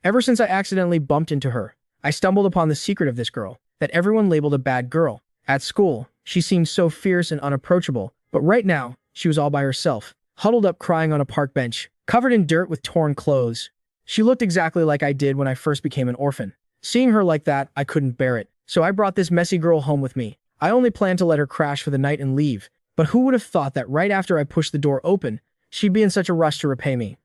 Ever since I accidentally bumped into her, I stumbled upon the secret of this girl, that everyone labeled a bad girl. At school, she seemed so fierce and unapproachable, but right now, she was all by herself, huddled up crying on a park bench, covered in dirt with torn clothes. She looked exactly like I did when I first became an orphan. Seeing her like that, I couldn't bear it. So I brought this messy girl home with me. I only planned to let her crash for the night and leave, but who would have thought that right after I pushed the door open, she'd be in such a rush to repay me.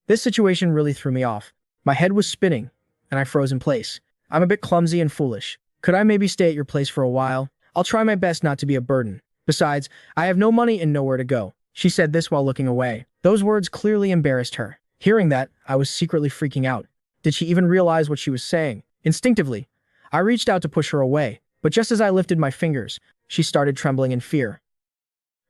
This situation really threw me off. My head was spinning, and I froze in place. I'm a bit clumsy and foolish. Could I maybe stay at your place for a while? I'll try my best not to be a burden. Besides, I have no money and nowhere to go. She said this while looking away. Those words clearly embarrassed her. Hearing that, I was secretly freaking out. Did she even realize what she was saying? Instinctively, I reached out to push her away, but just as I lifted my fingers, she started trembling in fear.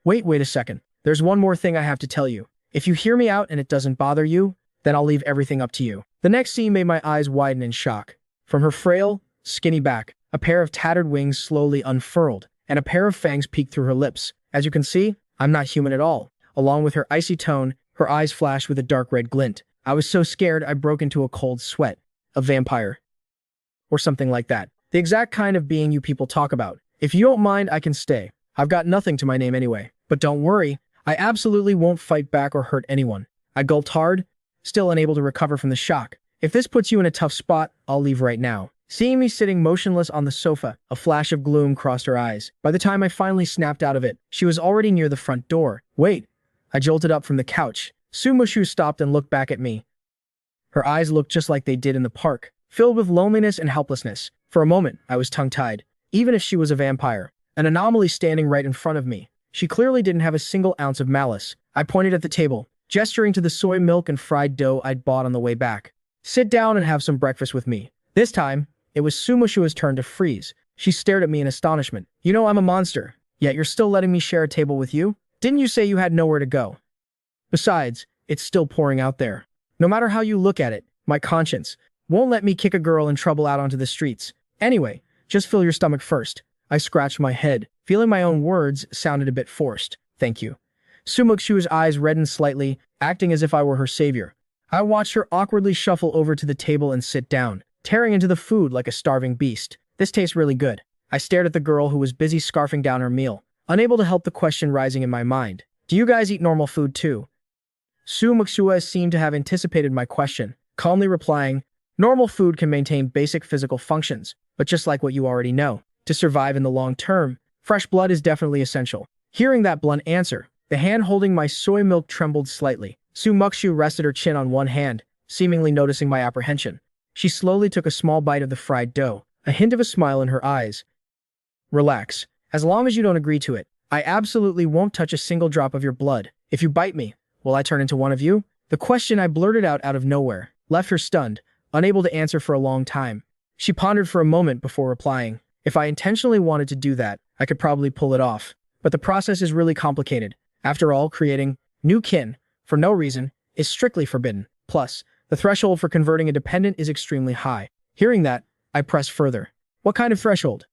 Wait a second. There's one more thing I have to tell you. If you hear me out and it doesn't bother you, then I'll leave everything up to you. The next scene made my eyes widen in shock. From her frail, skinny back, a pair of tattered wings slowly unfurled, and a pair of fangs peeked through her lips. As you can see, I'm not human at all. Along with her icy tone, her eyes flashed with a dark red glint. I was so scared I broke into a cold sweat. A vampire. Or something like that. The exact kind of being you people talk about. If you don't mind, I can stay. I've got nothing to my name anyway. But don't worry, I absolutely won't fight back or hurt anyone. I gulped hard, still unable to recover from the shock. If this puts you in a tough spot, I'll leave right now. Seeing me sitting motionless on the sofa, a flash of gloom crossed her eyes. By the time I finally snapped out of it, she was already near the front door. Wait! I jolted up from the couch. Sumushu stopped and looked back at me. Her eyes looked just like they did in the park, filled with loneliness and helplessness. For a moment, I was tongue-tied. Even if she was a vampire, an anomaly standing right in front of me, she clearly didn't have a single ounce of malice. I pointed at the table, gesturing to the soy milk and fried dough I'd bought on the way back. Sit down and have some breakfast with me. This time, it was Sumushu's turn to freeze. She stared at me in astonishment. You know I'm a monster, yet you're still letting me share a table with you? Didn't you say you had nowhere to go? Besides, it's still pouring out there. No matter how you look at it, my conscience won't let me kick a girl in trouble out onto the streets. Anyway, just fill your stomach first. I scratched my head, feeling my own words sounded a bit forced. Thank you. Sumushu's eyes reddened slightly, acting as if I were her savior. I watched her awkwardly shuffle over to the table and sit down, tearing into the food like a starving beast. This tastes really good. I stared at the girl who was busy scarfing down her meal, unable to help the question rising in my mind. Do you guys eat normal food too? Sumushu seemed to have anticipated my question, calmly replying, normal food can maintain basic physical functions, but just like what you already know, to survive in the long term, fresh blood is definitely essential. Hearing that blunt answer, the hand holding my soy milk trembled slightly. Sumushu rested her chin on one hand, seemingly noticing my apprehension. She slowly took a small bite of the fried dough, a hint of a smile in her eyes. Relax. As long as you don't agree to it, I absolutely won't touch a single drop of your blood. If you bite me, will I turn into one of you? The question I blurted out of nowhere left her stunned, unable to answer for a long time. She pondered for a moment before replying. If I intentionally wanted to do that, I could probably pull it off. But the process is really complicated. After all, creating new kin, for no reason, is strictly forbidden. Plus, the threshold for converting a dependent is extremely high. Hearing that, I pressed further. What kind of threshold?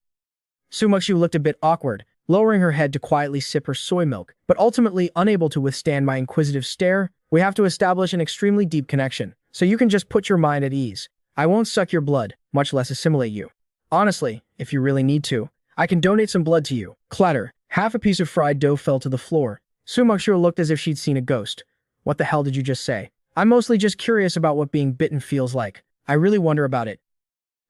Sumushu looked a bit awkward, lowering her head to quietly sip her soy milk, but ultimately unable to withstand my inquisitive stare. We have to establish an extremely deep connection, so you can just put your mind at ease. I won't suck your blood, much less assimilate you. Honestly, if you really need to, I can donate some blood to you. Clatter. Half a piece of fried dough fell to the floor. Sumushu looked as if she'd seen a ghost. What the hell did you just say? I'm mostly just curious about what being bitten feels like. I really wonder about it.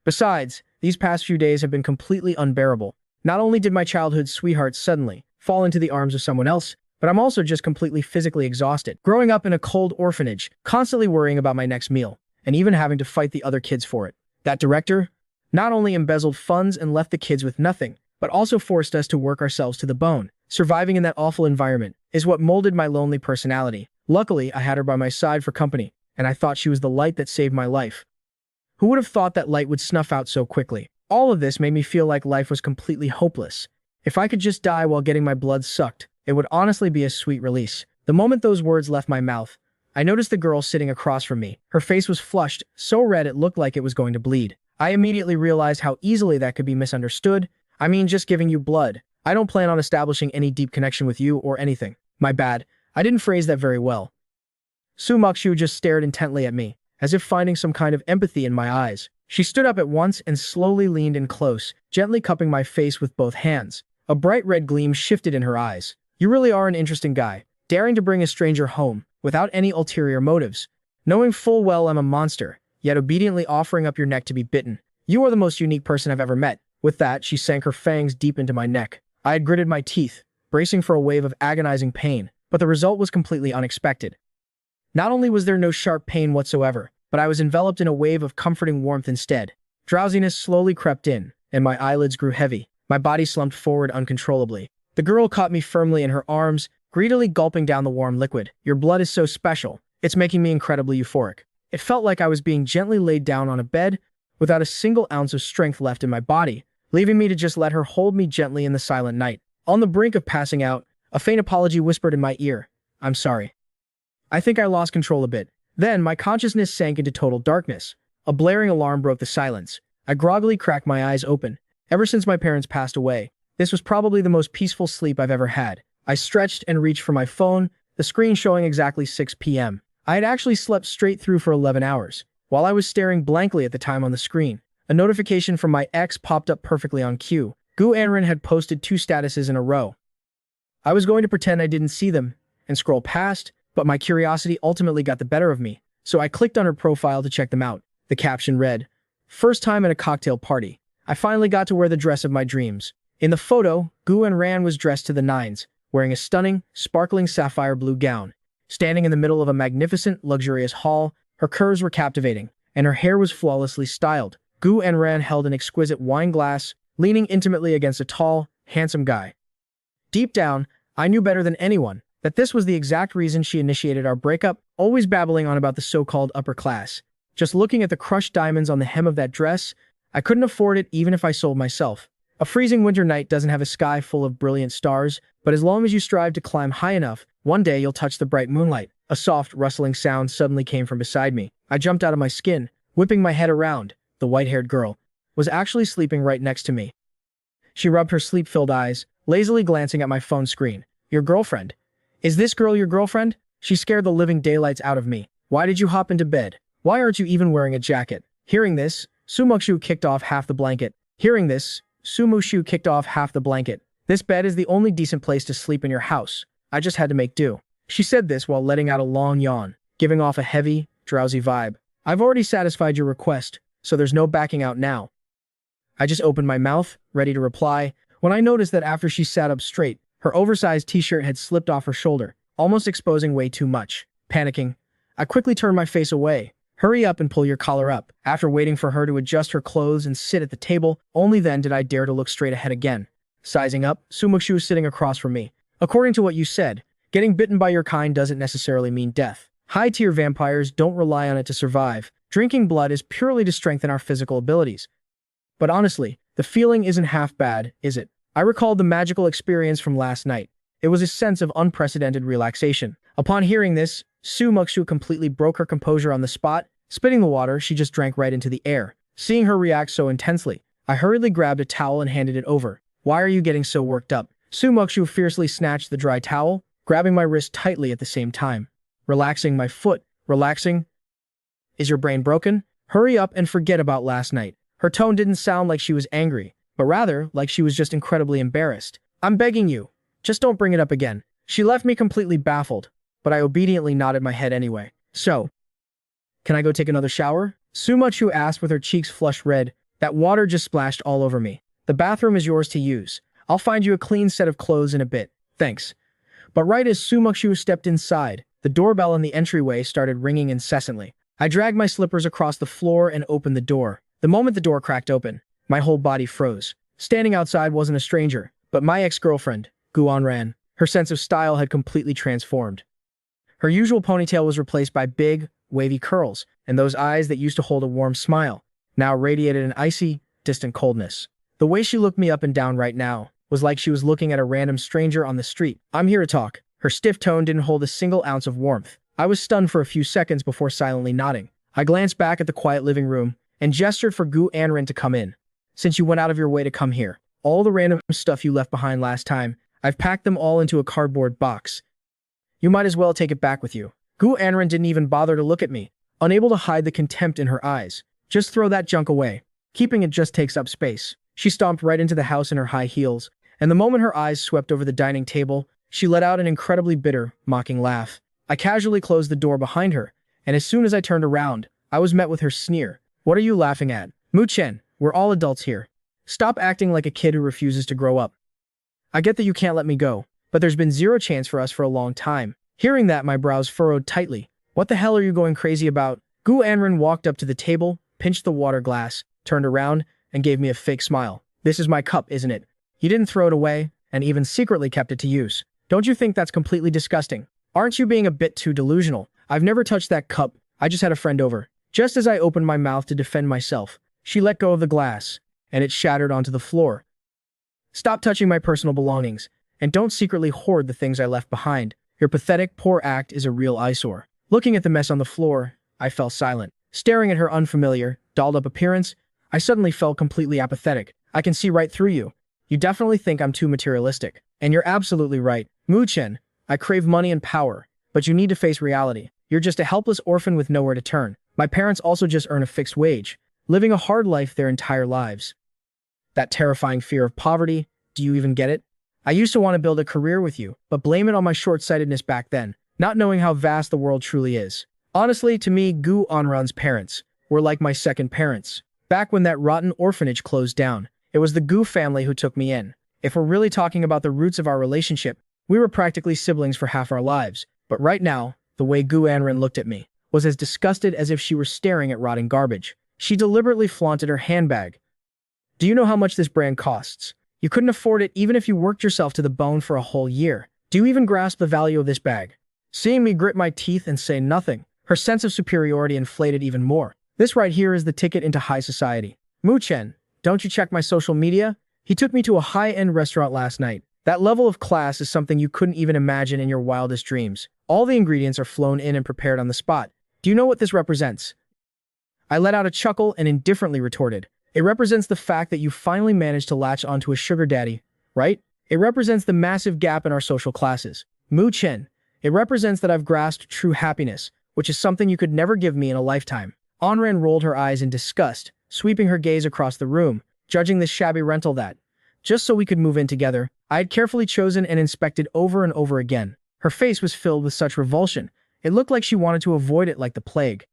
Besides, these past few days have been completely unbearable. Not only did my childhood sweetheart suddenly fall into the arms of someone else, but I'm also just completely physically exhausted. Growing up in a cold orphanage, constantly worrying about my next meal, and even having to fight the other kids for it. That director not only embezzled funds and left the kids with nothing, but also forced us to work ourselves to the bone. Surviving in that awful environment is what molded my lonely personality. Luckily, I had her by my side for company, and I thought she was the light that saved my life. Who would have thought that light would snuff out so quickly? All of this made me feel like life was completely hopeless. If I could just die while getting my blood sucked, it would honestly be a sweet release. The moment those words left my mouth, I noticed the girl sitting across from me. Her face was flushed, so red it looked like it was going to bleed. I immediately realized how easily that could be misunderstood. I mean, just giving you blood. I don't plan on establishing any deep connection with you or anything. My bad. I didn't phrase that very well. Sumushu just stared intently at me, as if finding some kind of empathy in my eyes. She stood up at once and slowly leaned in close, gently cupping my face with both hands. A bright red gleam shifted in her eyes. You really are an interesting guy, daring to bring a stranger home, without any ulterior motives. Knowing full well I'm a monster, yet obediently offering up your neck to be bitten. You are the most unique person I've ever met. With that, she sank her fangs deep into my neck. I had gritted my teeth, bracing for a wave of agonizing pain, but the result was completely unexpected. Not only was there no sharp pain whatsoever, but I was enveloped in a wave of comforting warmth instead. Drowsiness slowly crept in, and my eyelids grew heavy. My body slumped forward uncontrollably. The girl caught me firmly in her arms, greedily gulping down the warm liquid. Your blood is so special. It's making me incredibly euphoric. It felt like I was being gently laid down on a bed, without a single ounce of strength left in my body, leaving me to just let her hold me gently in the silent night. On the brink of passing out, a faint apology whispered in my ear. I'm sorry. I think I lost control a bit. Then, my consciousness sank into total darkness. A blaring alarm broke the silence. I groggily cracked my eyes open. Ever since my parents passed away, this was probably the most peaceful sleep I've ever had. I stretched and reached for my phone, the screen showing exactly 6 p.m. I had actually slept straight through for 11 hours. While I was staring blankly at the time on the screen, a notification from my ex popped up perfectly on cue. Gu Anren had posted 2 statuses in a row. I was going to pretend I didn't see them and scroll past, but my curiosity ultimately got the better of me, so I clicked on her profile to check them out. The caption read, "First time at a cocktail party. I finally got to wear the dress of my dreams." In the photo, Gu Anren was dressed to the nines, wearing a stunning, sparkling sapphire blue gown. Standing in the middle of a magnificent, luxurious hall, her curves were captivating, and her hair was flawlessly styled. Gu Anren held an exquisite wine glass, leaning intimately against a tall, handsome guy. Deep down, I knew better than anyone that this was the exact reason she initiated our breakup, always babbling on about the so-called upper class. Just looking at the crushed diamonds on the hem of that dress, I couldn't afford it even if I sold myself. A freezing winter night doesn't have a sky full of brilliant stars, but as long as you strive to climb high enough, one day you'll touch the bright moonlight. A soft, rustling sound suddenly came from beside me. I jumped out of my skin, whipping my head around. The white-haired girl was actually sleeping right next to me. She rubbed her sleep-filled eyes, lazily glancing at my phone screen. Your girlfriend? Is this girl your girlfriend? She scared the living daylights out of me. Why did you hop into bed? Why aren't you even wearing a jacket? Hearing this, Sumushu kicked off half the blanket. This bed is the only decent place to sleep in your house. I just had to make do. She said this while letting out a long yawn, giving off a heavy, drowsy vibe. I've already satisfied your request, so there's no backing out now. I just opened my mouth, ready to reply, when I noticed that after she sat up straight, her oversized t-shirt had slipped off her shoulder, almost exposing way too much. Panicking, I quickly turned my face away. Hurry up and pull your collar up. After waiting for her to adjust her clothes and sit at the table, only then did I dare to look straight ahead again. Sizing up, Sumushu was sitting across from me. According to what you said, getting bitten by your kind doesn't necessarily mean death. High-tier vampires don't rely on it to survive. Drinking blood is purely to strengthen our physical abilities. But honestly, the feeling isn't half bad, is it? I recalled the magical experience from last night. It was a sense of unprecedented relaxation. Upon hearing this, Sumushu completely broke her composure on the spot. Spitting the water, she just drank right into the air. Seeing her react so intensely, I hurriedly grabbed a towel and handed it over. Why are you getting so worked up? Sumushu fiercely snatched the dry towel, grabbing my wrist tightly at the same time. Relaxing my foot. Relaxing? Is your brain broken? Hurry up and forget about last night. Her tone didn't sound like she was angry, but rather like she was just incredibly embarrassed. I'm begging you, just don't bring it up again. She left me completely baffled, but I obediently nodded my head anyway. So, can I go take another shower? Sumushu asked with her cheeks flushed red. That water just splashed all over me. The bathroom is yours to use. I'll find you a clean set of clothes in a bit. Thanks. But right as Sumushu stepped inside, the doorbell in the entryway started ringing incessantly. I dragged my slippers across the floor and opened the door. The moment the door cracked open, my whole body froze. Standing outside wasn't a stranger, but my ex-girlfriend, Gu Anren. Her sense of style had completely transformed. Her usual ponytail was replaced by big, wavy curls, and those eyes that used to hold a warm smile now radiated an icy, distant coldness. The way she looked me up and down right now was like she was looking at a random stranger on the street. I'm here to talk. Her stiff tone didn't hold a single ounce of warmth. I was stunned for a few seconds before silently nodding. I glanced back at the quiet living room and gestured for Gu Anren to come in. Since you went out of your way to come here, all the random stuff you left behind last time, I've packed them all into a cardboard box. You might as well take it back with you. Gu Anren didn't even bother to look at me, unable to hide the contempt in her eyes. Just throw that junk away. Keeping it just takes up space. She stomped right into the house in her high heels, and the moment her eyes swept over the dining table, she let out an incredibly bitter, mocking laugh. I casually closed the door behind her, and as soon as I turned around, I was met with her sneer. "What are you laughing at? Mu-chen, we're all adults here. Stop acting like a kid who refuses to grow up. I get that you can't let me go, but there's been zero chance for us for a long time." Hearing that, my brows furrowed tightly. "What the hell are you going crazy about?" Gu Anren walked up to the table, pinched the water glass, turned around, and gave me a fake smile. "This is my cup, isn't it? You didn't throw it away, and even secretly kept it to use. Don't you think that's completely disgusting? Aren't you being a bit too delusional? I've never touched that cup. I just had a friend over." Just as I opened my mouth to defend myself, she let go of the glass, and it shattered onto the floor. "Stop touching my personal belongings, and don't secretly hoard the things I left behind. Your pathetic, poor act is a real eyesore." Looking at the mess on the floor, I fell silent. Staring at her unfamiliar, dolled-up appearance, I suddenly felt completely apathetic. "I can see right through you. You definitely think I'm too materialistic. And you're absolutely right. Mu-chen, I crave money and power, but you need to face reality. You're just a helpless orphan with nowhere to turn. My parents also just earn a fixed wage, living a hard life their entire lives. That terrifying fear of poverty, do you even get it? I used to want to build a career with you, but blame it on my short-sightedness back then, not knowing how vast the world truly is. Honestly, to me, Gu Anran's parents were like my second parents. Back when that rotten orphanage closed down, it was the Gu family who took me in. If we're really talking about the roots of our relationship, we were practically siblings for half our lives. But right now, the way Gu Anran looked at me was as disgusted as if she were staring at rotting garbage. She deliberately flaunted her handbag. "Do you know how much this brand costs? You couldn't afford it even if you worked yourself to the bone for a whole year. Do you even grasp the value of this bag?" Seeing me grit my teeth and say nothing, her sense of superiority inflated even more. "This right here is the ticket into high society. Mu-chen, don't you check my social media? He took me to a high-end restaurant last night. That level of class is something you couldn't even imagine in your wildest dreams. All the ingredients are flown in and prepared on the spot. Do you know what this represents?" I let out a chuckle and indifferently retorted, "It represents the fact that you finally managed to latch onto a sugar daddy, right? It represents the massive gap in our social classes. Mu-chen, it represents that I've grasped true happiness, which is something you could never give me in a lifetime." Anran rolled her eyes in disgust, sweeping her gaze across the room, judging this shabby rental that, just so we could move in together, I had carefully chosen and inspected over and over again. Her face was filled with such revulsion, it looked like she wanted to avoid it like the plague.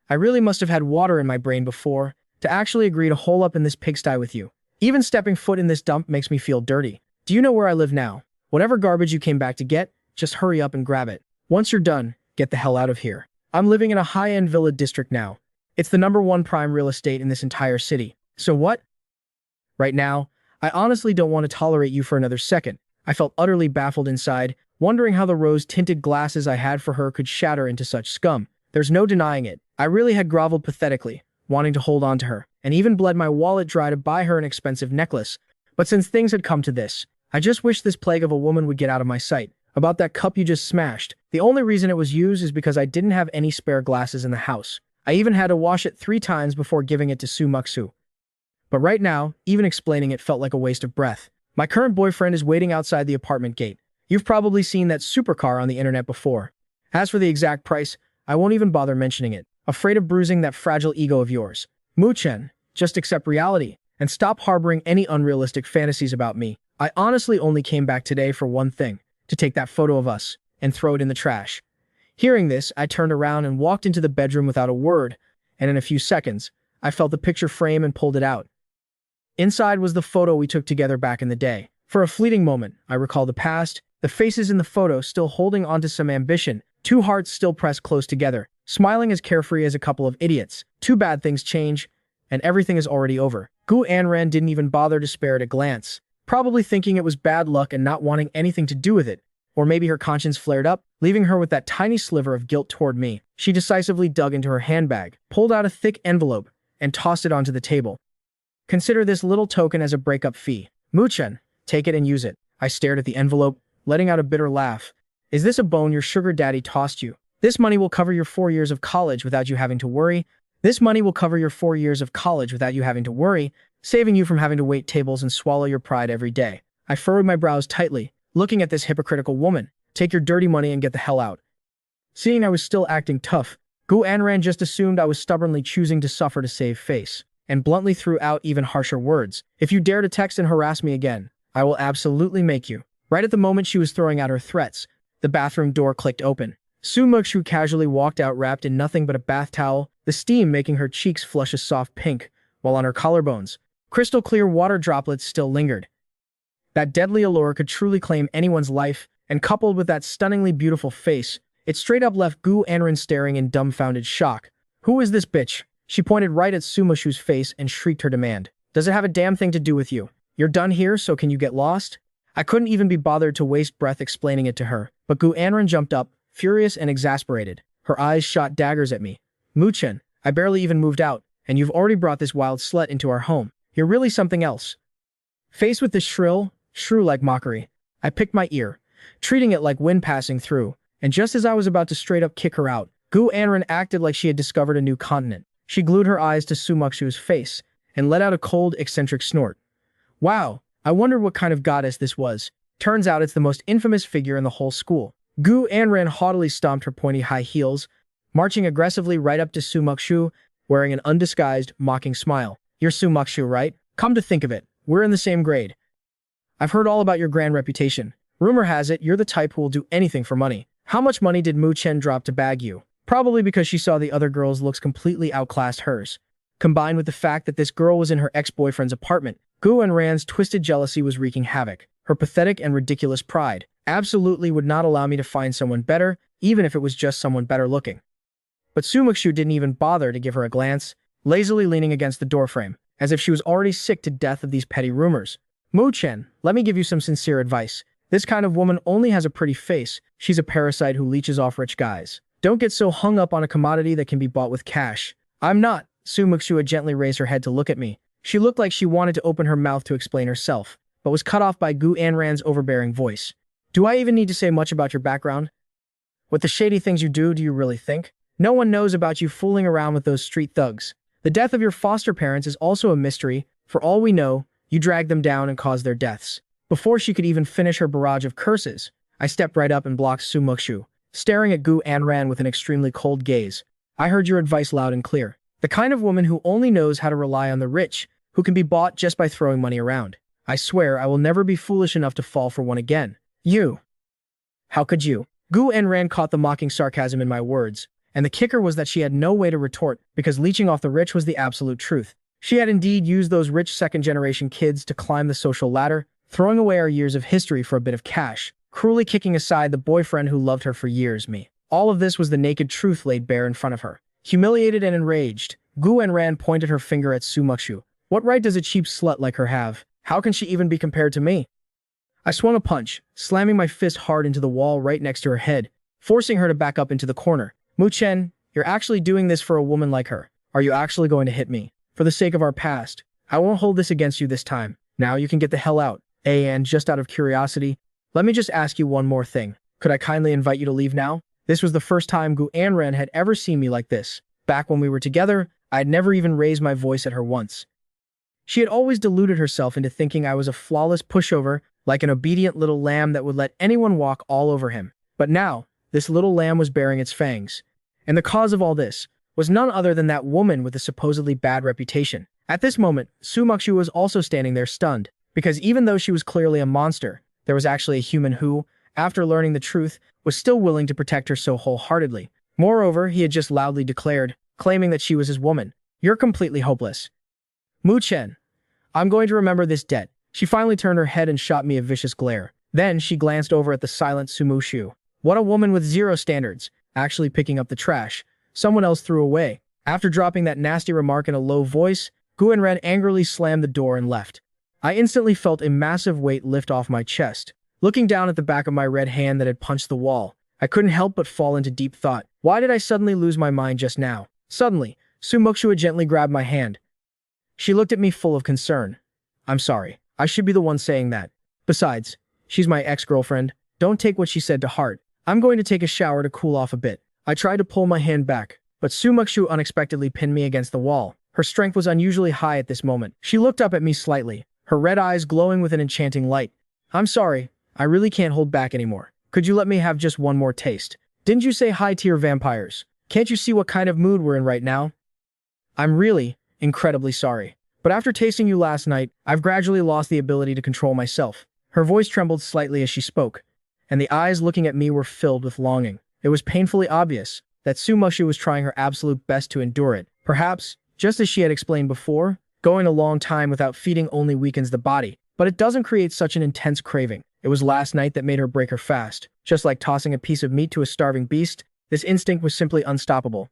I really must have had water in my brain before to actually agree to hole up in this pigsty with you. Even stepping foot in this dump makes me feel dirty. Do you know where I live now? Whatever garbage you came back to get, just hurry up and grab it. Once you're done, get the hell out of here. I'm living in a high-end villa district now. It's the #1 prime real estate in this entire city. So what? Right now, I honestly don't want to tolerate you for another second. I felt utterly baffled inside, wondering how the rose-tinted glasses I had for her could shatter into such scum. There's no denying it. I really had groveled pathetically, wanting to hold on to her, and even bled my wallet dry to buy her an expensive necklace. But since things had come to this, I just wished this plague of a woman would get out of my sight. About that cup you just smashed, the only reason it was used is because I didn't have any spare glasses in the house. I even had to wash it 3 times before giving it to Su Muksu. But right now, even explaining it felt like a waste of breath. My current boyfriend is waiting outside the apartment gate. You've probably seen that supercar on the internet before. As for the exact price, I won't even bother mentioning it, afraid of bruising that fragile ego of yours. Mu-chen, just accept reality, and stop harboring any unrealistic fantasies about me. I honestly only came back today for one thing, to take that photo of us, and throw it in the trash. Hearing this, I turned around and walked into the bedroom without a word, and in a few seconds, I felt the picture frame and pulled it out. Inside was the photo we took together back in the day. For a fleeting moment, I recalled the past, the faces in the photo still holding onto some ambition, 2 hearts still pressed close together, smiling as carefree as a couple of idiots. Too bad things change, and everything is already over. Gu Anran didn't even bother to spare it a glance, probably thinking it was bad luck and not wanting anything to do with it. Or maybe her conscience flared up, leaving her with that tiny sliver of guilt toward me. She decisively dug into her handbag, pulled out a thick envelope, and tossed it onto the table. Consider this little token as a breakup fee. Mu-chen, take it and use it. I stared at the envelope, letting out a bitter laugh. Is this a bone your sugar daddy tossed you? This money will cover your 4 years of college without you having to worry. This money will cover your 4 years of college without you having to worry, saving you from having to wait tables and swallow your pride every day. I furrowed my brows tightly, looking at this hypocritical woman. Take your dirty money and get the hell out. Seeing I was still acting tough, Gu Anran just assumed I was stubbornly choosing to suffer to save face, and bluntly threw out even harsher words. If you dare to text and harass me again, I will absolutely make you. Right at the moment she was throwing out her threats, the bathroom door clicked open. Su Muxu casually walked out wrapped in nothing but a bath towel, the steam making her cheeks flush a soft pink, while on her collarbones, crystal clear water droplets still lingered. That deadly allure could truly claim anyone's life, and coupled with that stunningly beautiful face, it straight up left Gu Anran staring in dumbfounded shock. Who is this bitch? She pointed right at Su Muxu's face and shrieked her demand. Does it have a damn thing to do with you? You're done here, so can you get lost? I couldn't even be bothered to waste breath explaining it to her, but Gu Anran jumped up, furious and exasperated. Her eyes shot daggers at me. Mu-chen, I barely even moved out, and you've already brought this wild slut into our home. You're really something else. Faced with this shrew-like mockery, I picked my ear, treating it like wind passing through, and just as I was about to straight up kick her out, Gu Anran acted like she had discovered a new continent. She glued her eyes to Su Muxu's face, and let out a cold, eccentric snort. Wow, I wondered what kind of goddess this was. Turns out it's the most infamous figure in the whole school. Gu Anran haughtily stomped her pointy high heels, marching aggressively right up to Su Muxu, wearing an undisguised, mocking smile. You're Su Muxu, right? Come to think of it, we're in the same grade. I've heard all about your grand reputation. Rumor has it you're the type who will do anything for money. How much money did Mu Chen drop to bag you? Probably because she saw the other girl's looks completely outclassed hers. Combined with the fact that this girl was in her ex-boyfriend's apartment, Gu Anran's twisted jealousy was wreaking havoc. Her pathetic and ridiculous pride absolutely would not allow me to find someone better, even if it was just someone better looking. But Su Muxu didn't even bother to give her a glance, lazily leaning against the doorframe, as if she was already sick to death of these petty rumors. Mu Chen, let me give you some sincere advice. This kind of woman only has a pretty face. She's a parasite who leeches off rich guys. Don't get so hung up on a commodity that can be bought with cash. I'm not. Su Muxu gently raised her head to look at me. She looked like she wanted to open her mouth to explain herself, but was cut off by Gu Anran's overbearing voice. Do I even need to say much about your background? What the shady things you do you really think? No one knows about you fooling around with those street thugs. The death of your foster parents is also a mystery. For all we know, you dragged them down and caused their deaths. Before she could even finish her barrage of curses, I stepped right up and blocked Su Muxu, staring at Gu Anran with an extremely cold gaze. I heard your advice loud and clear. The kind of woman who only knows how to rely on the rich, who can be bought just by throwing money around. I swear I will never be foolish enough to fall for one again. You. How could you? Gu Anran caught the mocking sarcasm in my words, and the kicker was that she had no way to retort because leeching off the rich was the absolute truth. She had indeed used those rich second-generation kids to climb the social ladder, throwing away our years of history for a bit of cash, cruelly kicking aside the boyfriend who loved her for years, me. All of this was the naked truth laid bare in front of her. Humiliated and enraged, Gu Anran pointed her finger at Su Muxu. What right does a cheap slut like her have? How can she even be compared to me? I swung a punch, slamming my fist hard into the wall right next to her head, forcing her to back up into the corner. Mu Chen, you're actually doing this for a woman like her. Are you actually going to hit me? For the sake of our past, I won't hold this against you this time. Now you can get the hell out. And just out of curiosity, let me just ask you one more thing. Could I kindly invite you to leave now? This was the first time Gu Anran had ever seen me like this. Back when we were together, I had never even raised my voice at her once. She had always deluded herself into thinking I was a flawless pushover, like an obedient little lamb that would let anyone walk all over him. But now, this little lamb was bearing its fangs. And the cause of all this was none other than that woman with a supposedly bad reputation. At this moment, Su Muxu was also standing there stunned, because even though she was clearly a monster, there was actually a human who, after learning the truth, was still willing to protect her so wholeheartedly. Moreover, he had just loudly declared, claiming that she was his woman. You're completely hopeless. Mu Chen, I'm going to remember this debt. She finally turned her head and shot me a vicious glare. Then she glanced over at the silent Su Muxu. What a woman with zero standards, actually picking up the trash someone else threw away. After dropping that nasty remark in a low voice, Gu Anran angrily slammed the door and left. I instantly felt a massive weight lift off my chest. Looking down at the back of my red hand that had punched the wall, I couldn't help but fall into deep thought. Why did I suddenly lose my mind just now? Suddenly, Su Muxu gently grabbed my hand. She looked at me full of concern. I'm sorry. I should be the one saying that. Besides, she's my ex-girlfriend. Don't take what she said to heart. I'm going to take a shower to cool off a bit. I tried to pull my hand back, but Su Muxu unexpectedly pinned me against the wall. Her strength was unusually high at this moment. She looked up at me slightly, her red eyes glowing with an enchanting light. I'm sorry. I really can't hold back anymore. Could you let me have just one more taste? Didn't you say high-tier vampires? Can't you see what kind of mood we're in right now? I'm really, incredibly sorry. But after tasting you last night, I've gradually lost the ability to control myself. Her voice trembled slightly as she spoke, and the eyes looking at me were filled with longing. It was painfully obvious that Sumushu was trying her absolute best to endure it. Perhaps, just as she had explained before, going a long time without feeding only weakens the body, but it doesn't create such an intense craving. It was last night that made her break her fast. Just like tossing a piece of meat to a starving beast, this instinct was simply unstoppable.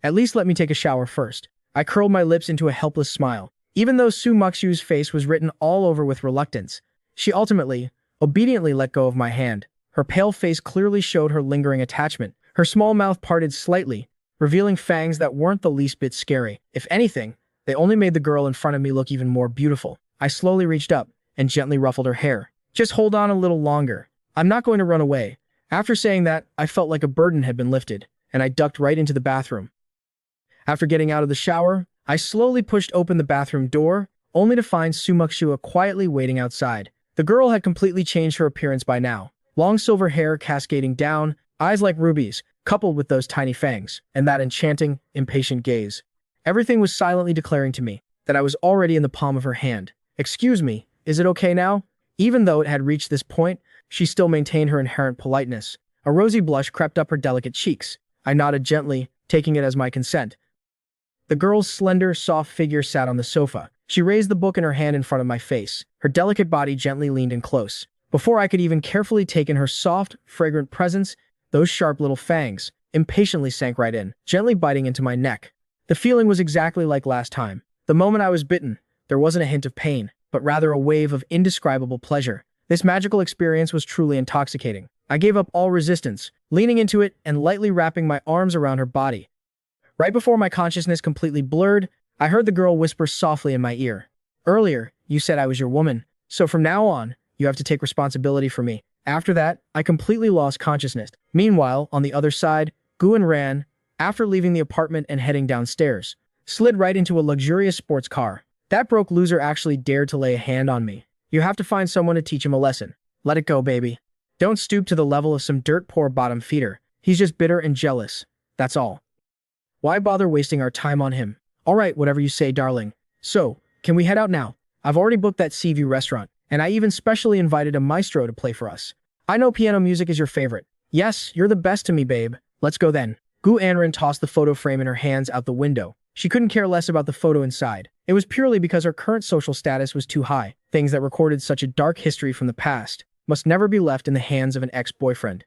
At least let me take a shower first. I curled my lips into a helpless smile. Even though Sumushu's face was written all over with reluctance, she ultimately, obediently let go of my hand. Her pale face clearly showed her lingering attachment. Her small mouth parted slightly, revealing fangs that weren't the least bit scary. If anything, they only made the girl in front of me look even more beautiful. I slowly reached up and gently ruffled her hair. Just hold on a little longer. I'm not going to run away. After saying that, I felt like a burden had been lifted, and I ducked right into the bathroom. After getting out of the shower, I slowly pushed open the bathroom door, only to find Sumushu quietly waiting outside. The girl had completely changed her appearance by now. Long silver hair cascading down, eyes like rubies, coupled with those tiny fangs, and that enchanting, impatient gaze. Everything was silently declaring to me that I was already in the palm of her hand. Excuse me, is it okay now? Even though it had reached this point, she still maintained her inherent politeness. A rosy blush crept up her delicate cheeks. I nodded gently, taking it as my consent. The girl's slender, soft figure sat on the sofa. She raised the book in her hand in front of my face. Her delicate body gently leaned in close. Before I could even carefully take in her soft, fragrant presence, those sharp little fangs impatiently sank right in, gently biting into my neck. The feeling was exactly like last time. The moment I was bitten, there wasn't a hint of pain, but rather a wave of indescribable pleasure. This magical experience was truly intoxicating. I gave up all resistance, leaning into it and lightly wrapping my arms around her body. Right before my consciousness completely blurred, I heard the girl whisper softly in my ear. Earlier, you said I was your woman, so from now on, you have to take responsibility for me. After that, I completely lost consciousness. Meanwhile, on the other side, Guan ran, after leaving the apartment and heading downstairs, slid right into a luxurious sports car. That broke loser actually dared to lay a hand on me. You have to find someone to teach him a lesson. Let it go, baby. Don't stoop to the level of some dirt-poor bottom feeder. He's just bitter and jealous. That's all. Why bother wasting our time on him? All right, whatever you say, darling. So, can we head out now? I've already booked that sea view restaurant, and I even specially invited a maestro to play for us. I know piano music is your favorite. Yes, you're the best to me, babe. Let's go then. Gu Anren tossed the photo frame in her hands out the window. She couldn't care less about the photo inside. It was purely because her current social status was too high. Things that recorded such a dark history from the past must never be left in the hands of an ex-boyfriend.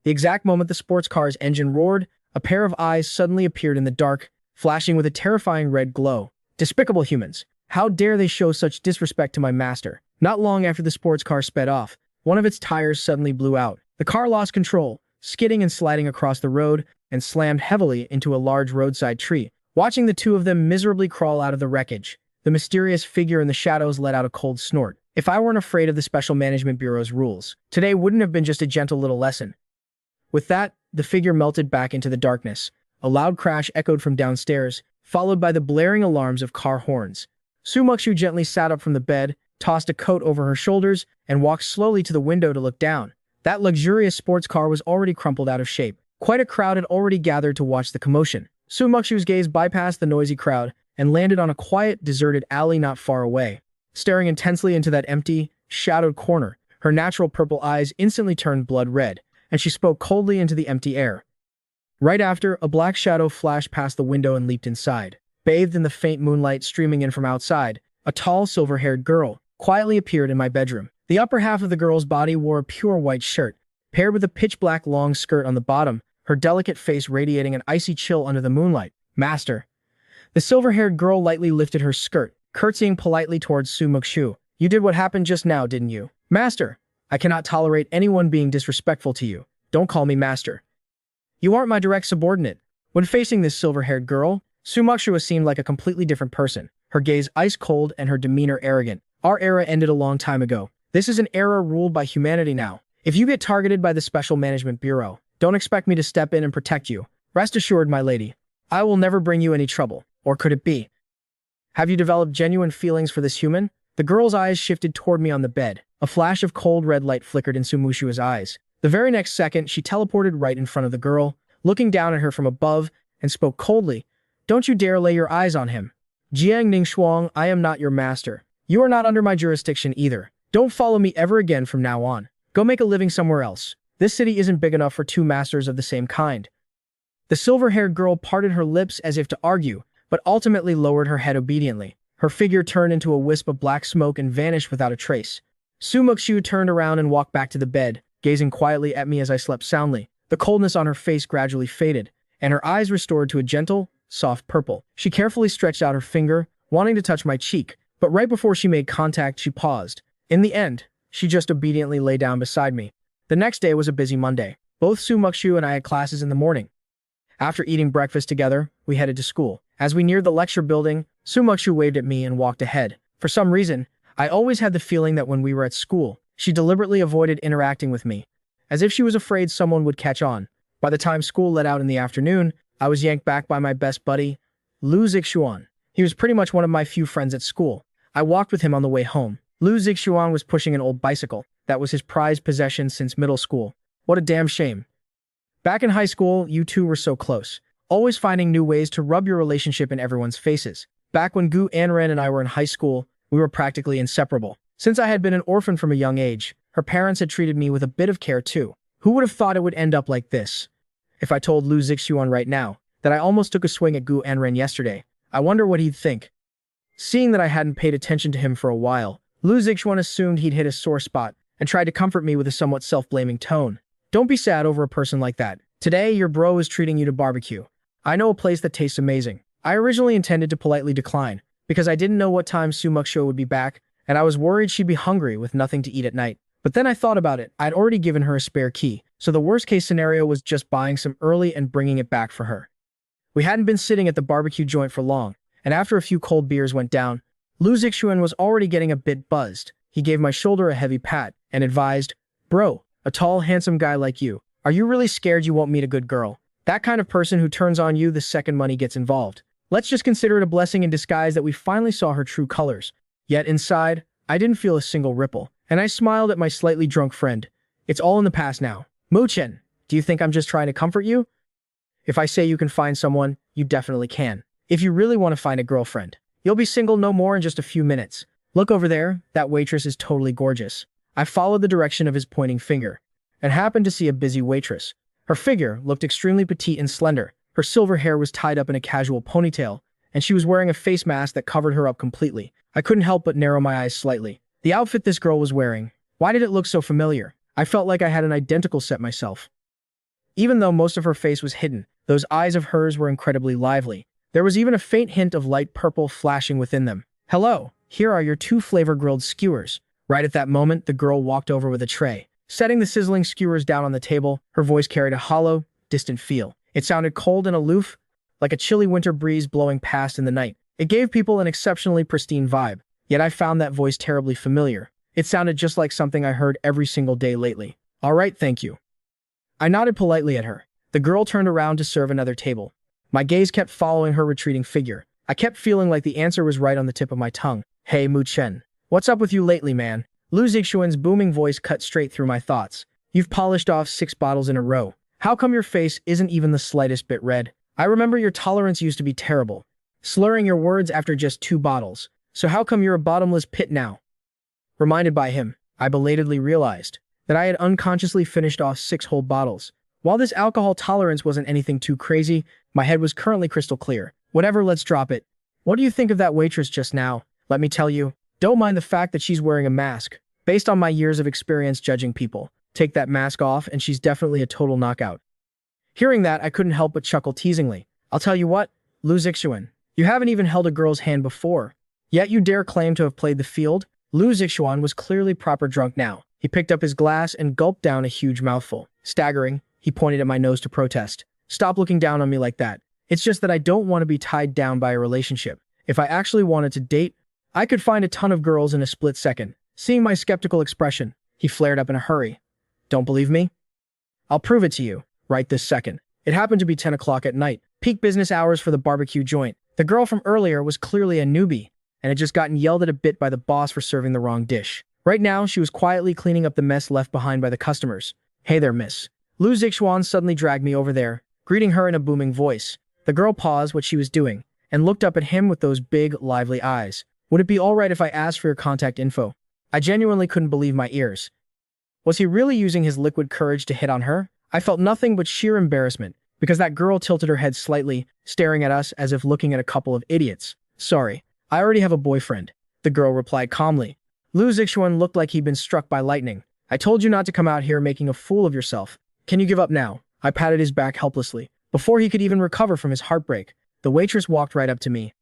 The exact moment the sports car's engine roared, a pair of eyes suddenly appeared in the dark, flashing with a terrifying red glow. Despicable humans. How dare they show such disrespect to my master? Not long after the sports car sped off, one of its tires suddenly blew out. The car lost control, skidding and sliding across the road, and slammed heavily into a large roadside tree. Watching the two of them miserably crawl out of the wreckage, the mysterious figure in the shadows let out a cold snort. If I weren't afraid of the Special Management Bureau's rules, today wouldn't have been just a gentle little lesson. With that, the figure melted back into the darkness. A loud crash echoed from downstairs, followed by the blaring alarms of car horns. Sumushu gently sat up from the bed, tossed a coat over her shoulders, and walked slowly to the window to look down. That luxurious sports car was already crumpled out of shape. Quite a crowd had already gathered to watch the commotion. Sumushu's gaze bypassed the noisy crowd and landed on a quiet, deserted alley not far away. Staring intensely into that empty, shadowed corner, her natural purple eyes instantly turned blood red, and she spoke coldly into the empty air. Right after, a black shadow flashed past the window and leaped inside. Bathed in the faint moonlight streaming in from outside, a tall, silver-haired girl quietly appeared in my bedroom. The upper half of the girl's body wore a pure white shirt, paired with a pitch-black long skirt on the bottom, her delicate face radiating an icy chill under the moonlight. Master. The silver-haired girl lightly lifted her skirt, curtsying politely towards Sumushu. You did what happened just now, didn't you? Master. I cannot tolerate anyone being disrespectful to you. Don't call me master. You aren't my direct subordinate. When facing this silver-haired girl, Sumushu seemed like a completely different person, her gaze ice-cold and her demeanor arrogant. Our era ended a long time ago. This is an era ruled by humanity now. If you get targeted by the Special Management Bureau, don't expect me to step in and protect you. Rest assured, my lady, I will never bring you any trouble. Or could it be? Have you developed genuine feelings for this human? The girl's eyes shifted toward me on the bed. A flash of cold red light flickered in Sumushu's eyes. The very next second, she teleported right in front of the girl, looking down at her from above, and spoke coldly. Don't you dare lay your eyes on him. Jiang Ningshuang, I am not your master. You are not under my jurisdiction either. Don't follow me ever again from now on. Go make a living somewhere else. This city isn't big enough for two masters of the same kind. The silver-haired girl parted her lips as if to argue, but ultimately lowered her head obediently. Her figure turned into a wisp of black smoke and vanished without a trace. Su Muxu turned around and walked back to the bed, gazing quietly at me as I slept soundly. The coldness on her face gradually faded, and her eyes restored to a gentle, soft purple. She carefully stretched out her finger, wanting to touch my cheek, but right before she made contact, she paused. In the end, she just obediently lay down beside me. The next day was a busy Monday. Both Su Muxu and I had classes in the morning. After eating breakfast together, we headed to school. As we neared the lecture building, Su Muxu waved at me and walked ahead. For some reason, I always had the feeling that when we were at school, she deliberately avoided interacting with me, as if she was afraid someone would catch on. By the time school let out in the afternoon, I was yanked back by my best buddy, Lu Zixuan. He was pretty much one of my few friends at school. I walked with him on the way home. Lu Zixuan was pushing an old bicycle. That was his prized possession since middle school. What a damn shame. Back in high school, you two were so close, always finding new ways to rub your relationship in everyone's faces. Back when Gu Anren and I were in high school, we were practically inseparable. Since I had been an orphan from a young age, her parents had treated me with a bit of care too. Who would have thought it would end up like this? If I told Lu Zixuan right now that I almost took a swing at Gu Anren yesterday, I wonder what he'd think. Seeing that I hadn't paid attention to him for a while, Lu Zixuan assumed he'd hit a sore spot and tried to comfort me with a somewhat self-blaming tone. Don't be sad over a person like that. Today, your bro is treating you to barbecue. I know a place that tastes amazing. I originally intended to politely decline, because I didn't know what time Su Muxu would be back, and I was worried she'd be hungry with nothing to eat at night. But then I thought about it. I'd already given her a spare key, so the worst-case scenario was just buying some early and bringing it back for her. We hadn't been sitting at the barbecue joint for long, and after a few cold beers went down, Lu Zixuan was already getting a bit buzzed. He gave my shoulder a heavy pat and advised, Bro, a tall, handsome guy like you, are you really scared you won't meet a good girl? That kind of person who turns on you the second money gets involved. Let's just consider it a blessing in disguise that we finally saw her true colors. Yet inside, I didn't feel a single ripple, and I smiled at my slightly drunk friend. It's all in the past now. Mu-chen, do you think I'm just trying to comfort you? If I say you can find someone, you definitely can. If you really want to find a girlfriend, you'll be single no more in just a few minutes. Look over there, that waitress is totally gorgeous. I followed the direction of his pointing finger, and happened to see a busy waitress. Her figure looked extremely petite and slender. Her silver hair was tied up in a casual ponytail, and she was wearing a face mask that covered her up completely. I couldn't help but narrow my eyes slightly. The outfit this girl was wearing, why did it look so familiar? I felt like I had an identical set myself. Even though most of her face was hidden, those eyes of hers were incredibly lively. There was even a faint hint of light purple flashing within them. Hello, here are your 2 flavor-grilled skewers. Right at that moment, the girl walked over with a tray. Setting the sizzling skewers down on the table, her voice carried a hollow, distant feel. It sounded cold and aloof, like a chilly winter breeze blowing past in the night. It gave people an exceptionally pristine vibe, yet I found that voice terribly familiar. It sounded just like something I heard every single day lately. All right, thank you. I nodded politely at her. The girl turned around to serve another table. My gaze kept following her retreating figure. I kept feeling like the answer was right on the tip of my tongue. Hey, Mu-chen. What's up with you lately, man? Lu Zixuan's booming voice cut straight through my thoughts. You've polished off 6 bottles in a row. How come your face isn't even the slightest bit red? I remember your tolerance used to be terrible, slurring your words after just 2 bottles. So how come you're a bottomless pit now? Reminded by him, I belatedly realized that I had unconsciously finished off 6 whole bottles. While this alcohol tolerance wasn't anything too crazy, my head was currently crystal clear. Whatever, let's drop it. What do you think of that waitress just now? Let me tell you, don't mind the fact that she's wearing a mask. Based on my years of experience judging people, take that mask off and she's definitely a total knockout. Hearing that, I couldn't help but chuckle teasingly. I'll tell you what, Lu Zixuan, you haven't even held a girl's hand before, yet you dare claim to have played the field? Lu Zixuan was clearly proper drunk now. He picked up his glass and gulped down a huge mouthful. Staggering, he pointed at my nose to protest. Stop looking down on me like that. It's just that I don't want to be tied down by a relationship. If I actually wanted to date, I could find a ton of girls in a split second. Seeing my skeptical expression, he flared up in a hurry. Don't believe me? I'll prove it to you, right this second. It happened to be 10 o'clock at night, peak business hours for the barbecue joint. The girl from earlier was clearly a newbie, and had just gotten yelled at a bit by the boss for serving the wrong dish. Right now, she was quietly cleaning up the mess left behind by the customers. Hey there, miss. Lu Zixuan suddenly dragged me over there, greeting her in a booming voice. The girl paused what she was doing and looked up at him with those big, lively eyes. Would it be alright if I asked for your contact info? I genuinely couldn't believe my ears. Was he really using his liquid courage to hit on her? I felt nothing but sheer embarrassment, because that girl tilted her head slightly, staring at us as if looking at a couple of idiots. Sorry, I already have a boyfriend, the girl replied calmly. Lu Zixuan looked like he'd been struck by lightning. I told you not to come out here making a fool of yourself. Can you give up now? I patted his back helplessly. Before he could even recover from his heartbreak, the waitress walked right up to me.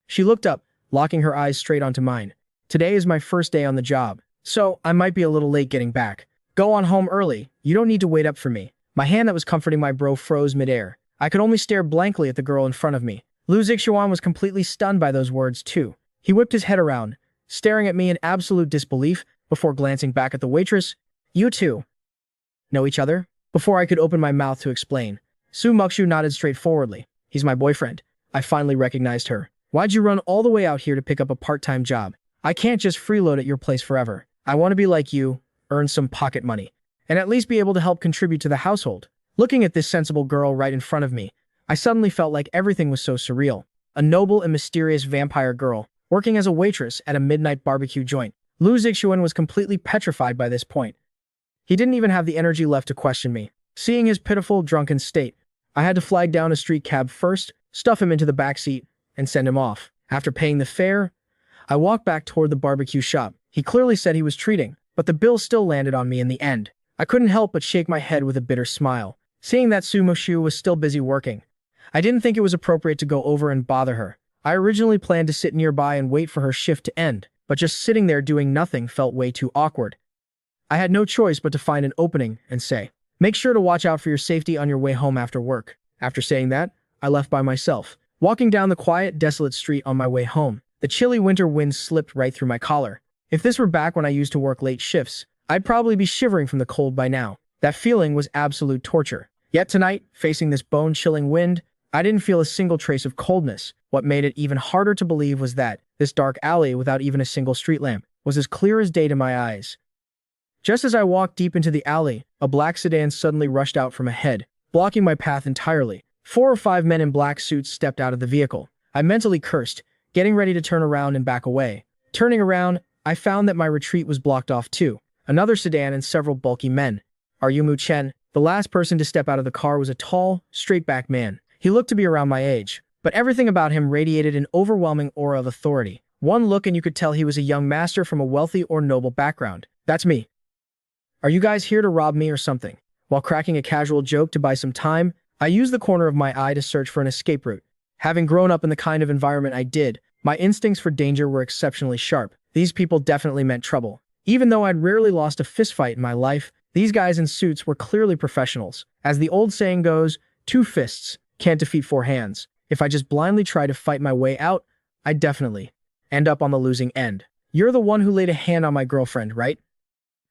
She looked up, locking her eyes straight onto mine. Today is my first day on the job, so I might be a little late getting back. Go on home early. You don't need to wait up for me. My hand that was comforting my bro froze midair. I could only stare blankly at the girl in front of me. Lu Zixuan was completely stunned by those words too. He whipped his head around, staring at me in absolute disbelief before glancing back at the waitress. You two know each other? Before I could open my mouth to explain, Su Muxu nodded straightforwardly. He's my boyfriend. I finally recognized her. Why'd you run all the way out here to pick up a part-time job? I can't just freeload at your place forever. I want to be like you, earn some pocket money, and at least be able to help contribute to the household. Looking at this sensible girl right in front of me, I suddenly felt like everything was so surreal. A noble and mysterious vampire girl, working as a waitress at a midnight barbecue joint. Lu Zixuan was completely petrified by this point. He didn't even have the energy left to question me. Seeing his pitiful, drunken state, I had to flag down a street cab first, stuff him into the back seat, and send him off. After paying the fare, I walked back toward the barbecue shop. He clearly said he was treating, but the bill still landed on me in the end. I couldn't help but shake my head with a bitter smile, seeing that Su Muxu was still busy working. I didn't think it was appropriate to go over and bother her. I originally planned to sit nearby and wait for her shift to end, but just sitting there doing nothing felt way too awkward. I had no choice but to find an opening and say, "Make sure to watch out for your safety on your way home after work." After saying that, I left by myself, walking down the quiet, desolate street on my way home. The chilly winter wind slipped right through my collar. If this were back when I used to work late shifts, I'd probably be shivering from the cold by now. That feeling was absolute torture. Yet tonight, facing this bone-chilling wind, I didn't feel a single trace of coldness. What made it even harder to believe was that this dark alley without even a single street lamp was as clear as day to my eyes. Just as I walked deep into the alley, a black sedan suddenly rushed out from ahead, blocking my path entirely. 4 or 5 men in black suits stepped out of the vehicle. I mentally cursed, getting ready to turn around and back away. Turning around, I found that my retreat was blocked off too. Another sedan and several bulky men. Are you Mu Chen? The last person to step out of the car was a tall, straight-backed man. He looked to be around my age, but everything about him radiated an overwhelming aura of authority. One look and you could tell he was a young master from a wealthy or noble background. That's me. Are you guys here to rob me or something? While cracking a casual joke to buy some time, I used the corner of my eye to search for an escape route. Having grown up in the kind of environment I did, my instincts for danger were exceptionally sharp. These people definitely meant trouble. Even though I'd rarely lost a fistfight in my life, these guys in suits were clearly professionals. As the old saying goes, 2 fists can't defeat 4 hands. If I just blindly try to fight my way out, I'd definitely end up on the losing end. You're the one who laid a hand on my girlfriend, right?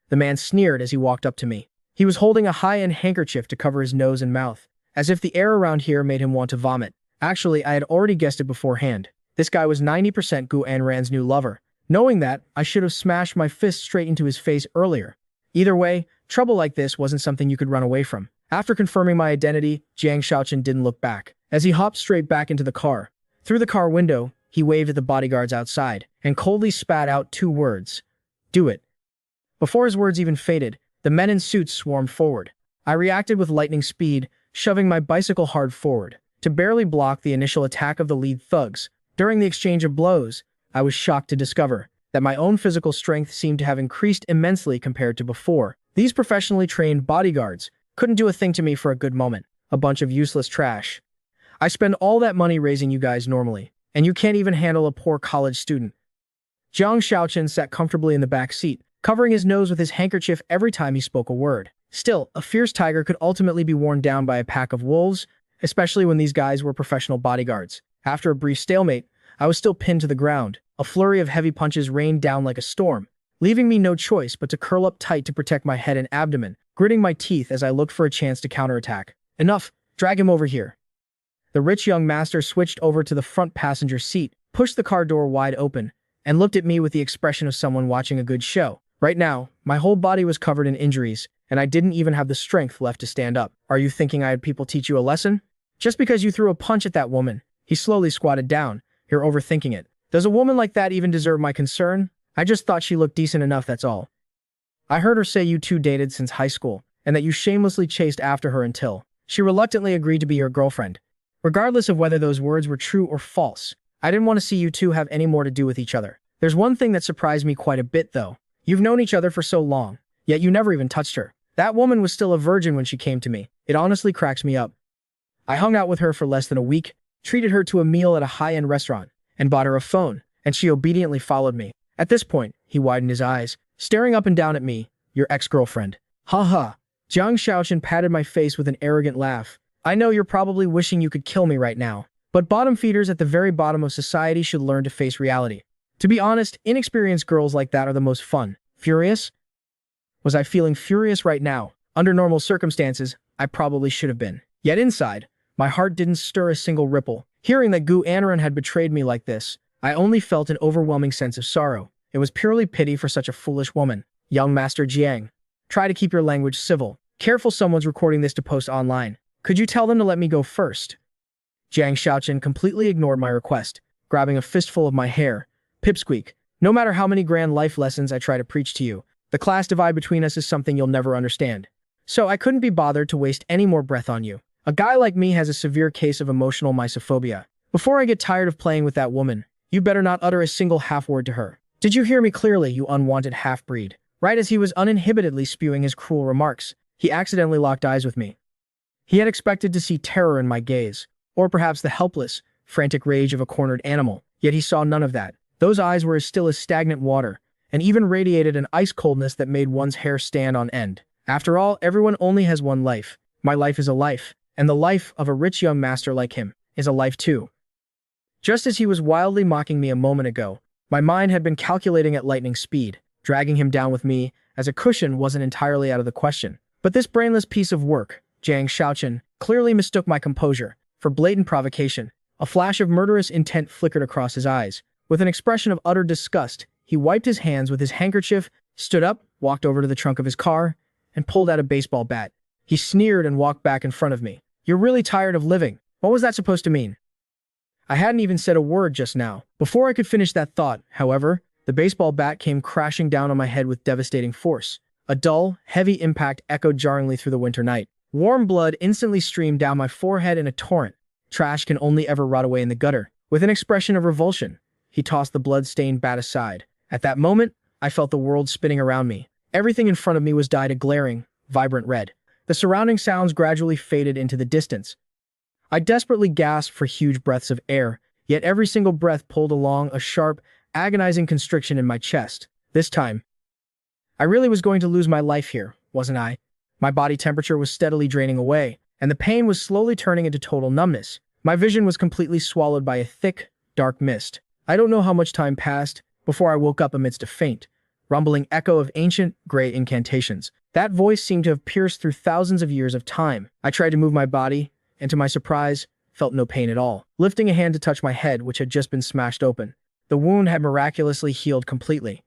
The man sneered as he walked up to me. He was holding a high-end handkerchief to cover his nose and mouth, as if the air around here made him want to vomit. Actually, I had already guessed it beforehand. This guy was 90% Gu Anran's new lover. Knowing that, I should have smashed my fist straight into his face earlier. Either way, trouble like this wasn't something you could run away from. After confirming my identity, Jiang Shaochen didn't look back. As he hopped straight back into the car. Through the car window, he waved at the bodyguards outside, and coldly spat out 2 words. Do it. Before his words even faded, the men in suits swarmed forward. I reacted with lightning speed, shoving my bicycle hard forward, to barely block the initial attack of the lead thugs. During the exchange of blows, I was shocked to discover that my own physical strength seemed to have increased immensely compared to before. These professionally trained bodyguards couldn't do a thing to me for a good moment. A bunch of useless trash. I spend all that money raising you guys normally, and you can't even handle a poor college student. Jiang Shaochen sat comfortably in the back seat, covering his nose with his handkerchief every time he spoke a word. Still, a fierce tiger could ultimately be worn down by a pack of wolves, especially when these guys were professional bodyguards. After a brief stalemate, I was still pinned to the ground. A flurry of heavy punches rained down like a storm, leaving me no choice but to curl up tight to protect my head and abdomen, gritting my teeth as I looked for a chance to counterattack. Enough! Drag him over here. The rich young master switched over to the front passenger seat, pushed the car door wide open, and looked at me with the expression of someone watching a good show. Right now, my whole body was covered in injuries, and I didn't even have the strength left to stand up. Are you thinking I had people teach you a lesson? Just because you threw a punch at that woman. He slowly squatted down. You're overthinking it. Does a woman like that even deserve my concern? I just thought she looked decent enough, that's all. I heard her say you two dated since high school, and that you shamelessly chased after her until she reluctantly agreed to be your girlfriend. Regardless of whether those words were true or false, I didn't want to see you two have any more to do with each other. There's one thing that surprised me quite a bit, though. You've known each other for so long, yet you never even touched her. That woman was still a virgin when she came to me. It honestly cracks me up. I hung out with her for less than a week, treated her to a meal at a high-end restaurant, and bought her a phone, and she obediently followed me. At this point, he widened his eyes, staring up and down at me. Your ex-girlfriend. Ha ha. Jiang Shaochen patted my face with an arrogant laugh. I know you're probably wishing you could kill me right now, but bottom feeders at the very bottom of society should learn to face reality. To be honest, inexperienced girls like that are the most fun. Furious? Was I feeling furious right now? Under normal circumstances, I probably should have been. Yet inside, my heart didn't stir a single ripple. Hearing that Gu Anran had betrayed me like this, I only felt an overwhelming sense of sorrow. It was purely pity for such a foolish woman. Young Master Jiang, try to keep your language civil. Careful, someone's recording this to post online. Could you tell them to let me go first? Jiang Shaochen completely ignored my request, grabbing a fistful of my hair. Pipsqueak, no matter how many grand life lessons I try to preach to you, the class divide between us is something you'll never understand. So I couldn't be bothered to waste any more breath on you. A guy like me has a severe case of emotional misophobia. Before I get tired of playing with that woman, you better not utter a single half-word to her. Did you hear me clearly, you unwanted half-breed? Right as he was uninhibitedly spewing his cruel remarks, he accidentally locked eyes with me. He had expected to see terror in my gaze, or perhaps the helpless, frantic rage of a cornered animal, yet he saw none of that. Those eyes were as still as stagnant water, and even radiated an ice-coldness that made one's hair stand on end. After all, everyone only has one life. My life is a life, and the life of a rich young master like him is a life too. Just as he was wildly mocking me a moment ago, my mind had been calculating at lightning speed. Dragging him down with me as a cushion wasn't entirely out of the question. But this brainless piece of work, Jiang Shaochen, clearly mistook my composure for blatant provocation. A flash of murderous intent flickered across his eyes. With an expression of utter disgust, he wiped his hands with his handkerchief, stood up, walked over to the trunk of his car, and pulled out a baseball bat. He sneered and walked back in front of me. You're really tired of living. What was that supposed to mean? I hadn't even said a word just now. Before I could finish that thought, however, the baseball bat came crashing down on my head with devastating force. A dull, heavy impact echoed jarringly through the winter night. Warm blood instantly streamed down my forehead in a torrent. Trash can only ever rot away in the gutter. With an expression of revulsion, he tossed the blood-stained bat aside. At that moment, I felt the world spinning around me. Everything in front of me was dyed a glaring, vibrant red. The surrounding sounds gradually faded into the distance. I desperately gasped for huge breaths of air, yet every single breath pulled along a sharp, agonizing constriction in my chest. This time, I really was going to lose my life here, wasn't I? My body temperature was steadily draining away, and the pain was slowly turning into total numbness. My vision was completely swallowed by a thick, dark mist. I don't know how much time passed before I woke up amidst a faint, rumbling echo of ancient, gray incantations. That voice seemed to have pierced through thousands of years of time. I tried to move my body, and to my surprise, felt no pain at all. Lifting a hand to touch my head, which had just been smashed open, the wound had miraculously healed completely.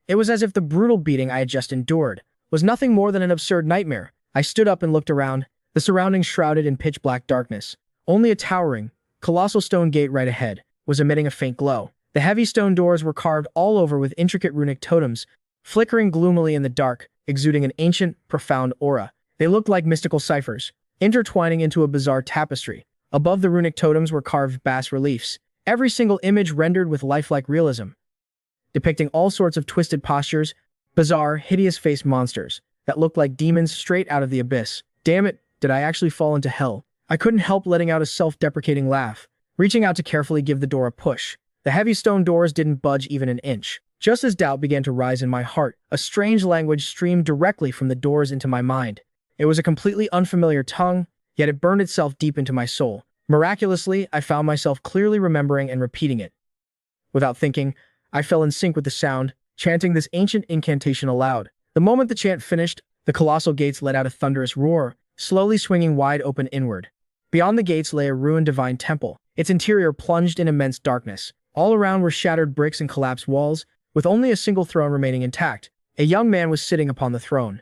It was as if the brutal beating I had just endured was nothing more than an absurd nightmare. I stood up and looked around, the surroundings shrouded in pitch-black darkness. Only a towering, colossal stone gate right ahead was emitting a faint glow. The heavy stone doors were carved all over with intricate runic totems, flickering gloomily in the dark, exuding an ancient, profound aura. They looked like mystical ciphers, intertwining into a bizarre tapestry. Above the runic totems were carved bas-reliefs, every single image rendered with lifelike realism, depicting all sorts of twisted postures, bizarre, hideous-faced monsters that looked like demons straight out of the abyss. Damn it, did I actually fall into hell? I couldn't help letting out a self-deprecating laugh, reaching out to carefully give the door a push. The heavy stone doors didn't budge even an inch. Just as doubt began to rise in my heart, a strange language streamed directly from the doors into my mind. It was a completely unfamiliar tongue, yet it burned itself deep into my soul. Miraculously, I found myself clearly remembering and repeating it. Without thinking, I fell in sync with the sound, chanting this ancient incantation aloud. The moment the chant finished, the colossal gates let out a thunderous roar, slowly swinging wide open inward. Beyond the gates lay a ruined divine temple. Its interior plunged in immense darkness. All around were shattered bricks and collapsed walls, with only a single throne remaining intact. A young man was sitting upon the throne,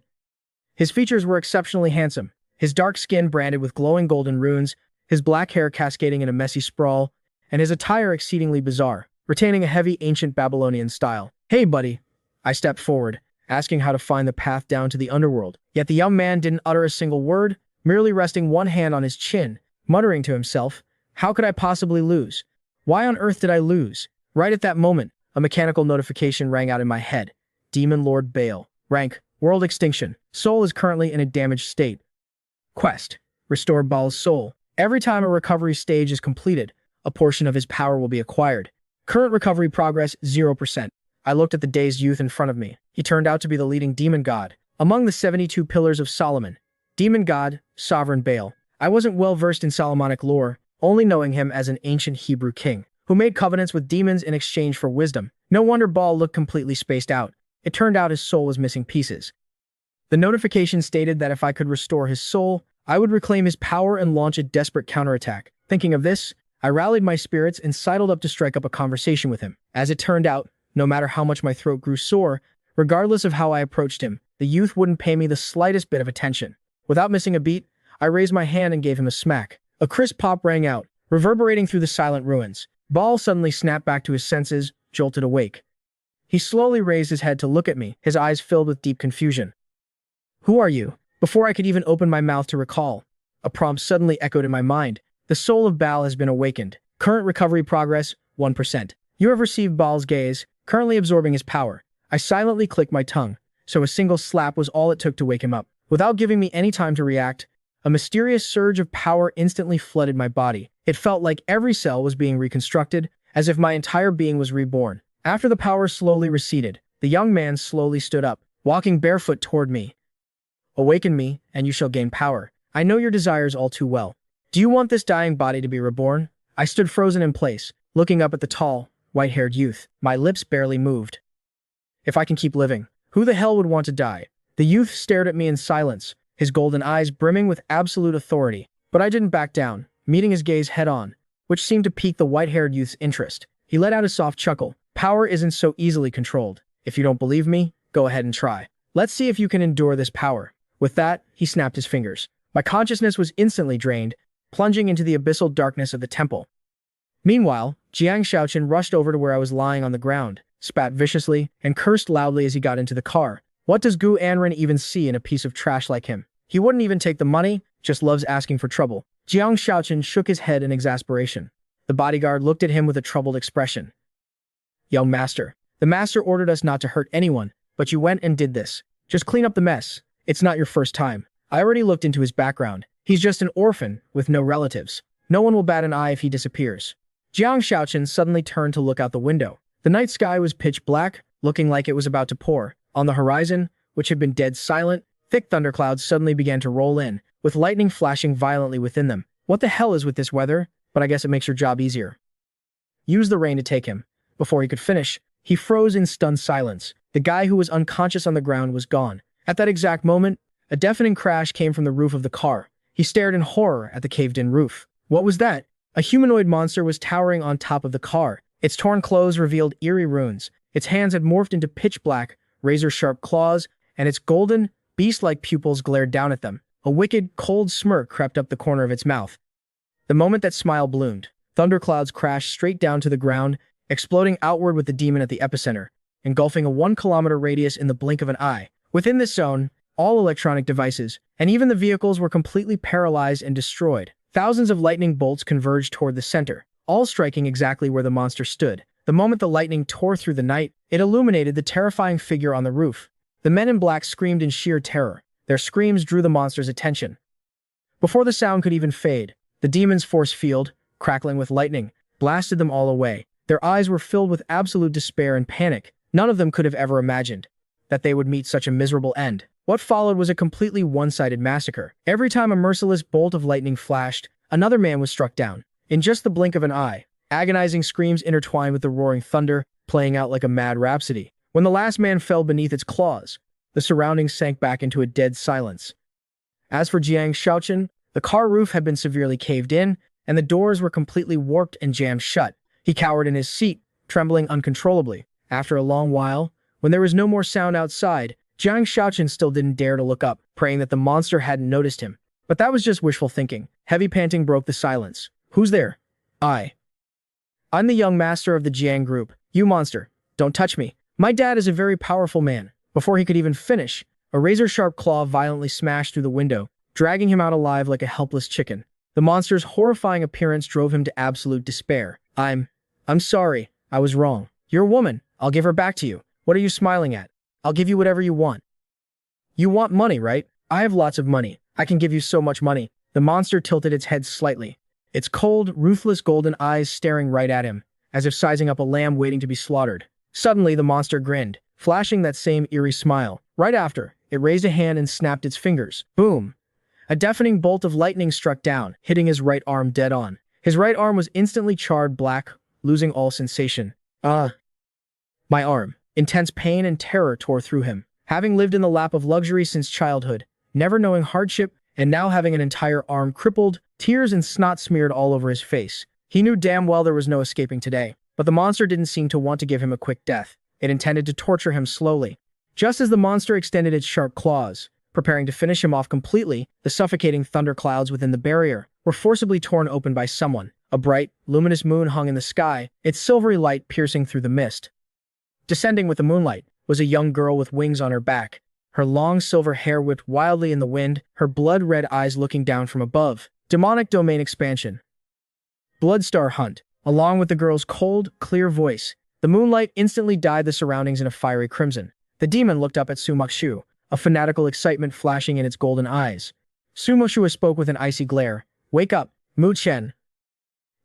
His features were exceptionally handsome, his dark skin branded with glowing golden runes, his black hair cascading in a messy sprawl, and his attire exceedingly bizarre, retaining a heavy ancient Babylonian style. "Hey, buddy." I stepped forward, asking how to find the path down to the underworld. Yet the young man didn't utter a single word, merely resting one hand on his chin, muttering to himself, "How could I possibly lose? Why on earth did I lose?" Right at that moment, a mechanical notification rang out in my head. Demon Lord Bale. Rank: World Extinction. Soul is currently in a damaged state. Quest: Restore Baal's soul. Every time a recovery stage is completed, a portion of his power will be acquired. Current recovery progress 0%. I looked at the dazed youth in front of me. He turned out to be the leading demon god. Among the 72 pillars of Solomon, demon god, sovereign Baal. I wasn't well versed in Solomonic lore, only knowing him as an ancient Hebrew king, who made covenants with demons in exchange for wisdom. No wonder Baal looked completely spaced out. It turned out his soul was missing pieces. The notification stated that if I could restore his soul, I would reclaim his power and launch a desperate counterattack. Thinking of this, I rallied my spirits and sidled up to strike up a conversation with him. As it turned out, no matter how much my throat grew sore, regardless of how I approached him, the youth wouldn't pay me the slightest bit of attention. Without missing a beat, I raised my hand and gave him a smack. A crisp pop rang out, reverberating through the silent ruins. Baal suddenly snapped back to his senses, jolted awake. He slowly raised his head to look at me, his eyes filled with deep confusion. "Who are you?" Before I could even open my mouth to recall, a prompt suddenly echoed in my mind. "The soul of Baal has been awakened. Current recovery progress 1%. You have received Baal's gaze, currently absorbing his power." I silently clicked my tongue, so a single slap was all it took to wake him up. Without giving me any time to react, a mysterious surge of power instantly flooded my body. It felt like every cell was being reconstructed, as if my entire being was reborn. After the power slowly receded, the young man slowly stood up, walking barefoot toward me. "Awaken me, and you shall gain power. I know your desires all too well. Do you want this dying body to be reborn?" I stood frozen in place, looking up at the tall, white-haired youth. My lips barely moved. "If I can keep living, who the hell would want to die?" The youth stared at me in silence, his golden eyes brimming with absolute authority. But I didn't back down, meeting his gaze head-on, which seemed to pique the white-haired youth's interest. He let out a soft chuckle. "Power isn't so easily controlled. If you don't believe me, go ahead and try. Let's see if you can endure this power." With that, he snapped his fingers. My consciousness was instantly drained, plunging into the abyssal darkness of the temple. Meanwhile, Jiang Shaoqin rushed over to where I was lying on the ground, spat viciously, and cursed loudly as he got into the car. What does Gu Anren even see in a piece of trash like him? He wouldn't even take the money, just loves asking for trouble. Jiang Shaoqin shook his head in exasperation. The bodyguard looked at him with a troubled expression. "Young master, the master ordered us not to hurt anyone, but you went and did this. Just clean up the mess. It's not your first time. I already looked into his background. He's just an orphan with no relatives. No one will bat an eye if he disappears." Jiang Shaoqin suddenly turned to look out the window. The night sky was pitch black, looking like it was about to pour. On the horizon, which had been dead silent, thick thunderclouds suddenly began to roll in, with lightning flashing violently within them. "What the hell is with this weather? But I guess it makes your job easier." "Use the rain to take him." Before he could finish, he froze in stunned silence. The guy who was unconscious on the ground was gone. At that exact moment, a deafening crash came from the roof of the car. He stared in horror at the caved-in roof. What was that? A humanoid monster was towering on top of the car. Its torn clothes revealed eerie runes. Its hands had morphed into pitch-black, razor-sharp claws, and its golden, beast-like pupils glared down at them. A wicked, cold smirk crept up the corner of its mouth. The moment that smile bloomed, thunderclouds crashed straight down to the ground, exploding outward with the demon at the epicenter, engulfing a 1-kilometer radius in the blink of an eye. Within this zone, all electronic devices, and even the vehicles were completely paralyzed and destroyed. Thousands of lightning bolts converged toward the center, all striking exactly where the monster stood. The moment the lightning tore through the night, it illuminated the terrifying figure on the roof. The men in black screamed in sheer terror. Their screams drew the monster's attention. Before the sound could even fade, the demon's force field, crackling with lightning, blasted them all away. Their eyes were filled with absolute despair and panic. None of them could have ever imagined that they would meet such a miserable end. What followed was a completely one-sided massacre. Every time a merciless bolt of lightning flashed, another man was struck down. In just the blink of an eye, agonizing screams intertwined with the roaring thunder, playing out like a mad rhapsody. When the last man fell beneath its claws, the surroundings sank back into a dead silence. As for Jiang Shaoqin, the car roof had been severely caved in, and the doors were completely warped and jammed shut. He cowered in his seat, trembling uncontrollably. After a long while, when there was no more sound outside, Jiang Shaochen still didn't dare to look up, praying that the monster hadn't noticed him. But that was just wishful thinking. Heavy panting broke the silence. Who's there? I'm the young master of the Jiang group. You monster, don't touch me. My dad is a very powerful man. Before he could even finish, a razor-sharp claw violently smashed through the window, dragging him out alive like a helpless chicken. The monster's horrifying appearance drove him to absolute despair. I'm sorry. I was wrong. You're a woman. I'll give her back to you. What are you smiling at? I'll give you whatever you want. You want money, right? I have lots of money. I can give you so much money. The monster tilted its head slightly, its cold, ruthless golden eyes staring right at him, as if sizing up a lamb waiting to be slaughtered. Suddenly, the monster grinned, flashing that same eerie smile. Right after, it raised a hand and snapped its fingers. Boom! A deafening bolt of lightning struck down, hitting his right arm dead on. His right arm was instantly charred black, losing all sensation. My arm. Intense pain and terror tore through him. Having lived in the lap of luxury since childhood, never knowing hardship, and now having an entire arm crippled, tears and snot smeared all over his face. He knew damn well there was no escaping today, but the monster didn't seem to want to give him a quick death. It intended to torture him slowly. Just as the monster extended its sharp claws, preparing to finish him off completely, the suffocating thunderclouds within the barrier were forcibly torn open by someone. A bright, luminous moon hung in the sky, its silvery light piercing through the mist. Descending with the moonlight was a young girl with wings on her back, her long silver hair whipped wildly in the wind, her blood-red eyes looking down from above. Demonic domain expansion. Bloodstar Hunt. Along with the girl's cold, clear voice, the moonlight instantly dyed the surroundings in a fiery crimson. The demon looked up at Sumokshu, a fanatical excitement flashing in its golden eyes. Sumokshu spoke with an icy glare. Wake up, Mu Chen.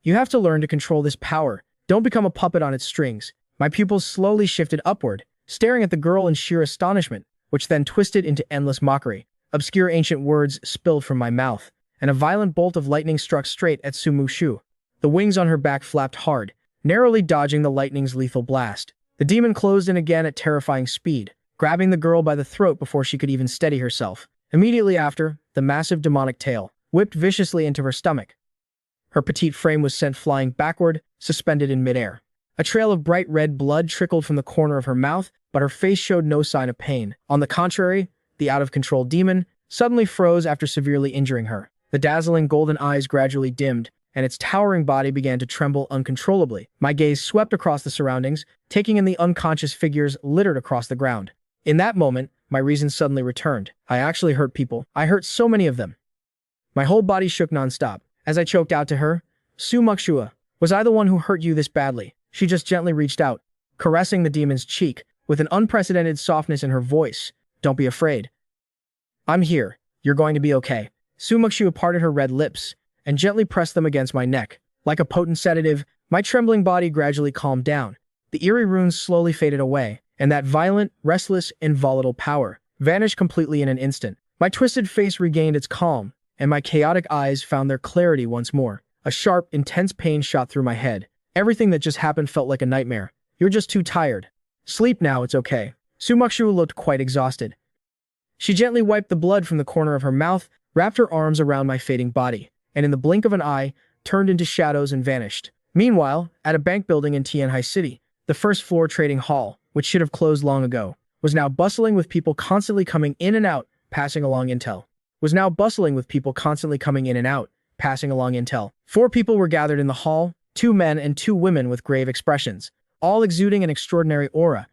You have to learn to control this power. Don't become a puppet on its strings. My pupils slowly shifted upward, staring at the girl in sheer astonishment, which then twisted into endless mockery. Obscure ancient words spilled from my mouth, and a violent bolt of lightning struck straight at Sumokshu. The wings on her back flapped hard, narrowly dodging the lightning's lethal blast. The demon closed in again at terrifying speed, grabbing the girl by the throat before she could even steady herself. Immediately after, the massive demonic tail whipped viciously into her stomach. Her petite frame was sent flying backward, suspended in midair. A trail of bright red blood trickled from the corner of her mouth, but her face showed no sign of pain. On the contrary, the out-of-control demon suddenly froze after severely injuring her. The dazzling golden eyes gradually dimmed, and its towering body began to tremble uncontrollably. My gaze swept across the surroundings, taking in the unconscious figures littered across the ground. In that moment, my reason suddenly returned. I actually hurt people. I hurt so many of them. My whole body shook nonstop. As I choked out to her, Sumokshu, was I the one who hurt you this badly? She just gently reached out, caressing the demon's cheek, with an unprecedented softness in her voice. Don't be afraid. I'm here. You're going to be okay. Sumokshu parted her red lips, and gently pressed them against my neck. Like a potent sedative, my trembling body gradually calmed down. The eerie runes slowly faded away, and that violent, restless, and volatile power vanished completely in an instant. My twisted face regained its calm, and my chaotic eyes found their clarity once more. A sharp, intense pain shot through my head. Everything that just happened felt like a nightmare. You're just too tired. Sleep now, it's okay. Sumokshu looked quite exhausted. She gently wiped the blood from the corner of her mouth, wrapped her arms around my fading body, and in the blink of an eye, turned into shadows and vanished. Meanwhile, at a bank building in Tianhai City, the first-floor trading hall, which should have closed long ago, was now bustling with people constantly coming in and out, passing along intel. 4 people were gathered in the hall, 2 men and 2 women with grave expressions, all exuding an extraordinary aura.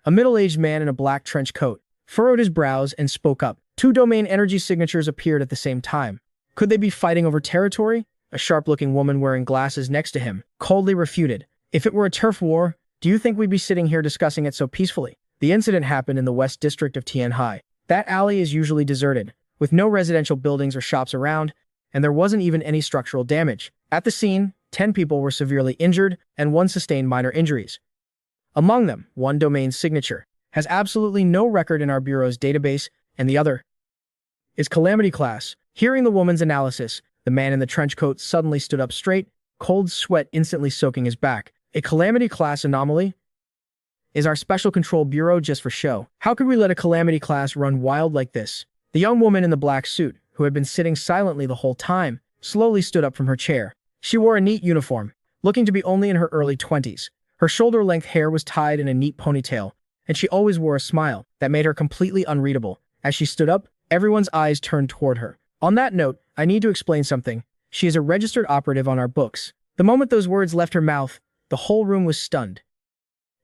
A middle-aged man in a black trench coat furrowed his brows and spoke up. 2 domain energy signatures appeared at the same time. Could they be fighting over territory? A sharp-looking woman wearing glasses next to him coldly refuted. If it were a turf war, do you think we'd be sitting here discussing it so peacefully? The incident happened in the west district of Tianhai. That alley is usually deserted, with no residential buildings or shops around, and there wasn't even any structural damage. At the scene, 10 people were severely injured, and 1 sustained minor injuries. Among them, 1 domain signature has absolutely no record in our bureau's database, and the other is Calamity Class. Hearing the woman's analysis, the man in the trench coat suddenly stood up straight, cold sweat instantly soaking his back. A Calamity Class anomaly? Is our Special Control Bureau just for show? How could we let a Calamity Class run wild like this? The young woman in the black suit, who had been sitting silently the whole time, slowly stood up from her chair. She wore a neat uniform, looking to be only in her early 20s. Her shoulder-length hair was tied in a neat ponytail, and she always wore a smile that made her completely unreadable. As she stood up, everyone's eyes turned toward her. On that note, I need to explain something. She is a registered operative on our books. The moment those words left her mouth, the whole room was stunned.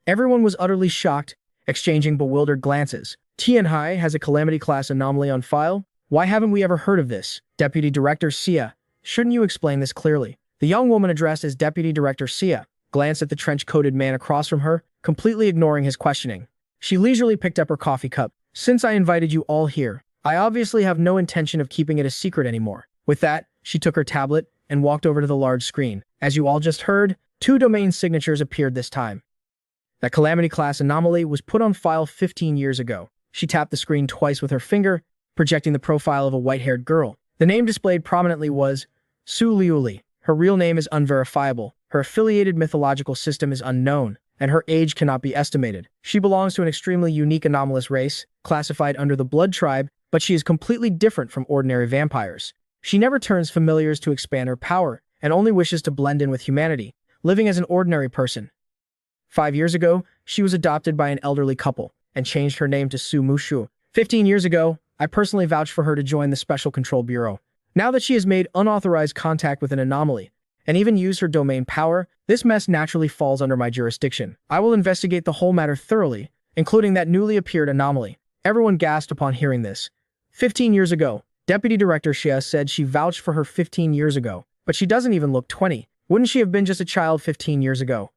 Everyone was utterly shocked, exchanging bewildered glances. Tianhai has a calamity class anomaly on file? Why haven't we ever heard of this? Deputy Director Xia, shouldn't you explain this clearly? The young woman addressed as Deputy Director Xia glanced at the trench-coated man across from her, completely ignoring his questioning. She leisurely picked up her coffee cup. Since I invited you all here, I obviously have no intention of keeping it a secret anymore. With that, she took her tablet and walked over to the large screen. As you all just heard, 2 domain signatures appeared this time. That calamity class anomaly was put on file 15 years ago. She tapped the screen twice with her finger, projecting the profile of a white-haired girl. The name displayed prominently was Su Liuli. Her real name is unverifiable, her affiliated mythological system is unknown, and her age cannot be estimated. She belongs to an extremely unique anomalous race, classified under the blood tribe, but she is completely different from ordinary vampires. She never turns familiars to expand her power, and only wishes to blend in with humanity, living as an ordinary person. 5 years ago, she was adopted by an elderly couple, and changed her name to Su Mushu. 15 years ago, I personally vouched for her to join the Special Control Bureau. Now that she has made unauthorized contact with an anomaly, and even used her domain power, this mess naturally falls under my jurisdiction. I will investigate the whole matter thoroughly, including that newly appeared anomaly. Everyone gasped upon hearing this. 15 years ago, Deputy Director Xia said she vouched for her 15 years ago, but she doesn't even look 20. Wouldn't she have been just a child 15 years ago?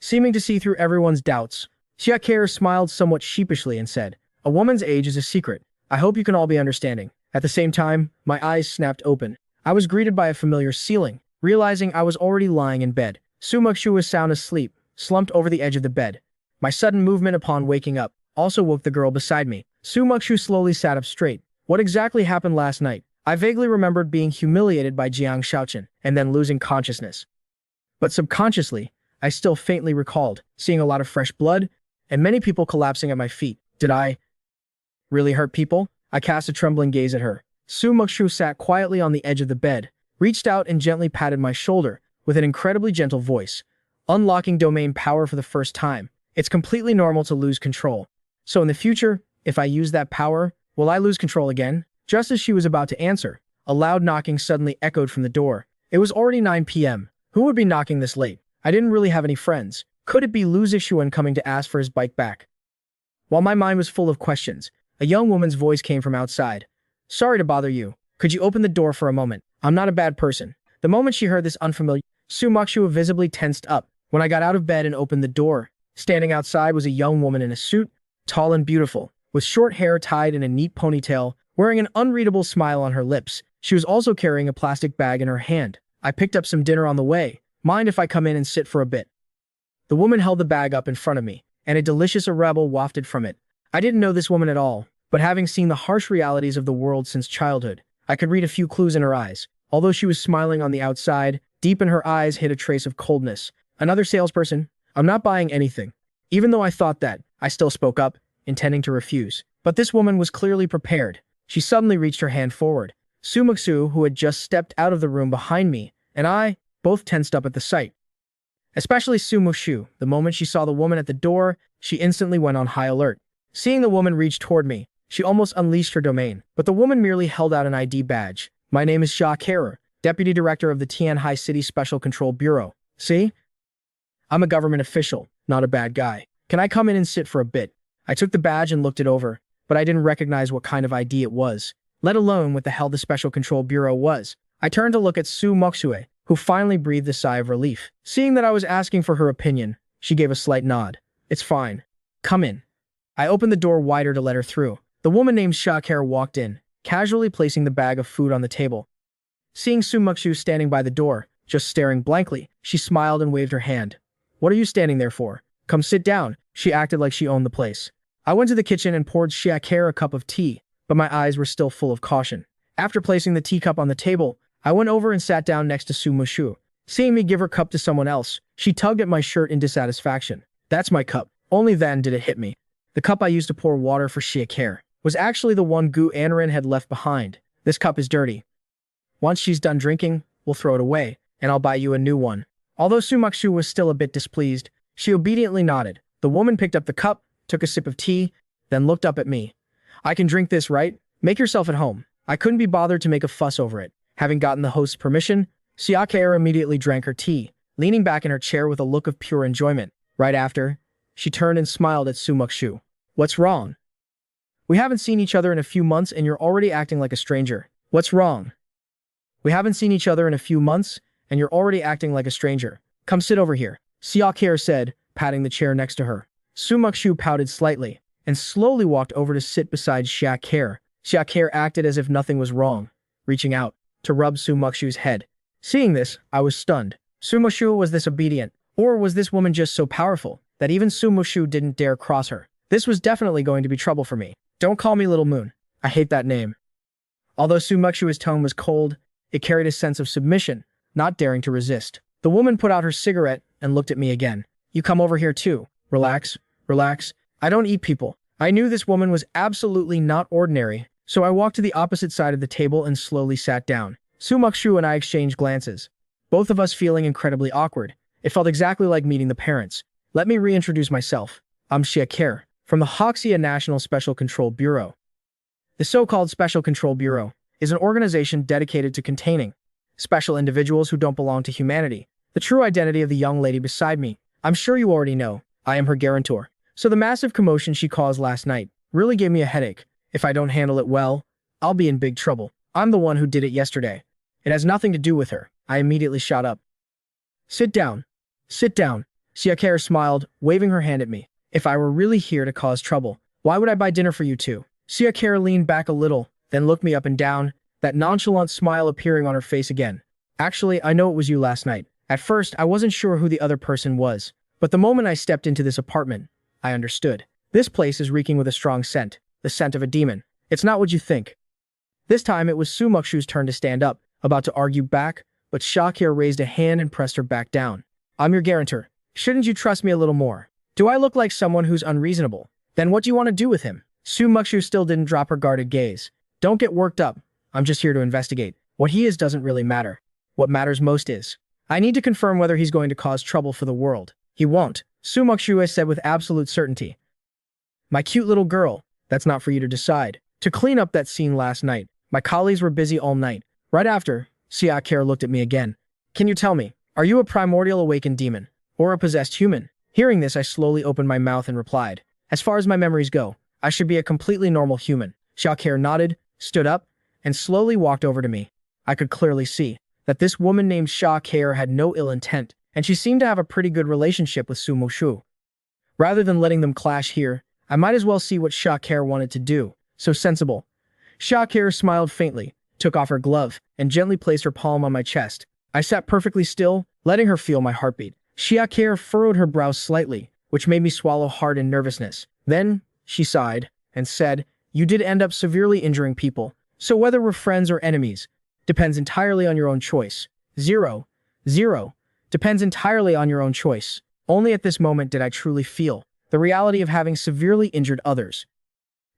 Seeming to see through everyone's doubts, Xia smiled somewhat sheepishly and said, "A woman's age is a secret. I hope you can all be understanding." At the same time, my eyes snapped open. I was greeted by a familiar ceiling, realizing I was already lying in bed. Su Muxu was sound asleep, slumped over the edge of the bed. My sudden movement upon waking up also woke the girl beside me. Su Muxu slowly sat up straight. What exactly happened last night? I vaguely remembered being humiliated by Jiang Shaochen and then losing consciousness. But subconsciously, I still faintly recalled seeing a lot of fresh blood and many people collapsing at my feet. Did I really hurt people? I cast a trembling gaze at her. Su Muxu sat quietly on the edge of the bed, reached out and gently patted my shoulder with an incredibly gentle voice. Unlocking domain power for the first time. It's completely normal to lose control. So in the future, if I use that power, will I lose control again? Just as she was about to answer, a loud knocking suddenly echoed from the door. It was already 9 p.m. Who would be knocking this late? I didn't really have any friends. Could it be Lu Zixuan coming to ask for his bike back? While my mind was full of questions, a young woman's voice came from outside. "Sorry to bother you. Could you open the door for a moment? I'm not a bad person." The moment she heard this unfamiliar, Su Muxu visibly tensed up. When I got out of bed and opened the door, standing outside was a young woman in a suit, tall and beautiful, with short hair tied in a neat ponytail, wearing an unreadable smile on her lips. She was also carrying a plastic bag in her hand. "I picked up some dinner on the way. Mind if I come in and sit for a bit?" The woman held the bag up in front of me, and a delicious aroma wafted from it. I didn't know this woman at all, but having seen the harsh realities of the world since childhood, I could read a few clues in her eyes. Although she was smiling on the outside, deep in her eyes hid a trace of coldness. "Another salesperson? I'm not buying anything." Even though I thought that, I still spoke up, intending to refuse. But this woman was clearly prepared. She suddenly reached her hand forward. Su Muxu, who had just stepped out of the room behind me, and I, both tensed up at the sight. Especially Su Muxu. The moment she saw the woman at the door, she instantly went on high alert. Seeing the woman reach toward me, she almost unleashed her domain. But the woman merely held out an ID badge. "My name is Xia Kara, Deputy Director of the Tianhai City Special Control Bureau. See? I'm a government official, not a bad guy. Can I come in and sit for a bit?" I took the badge and looked it over, but I didn't recognize what kind of ID it was, let alone what the hell the Special Control Bureau was. I turned to look at Su Muxue, who finally breathed a sigh of relief. Seeing that I was asking for her opinion, she gave a slight nod. "It's fine. Come in." I opened the door wider to let her through. The woman named Xia walked in, casually placing the bag of food on the table. Seeing Su Muxu standing by the door, just staring blankly, she smiled and waved her hand. "What are you standing there for? Come sit down." She acted like she owned the place. I went to the kitchen and poured Xia a cup of tea, but my eyes were still full of caution. After placing the teacup on the table, I went over and sat down next to Su Muxu. Seeing me give her cup to someone else, she tugged at my shirt in dissatisfaction. "That's my cup." Only then did it hit me. The cup I used to pour water for Xia was actually the one Gu Anren had left behind. "This cup is dirty. Once she's done drinking, we'll throw it away, and I'll buy you a new one." Although Su Muxu was still a bit displeased, she obediently nodded. The woman picked up the cup took a sip of tea, then looked up at me. I can drink this, right? Make yourself at home. I couldn't be bothered to make a fuss over it. Having gotten the host's permission, Siakera immediately drank her tea, leaning back in her chair with a look of pure enjoyment. Right after, she turned and smiled at Sumokshu. What's wrong? We haven't seen each other in a few months and you're already acting like a stranger. What's wrong? We haven't seen each other in a few months and you're already acting like a stranger. Come sit over here, Siakera said, patting the chair next to her. Sumokshu pouted slightly and slowly walked over to sit beside Siakera. Siakera acted as if nothing was wrong, reaching out to rub Sumokshu's head. Seeing this, I was stunned. Sumokshu, was this obedient? Or was this woman just so powerful that even Sumokshu didn't dare cross her? This was definitely going to be trouble for me. Don't call me Little Moon. I hate that name. Although Sumokshu's tone was cold, it carried a sense of submission, not daring to resist. The woman put out her cigarette and looked at me again. You come over here too. Relax, relax. I don't eat people. I knew this woman was absolutely not ordinary, so I walked to the opposite side of the table and slowly sat down. Sumokshu and I exchanged glances, both of us feeling incredibly awkward. It felt exactly like meeting the parents. Let me reintroduce myself. I'm Siakera, from the Hoxia National Special Control Bureau. The so-called Special Control Bureau is an organization dedicated to containing special individuals who don't belong to humanity. The true identity of the young lady beside me, I'm sure you already know. I am her guarantor. So the massive commotion she caused last night really gave me a headache. If I don't handle it well, I'll be in big trouble. I'm the one who did it yesterday. It has nothing to do with her. I immediately shot up. Sit down. Sit down. Siakera smiled, waving her hand at me. If I were really here to cause trouble, why would I buy dinner for you two? Siakera leaned back a little, then looked me up and down, that nonchalant smile appearing on her face again. Actually, I know it was you last night. At first, I wasn't sure who the other person was, but the moment I stepped into this apartment, I understood. This place is reeking with a strong scent, the scent of a demon. It's not what you think. This time, it was Sumokshu's turn to stand up, about to argue back, but Siakera raised a hand and pressed her back down. I'm your guarantor. Shouldn't you trust me a little more? Do I look like someone who's unreasonable? Then what do you want to do with him? Sumokshu still didn't drop her guarded gaze. Don't get worked up. I'm just here to investigate. What he is doesn't really matter. What matters most is, I need to confirm whether he's going to cause trouble for the world. He won't, Sumokshu said with absolute certainty. My cute little girl, that's not for you to decide. To clean up that scene last night, my colleagues were busy all night. Right after, Siakera looked at me again. Can you tell me, are you a primordial awakened demon, or a possessed human? Hearing this, I slowly opened my mouth and replied, as far as my memories go, I should be a completely normal human. Siakera nodded, stood up, and slowly walked over to me. I could clearly see that this woman named Siakera had no ill intent, and she seemed to have a pretty good relationship with Sumokshu. Rather than letting them clash here, I might as well see what Siakera wanted to do. So sensible. Siakera smiled faintly, took off her glove, and gently placed her palm on my chest. I sat perfectly still, letting her feel my heartbeat. Siakera furrowed her brows slightly, which made me swallow hard in nervousness. Then, she sighed, and said, You did end up severely injuring people, so whether we're friends or enemies, depends entirely on your own choice. 0. Depends entirely on your own choice. Only at this moment did I truly feel the reality of having severely injured others.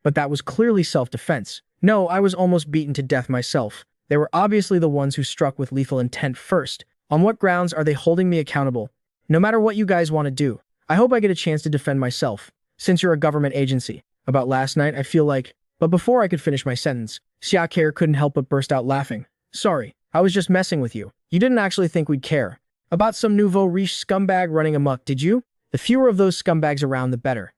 But that was clearly self-defense. No, I was almost beaten to death myself. They were obviously the ones who struck with lethal intent first. On what grounds are they holding me accountable? No matter what you guys want to do, I hope I get a chance to defend myself. Since you're a government agency. About last night, I feel like... But before I could finish my sentence, Siakera couldn't help but burst out laughing. Sorry, I was just messing with you. You didn't actually think we'd care about some nouveau riche scumbag running amok, did you? The fewer of those scumbags around, the better.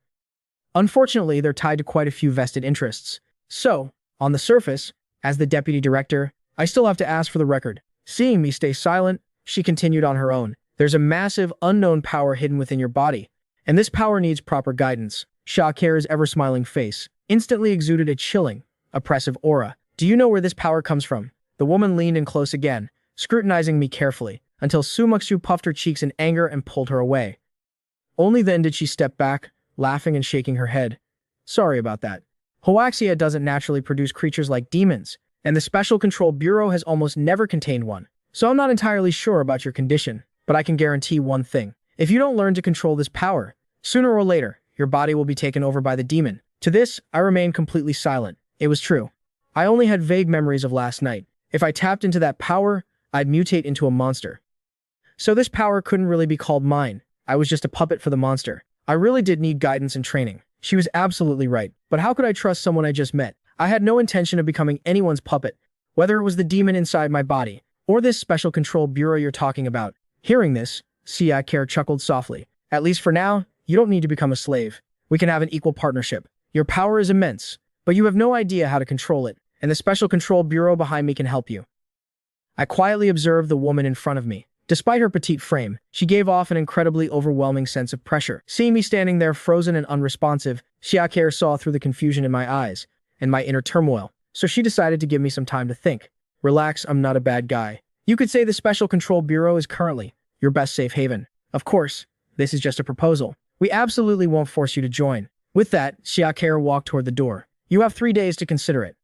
Unfortunately, they're tied to quite a few vested interests. So, on the surface, as the deputy director, I still have to ask for the record. Seeing me stay silent, she continued on her own. There's a massive, unknown power hidden within your body, and this power needs proper guidance. Siakera's ever-smiling face instantly exuded a chilling, oppressive aura. Do you know where this power comes from? The woman leaned in close again, scrutinizing me carefully, until Sumokshu puffed her cheeks in anger and pulled her away. Only then did she step back, laughing and shaking her head. Sorry about that. Hoaxia doesn't naturally produce creatures like demons, and the Special Control Bureau has almost never contained one. So I'm not entirely sure about your condition, but I can guarantee one thing. If you don't learn to control this power, sooner or later, your body will be taken over by the demon. To this, I remained completely silent. It was true. I only had vague memories of last night. If I tapped into that power, I'd mutate into a monster. So this power couldn't really be called mine. I was just a puppet for the monster. I really did need guidance and training. She was absolutely right. But how could I trust someone I just met? I had no intention of becoming anyone's puppet, whether it was the demon inside my body, or this special control bureau you're talking about. Hearing this, Siakare chuckled softly. At least for now, you don't need to become a slave. We can have an equal partnership. Your power is immense, but you have no idea how to control it, and the special control bureau behind me can help you. I quietly observed the woman in front of me. Despite her petite frame, she gave off an incredibly overwhelming sense of pressure. Seeing me standing there frozen and unresponsive, Siakare saw through the confusion in my eyes and my inner turmoil, so she decided to give me some time to think. Relax, I'm not a bad guy. You could say the Special Control Bureau is currently your best safe haven. Of course, this is just a proposal. We absolutely won't force you to join. With that, Siakare walked toward the door. You have 3 days to consider it.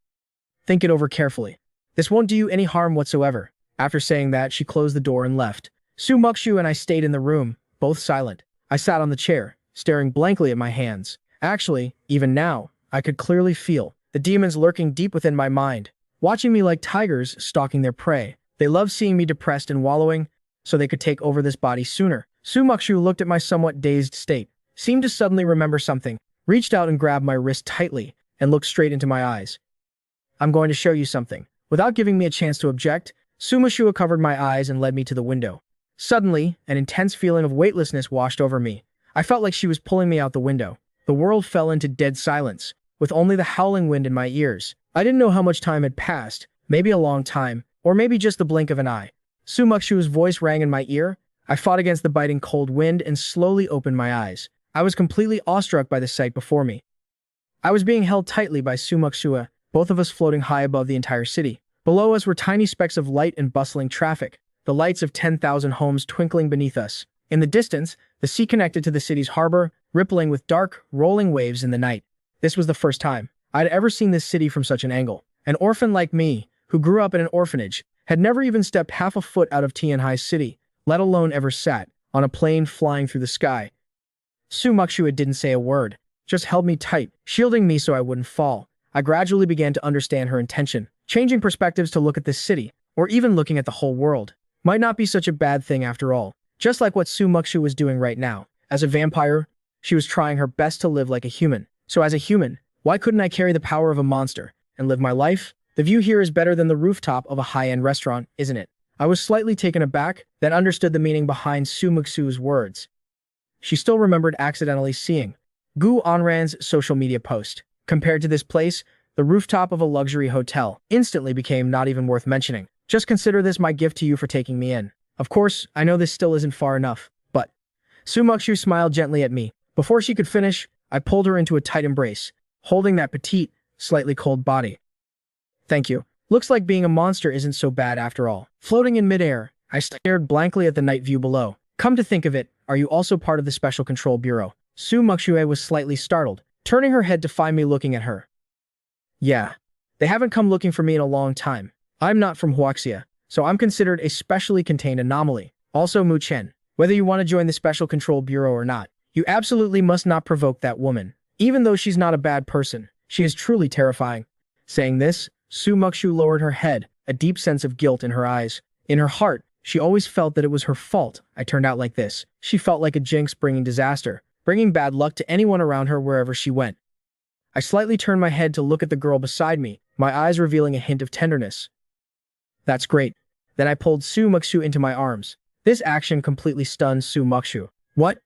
Think it over carefully. This won't do you any harm whatsoever. After saying that, she closed the door and left. Su Mukshu and I stayed in the room, both silent. I sat on the chair, staring blankly at my hands. Actually, even now, I could clearly feel the demons lurking deep within my mind, watching me like tigers stalking their prey. They love seeing me depressed and wallowing, so they could take over this body sooner. Su Mukshu looked at my somewhat dazed state, seemed to suddenly remember something, reached out and grabbed my wrist tightly, and looked straight into my eyes. I'm going to show you something. Without giving me a chance to object, Su Mukshu covered my eyes and led me to the window. Suddenly, an intense feeling of weightlessness washed over me. I felt like she was pulling me out the window. The world fell into dead silence, with only the howling wind in my ears. I didn't know how much time had passed, maybe a long time, or maybe just the blink of an eye. Su Mukshu's voice rang in my ear. I fought against the biting cold wind and slowly opened my eyes. I was completely awestruck by the sight before me. I was being held tightly by Su Mukshu, both of us floating high above the entire city. Below us were tiny specks of light and bustling traffic, the lights of 10,000 homes twinkling beneath us. In the distance, the sea connected to the city's harbor, rippling with dark, rolling waves in the night. This was the first time I'd ever seen this city from such an angle. An orphan like me, who grew up in an orphanage, had never even stepped half a foot out of Tianhai's city, let alone ever sat on a plane flying through the sky. Su Mukshu didn't say a word, just held me tight, shielding me so I wouldn't fall. I gradually began to understand her intention. Changing perspectives to look at this city, or even looking at the whole world, might not be such a bad thing after all. Just like what Su Mukshu was doing right now. As a vampire, she was trying her best to live like a human. So as a human, why couldn't I carry the power of a monster and live my life? The view here is better than the rooftop of a high-end restaurant, isn't it? I was slightly taken aback, then understood the meaning behind Su Mukshu's words. She still remembered accidentally seeing Gu Onran's social media post. Compared to this place, the rooftop of a luxury hotel instantly became not even worth mentioning. Just consider this my gift to you for taking me in. Of course, I know this still isn't far enough, but Su Mukshu smiled gently at me. Before she could finish, I pulled her into a tight embrace, holding that petite, slightly cold body. Thank you. Looks like being a monster isn't so bad after all. Floating in midair, I stared blankly at the night view below. Come to think of it, are you also part of the Special Control Bureau? Su Mukshu was slightly startled, turning her head to find me looking at her. Yeah. They haven't come looking for me in a long time. I'm not from Huaxia, so I'm considered a specially contained anomaly. Also Mu Chen, whether you want to join the Special Control Bureau or not, you absolutely must not provoke that woman. Even though she's not a bad person, she is truly terrifying. Saying this, Su Mukshu lowered her head, a deep sense of guilt in her eyes. In her heart, she always felt that it was her fault I turned out like this. She felt like a jinx bringing disaster, bringing bad luck to anyone around her wherever she went. I slightly turned my head to look at the girl beside me, my eyes revealing a hint of tenderness. That's great. Then I pulled Su Mukshu into my arms. This action completely stunned Su Mukshu. What?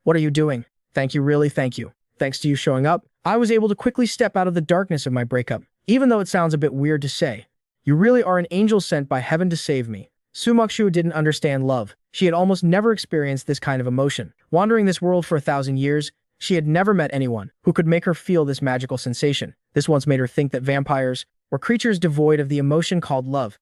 What are you doing? Thank you, really thank you. Thanks to you showing up, I was able to quickly step out of the darkness of my breakup. Even though it sounds a bit weird to say, you really are an angel sent by heaven to save me. Su Mukshu didn't understand love. She had almost never experienced this kind of emotion. Wandering this world for 1,000 years, she had never met anyone who could make her feel this magical sensation. This once made her think that vampires were creatures devoid of the emotion called love.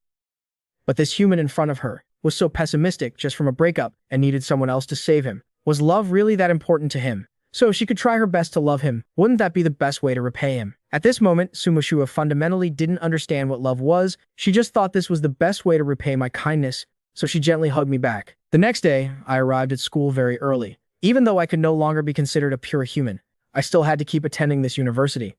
But this human in front of her was so pessimistic just from a breakup and needed someone else to save him. Was love really that important to him? So if she could try her best to love him, wouldn't that be the best way to repay him? At this moment, Su Mukshu fundamentally didn't understand what love was. She just thought this was the best way to repay my kindness, so she gently hugged me back. The next day, I arrived at school very early. Even though I could no longer be considered a pure human, I still had to keep attending this university.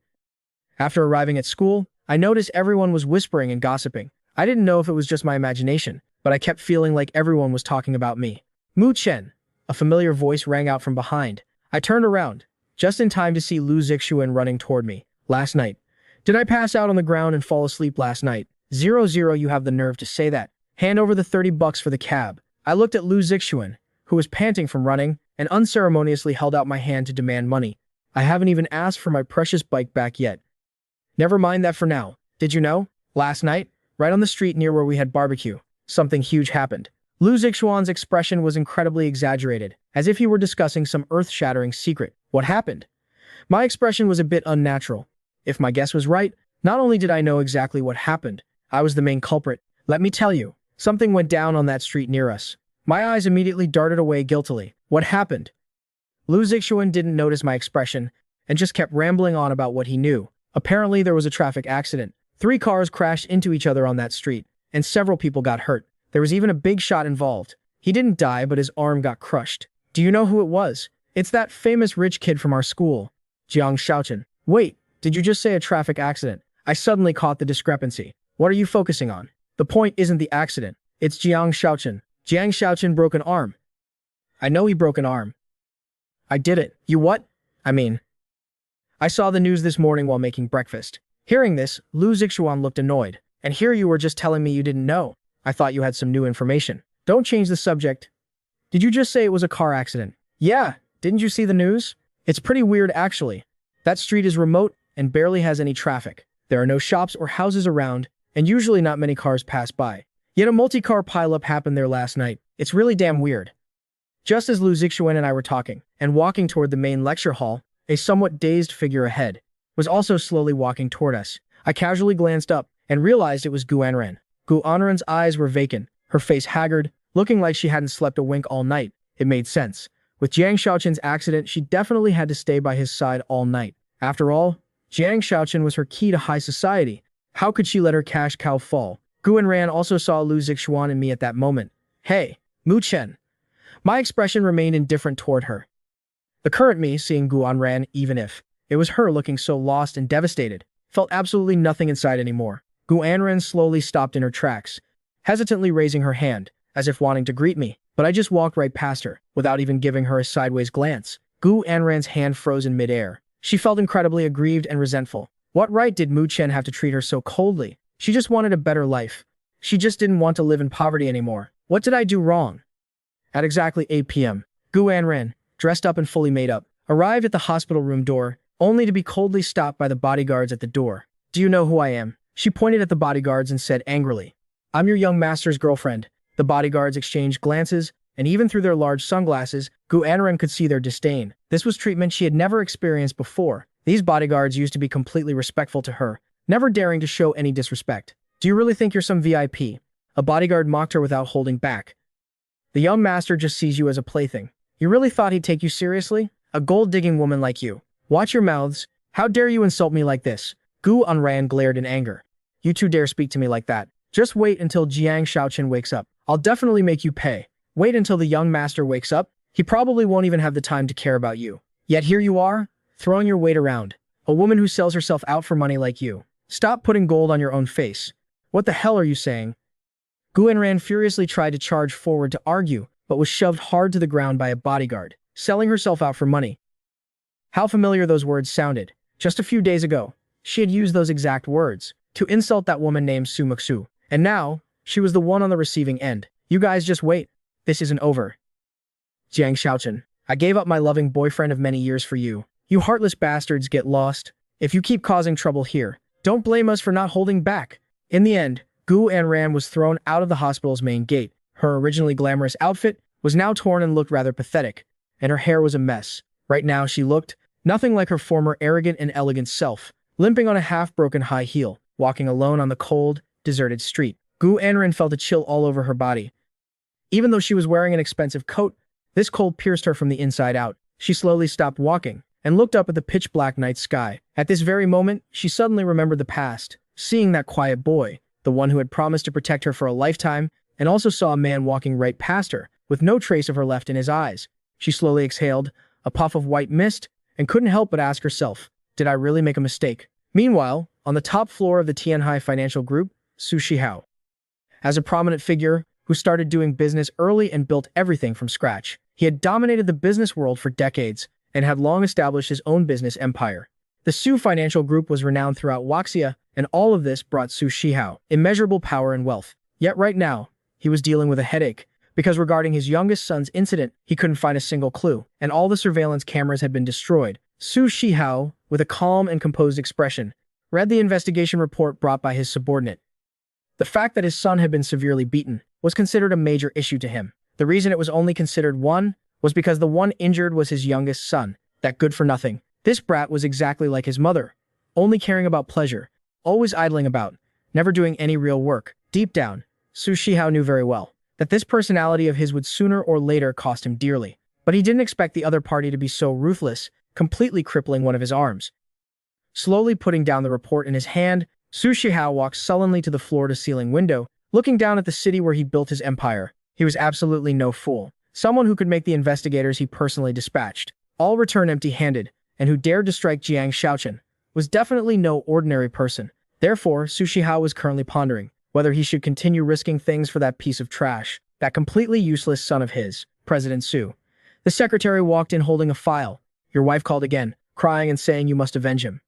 After arriving at school, I noticed everyone was whispering and gossiping. I didn't know if it was just my imagination, but I kept feeling like everyone was talking about me. Mu Chen, a familiar voice rang out from behind. I turned around, just in time to see Lu Zixuan running toward me. Last night. Did I pass out on the ground and fall asleep last night? 00, you have the nerve to say that. Hand over the 30 bucks for the cab. I looked at Lu Zixuan, who was panting from running, and unceremoniously held out my hand to demand money. I haven't even asked for my precious bike back yet. Never mind that for now. Did you know? Last night, right on the street near where we had barbecue, something huge happened. Lu Zixuan's expression was incredibly exaggerated, as if he were discussing some earth-shattering secret. What happened? My expression was a bit unnatural. If my guess was right, not only did I know exactly what happened, I was the main culprit. Let me tell you, something went down on that street near us. My eyes immediately darted away guiltily. What happened? Lu Zixuan didn't notice my expression and just kept rambling on about what he knew. Apparently, there was a traffic accident. 3 cars crashed into each other on that street, and several people got hurt. There was even a big shot involved. He didn't die, but his arm got crushed. Do you know who it was? It's that famous rich kid from our school, Jiang Shaochen. Wait, did you just say a traffic accident? I suddenly caught the discrepancy. What are you focusing on? The point isn't the accident. It's Jiang Shaochen. Jiang Shaochen broke an arm. I know he broke an arm. I did it. You what? I saw the news this morning while making breakfast. Hearing this, Lu Zixuan looked annoyed. And here you were just telling me you didn't know. I thought you had some new information. Don't change the subject. Did you just say it was a car accident? Yeah, didn't you see the news? It's pretty weird actually. That street is remote and barely has any traffic. There are no shops or houses around, and usually not many cars pass by. Yet a multi-car pileup happened there last night. It's really damn weird. Just as Lu Zixuan and I were talking, and walking toward the main lecture hall, a somewhat dazed figure ahead was also slowly walking toward us. I casually glanced up and realized it was Gu Anren. Gu Anren's eyes were vacant, her face haggard, looking like she hadn't slept a wink all night. It made sense. With Jiang Shaochen's accident, she definitely had to stay by his side all night. After all, Jiang Shaochen was her key to high society. How could she let her cash cow fall? Gu Anren also saw Lu Zixuan and me at that moment. Hey, Mu Chen. My expression remained indifferent toward her. The current me, seeing Gu Anren, even if it was her looking so lost and devastated, felt absolutely nothing inside anymore. Gu Anren slowly stopped in her tracks, hesitantly raising her hand, as if wanting to greet me, but I just walked right past her, without even giving her a sideways glance. Gu Anren's hand froze in midair. She felt incredibly aggrieved and resentful. What right did Mu Chen have to treat her so coldly? She just wanted a better life. She just didn't want to live in poverty anymore. What did I do wrong? At exactly 8 p.m., Gu Anren, dressed up and fully made up, arrived at the hospital room door, only to be coldly stopped by the bodyguards at the door. Do you know who I am? She pointed at the bodyguards and said angrily. I'm your young master's girlfriend. The bodyguards exchanged glances, and even through their large sunglasses, Gu Anren could see their disdain. This was treatment she had never experienced before. These bodyguards used to be completely respectful to her, never daring to show any disrespect. Do you really think you're some VIP? A bodyguard mocked her without holding back. The young master just sees you as a plaything. You really thought he'd take you seriously? A gold-digging woman like you. Watch your mouths. How dare you insult me like this? Gu Anren glared in anger. You two dare speak to me like that. Just wait until Jiang Shaochen wakes up. I'll definitely make you pay. Wait until the young master wakes up. He probably won't even have the time to care about you. Yet here you are, throwing your weight around. A woman who sells herself out for money like you. Stop putting gold on your own face. What the hell are you saying? Gu Anren furiously tried to charge forward to argue, but was shoved hard to the ground by a bodyguard, selling herself out for money. How familiar those words sounded. Just a few days ago, she had used those exact words to insult that woman named Su Muxu, and now, she was the one on the receiving end. You guys just wait. This isn't over. Jiang Shaochen, I gave up my loving boyfriend of many years for you. You heartless bastards get lost. If you keep causing trouble here, don't blame us for not holding back. In the end, Gu Anren was thrown out of the hospital's main gate. Her originally glamorous outfit was now torn and looked rather pathetic, and her hair was a mess. Right now she looked nothing like her former arrogant and elegant self, limping on a half-broken high heel, walking alone on the cold, deserted street. Gu Anren felt a chill all over her body. Even though she was wearing an expensive coat, this cold pierced her from the inside out. She slowly stopped walking and looked up at the pitch-black night sky. At this very moment, she suddenly remembered the past, seeing that quiet boy, the one who had promised to protect her for a lifetime, and also saw a man walking right past her, with no trace of her left in his eyes. She slowly exhaled, a puff of white mist, and couldn't help but ask herself, did I really make a mistake? Meanwhile, on the top floor of the Tianhai Financial Group, Su Shihao. As a prominent figure who started doing business early and built everything from scratch, he had dominated the business world for decades, and had long established his own business empire. The Su financial group was renowned throughout Waxia, and all of this brought Su Shihao immeasurable power and wealth. Yet right now, he was dealing with a headache, because regarding his youngest son's incident, he couldn't find a single clue, and all the surveillance cameras had been destroyed. Su Shihao, with a calm and composed expression, read the investigation report brought by his subordinate. The fact that his son had been severely beaten was considered a major issue to him. The reason it was only considered one was because the one injured was his youngest son, that good-for-nothing. This brat was exactly like his mother, only caring about pleasure, always idling about, never doing any real work. Deep down, Su Shihao knew very well that this personality of his would sooner or later cost him dearly. But he didn't expect the other party to be so ruthless, completely crippling one of his arms. Slowly putting down the report in his hand, Su Shihao walked sullenly to the floor-to-ceiling window, looking down at the city where he built his empire. He was absolutely no fool. Someone who could make the investigators he personally dispatched all return empty-handed, and who dared to strike Jiang Shaochen, was definitely no ordinary person. Therefore, Su Shihao was currently pondering whether he should continue risking things for that piece of trash, that completely useless son of his, President Su. The secretary walked in holding a file. Your wife called again, crying and saying you must avenge him.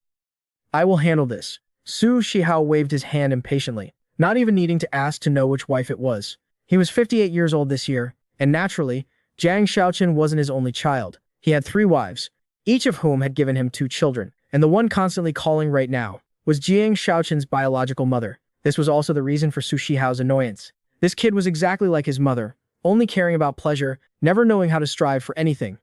I will handle this. Su Shihao waved his hand impatiently, not even needing to ask to know which wife it was. He was 58 years old this year, and naturally, Jiang Shaochen wasn't his only child. He had 3 wives, each of whom had given him 2 children, and the one constantly calling right now was Jiang Shaochen's biological mother. This was also the reason for Su Shihao's annoyance. This kid was exactly like his mother, only caring about pleasure, never knowing how to strive for anything.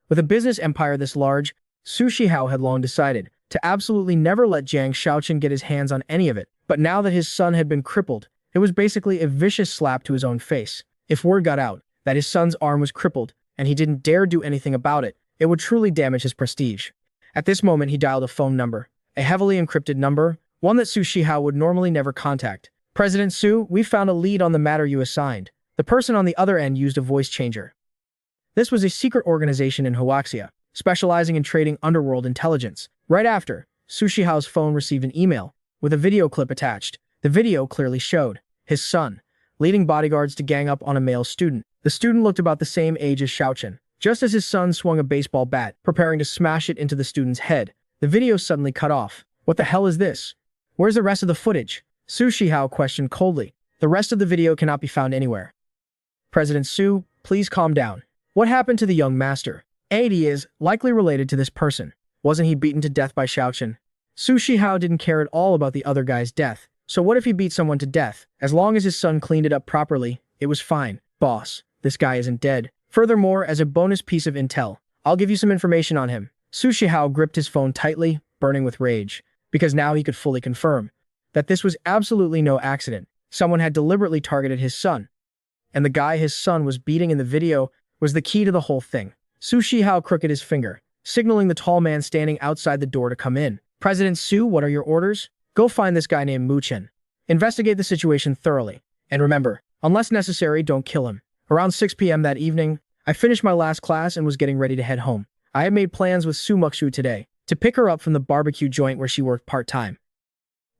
With a business empire this large, Su Shihao had long decided to absolutely never let Jiang Shaochen get his hands on any of it. But now that his son had been crippled, it was basically a vicious slap to his own face. If word got out that his son's arm was crippled and he didn't dare do anything about it, it would truly damage his prestige. At this moment, he dialed a phone number, a heavily encrypted number, one that Su Shihao would normally never contact. President Su, we found a lead on the matter you assigned. The person on the other end used a voice changer. This was a secret organization in Huaxia, specializing in trading underworld intelligence. Right after, Su Shihao's phone received an email with a video clip attached. The video clearly showed his son leading bodyguards to gang up on a male student. The student looked about the same age as Shaochen. Just as his son swung a baseball bat, preparing to smash it into the student's head, the video suddenly cut off. What the hell is this? Where's the rest of the footage? Su Shihao questioned coldly. The rest of the video cannot be found anywhere. President Su, please calm down. What happened to the young master? He is likely related to this person. Wasn't he beaten to death by Shaochen? Su Shihao didn't care at all about the other guy's death. So what if he beat someone to death? As long as his son cleaned it up properly, it was fine. Boss, this guy isn't dead. Furthermore, as a bonus piece of intel, I'll give you some information on him. Su Shihao gripped his phone tightly, burning with rage, because now he could fully confirm that this was absolutely no accident. Someone had deliberately targeted his son, and the guy his son was beating in the video was the key to the whole thing. Su Shihao crooked his finger, signaling the tall man standing outside the door to come in. President Su, what are your orders? Go find this guy named Mu Chen. Investigate the situation thoroughly. And remember, unless necessary, don't kill him. Around 6 p.m. that evening, I finished my last class and was getting ready to head home. I had made plans with Su Muxu today to pick her up from the barbecue joint where she worked part-time.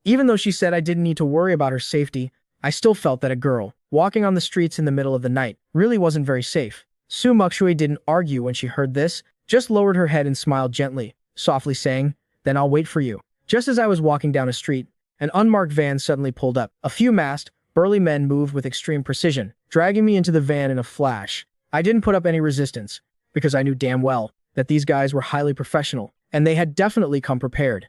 Even though she said I didn't need to worry about her safety, I still felt that a girl walking on the streets in the middle of the night really wasn't very safe. Su Muxu didn't argue when she heard this, just lowered her head and smiled gently, softly saying, "Then I'll wait for you." Just as I was walking down a street, an unmarked van suddenly pulled up. A few masked, burly men moved with extreme precision, dragging me into the van in a flash. I didn't put up any resistance, because I knew damn well that these guys were highly professional, and they had definitely come prepared.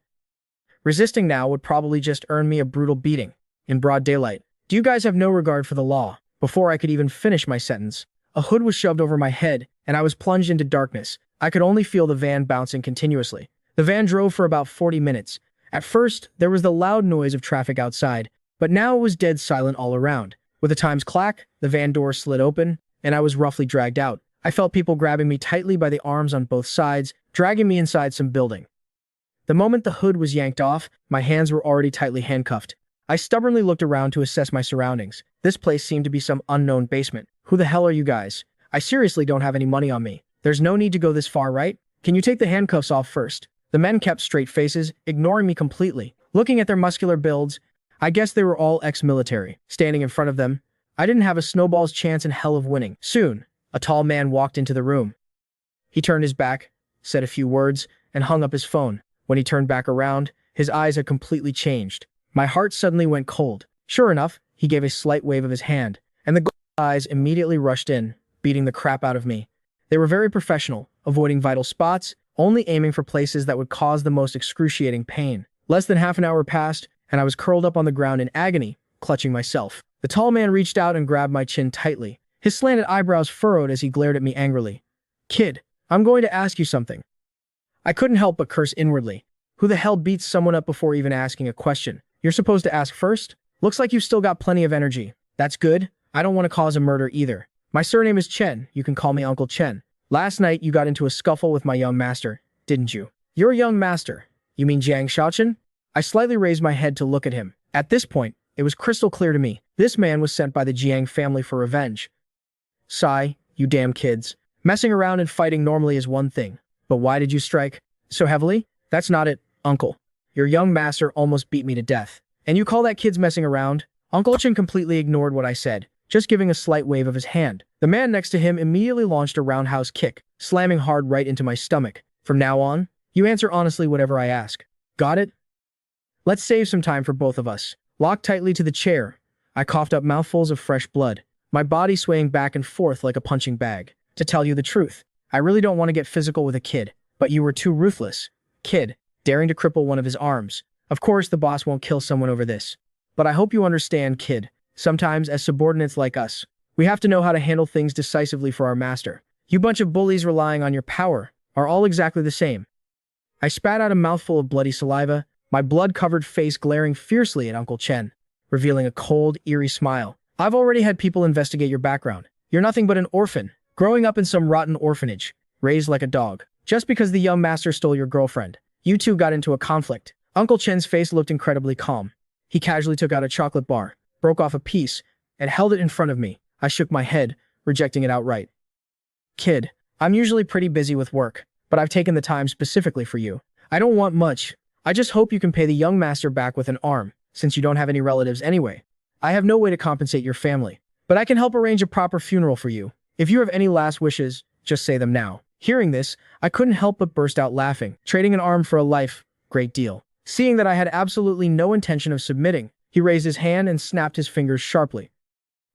Resisting now would probably just earn me a brutal beating, in broad daylight. Do you guys have no regard for the law? Before I could even finish my sentence, a hood was shoved over my head, and I was plunged into darkness. I could only feel the van bouncing continuously. The van drove for about 40 minutes. At first, there was the loud noise of traffic outside, but now it was dead silent all around. With a time's clack, the van door slid open, and I was roughly dragged out. I felt people grabbing me tightly by the arms on both sides, dragging me inside some building. The moment the hood was yanked off, my hands were already tightly handcuffed. I stubbornly looked around to assess my surroundings. This place seemed to be some unknown basement. Who the hell are you guys? I seriously don't have any money on me. There's no need to go this far, right? Can you take the handcuffs off first? The men kept straight faces, ignoring me completely. Looking at their muscular builds, I guess they were all ex-military. Standing in front of them, I didn't have a snowball's chance in hell of winning. Soon, a tall man walked into the room. He turned his back, said a few words, and hung up his phone. When he turned back around, his eyes had completely changed. My heart suddenly went cold. Sure enough, he gave a slight wave of his hand, and the eyes immediately rushed in, beating the crap out of me. They were very professional, avoiding vital spots, only aiming for places that would cause the most excruciating pain. Less than half an hour passed, and I was curled up on the ground in agony, clutching myself. The tall man reached out and grabbed my chin tightly. His slanted eyebrows furrowed as he glared at me angrily. "Kid, I'm going to ask you something." I couldn't help but curse inwardly. Who the hell beats someone up before even asking a question? You're supposed to ask first? Looks like you've still got plenty of energy. That's good. I don't want to cause a murder either. My surname is Chen. You can call me Uncle Chen. Last night, you got into a scuffle with my young master, didn't you? Your young master? You mean Jiang Shaochen? I slightly raised my head to look at him. At this point, it was crystal clear to me. This man was sent by the Jiang family for revenge. Sigh, you damn kids. Messing around and fighting normally is one thing. But why did you strike so heavily? That's not it, Uncle. Your young master almost beat me to death. And you call that kids messing around? Uncle Chen completely ignored what I said, just giving a slight wave of his hand. The man next to him immediately launched a roundhouse kick, slamming hard right into my stomach. From now on, you answer honestly whatever I ask. Got it? Let's save some time for both of us. Locked tightly to the chair, I coughed up mouthfuls of fresh blood, my body swaying back and forth like a punching bag. To tell you the truth, I really don't want to get physical with a kid, but you were too ruthless. Kid, daring to cripple one of his arms. Of course, the boss won't kill someone over this. But I hope you understand, kid. Sometimes, as subordinates like us, we have to know how to handle things decisively for our master. You bunch of bullies relying on your power are all exactly the same. I spat out a mouthful of bloody saliva, my blood-covered face glaring fiercely at Uncle Chen, revealing a cold, eerie smile. I've already had people investigate your background. You're nothing but an orphan, growing up in some rotten orphanage, raised like a dog. Just because the young master stole your girlfriend, you two got into a conflict. Uncle Chen's face looked incredibly calm. He casually took out a chocolate bar, broke off a piece, and held it in front of me. I shook my head, rejecting it outright. Kid, I'm usually pretty busy with work, but I've taken the time specifically for you. I don't want much. I just hope you can pay the young master back with an arm, since you don't have any relatives anyway. I have no way to compensate your family, but I can help arrange a proper funeral for you. If you have any last wishes, just say them now. Hearing this, I couldn't help but burst out laughing. Trading an arm for a life, great deal. Seeing that I had absolutely no intention of submitting, he raised his hand and snapped his fingers sharply.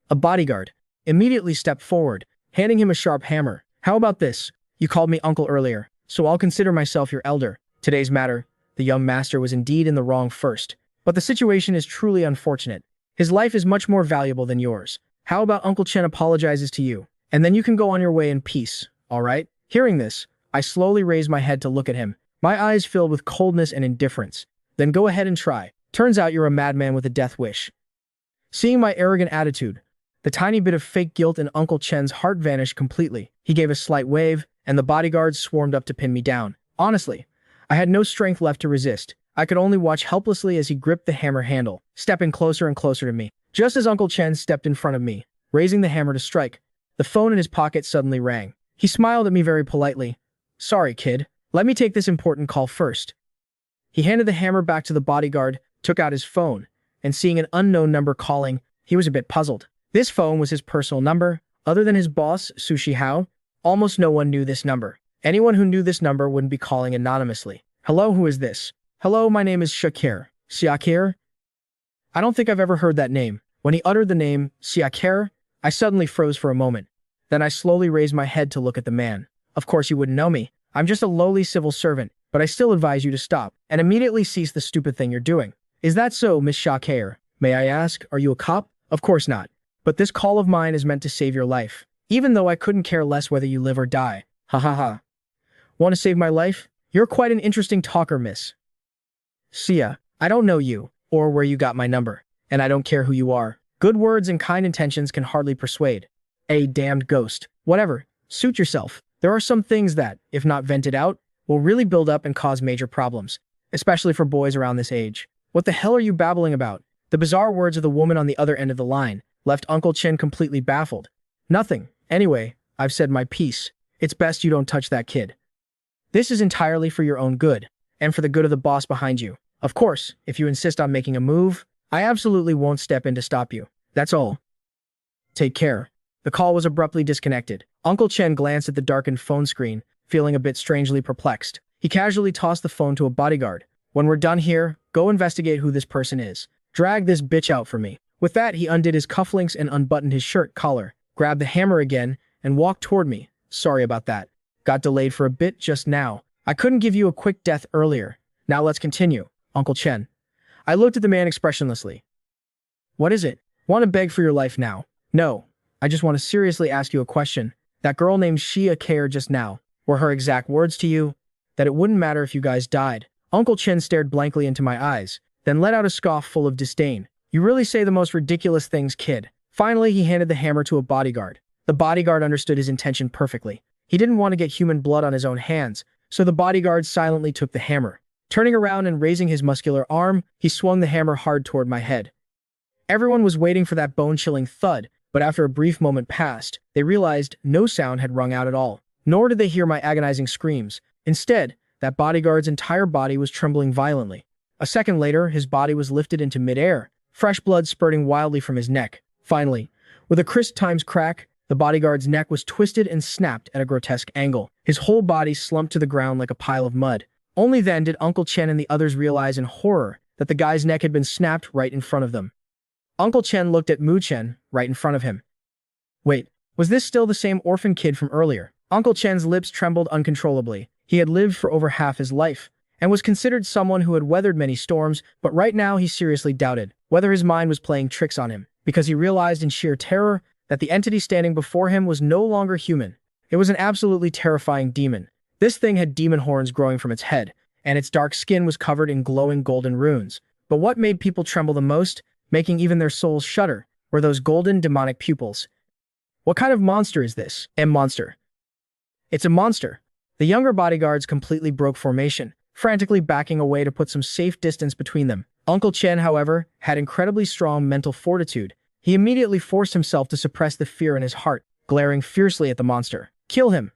A bodyguard immediately stepped forward, handing him a sharp hammer. How about this? You called me uncle earlier, so I'll consider myself your elder. Today's matter, the young master was indeed in the wrong first, but the situation is truly unfortunate. His life is much more valuable than yours. How about Uncle Chen apologizes to you, and then you can go on your way in peace, all right? Hearing this, I slowly raised my head to look at him, my eyes filled with coldness and indifference. Then go ahead and try. Turns out you're a madman with a death wish. Seeing my arrogant attitude, the tiny bit of fake guilt in Uncle Chen's heart vanished completely. He gave a slight wave, and the bodyguards swarmed up to pin me down. Honestly, I had no strength left to resist. I could only watch helplessly as he gripped the hammer handle, stepping closer and closer to me. Just as Uncle Chen stepped in front of me, raising the hammer to strike, the phone in his pocket suddenly rang. He smiled at me very politely. Sorry, kid. Let me take this important call first. He handed the hammer back to the bodyguard, took out his phone, and seeing an unknown number calling, he was a bit puzzled. This phone was his personal number. Other than his boss, Sushi Hao, almost no one knew this number. Anyone who knew this number wouldn't be calling anonymously. Hello, who is this? Hello, my name is Shakir. Siakir? I don't think I've ever heard that name. When he uttered the name, Siakir, I suddenly froze for a moment. Then I slowly raised my head to look at the man. Of course you wouldn't know me. I'm just a lowly civil servant, but I still advise you to stop and immediately cease the stupid thing you're doing. Is that so, Miss Shakir? May I ask, are you a cop? Of course not. But this call of mine is meant to save your life, even though I couldn't care less whether you live or die. Ha ha ha. Want to save my life? You're quite an interesting talker, miss. Sia, I don't know you, or where you got my number, and I don't care who you are. Good words and kind intentions can hardly persuade. A damned ghost. Whatever, suit yourself. There are some things that, if not vented out, will really build up and cause major problems, especially for boys around this age. What the hell are you babbling about? The bizarre words of the woman on the other end of the line left Uncle Chen completely baffled. Nothing. Anyway, I've said my piece. It's best you don't touch that kid. This is entirely for your own good, and for the good of the boss behind you. Of course, if you insist on making a move, I absolutely won't step in to stop you. That's all. Take care. The call was abruptly disconnected. Uncle Chen glanced at the darkened phone screen, feeling a bit strangely perplexed. He casually tossed the phone to a bodyguard. When we're done here, go investigate who this person is. Drag this bitch out for me. With that, he undid his cufflinks and unbuttoned his shirt collar, grabbed the hammer again, and walked toward me. Sorry about that. Got delayed for a bit just now. I couldn't give you a quick death earlier. Now let's continue, Uncle Chen. I looked at the man expressionlessly. What is it? Want to beg for your life now? No. I just want to seriously ask you a question. That girl named Xia Care just now, were her exact words to you? That it wouldn't matter if you guys died. Uncle Chen stared blankly into my eyes, then let out a scoff full of disdain. You really say the most ridiculous things, kid. Finally, he handed the hammer to a bodyguard. The bodyguard understood his intention perfectly. He didn't want to get human blood on his own hands, so the bodyguard silently took the hammer. Turning around and raising his muscular arm, he swung the hammer hard toward my head. Everyone was waiting for that bone-chilling thud, but after a brief moment passed, they realized no sound had rung out at all. Nor did they hear my agonizing screams. Instead, that bodyguard's entire body was trembling violently. A second later, his body was lifted into midair, fresh blood spurting wildly from his neck. Finally, with a crisp times crack, the bodyguard's neck was twisted and snapped at a grotesque angle. His whole body slumped to the ground like a pile of mud. Only then did Uncle Chen and the others realize in horror that the guy's neck had been snapped right in front of them. Uncle Chen looked at Mu Chen right in front of him. Wait, was this still the same orphan kid from earlier? Uncle Chen's lips trembled uncontrollably. He had lived for over half his life, and was considered someone who had weathered many storms, but right now he seriously doubted whether his mind was playing tricks on him, because he realized in sheer terror that the entity standing before him was no longer human. It was an absolutely terrifying demon. This thing had demon horns growing from its head, and its dark skin was covered in glowing golden runes. But what made people tremble the most, making even their souls shudder, were those golden demonic pupils. What kind of monster is this? Monster. It's a monster. The younger bodyguards completely broke formation, frantically backing away to put some safe distance between them. Uncle Chen, however, had incredibly strong mental fortitude. He immediately forced himself to suppress the fear in his heart, glaring fiercely at the monster. Kill him!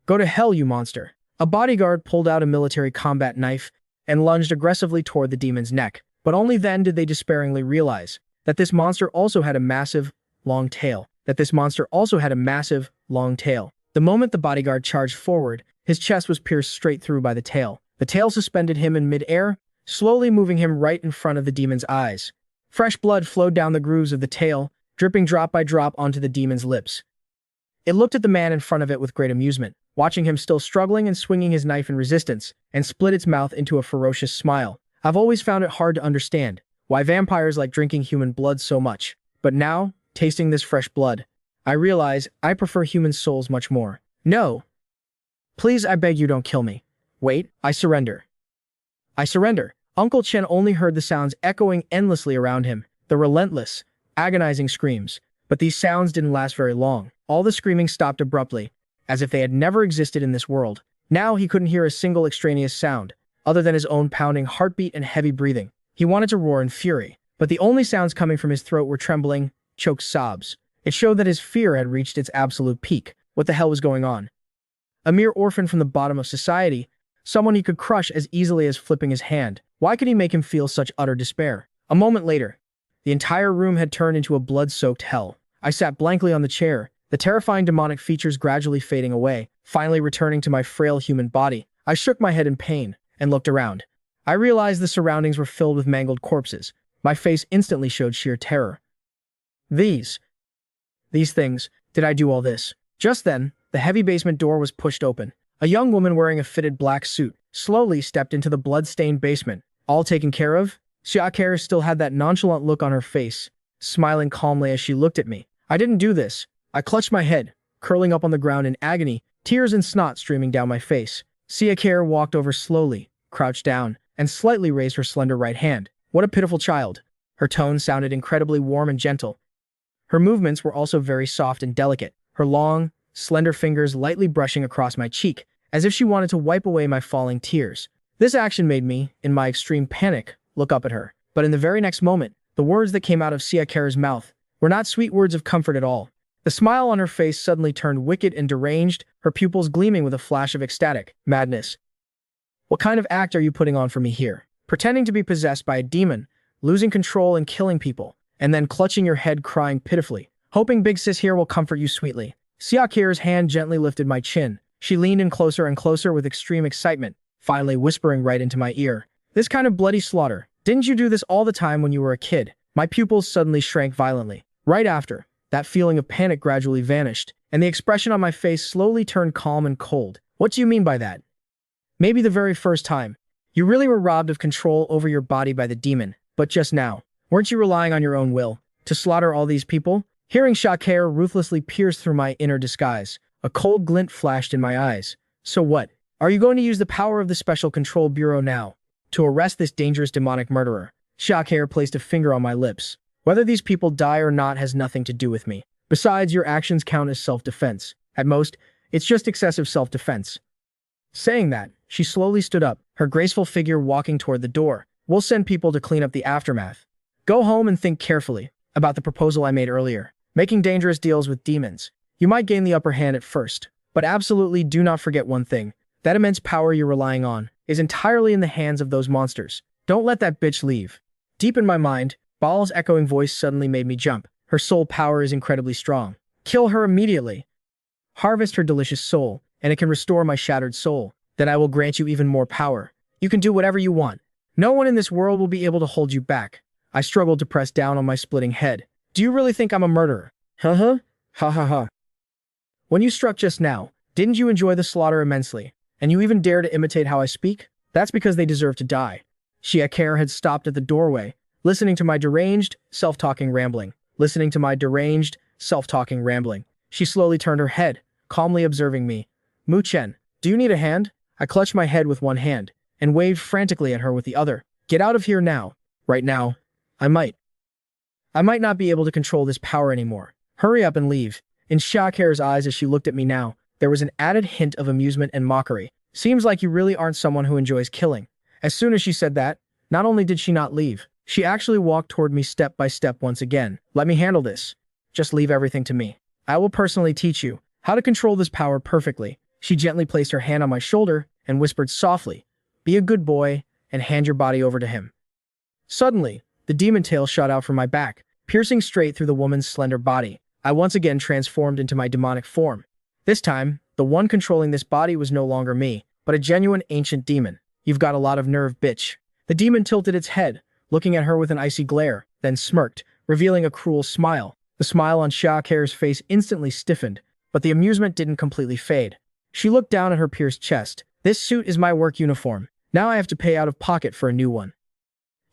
Go to hell, you monster! A bodyguard pulled out a military combat knife and lunged aggressively toward the demon's neck. But only then did they despairingly realize that this monster also had a massive, long tail. The moment the bodyguard charged forward, his chest was pierced straight through by the tail. The tail suspended him in mid-air, slowly moving him right in front of the demon's eyes. Fresh blood flowed down the grooves of the tail, dripping drop by drop onto the demon's lips. It looked at the man in front of it with great amusement, watching him still struggling and swinging his knife in resistance, and split its mouth into a ferocious smile. I've always found it hard to understand why vampires like drinking human blood so much. But now, tasting this fresh blood, I realize I prefer human souls much more. No. Please, I beg you, don't kill me. Wait, I surrender. I surrender. Uncle Chen only heard the sounds echoing endlessly around him, the relentless, agonizing screams. But these sounds didn't last very long. All the screaming stopped abruptly, as if they had never existed in this world. Now he couldn't hear a single extraneous sound, other than his own pounding heartbeat and heavy breathing. He wanted to roar in fury, but the only sounds coming from his throat were trembling, choked sobs. It showed that his fear had reached its absolute peak. What the hell was going on? A mere orphan from the bottom of society, someone he could crush as easily as flipping his hand. Why could he make him feel such utter despair? A moment later, the entire room had turned into a blood-soaked hell. I sat blankly on the chair, the terrifying demonic features gradually fading away, finally returning to my frail human body. I shook my head in pain and looked around. I realized the surroundings were filled with mangled corpses. My face instantly showed sheer terror. These things, did I do all this? Just then, the heavy basement door was pushed open. A young woman wearing a fitted black suit slowly stepped into the blood-stained basement. All taken care of? Xia Care still had that nonchalant look on her face, smiling calmly as she looked at me. I didn't do this. I clutched my head, curling up on the ground in agony, tears and snot streaming down my face. Xia Care walked over slowly, crouched down, and slightly raised her slender right hand. What a pitiful child. Her tone sounded incredibly warm and gentle. Her movements were also very soft and delicate, her long, slender fingers lightly brushing across my cheek, as if she wanted to wipe away my falling tears. This action made me, in my extreme panic, look up at her. But in the very next moment, the words that came out of Xia Care's mouth were not sweet words of comfort at all. The smile on her face suddenly turned wicked and deranged, her pupils gleaming with a flash of ecstatic madness. What kind of act are you putting on for me here? Pretending to be possessed by a demon, losing control and killing people, and then clutching your head crying pitifully, hoping Big Sis here will comfort you sweetly. Xia Care's hand gently lifted my chin, She leaned in closer and closer with extreme excitement, finally whispering right into my ear. This kind of bloody slaughter. Didn't you do this all the time when you were a kid? My pupils suddenly shrank violently. Right after, that feeling of panic gradually vanished, and the expression on my face slowly turned calm and cold. What do you mean by that? Maybe the very first time. You really were robbed of control over your body by the demon, but just now, weren't you relying on your own will to slaughter all these people? Hearing Shakir ruthlessly pierce through my inner disguise, a cold glint flashed in my eyes. So what? Are you going to use the power of the Special Control Bureau now to arrest this dangerous demonic murderer? Shakir placed a finger on my lips. Whether these people die or not has nothing to do with me. Besides, your actions count as self-defense. At most, it's just excessive self-defense. Saying that, she slowly stood up, her graceful figure walking toward the door. We'll send people to clean up the aftermath. Go home and think carefully about the proposal I made earlier. Making dangerous deals with demons. You might gain the upper hand at first, but absolutely do not forget one thing. That immense power you're relying on is entirely in the hands of those monsters. Don't let that bitch leave. Deep in my mind, Baal's echoing voice suddenly made me jump. Her soul power is incredibly strong. Kill her immediately. Harvest her delicious soul, and it can restore my shattered soul. Then I will grant you even more power. You can do whatever you want. No one in this world will be able to hold you back. I struggled to press down on my splitting head. Do you really think I'm a murderer? Ha ha ha. When you struck just now, didn't you enjoy the slaughter immensely? And you even dare to imitate how I speak? That's because they deserve to die. Shakir had stopped at the doorway, listening to my deranged, self-talking rambling. She slowly turned her head, calmly observing me. Mu-chen, do you need a hand? I clutched my head with one hand and waved frantically at her with the other. Get out of here now. Right now. I might not be able to control this power anymore. Hurry up and leave. In Shakir's eyes as she looked at me now, there was an added hint of amusement and mockery. Seems like you really aren't someone who enjoys killing. As soon as she said that, not only did she not leave, she actually walked toward me step by step once again. Let me handle this. Just leave everything to me. I will personally teach you how to control this power perfectly. She gently placed her hand on my shoulder and whispered softly, be a good boy and hand your body over to him. Suddenly, the demon tail shot out from my back, piercing straight through the woman's slender body. I once again transformed into my demonic form. This time, the one controlling this body was no longer me, but a genuine ancient demon. You've got a lot of nerve, bitch. The demon tilted its head, looking at her with an icy glare, then smirked, revealing a cruel smile. The smile on Shakir's face instantly stiffened, but the amusement didn't completely fade. She looked down at her pierced chest. This suit is my work uniform. Now I have to pay out of pocket for a new one.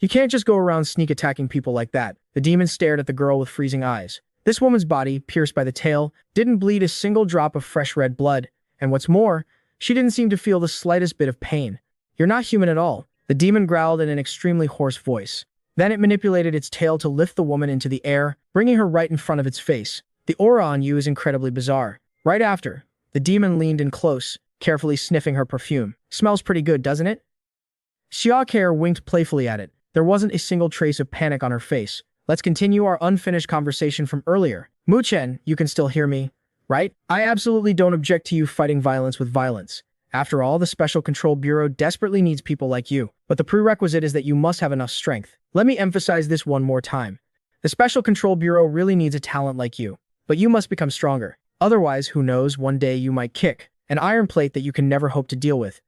You can't just go around sneak attacking people like that. The demon stared at the girl with freezing eyes. This woman's body, pierced by the tail, didn't bleed a single drop of fresh red blood, and what's more, she didn't seem to feel the slightest bit of pain. You're not human at all, the demon growled in an extremely hoarse voice. Then it manipulated its tail to lift the woman into the air, bringing her right in front of its face. The aura on you is incredibly bizarre. Right after, the demon leaned in close, carefully sniffing her perfume. Smells pretty good, doesn't it? Shakir winked playfully at it. There wasn't a single trace of panic on her face. Let's continue our unfinished conversation from earlier. Mu-chen, you can still hear me, right? I absolutely don't object to you fighting violence with violence. After all, the Special Control Bureau desperately needs people like you. But the prerequisite is that you must have enough strength. Let me emphasize this one more time. The Special Control Bureau really needs a talent like you. But you must become stronger. Otherwise, who knows, one day you might kick an iron plate that you can never hope to deal with.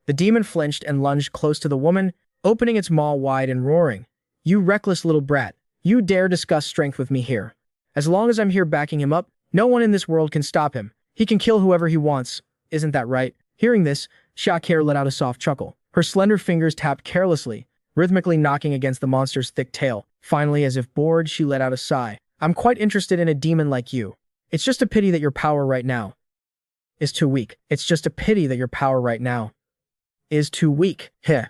The demon flinched and lunged close to the woman, opening its maw wide and roaring. You reckless little brat. You dare discuss strength with me here. As long as I'm here backing him up, no one in this world can stop him. He can kill whoever he wants. Isn't that right? Hearing this, Shakir let out a soft chuckle. Her slender fingers tapped carelessly, rhythmically knocking against the monster's thick tail. Finally, as if bored, she let out a sigh. I'm quite interested in a demon like you. It's just a pity that your power right now is too weak. It's just a pity that your power right now is too weak. Heh.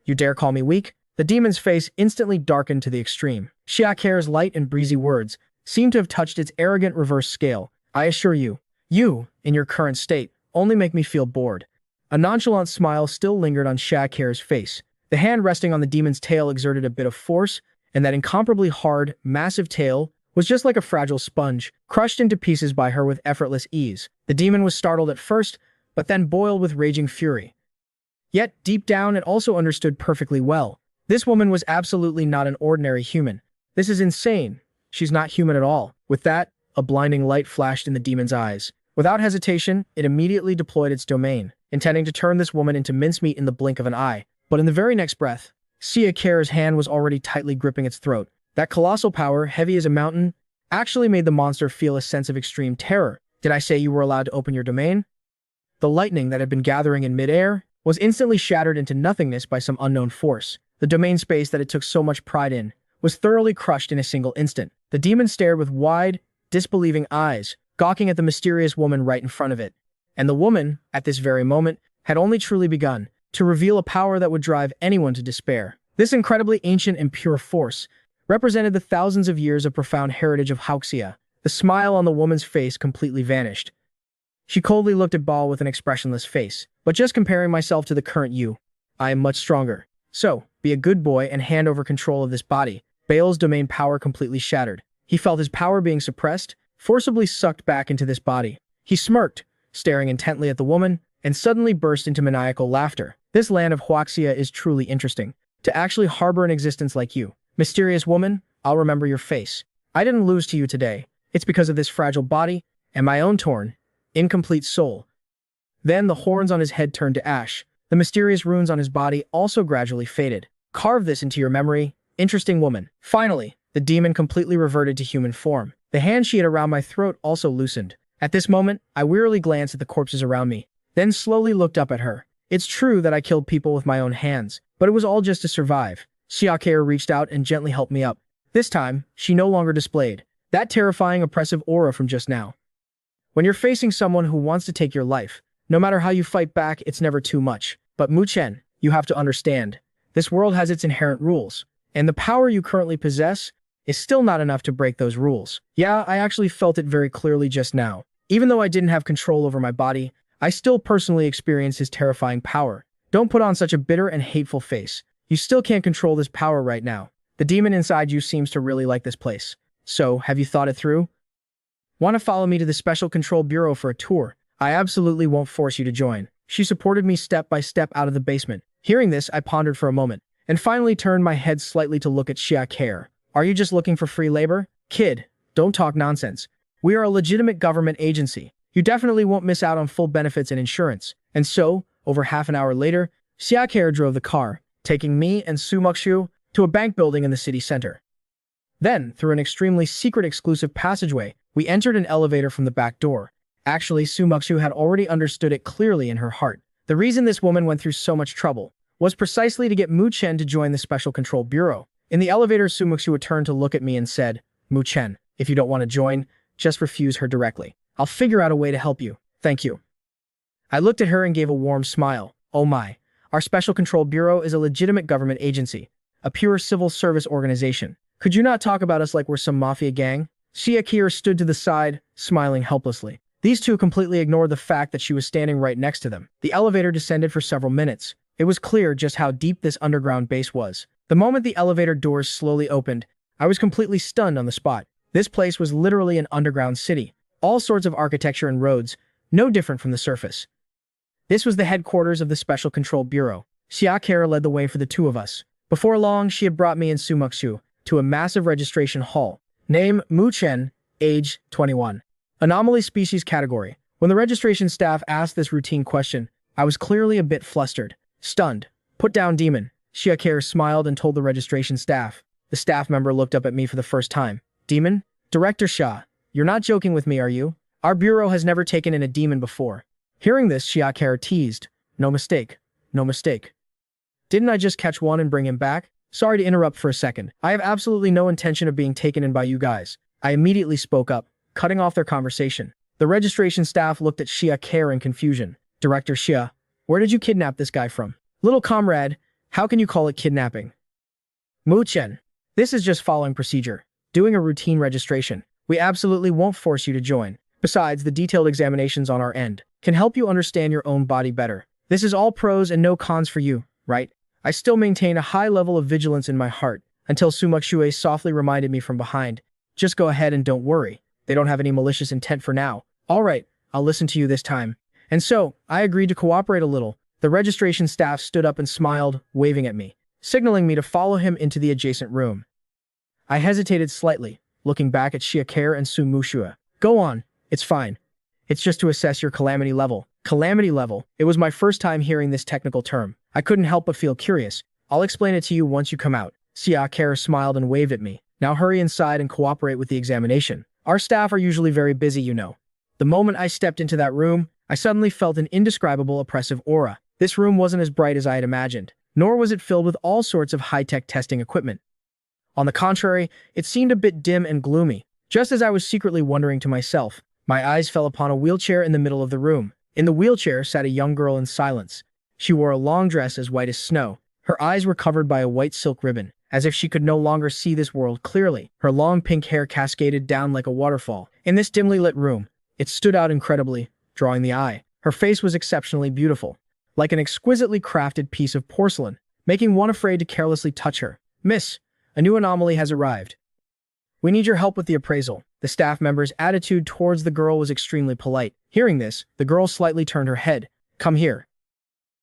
You dare call me weak? The demon's face instantly darkened to the extreme. Shakir's light and breezy words seemed to have touched its arrogant reverse scale. I assure you, in your current state, only make me feel bored. A nonchalant smile still lingered on Shakir's face. The hand resting on the demon's tail exerted a bit of force, and that incomparably hard, massive tail was just like a fragile sponge, crushed into pieces by her with effortless ease. The demon was startled at first, but then boiled with raging fury. Yet, deep down, it also understood perfectly well. This woman was absolutely not an ordinary human. This is insane. She's not human at all. With that, a blinding light flashed in the demon's eyes. Without hesitation, it immediately deployed its domain, intending to turn this woman into mincemeat in the blink of an eye. But in the very next breath, Siaker's hand was already tightly gripping its throat. That colossal power, heavy as a mountain, actually made the monster feel a sense of extreme terror. Did I say you were allowed to open your domain? The lightning that had been gathering in midair was instantly shattered into nothingness by some unknown force. The domain space that it took so much pride in was thoroughly crushed in a single instant. The demon stared with wide, disbelieving eyes, gawking at the mysterious woman right in front of it. And the woman, at this very moment, had only truly begun to reveal a power that would drive anyone to despair. This incredibly ancient and pure force represented the thousands of years of profound heritage of Hauxia. The smile on the woman's face completely vanished. She coldly looked at Baal with an expressionless face. But just comparing myself to the current you, I am much stronger. So, be a good boy and hand over control of this body. Baal's domain power completely shattered. He felt his power being suppressed, forcibly sucked back into this body. He smirked, staring intently at the woman, and suddenly burst into maniacal laughter. This land of Huaxia is truly interesting. To actually harbor an existence like you. Mysterious woman, I'll remember your face. I didn't lose to you today. It's because of this fragile body and my own torn, incomplete soul. Then the horns on his head turned to ash. The mysterious runes on his body also gradually faded. Carve this into your memory, interesting woman. Finally, the demon completely reverted to human form. The hand she had around my throat also loosened. At this moment, I wearily glanced at the corpses around me, then slowly looked up at her. It's true that I killed people with my own hands, but it was all just to survive. Siaker reached out and gently helped me up. This time, she no longer displayed that terrifying, oppressive aura from just now. When you're facing someone who wants to take your life, no matter how you fight back, it's never too much. But Mu Chen, you have to understand, this world has its inherent rules, and the power you currently possess is still not enough to break those rules. Yeah, I actually felt it very clearly just now. Even though I didn't have control over my body, I still personally experienced his terrifying power. Don't put on such a bitter and hateful face. You still can't control this power right now. The demon inside you seems to really like this place. So, have you thought it through? Want to follow me to the Special Control Bureau for a tour? I absolutely won't force you to join. She supported me step by step out of the basement. Hearing this, I pondered for a moment, and finally turned my head slightly to look at Siaker. Are you just looking for free labor? Kid, don't talk nonsense. We are a legitimate government agency. You definitely won't miss out on full benefits and insurance. And so, over half an hour later, Siaker drove the car, taking me and Sumakshu to a bank building in the city center. Then, through an extremely secret exclusive passageway, we entered an elevator from the back door. Actually, Sumakshu had already understood it clearly in her heart. The reason this woman went through so much trouble was precisely to get Mu Chen to join the Special Control Bureau. In the elevator, Sumakshu turned to look at me and said, Mu Chen, if you don't want to join, just refuse her directly. I'll figure out a way to help you. Thank you. I looked at her and gave a warm smile. Oh my, our Special Control Bureau is a legitimate government agency, a pure civil service organization. Could you not talk about us like we're some mafia gang? Siaker stood to the side, smiling helplessly. These two completely ignored the fact that she was standing right next to them. The elevator descended for several minutes. It was clear just how deep this underground base was. The moment the elevator doors slowly opened, I was completely stunned on the spot. This place was literally an underground city. All sorts of architecture and roads, no different from the surface. This was the headquarters of the Special Control Bureau. Siaker led the way for the two of us. Before long, she had brought me and Sumakshu to a massive registration hall. Name, Mu Chen, age, 21. Anomaly species category. When the registration staff asked this routine question, I was clearly a bit flustered. Stunned. Put down demon. Siaker smiled and told the registration staff. The staff member looked up at me for the first time. Demon? Director Shah, you're not joking with me, are you? Our bureau has never taken in a demon before. Hearing this, Siaker teased. No mistake. No mistake. Didn't I just catch one and bring him back? Sorry to interrupt for a second. I have absolutely no intention of being taken in by you guys. I immediately spoke up, cutting off their conversation. The registration staff looked at Siaker in confusion. Director Xia, where did you kidnap this guy from? Little comrade, how can you call it kidnapping? Mu Chen, this is just following procedure. Doing a routine registration. We absolutely won't force you to join. Besides, the detailed examinations on our end can help you understand your own body better. This is all pros and no cons for you, right? I still maintain a high level of vigilance in my heart, until Sumakshu softly reminded me from behind. Just go ahead and don't worry. They don't have any malicious intent for now. All right, I'll listen to you this time. And so, I agreed to cooperate a little. The registration staff stood up and smiled, waving at me, signaling me to follow him into the adjacent room. I hesitated slightly, looking back at Siaker and Sumakshu. Go on, it's fine. It's just to assess your calamity level. Calamity level? It was my first time hearing this technical term. I couldn't help but feel curious. I'll explain it to you once you come out. Siakera smiled and waved at me. Now hurry inside and cooperate with the examination. Our staff are usually very busy, you know. The moment I stepped into that room, I suddenly felt an indescribable oppressive aura. This room wasn't as bright as I had imagined, nor was it filled with all sorts of high-tech testing equipment. On the contrary, it seemed a bit dim and gloomy. Just as I was secretly wondering to myself, my eyes fell upon a wheelchair in the middle of the room. In the wheelchair sat a young girl in silence. She wore a long dress as white as snow. Her eyes were covered by a white silk ribbon, as if she could no longer see this world clearly. Her long pink hair cascaded down like a waterfall. In this dimly lit room, it stood out incredibly, drawing the eye. Her face was exceptionally beautiful, like an exquisitely crafted piece of porcelain, making one afraid to carelessly touch her. "Miss, a new anomaly has arrived. We need your help with the appraisal." The staff member's attitude towards the girl was extremely polite. Hearing this, the girl slightly turned her head. "Come here."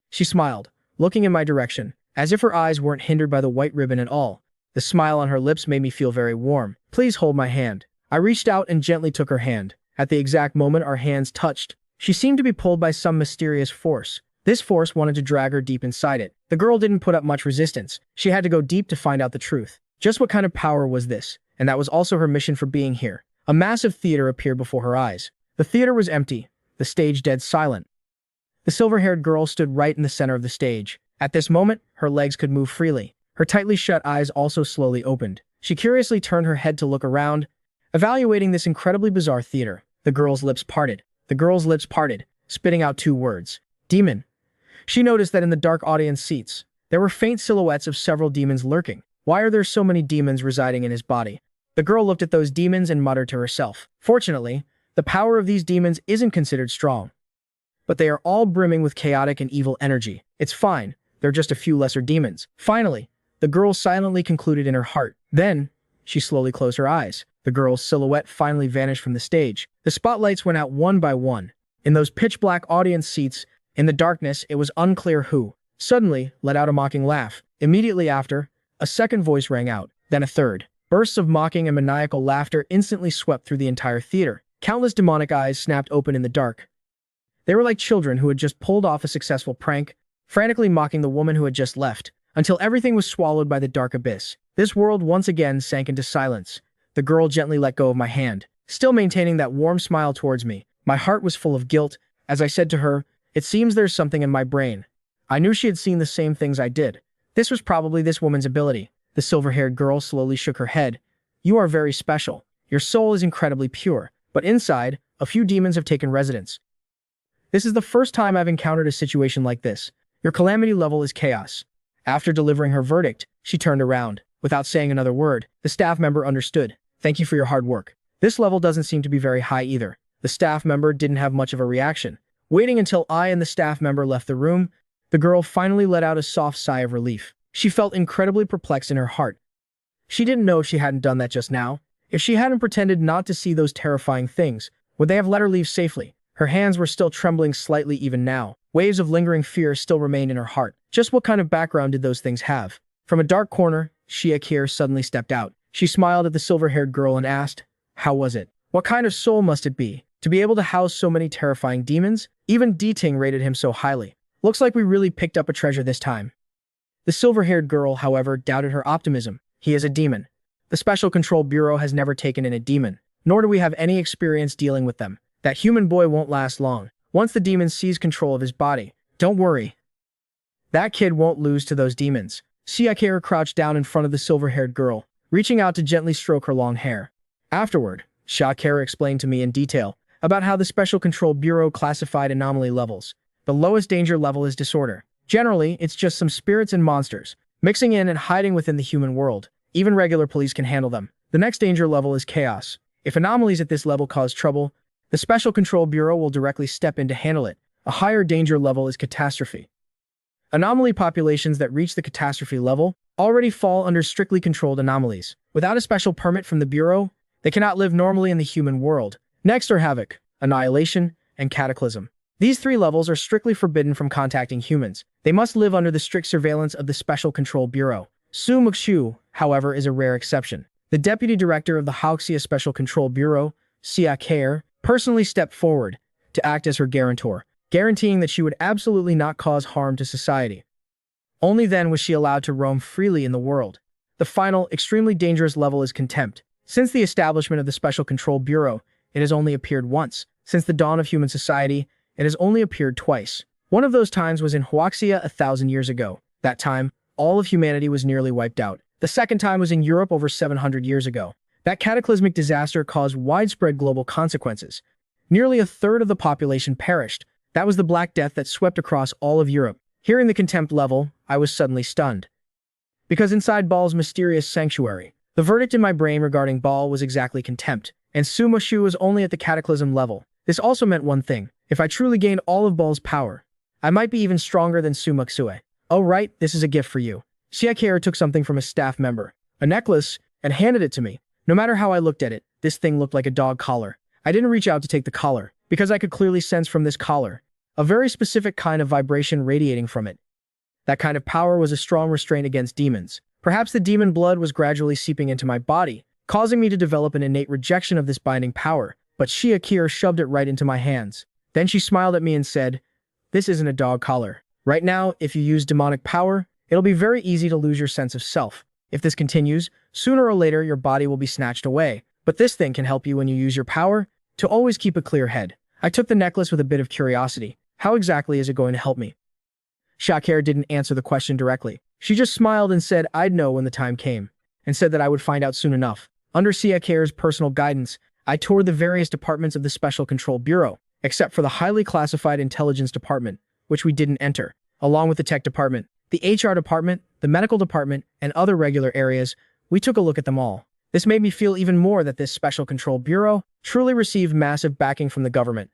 She smiled, looking in my direction, as if her eyes weren't hindered by the white ribbon at all. The smile on her lips made me feel very warm. "Please hold my hand." I reached out and gently took her hand. At the exact moment our hands touched, she seemed to be pulled by some mysterious force. This force wanted to drag her deep inside it. The girl didn't put up much resistance. She had to go deep to find out the truth. Just what kind of power was this? And that was also her mission for being here. A massive theater appeared before her eyes. The theater was empty, the stage dead silent. The silver-haired girl stood right in the center of the stage. At this moment, her legs could move freely. Her tightly shut eyes also slowly opened. She curiously turned her head to look around, evaluating this incredibly bizarre theater. The girl's lips parted. The girl's lips parted, spitting out two words. "Demon." She noticed that in the dark audience seats, there were faint silhouettes of several demons lurking. Why are there so many demons residing in his body? The girl looked at those demons and muttered to herself. Fortunately, the power of these demons isn't considered strong, but they are all brimming with chaotic and evil energy. It's fine. They're just a few lesser demons. Finally, the girl silently concluded in her heart. Then, she slowly closed her eyes. The girl's silhouette finally vanished from the stage. The spotlights went out one by one. In those pitch-black audience seats, in the darkness, it was unclear who suddenly let out a mocking laugh. Immediately after, a second voice rang out, then a third. Bursts of mocking and maniacal laughter instantly swept through the entire theater. Countless demonic eyes snapped open in the dark. They were like children who had just pulled off a successful prank, frantically mocking the woman who had just left, until everything was swallowed by the dark abyss. This world once again sank into silence. The girl gently let go of my hand, still maintaining that warm smile towards me. My heart was full of guilt, as I said to her, "It seems there's something in my brain." I knew she had seen the same things I did. This was probably this woman's ability. The silver-haired girl slowly shook her head. "You are very special. Your soul is incredibly pure, but inside, a few demons have taken residence. This is the first time I've encountered a situation like this. Your calamity level is chaos." After delivering her verdict, she turned around. Without saying another word, the staff member understood. "Thank you for your hard work. This level doesn't seem to be very high either." The staff member didn't have much of a reaction. Waiting until I and the staff member left the room, the girl finally let out a soft sigh of relief. She felt incredibly perplexed in her heart. She didn't know she hadn't done that just now. If she hadn't pretended not to see those terrifying things, would they have let her leave safely? Her hands were still trembling slightly even now. Waves of lingering fear still remained in her heart. Just what kind of background did those things have? From a dark corner, Shiakir suddenly stepped out. She smiled at the silver-haired girl and asked, "How was it? What kind of soul must it be to be able to house so many terrifying demons?" Even D-Ting rated him so highly. "Looks like we really picked up a treasure this time." The silver-haired girl, however, doubted her optimism. "He is a demon. The Special Control Bureau has never taken in a demon, nor do we have any experience dealing with them. That human boy won't last long. Once the demon sees control of his body, don't worry. That kid won't lose to those demons." Siakira crouched down in front of the silver-haired girl, reaching out to gently stroke her long hair. Afterward, Shakira explained to me in detail about how the Special Control Bureau classified anomaly levels. The lowest danger level is disorder. Generally, it's just some spirits and monsters, mixing in and hiding within the human world. Even regular police can handle them. The next danger level is chaos. If anomalies at this level cause trouble, the Special Control Bureau will directly step in to handle it. A higher danger level is catastrophe. Anomaly populations that reach the catastrophe level already fall under strictly controlled anomalies. Without a special permit from the Bureau, they cannot live normally in the human world. Next are havoc, annihilation, and cataclysm. These three levels are strictly forbidden from contacting humans. They must live under the strict surveillance of the Special Control Bureau. Su Muxu, however, is a rare exception. The deputy director of the Hauxia Special Control Bureau, Sia Kair, personally stepped forward, to act as her guarantor, guaranteeing that she would absolutely not cause harm to society. Only then was she allowed to roam freely in the world. The final, extremely dangerous level is contempt. Since the establishment of the Special Control Bureau, it has only appeared once. Since the dawn of human society, it has only appeared twice. One of those times was in Huaxia 1,000 years ago. That time, all of humanity was nearly wiped out. The second time was in Europe over 700 years ago. That cataclysmic disaster caused widespread global consequences. Nearly a third of the population perished. That was the Black Death that swept across all of Europe. Hearing the contempt level, I was suddenly stunned. Because inside Baal's mysterious sanctuary, the verdict in my brain regarding Baal was exactly contempt, and Sumushu was only at the cataclysm level. This also meant one thing. If I truly gained all of Baal's power, I might be even stronger than Sumaksue. Oh right, this is a gift for you. Siakera took something from a staff member, a necklace, and handed it to me. No matter how I looked at it, this thing looked like a dog collar. I didn't reach out to take the collar, because I could clearly sense from this collar a very specific kind of vibration radiating from it. That kind of power was a strong restraint against demons. Perhaps the demon blood was gradually seeping into my body, causing me to develop an innate rejection of this binding power, but Siakera shoved it right into my hands. Then she smiled at me and said, "This isn't a dog collar. Right now, if you use demonic power, it'll be very easy to lose your sense of self. If this continues, sooner or later your body will be snatched away. But this thing can help you when you use your power to always keep a clear head." I took the necklace with a bit of curiosity. How exactly is it going to help me? Shakir didn't answer the question directly. She just smiled and said I'd know when the time came, and said that I would find out soon enough. Under Siakir's personal guidance, I toured the various departments of the Special Control Bureau, except for the highly classified intelligence department, which we didn't enter, along with the tech department, the HR department, the medical department, and other regular areas. We took a look at them all. This made me feel even more that this Special Control Bureau truly received massive backing from the government.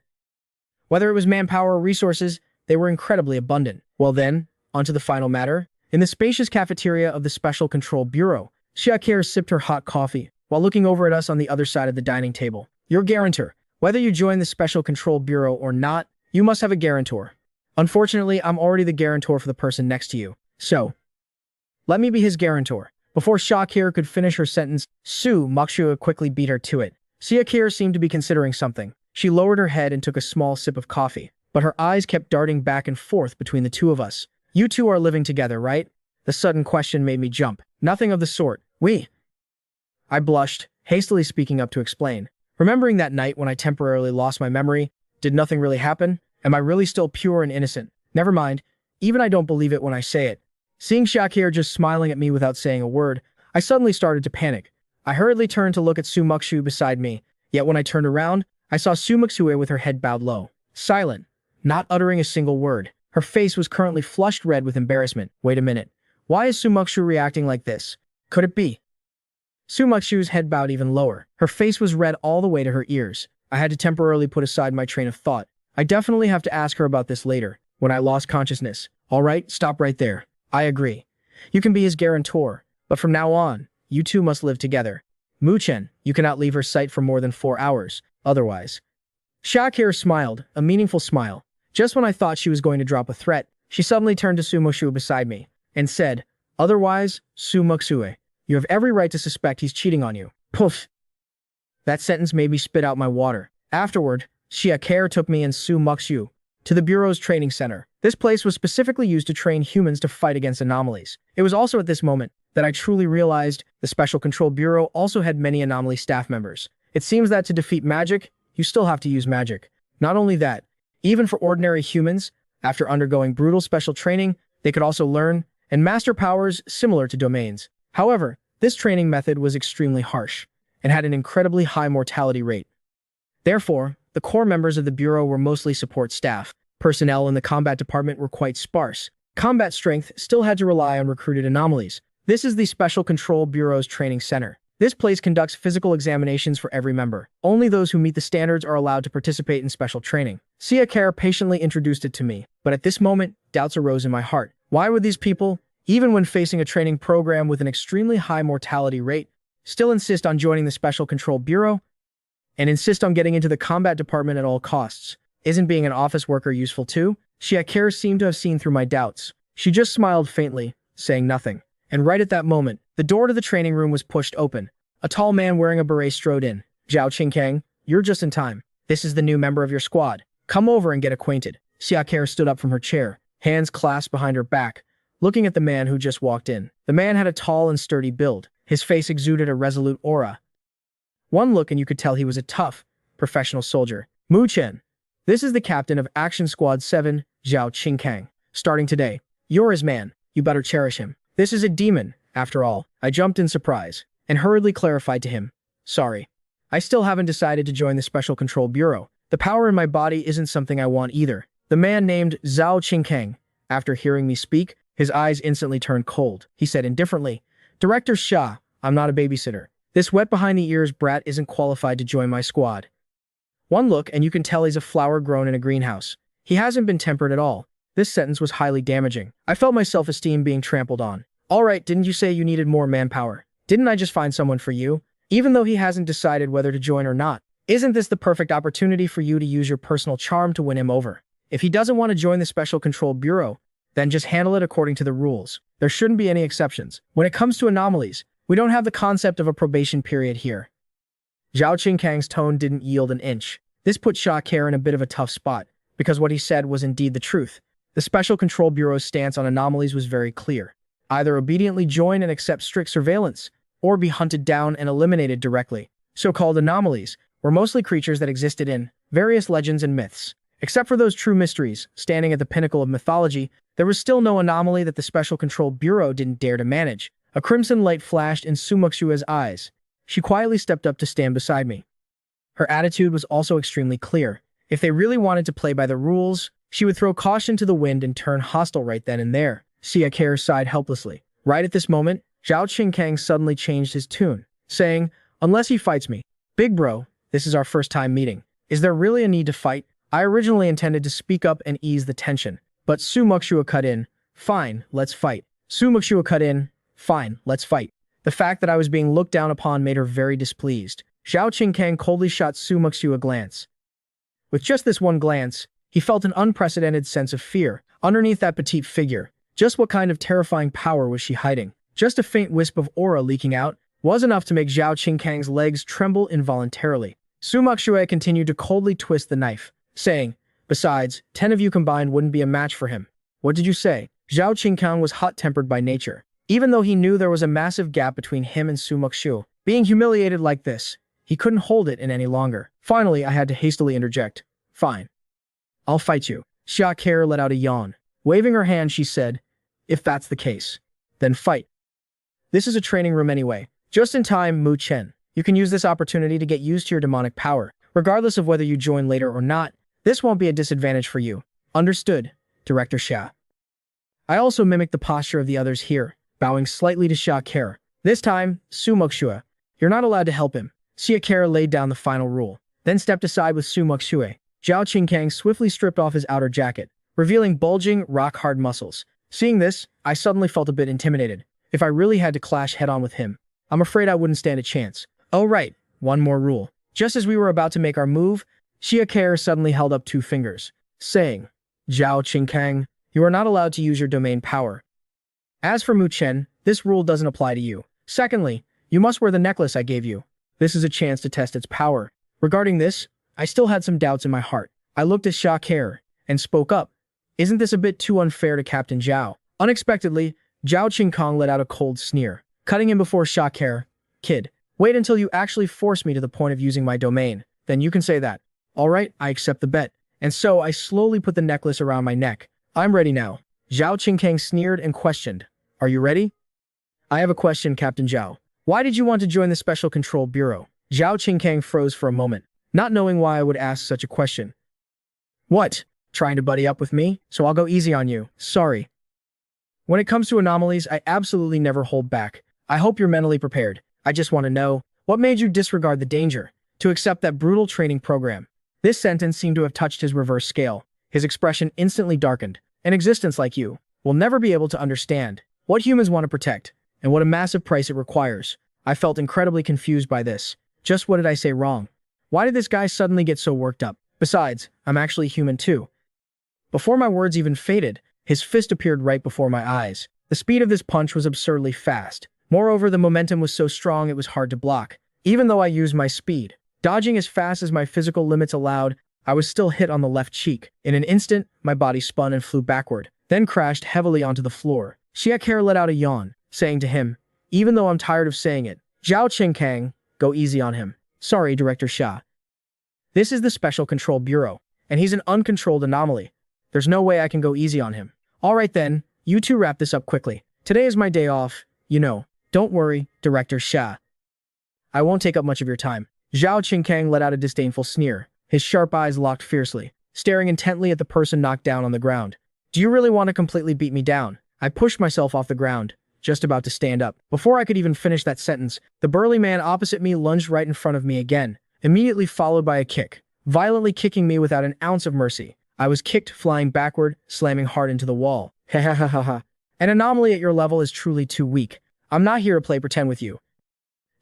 Whether it was manpower or resources, they were incredibly abundant. Well then, onto the final matter. In the spacious cafeteria of the Special Control Bureau, Shakir sipped her hot coffee while looking over at us on the other side of the dining table. Your guarantor. Whether you join the Special Control Bureau or not, you must have a guarantor. Unfortunately, I'm already the guarantor for the person next to you. So, let me be his guarantor. Before Shakir could finish her sentence, Su Makshua quickly beat her to it. Shakir seemed to be considering something. She lowered her head and took a small sip of coffee, but her eyes kept darting back and forth between the two of us. You two are living together, right? The sudden question made me jump. Nothing of the sort. I blushed, hastily speaking up to explain. Remembering that night when I temporarily lost my memory, did nothing really happen? Am I really still pure and innocent? Never mind. Even I don't believe it when I say it. Seeing Shakir just smiling at me without saying a word, I suddenly started to panic. I hurriedly turned to look at Sumakshu beside me, yet when I turned around, I saw Sumakshu with her head bowed low, silent, not uttering a single word. Her face was currently flushed red with embarrassment. Wait a minute. Why is Sumakshu reacting like this? Could it be? Sumakshu's head bowed even lower. Her face was red all the way to her ears. I had to temporarily put aside my train of thought. I definitely have to ask her about this later, when I lost consciousness. All right, stop right there. I agree. You can be his guarantor, but from now on, you two must live together. Muchen, you cannot leave her sight for more than 4 hours, otherwise. Shakir smiled, a meaningful smile. Just when I thought she was going to drop a threat, she suddenly turned to Sumakshu beside me, and said, "Otherwise, Sumakshu, you have every right to suspect he's cheating on you." Poof! That sentence made me spit out my water. Afterward, Shakir took me and Sumakshu to the Bureau's training center. This place was specifically used to train humans to fight against anomalies. It was also at this moment that I truly realized the Special Control Bureau also had many anomaly staff members. It seems that to defeat magic, you still have to use magic. Not only that, even for ordinary humans, after undergoing brutal special training, they could also learn and master powers similar to domains. However, this training method was extremely harsh and had an incredibly high mortality rate. Therefore, the core members of the Bureau were mostly support staff. Personnel in the combat department were quite sparse. Combat strength still had to rely on recruited anomalies. This is the Special Control Bureau's training center. This place conducts physical examinations for every member. Only those who meet the standards are allowed to participate in special training. Siakar patiently introduced it to me, but at this moment, doubts arose in my heart. Why would these people, even when facing a training program with an extremely high mortality rate, still insist on joining the Special Control Bureau and insist on getting into the combat department at all costs? Isn't being an office worker useful too? Siakar seemed to have seen through my doubts. She just smiled faintly, saying nothing. And right at that moment, the door to the training room was pushed open. A tall man wearing a beret strode in. "Zhao Qingkang, you're just in time. This is the new member of your squad. Come over and get acquainted. Xiaoke stood up from her chair, hands clasped behind her back, looking at the man who just walked in. The man had a tall and sturdy build. His face exuded a resolute aura. One look and you could tell he was a tough, professional soldier. Mu Chen. This is the captain of Action Squad 7, Zhao Qingkang. Starting today, you're his man. You better cherish him. This is a demon, after all. I jumped in surprise and hurriedly clarified to him. Sorry. I still haven't decided to join the Special Control Bureau. The power in my body isn't something I want either. The man named Zhao Qingkang, after hearing me speak, his eyes instantly turned cold. He said indifferently, Director Xia, I'm not a babysitter. This wet-behind-the-ears brat isn't qualified to join my squad. One look and you can tell he's a flower grown in a greenhouse. He hasn't been tempered at all. This sentence was highly damaging. I felt my self-esteem being trampled on. All right, didn't you say you needed more manpower? Didn't I just find someone for you? Even though he hasn't decided whether to join or not. Isn't this the perfect opportunity for you to use your personal charm to win him over? If he doesn't want to join the Special Control Bureau, then just handle it according to the rules. There shouldn't be any exceptions. When it comes to anomalies, we don't have the concept of a probation period here. Zhao Qingkang's tone didn't yield an inch. This put Xiaoke in a bit of a tough spot, because what he said was indeed the truth. The Special Control Bureau's stance on anomalies was very clear. Either obediently join and accept strict surveillance, or be hunted down and eliminated directly. So-called anomalies were mostly creatures that existed in various legends and myths. Except for those true mysteries, standing at the pinnacle of mythology, there was still no anomaly that the Special Control Bureau didn't dare to manage. A crimson light flashed in Su Muxue's eyes. She quietly stepped up to stand beside me. Her attitude was also extremely clear. If they really wanted to play by the rules, she would throw caution to the wind and turn hostile right then and there. Xiaoke sighed helplessly. Right at this moment, Zhao Qingkang suddenly changed his tune, saying, Unless he fights me. Big bro, this is our first time meeting. Is there really a need to fight? I originally intended to speak up and ease the tension, but Su Muxue cut in. Fine, let's fight. Su Muxue cut in. Fine, let's fight. The fact that I was being looked down upon made her very displeased. Zhao Qingkang coldly shot Su Muxue a glance. With just this one glance, he felt an unprecedented sense of fear. Underneath that petite figure, just what kind of terrifying power was she hiding? Just a faint wisp of aura leaking out was enough to make Zhao Qingkang's legs tremble involuntarily. Su Muxue continued to coldly twist the knife, saying, Besides, 10 of you combined wouldn't be a match for him. What did you say? Zhao Qingkang was hot-tempered by nature. Even though he knew there was a massive gap between him and Su Muxue, being humiliated like this, he couldn't hold it in any longer. Finally, I had to hastily interject. Fine. I'll fight you. Xiaoke let out a yawn. Waving her hand, she said, If that's the case, then fight. This is a training room anyway. Just in time, Mu Chen. You can use this opportunity to get used to your demonic power. Regardless of whether you join later or not, this won't be a disadvantage for you. Understood, Director Xia. I also mimicked the posture of the others here, bowing slightly to Xiaoke. This time, Su Muxue, you're not allowed to help him. Xiaoke laid down the final rule, then stepped aside with Su Muxue. Zhao Qingkang swiftly stripped off his outer jacket, revealing bulging, rock-hard muscles. Seeing this, I suddenly felt a bit intimidated. If I really had to clash head-on with him, I'm afraid I wouldn't stand a chance. Oh right, one more rule. Just as we were about to make our move, Xiaoke suddenly held up 2 fingers, saying, Zhao Qingkang, you are not allowed to use your domain power. As for Mu Chen, this rule doesn't apply to you. Secondly, you must wear the necklace I gave you. This is a chance to test its power. Regarding this, I still had some doubts in my heart. I looked at Xiaoke and spoke up. Isn't this a bit too unfair to Captain Zhao? Unexpectedly, Zhao Qingkang let out a cold sneer, cutting in before Xiaoke. Kid, wait until you actually force me to the point of using my domain. Then you can say that. All right, I accept the bet. And so I slowly put the necklace around my neck. I'm ready now. Zhao Qingkang sneered and questioned. Are you ready? I have a question, Captain Zhao. Why did you want to join the Special Control Bureau? Zhao Qingkang froze for a moment, not knowing why I would ask such a question. What? Trying to buddy up with me? So I'll go easy on you. Sorry. When it comes to anomalies, I absolutely never hold back. I hope you're mentally prepared. I just want to know, what made you disregard the danger to accept that brutal training program? This sentence seemed to have touched his reverse scale. His expression instantly darkened. An existence like you will never be able to understand what humans want to protect and what a massive price it requires. I felt incredibly confused by this. Just what did I say wrong? Why did this guy suddenly get so worked up? Besides, I'm actually human too. Before my words even faded, his fist appeared right before my eyes. The speed of this punch was absurdly fast. Moreover, the momentum was so strong it was hard to block. Even though I used my speed, dodging as fast as my physical limits allowed, I was still hit on the left cheek. In an instant, my body spun and flew backward, then crashed heavily onto the floor. Xiaokai let out a yawn, saying to him, even though I'm tired of saying it, Zhao Qingkang, go easy on him. Sorry, Director Xia. This is the Special Control Bureau, and he's an uncontrolled anomaly. There's no way I can go easy on him. Alright then, you two wrap this up quickly. Today is my day off, you know. Don't worry, Director Xia. I won't take up much of your time. Zhao Qingkang let out a disdainful sneer, his sharp eyes locked fiercely, staring intently at the person knocked down on the ground. Do you really want to completely beat me down? I pushed myself off the ground, just about to stand up. Before I could even finish that sentence, the burly man opposite me lunged right in front of me again, immediately followed by a kick, violently kicking me without an ounce of mercy. I was kicked, flying backward, slamming hard into the wall. Ha ha ha ha ha. An anomaly at your level is truly too weak. I'm not here to play pretend with you.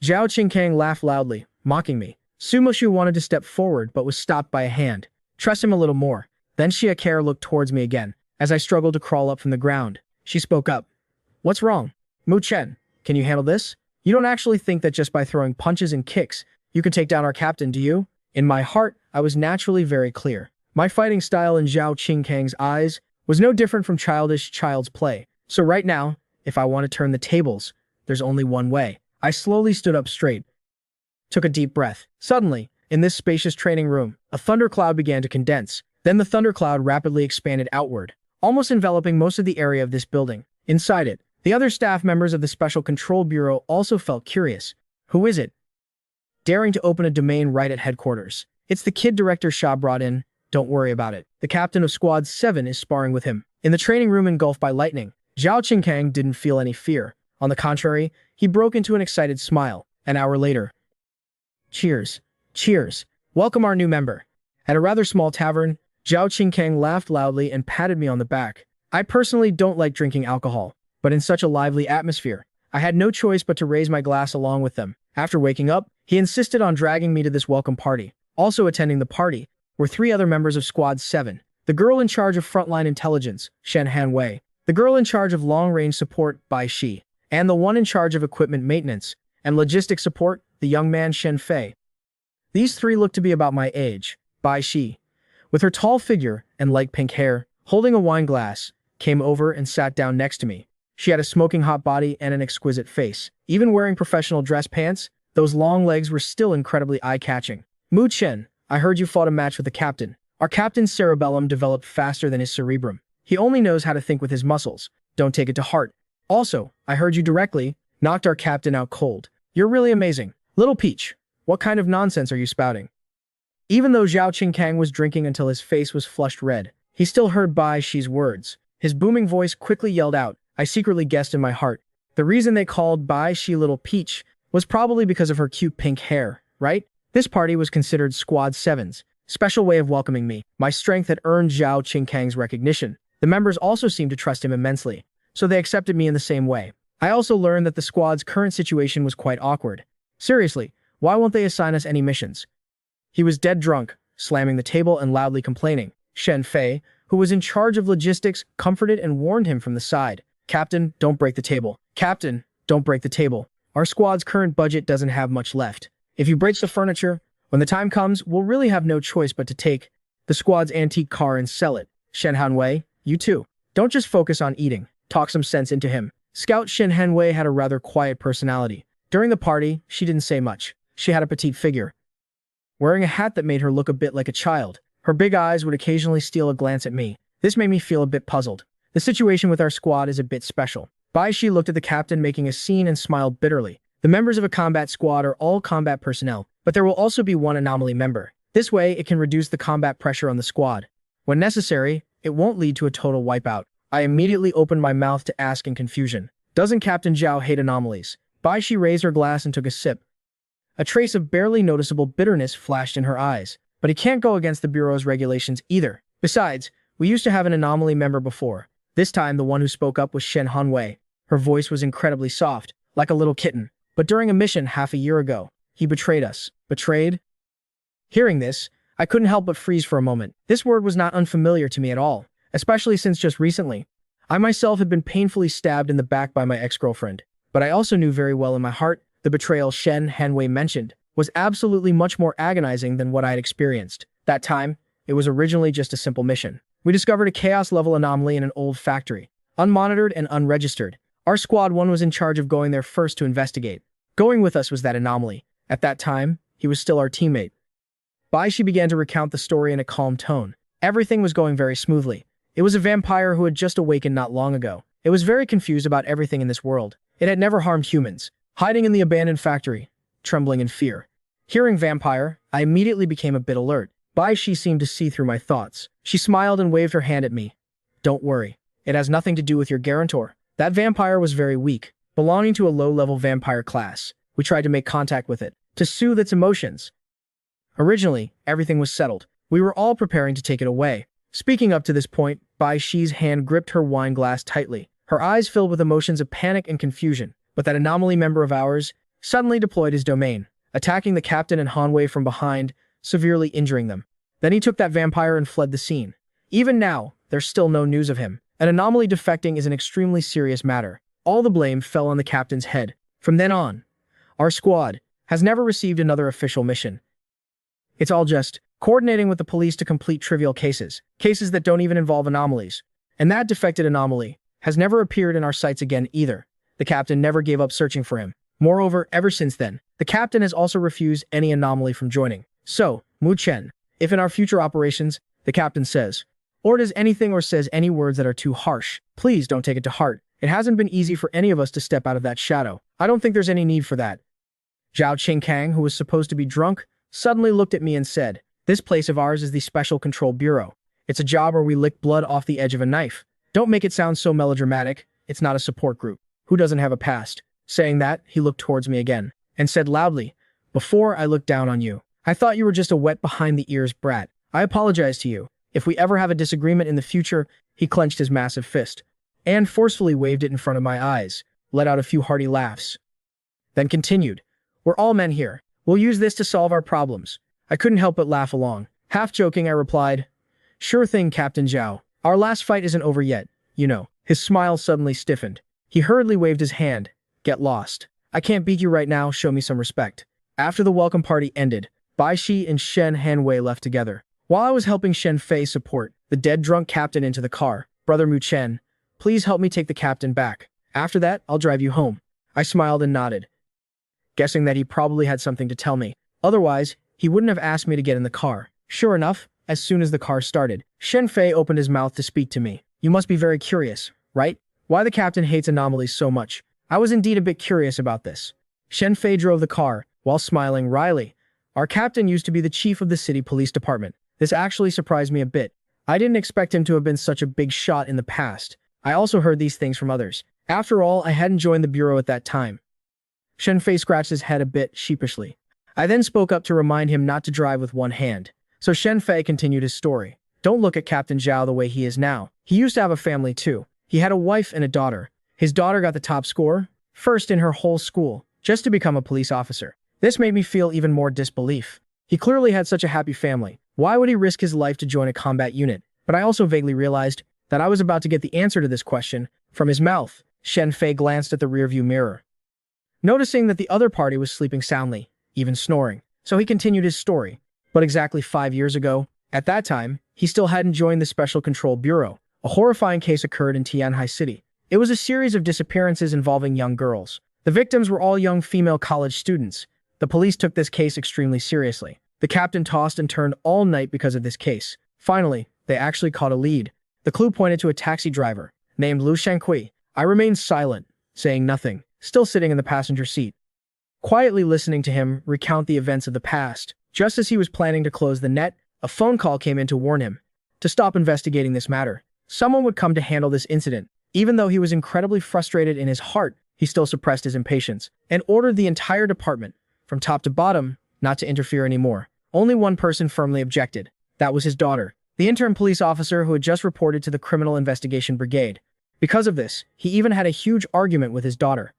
Zhao Qingkang laughed loudly, mocking me. Sumoshu wanted to step forward but was stopped by a hand. Trust him a little more. Then Xiaokai looked towards me again, as I struggled to crawl up from the ground. She spoke up. What's wrong? Mu Chen, can you handle this? You don't actually think that just by throwing punches and kicks, you can take down our captain, do you? In my heart, I was naturally very clear. My fighting style in Zhao Qingkang's eyes was no different from child's play. So right now, if I want to turn the tables, there's only one way. I slowly stood up straight, took a deep breath. Suddenly, in this spacious training room, a thundercloud began to condense. Then the thundercloud rapidly expanded outward, almost enveloping most of the area of this building. Inside it, the other staff members of the Special Control Bureau also felt curious. Who is it? Daring to open a domain right at headquarters. It's the kid Director Xia brought in. Don't worry about it. The captain of Squad 7 is sparring with him. In the training room engulfed by lightning, Zhao Qingkang didn't feel any fear. On the contrary, he broke into an excited smile. An hour later. Cheers. Cheers. Welcome our new member. At a rather small tavern, Zhao Qingkang laughed loudly and patted me on the back. I personally don't like drinking alcohol, but in such a lively atmosphere, I had no choice but to raise my glass along with them. After waking up, he insisted on dragging me to this welcome party. Also attending the party were 3 other members of Squad 7. The girl in charge of frontline intelligence, Shen Hanwei, the girl in charge of long-range support, Bai Shi, and the one in charge of equipment maintenance and logistic support, the young man Shen Fei. These 3 looked to be about my age. Bai Shi, with her tall figure and light pink hair, holding a wine glass, came over and sat down next to me. She had a smoking hot body and an exquisite face. Even wearing professional dress pants, those long legs were still incredibly eye-catching. Mu Chen, I heard you fought a match with the captain. Our captain's cerebellum developed faster than his cerebrum. He only knows how to think with his muscles. Don't take it to heart. Also, I heard you directly knocked our captain out cold. You're really amazing. Little Peach, what kind of nonsense are you spouting? Even though Zhao Qingkang was drinking until his face was flushed red, he still heard Bai Shi's words. His booming voice quickly yelled out. I secretly guessed in my heart. The reason they called Bai Shi Little Peach was probably because of her cute pink hair, right? This party was considered Squad 7's special way of welcoming me. My strength had earned Zhao Qingkang's recognition. The members also seemed to trust him immensely, so they accepted me in the same way. I also learned that the squad's current situation was quite awkward. Seriously, why won't they assign us any missions? He was dead drunk, slamming the table and loudly complaining. Shen Fei, who was in charge of logistics, comforted and warned him from the side. Captain, don't break the table. Captain, don't break the table. Our squad's current budget doesn't have much left. If you break the furniture, when the time comes, we'll really have no choice but to take the squad's antique car and sell it. Shen Hanwei, you too. Don't just focus on eating. Talk some sense into him. Scout Shen Hanwei had a rather quiet personality. During the party, she didn't say much. She had a petite figure, wearing a hat that made her look a bit like a child. Her big eyes would occasionally steal a glance at me. This made me feel a bit puzzled. The situation with our squad is a bit special. Bai Shi looked at the captain making a scene and smiled bitterly. The members of a combat squad are all combat personnel, but there will also be one anomaly member. This way, it can reduce the combat pressure on the squad. When necessary, it won't lead to a total wipeout. I immediately opened my mouth to ask in confusion. Doesn't Captain Zhao hate anomalies? Bai Shi raised her glass and took a sip. A trace of barely noticeable bitterness flashed in her eyes. But he can't go against the Bureau's regulations either. Besides, we used to have an anomaly member before. This time, the one who spoke up was Shen Hanwei. Her voice was incredibly soft, like a little kitten. But during a mission half a year ago, he betrayed us. Betrayed? Hearing this, I couldn't help but freeze for a moment. This word was not unfamiliar to me at all, especially since just recently, I myself had been painfully stabbed in the back by my ex-girlfriend. But I also knew very well in my heart, the betrayal Shen Hanwei mentioned was absolutely much more agonizing than what I had experienced. That time, It was originally just a simple mission. We discovered a chaos-level anomaly in an old factory, unmonitored and unregistered. Our squad one was in charge of going there first to investigate. Going with us was that anomaly. At that time, he was still our teammate. She began to recount the story in a calm tone. Everything was going very smoothly. It was a vampire who had just awakened not long ago. It was very confused about everything in this world. It had never harmed humans. Hiding in the abandoned factory, trembling in fear. Hearing vampire, I immediately became a bit alert. She seemed to see through my thoughts. She smiled and waved her hand at me. Don't worry. It has nothing to do with your guarantor. That vampire was very weak, belonging to a low-level vampire class. We tried to make contact with it, to soothe its emotions. Originally, everything was settled. We were all preparing to take it away. Speaking up to this point, Shi's hand gripped her wine glass tightly. Her eyes filled with emotions of panic and confusion. But that anomaly member of ours suddenly deployed his domain, attacking the captain and Hanwei from behind, severely injuring them. Then he took that vampire and fled the scene. Even now, there's still no news of him. An anomaly defecting is an extremely serious matter. All the blame fell on the captain's head. From then on, our squad has never received another official mission. It's all just coordinating with the police to complete trivial cases that don't even involve anomalies. And that defected anomaly has never appeared in our sights again either. The captain never gave up searching for him. Moreover, ever since then, the captain has also refused any anomaly from joining. So, Mu Chen, if in our future operations, the captain says, or does anything or says any words that are too harsh, please don't take it to heart. It hasn't been easy for any of us to step out of that shadow. I don't think there's any need for that. Zhao Qingkang, who was supposed to be drunk, suddenly looked at me and said, this place of ours is the Special Control Bureau. It's a job where we lick blood off the edge of a knife. Don't make it sound so melodramatic. It's not a support group. Who doesn't have a past? Saying that, he looked towards me again and said loudly, before I looked down on you, I thought you were just a wet behind-the-ears brat. I apologize to you. If we ever have a disagreement in the future, he clenched his massive fist and forcefully waved it in front of my eyes, let out a few hearty laughs. Then continued, we're all men here. We'll use this to solve our problems. I couldn't help but laugh along. Half joking, I replied, sure thing, Captain Zhao. Our last fight isn't over yet, you know. His smile suddenly stiffened. He hurriedly waved his hand. Get lost. I can't beat you right now, show me some respect. After the welcome party ended, Shi and Shen Hanwei left together. While I was helping Shen Fei support the dead drunk captain into the car, Brother Mu Chen, please help me take the captain back. After that, I'll drive you home. I smiled and nodded, guessing that he probably had something to tell me. Otherwise, he wouldn't have asked me to get in the car. Sure enough, as soon as the car started, Shen Fei opened his mouth to speak to me. You must be very curious, right? Why the captain hates anomalies so much. I was indeed a bit curious about this. Shen Fei drove the car, while smiling wryly. Our captain used to be the chief of the city police department. This actually surprised me a bit. I didn't expect him to have been such a big shot in the past. I also heard these things from others. After all, I hadn't joined the bureau at that time. Shen Fei scratched his head a bit sheepishly. I then spoke up to remind him not to drive with one hand. So Shen Fei continued his story. Don't look at Captain Zhao the way he is now. He used to have a family too. He had a wife and a daughter. His daughter got the top score, first in her whole school, just to become a police officer. This made me feel even more disbelief. He clearly had such a happy family. Why would he risk his life to join a combat unit? But I also vaguely realized that I was about to get the answer to this question from his mouth. Shen Fei glanced at the rearview mirror, noticing that the other party was sleeping soundly, even snoring. So he continued his story. But exactly 5 years ago, at that time, he still hadn't joined the Special Control Bureau. A horrifying case occurred in Tianhai City. It was a series of disappearances involving young girls. The victims were all young female college students. The police took this case extremely seriously. The captain tossed and turned all night because of this case. Finally, they actually caught a lead. The clue pointed to a taxi driver named Lu Shankui. I remained silent, saying nothing, still sitting in the passenger seat, quietly listening to him recount the events of the past. Just as he was planning to close the net, a phone call came in to warn him to stop investigating this matter. Someone would come to handle this incident. Even though he was incredibly frustrated in his heart, he still suppressed his impatience and ordered the entire department, from top to bottom, not to interfere anymore. Only one person firmly objected. That was his daughter, the intern police officer who had just reported to the Criminal Investigation Brigade. Because of this, he even had a huge argument with his daughter,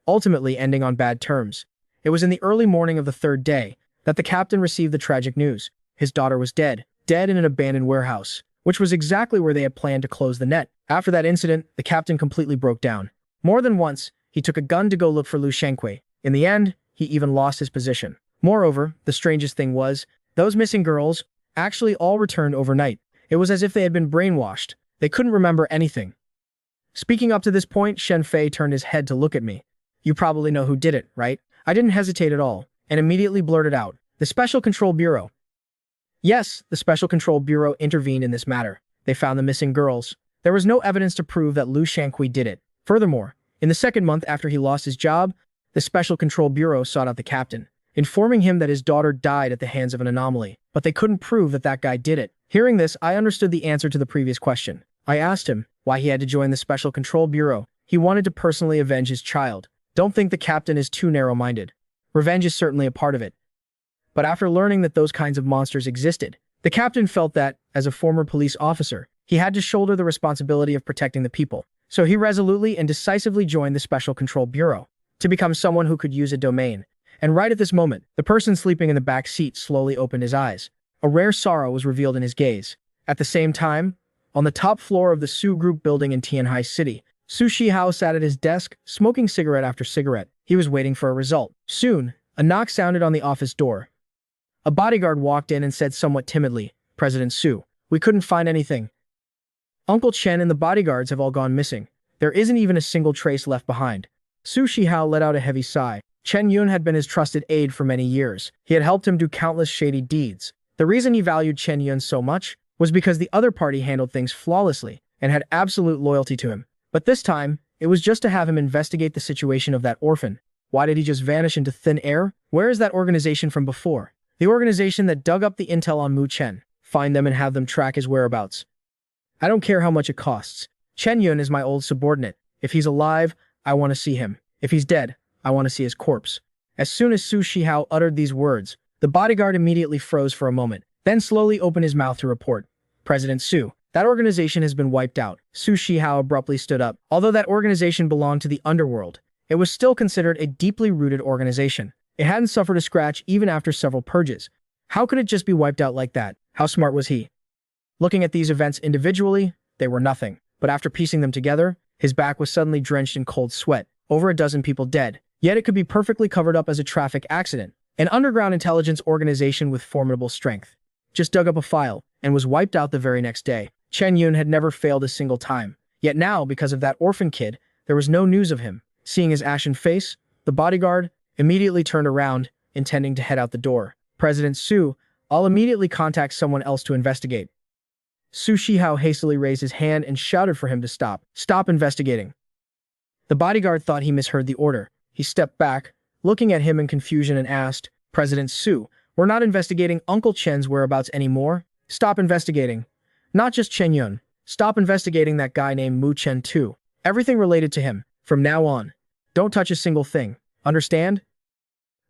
ultimately ending on bad terms. It was in the early morning of the third day that the captain received the tragic news. His daughter was dead in an abandoned warehouse, which was exactly where they had planned to close the net. After that incident, the captain completely broke down. More than once, he took a gun to go look for Lu Shankui. In the end, he even lost his position. Moreover, the strangest thing was, those missing girls actually all returned overnight. It was as if they had been brainwashed. They couldn't remember anything. Speaking up to this point, Shen Fei turned his head to look at me. You probably know who did it, right? I didn't hesitate at all, and immediately blurted out, the Special Control Bureau. Yes, the Special Control Bureau intervened in this matter. They found the missing girls. There was no evidence to prove that Liu Shankui did it. Furthermore, in the second month after he lost his job, the Special Control Bureau sought out the captain, informing him that his daughter died at the hands of an anomaly, but they couldn't prove that that guy did it. Hearing this, I understood the answer to the previous question. I asked him why he had to join the Special Control Bureau. He wanted to personally avenge his child. Don't think the captain is too narrow-minded. Revenge is certainly a part of it. But after learning that those kinds of monsters existed, the captain felt that, as a former police officer, he had to shoulder the responsibility of protecting the people. So he resolutely and decisively joined the Special Control Bureau to become someone who could use a domain. And right at this moment, the person sleeping in the back seat slowly opened his eyes. A rare sorrow was revealed in his gaze. At the same time, on the top floor of the Su Group building in Tianhai City, Su Shihao sat at his desk, smoking cigarette after cigarette. He was waiting for a result. Soon, a knock sounded on the office door. A bodyguard walked in and said somewhat timidly, President Su, we couldn't find anything. Uncle Chen and the bodyguards have all gone missing. There isn't even a single trace left behind. Su Shihao let out a heavy sigh. Chen Yun had been his trusted aide for many years. He had helped him do countless shady deeds. The reason he valued Chen Yun so much was because the other party handled things flawlessly and had absolute loyalty to him. But this time, it was just to have him investigate the situation of that orphan. Why did he just vanish into thin air? Where is that organization from before? The organization that dug up the intel on Mu Chen. Find them and have them track his whereabouts. I don't care how much it costs. Chen Yun is my old subordinate. If he's alive, I want to see him. If he's dead, I want to see his corpse. As soon as Su Shihao uttered these words, the bodyguard immediately froze for a moment, then slowly opened his mouth to report. President Su, that organization has been wiped out. Su Shihao abruptly stood up. Although that organization belonged to the underworld, it was still considered a deeply rooted organization. It hadn't suffered a scratch even after several purges. How could it just be wiped out like that? How smart was he? Looking at these events individually, they were nothing. But after piecing them together, his back was suddenly drenched in cold sweat. Over a dozen people dead. Yet it could be perfectly covered up as a traffic accident. An underground intelligence organization with formidable strength. Just dug up a file and was wiped out the very next day. Chen Yun had never failed a single time. Yet now, because of that orphan kid, there was no news of him. Seeing his ashen face, the bodyguard immediately turned around, intending to head out the door. President Su, I'll immediately contact someone else to investigate. Su Shihao hastily raised his hand and shouted for him to stop. Stop investigating. The bodyguard thought he misheard the order. He stepped back, looking at him in confusion and asked, President Su, we're not investigating Uncle Chen's whereabouts anymore. Stop investigating. Not just Chen Yun. Stop investigating that guy named Mu Chen too. Everything related to him. From now on. Don't touch a single thing. Understand?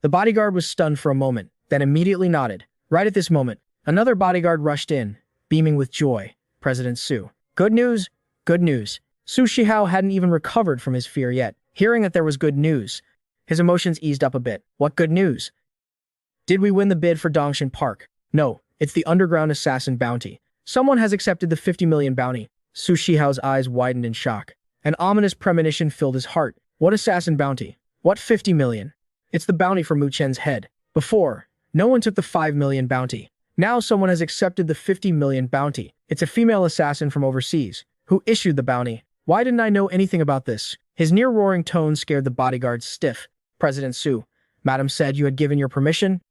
The bodyguard was stunned for a moment, then immediately nodded. Right at this moment, another bodyguard rushed in, beaming with joy. President Su. Good news? Good news. Su Shihao hadn't even recovered from his fear yet. Hearing that there was good news, his emotions eased up a bit. What good news? Did we win the bid for Dongshan Park? No, it's the underground assassin bounty. Someone has accepted the 50 million bounty. Su Shihao's eyes widened in shock. An ominous premonition filled his heart. What assassin bounty? What 50 million? It's the bounty for Mu Chen's head. Before, no one took the 5 million bounty. Now someone has accepted the 50 million bounty. It's a female assassin from overseas. Who issued the bounty? Why didn't I know anything about this? His near-roaring tone scared the bodyguards stiff. President Su, Madam said you had given your permission?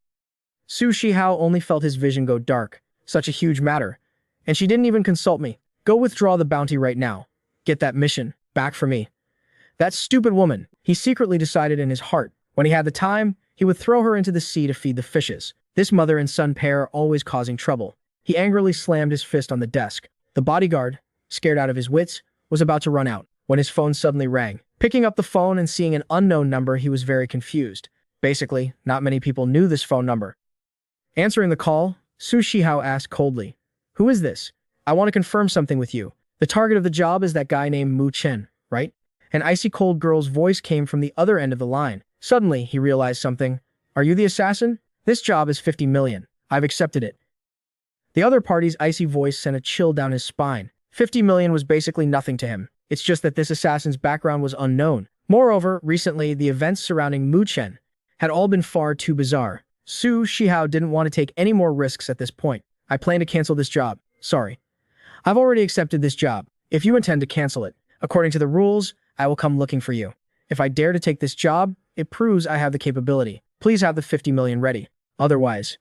Su Shihao only felt his vision go dark. Such a huge matter. And she didn't even consult me. Go withdraw the bounty right now. Get that mission back for me. That stupid woman. He secretly decided in his heart. When he had the time, he would throw her into the sea to feed the fishes. This mother and son pair are always causing trouble. He angrily slammed his fist on the desk. The bodyguard, scared out of his wits, was about to run out, when his phone suddenly rang. Picking up the phone and seeing an unknown number, he was very confused. Basically, not many people knew this phone number. Answering the call, Su Shihao asked coldly, Who is this? I want to confirm something with you. The target of the job is that guy named Mu Chen, right? An icy cold girl's voice came from the other end of the line. Suddenly, he realized something. Are you the assassin? This job is 50 million. I've accepted it. The other party's icy voice sent a chill down his spine. 50 million was basically nothing to him. It's just that this assassin's background was unknown. Moreover, recently, the events surrounding Mu Chen had all been far too bizarre. Su Shihao didn't want to take any more risks at this point. I plan to cancel this job. Sorry. I've already accepted this job. If you intend to cancel it, according to the rules, I will come looking for you. If I dare to take this job, it proves I have the capability. Please have the 50 million ready. Otherwise.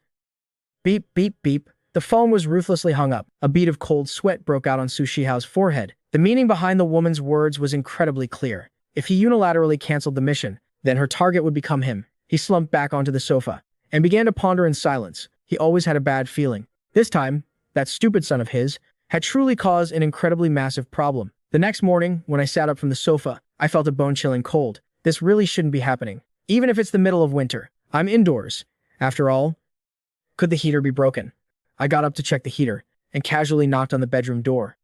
Beep, beep, beep. The phone was ruthlessly hung up. A bead of cold sweat broke out on Su Shihao's forehead. The meaning behind the woman's words was incredibly clear. If he unilaterally canceled the mission, then her target would become him. He slumped back onto the sofa and began to ponder in silence. He always had a bad feeling. This time, that stupid son of his had truly caused an incredibly massive problem. The next morning, when I sat up from the sofa, I felt a bone-chilling cold. This really shouldn't be happening. Even if it's the middle of winter. I'm indoors. After all, could the heater be broken? I got up to check the heater and casually knocked on the bedroom door.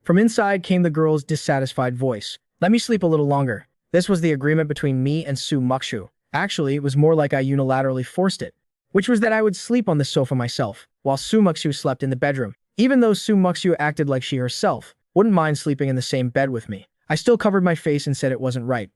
From inside came the girl's dissatisfied voice. Let me sleep a little longer. This was the agreement between me and Su Muxu. Actually, it was more like I unilaterally forced it, which was that I would sleep on the sofa myself, while Su Muxu slept in the bedroom. Even though Su Muxu acted like she herself wouldn't mind sleeping in the same bed with me, I still covered my face and said it wasn't right.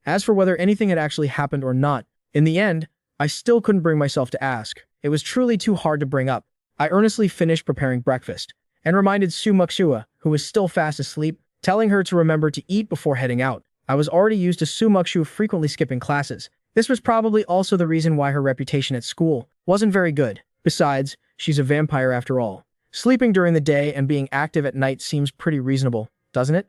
As for whether anything had actually happened or not, in the end, I still couldn't bring myself to ask. It was truly too hard to bring up. I earnestly finished preparing breakfast and reminded Su Muxua, who was still fast asleep, telling her to remember to eat before heading out. I was already used to Su Muxu frequently skipping classes. This was probably also the reason why her reputation at school wasn't very good. Besides, she's a vampire after all. Sleeping during the day and being active at night seems pretty reasonable, doesn't it?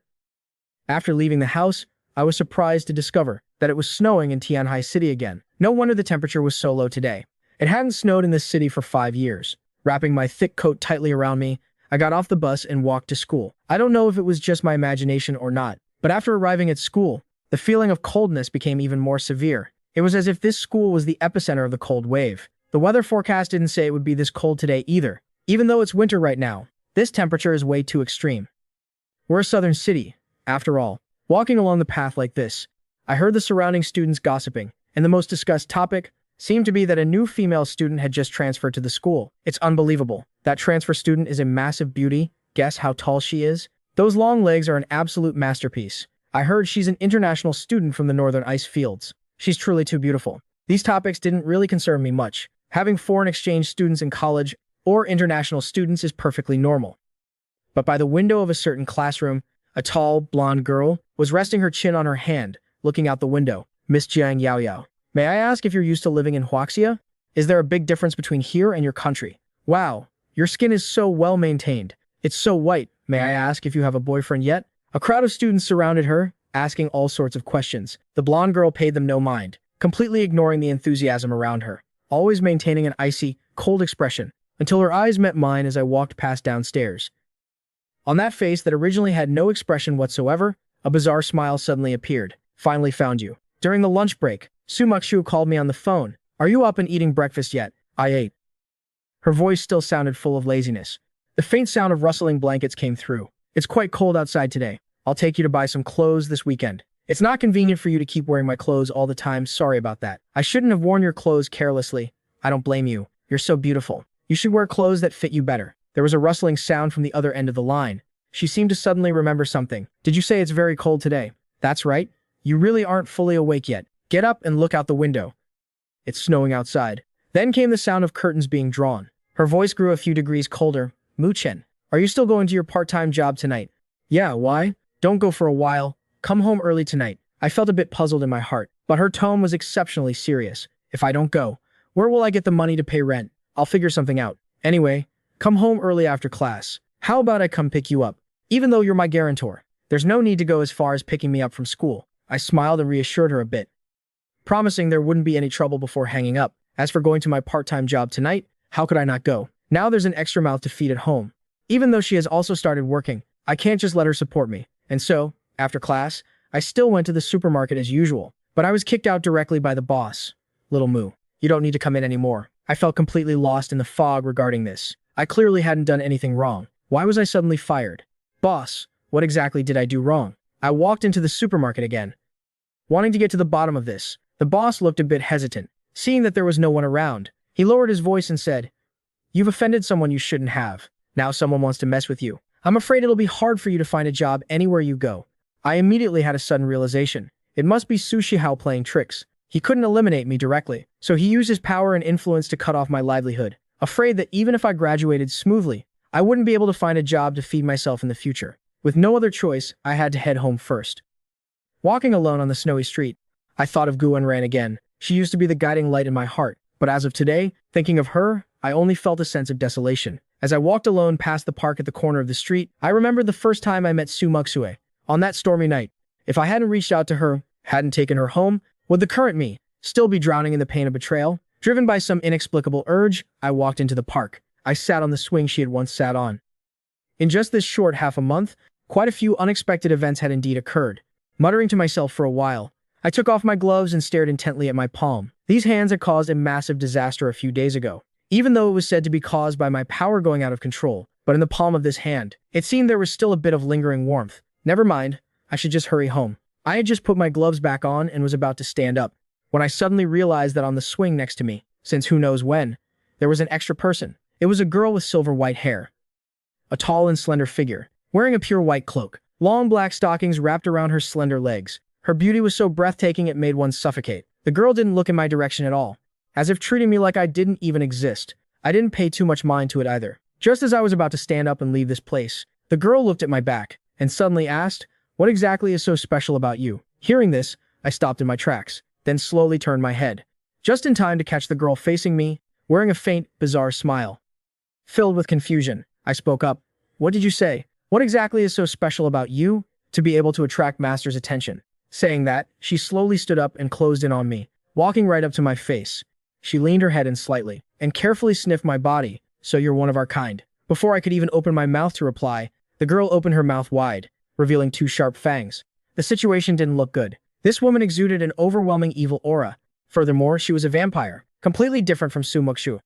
After leaving the house, I was surprised to discover that it was snowing in Tianhai City again. No wonder the temperature was so low today. It hadn't snowed in this city for 5 years. Wrapping my thick coat tightly around me, I got off the bus and walked to school. I don't know if it was just my imagination or not, but after arriving at school, the feeling of coldness became even more severe. It was as if this school was the epicenter of the cold wave. The weather forecast didn't say it would be this cold today either. Even though it's winter right now, this temperature is way too extreme. We're a southern city, after all. Walking along the path like this, I heard the surrounding students gossiping, and the most discussed topic seemed to be that a new female student had just transferred to the school. It's unbelievable. That transfer student is a massive beauty. Guess how tall she is? Those long legs are an absolute masterpiece. I heard she's an international student from the northern ice fields. She's truly too beautiful. These topics didn't really concern me much. Having foreign exchange students in college or international students is perfectly normal. But by the window of a certain classroom, a tall, blonde girl was resting her chin on her hand, looking out the window. Miss Jiang Yao Yao. May I ask if you're used to living in Huaxia? Is there a big difference between here and your country? Wow, your skin is so well maintained. It's so white. May I ask if you have a boyfriend yet? A crowd of students surrounded her, asking all sorts of questions. The blonde girl paid them no mind, completely ignoring the enthusiasm around her, always maintaining an icy, cold expression, until her eyes met mine as I walked past downstairs. On that face that originally had no expression whatsoever, a bizarre smile suddenly appeared. Finally found you. During the lunch break, Su Muxu called me on the phone. Are you up and eating breakfast yet? I ate. Her voice still sounded full of laziness. The faint sound of rustling blankets came through. It's quite cold outside today. I'll take you to buy some clothes this weekend. It's not convenient for you to keep wearing my clothes all the time. Sorry about that. I shouldn't have worn your clothes carelessly. I don't blame you. You're so beautiful. You should wear clothes that fit you better. There was a rustling sound from the other end of the line. She seemed to suddenly remember something. Did you say it's very cold today? That's right. You really aren't fully awake yet. Get up and look out the window. It's snowing outside. Then came the sound of curtains being drawn. Her voice grew a few degrees colder. Mu Chen, are you still going to your part-time job tonight? Yeah, why? Don't go for a while. Come home early tonight. I felt a bit puzzled in my heart, but her tone was exceptionally serious. If I don't go, where will I get the money to pay rent? I'll figure something out. Anyway, come home early after class. How about I come pick you up? Even though you're my guarantor, there's no need to go as far as picking me up from school. I smiled and reassured her a bit, promising there wouldn't be any trouble before hanging up. As for going to my part-time job tonight, how could I not go? Now there's an extra mouth to feed at home. Even though she has also started working, I can't just let her support me. And so, after class, I still went to the supermarket as usual, but I was kicked out directly by the boss. Little Moo, you don't need to come in anymore. I felt completely lost in the fog regarding this. I clearly hadn't done anything wrong. Why was I suddenly fired? Boss, what exactly did I do wrong? I walked into the supermarket again, wanting to get to the bottom of this. The boss looked a bit hesitant. Seeing that there was no one around, he lowered his voice and said, "You've offended someone you shouldn't have. Now someone wants to mess with you. I'm afraid it'll be hard for you to find a job anywhere you go." I immediately had a sudden realization. It must be Su Shihao playing tricks. He couldn't eliminate me directly, so he used his power and influence to cut off my livelihood. afraid that even if I graduated smoothly, I wouldn't be able to find a job to feed myself in the future. With no other choice, I had to head home first. Walking alone on the snowy street, I thought of Guan again. She used to be the guiding light in my heart, but as of today, thinking of her, I only felt a sense of desolation. As I walked alone past the park at the corner of the street, I remembered the first time I met Muksue. On that stormy night, if I hadn't reached out to her, hadn't taken her home, would the current me still be drowning in the pain of betrayal? Driven by some inexplicable urge, I walked into the park. I sat on the swing she had once sat on. In just this short half a month, quite a few unexpected events had indeed occurred. Muttering to myself for a while, I took off my gloves and stared intently at my palm. These hands had caused a massive disaster a few days ago, even though it was said to be caused by my power going out of control. But in the palm of this hand, it seemed there was still a bit of lingering warmth. Never mind, I should just hurry home. I had just put my gloves back on and was about to stand up, when I suddenly realized that on the swing next to me, since who knows when, there was an extra person. It was a girl with silver white hair. A tall and slender figure, wearing a pure white cloak. Long black stockings wrapped around her slender legs. Her beauty was so breathtaking it made one suffocate. The girl didn't look in my direction at all, as if treating me like I didn't even exist. I didn't pay too much mind to it either. Just as I was about to stand up and leave this place, the girl looked at my back and suddenly asked, "What exactly is so special about you?" Hearing this, I stopped in my tracks, then slowly turned my head, just in time to catch the girl facing me, wearing a faint, bizarre smile. Filled with confusion, I spoke up. "What did you say? What exactly is so special about you to be able to attract Master's attention?" Saying that, she slowly stood up and closed in on me, walking right up to my face. She leaned her head in slightly and carefully sniffed my body. "So you're one of our kind." Before I could even open my mouth to reply, the girl opened her mouth wide, revealing two sharp fangs. The situation didn't look good. This woman exuded an overwhelming evil aura. Furthermore, she was a vampire, completely different from Muksue.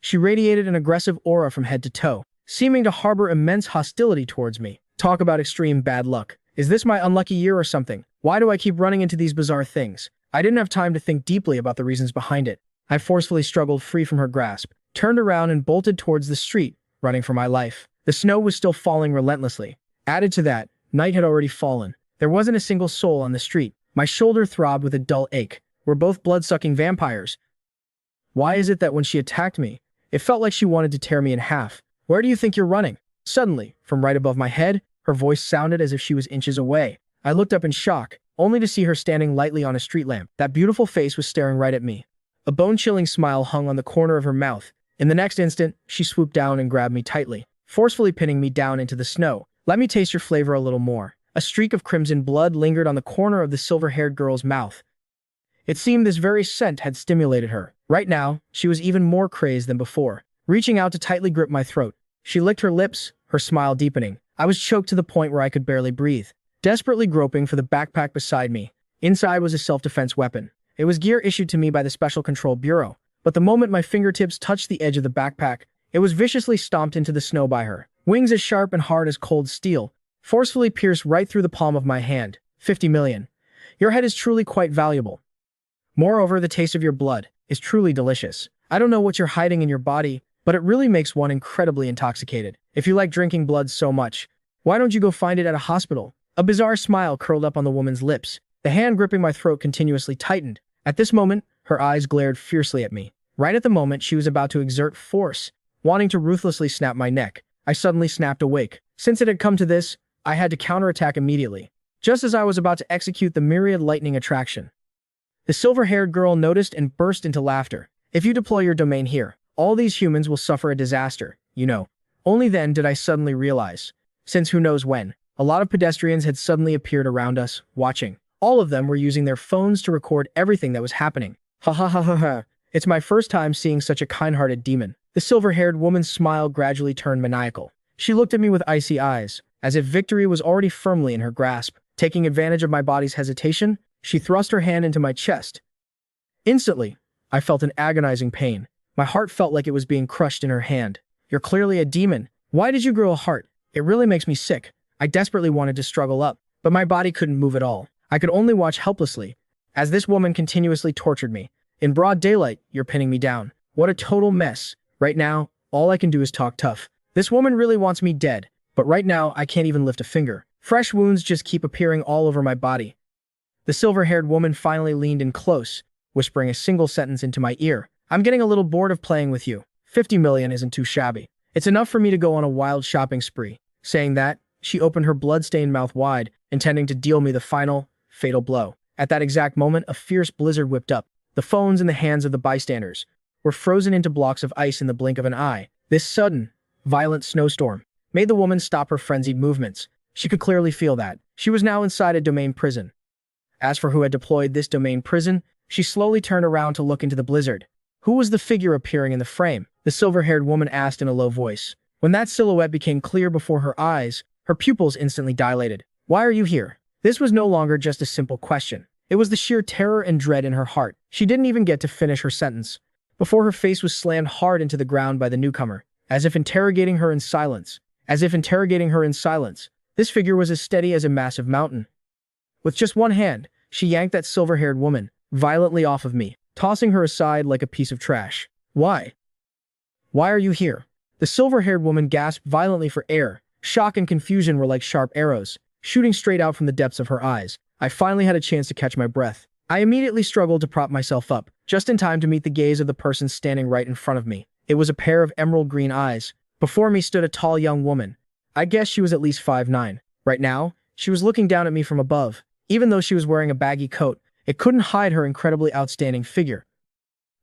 She radiated an aggressive aura from head to toe, seeming to harbor immense hostility towards me. Talk about extreme bad luck. Is this my unlucky year or something? Why do I keep running into these bizarre things? I didn't have time to think deeply about the reasons behind it. I forcefully struggled free from her grasp, turned around and bolted towards the street, running for my life. The snow was still falling relentlessly. Added to that, night had already fallen. There wasn't a single soul on the street. My shoulder throbbed with a dull ache. We're both blood-sucking vampires. Why is it that when she attacked me, it felt like she wanted to tear me in half? "Where do you think you're running?" Suddenly, from right above my head, her voice sounded as if she was inches away. I looked up in shock, only to see her standing lightly on a street lamp. That beautiful face was staring right at me. A bone-chilling smile hung on the corner of her mouth. In the next instant, she swooped down and grabbed me tightly, forcefully pinning me down into the snow. "Let me taste your flavor a little more." A streak of crimson blood lingered on the corner of the silver-haired girl's mouth. It seemed this very scent had stimulated her. Right now, she was even more crazed than before, reaching out to tightly grip my throat. She licked her lips, her smile deepening. I was choked to the point where I could barely breathe, desperately groping for the backpack beside me. Inside was a self-defense weapon. It was gear issued to me by the Special Control Bureau, but the moment my fingertips touched the edge of the backpack, it was viciously stomped into the snow by her. Wings as sharp and hard as cold steel, forcefully pierced right through the palm of my hand. 50 million. Your head is truly quite valuable. Moreover, the taste of your blood is truly delicious. I don't know what you're hiding in your body, but it really makes one incredibly intoxicated. If you like drinking blood so much, why don't you go find it at a hospital?" A bizarre smile curled up on the woman's lips. The hand gripping my throat continuously tightened. At this moment, her eyes glared fiercely at me. Right at the moment she was about to exert force, wanting to ruthlessly snap my neck, I suddenly snapped awake. Since it had come to this, I had to counterattack immediately, just as I was about to execute the myriad lightning attraction. The silver-haired girl noticed and burst into laughter. "If you deploy your domain here, all these humans will suffer a disaster, you know." Only then did I suddenly realize, since who knows when, a lot of pedestrians had suddenly appeared around us, watching. All of them were using their phones to record everything that was happening. Ha ha ha ha ha. It's my first time seeing such a kind-hearted demon. The silver-haired woman's smile gradually turned maniacal. She looked at me with icy eyes, as if victory was already firmly in her grasp. Taking advantage of my body's hesitation, she thrust her hand into my chest. Instantly, I felt an agonizing pain. My heart felt like it was being crushed in her hand. "You're clearly a demon. Why did you grow a heart? It really makes me sick." I desperately wanted to struggle up, but my body couldn't move at all. I could only watch helplessly, as this woman continuously tortured me. "In broad daylight, you're pinning me down. What a total mess. Right now, all I can do is talk tough. This woman really wants me dead, but right now I can't even lift a finger. Fresh wounds just keep appearing all over my body." The silver-haired woman finally leaned in close, whispering a single sentence into my ear. "I'm getting a little bored of playing with you. 50 million isn't too shabby. It's enough for me to go on a wild shopping spree. Saying that, she opened her blood-stained mouth wide, intending to deal me the final, fatal blow. At that exact moment, a fierce blizzard whipped up. The phones in the hands of the bystanders were frozen into blocks of ice in the blink of an eye. This sudden, violent snowstorm made the woman stop her frenzied movements. She could clearly feel that. She was now inside a domain prison. As for who had deployed this domain prison, she slowly turned around to look into the blizzard. Who was the figure appearing in the frame? The silver-haired woman asked in a low voice. When that silhouette became clear before her eyes, her pupils instantly dilated. Why are you here? This was no longer just a simple question. It was the sheer terror and dread in her heart. She didn't even get to finish her sentence before her face was slammed hard into the ground by the newcomer, as if interrogating her in silence. This figure was as steady as a massive mountain. With just one hand, she yanked that silver-haired woman violently off of me, tossing her aside like a piece of trash. Why? Why are you here? The silver-haired woman gasped violently for air. Shock and confusion were like sharp arrows, shooting straight out from the depths of her eyes. I finally had a chance to catch my breath. I immediately struggled to prop myself up, just in time to meet the gaze of the person standing right in front of me. It was a pair of emerald green eyes. Before me stood a tall young woman. I guess she was at least 5'9". Right now, she was looking down at me from above. Even though she was wearing a baggy coat, it couldn't hide her incredibly outstanding figure.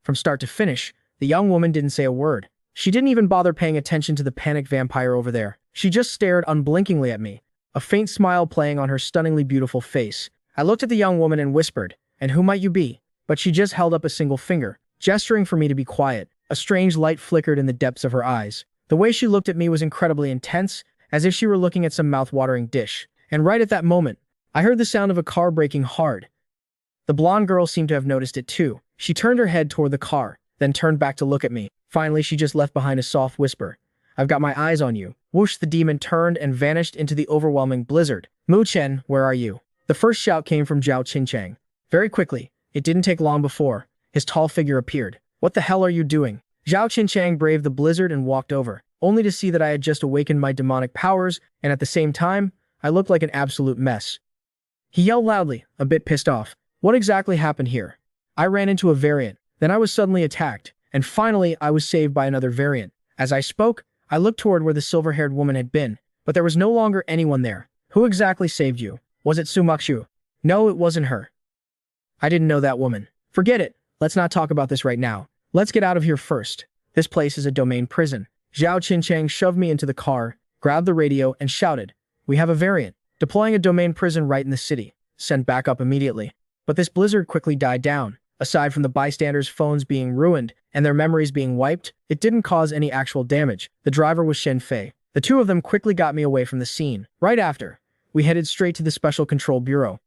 From start to finish, the young woman didn't say a word. She didn't even bother paying attention to the panicked vampire over there. She just stared unblinkingly at me, a faint smile playing on her stunningly beautiful face. I looked at the young woman and whispered, "And who might you be?" But she just held up a single finger, gesturing for me to be quiet. A strange light flickered in the depths of her eyes. The way she looked at me was incredibly intense, as if she were looking at some mouth-watering dish. And right at that moment, I heard the sound of a car braking hard. The blonde girl seemed to have noticed it too. She turned her head toward the car, then turned back to look at me. Finally, she just left behind a soft whisper. "I've got my eyes on you." Whoosh, the demon turned and vanished into the overwhelming blizzard. "Mu Chen, where are you?" The first shout came from Zhao Qinchang. Very quickly, it didn't take long before his tall figure appeared. "What the hell are you doing?" Zhao Qinchang braved the blizzard and walked over, only to see that I had just awakened my demonic powers, and at the same time, I looked like an absolute mess. He yelled loudly, a bit pissed off. What exactly happened here? I ran into a variant, then I was suddenly attacked, and finally I was saved by another variant. As I spoke, I looked toward where the silver-haired woman had been, but there was no longer anyone there. Who exactly saved you? Was it Su Muxu? No, it wasn't her. I didn't know that woman. Forget it. Let's not talk about this right now. Let's get out of here first. This place is a domain prison. Zhao Qinchang shoved me into the car, grabbed the radio, and shouted, "We have a variant. Deploying a domain prison right in the city. Send backup immediately." But this blizzard quickly died down. Aside from the bystanders' phones being ruined and their memories being wiped, it didn't cause any actual damage. The driver was Shen Fei. The two of them quickly got me away from the scene. Right after, we headed straight to the Special Control Bureau.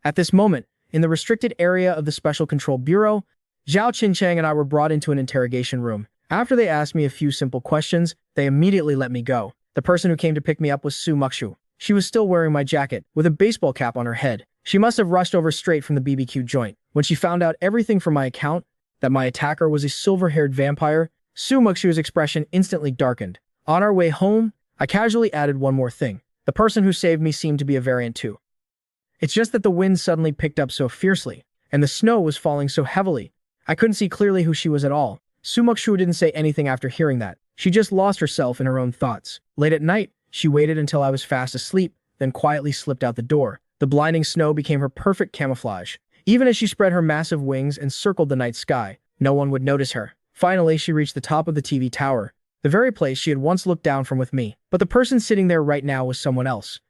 At this moment, in the restricted area of the Special Control Bureau, Zhao Qinchang and I were brought into an interrogation room. After they asked me a few simple questions, they immediately let me go. The person who came to pick me up was Su Muxu. She was still wearing my jacket, with a baseball cap on her head. She must have rushed over straight from the BBQ joint. When she found out everything from my account, that my attacker was a silver-haired vampire, Su Muxu's expression instantly darkened. On our way home, I casually added one more thing. The person who saved me seemed to be a variant too. It's just that the wind suddenly picked up so fiercely, and the snow was falling so heavily, I couldn't see clearly who she was at all. Su Muxu didn't say anything after hearing that. She just lost herself in her own thoughts. Late at night, she waited until I was fast asleep, then quietly slipped out the door. The blinding snow became her perfect camouflage. Even as she spread her massive wings and circled the night sky, no one would notice her. Finally, she reached the top of the TV tower, the very place she had once looked down from with me. But the person sitting there right now was someone else.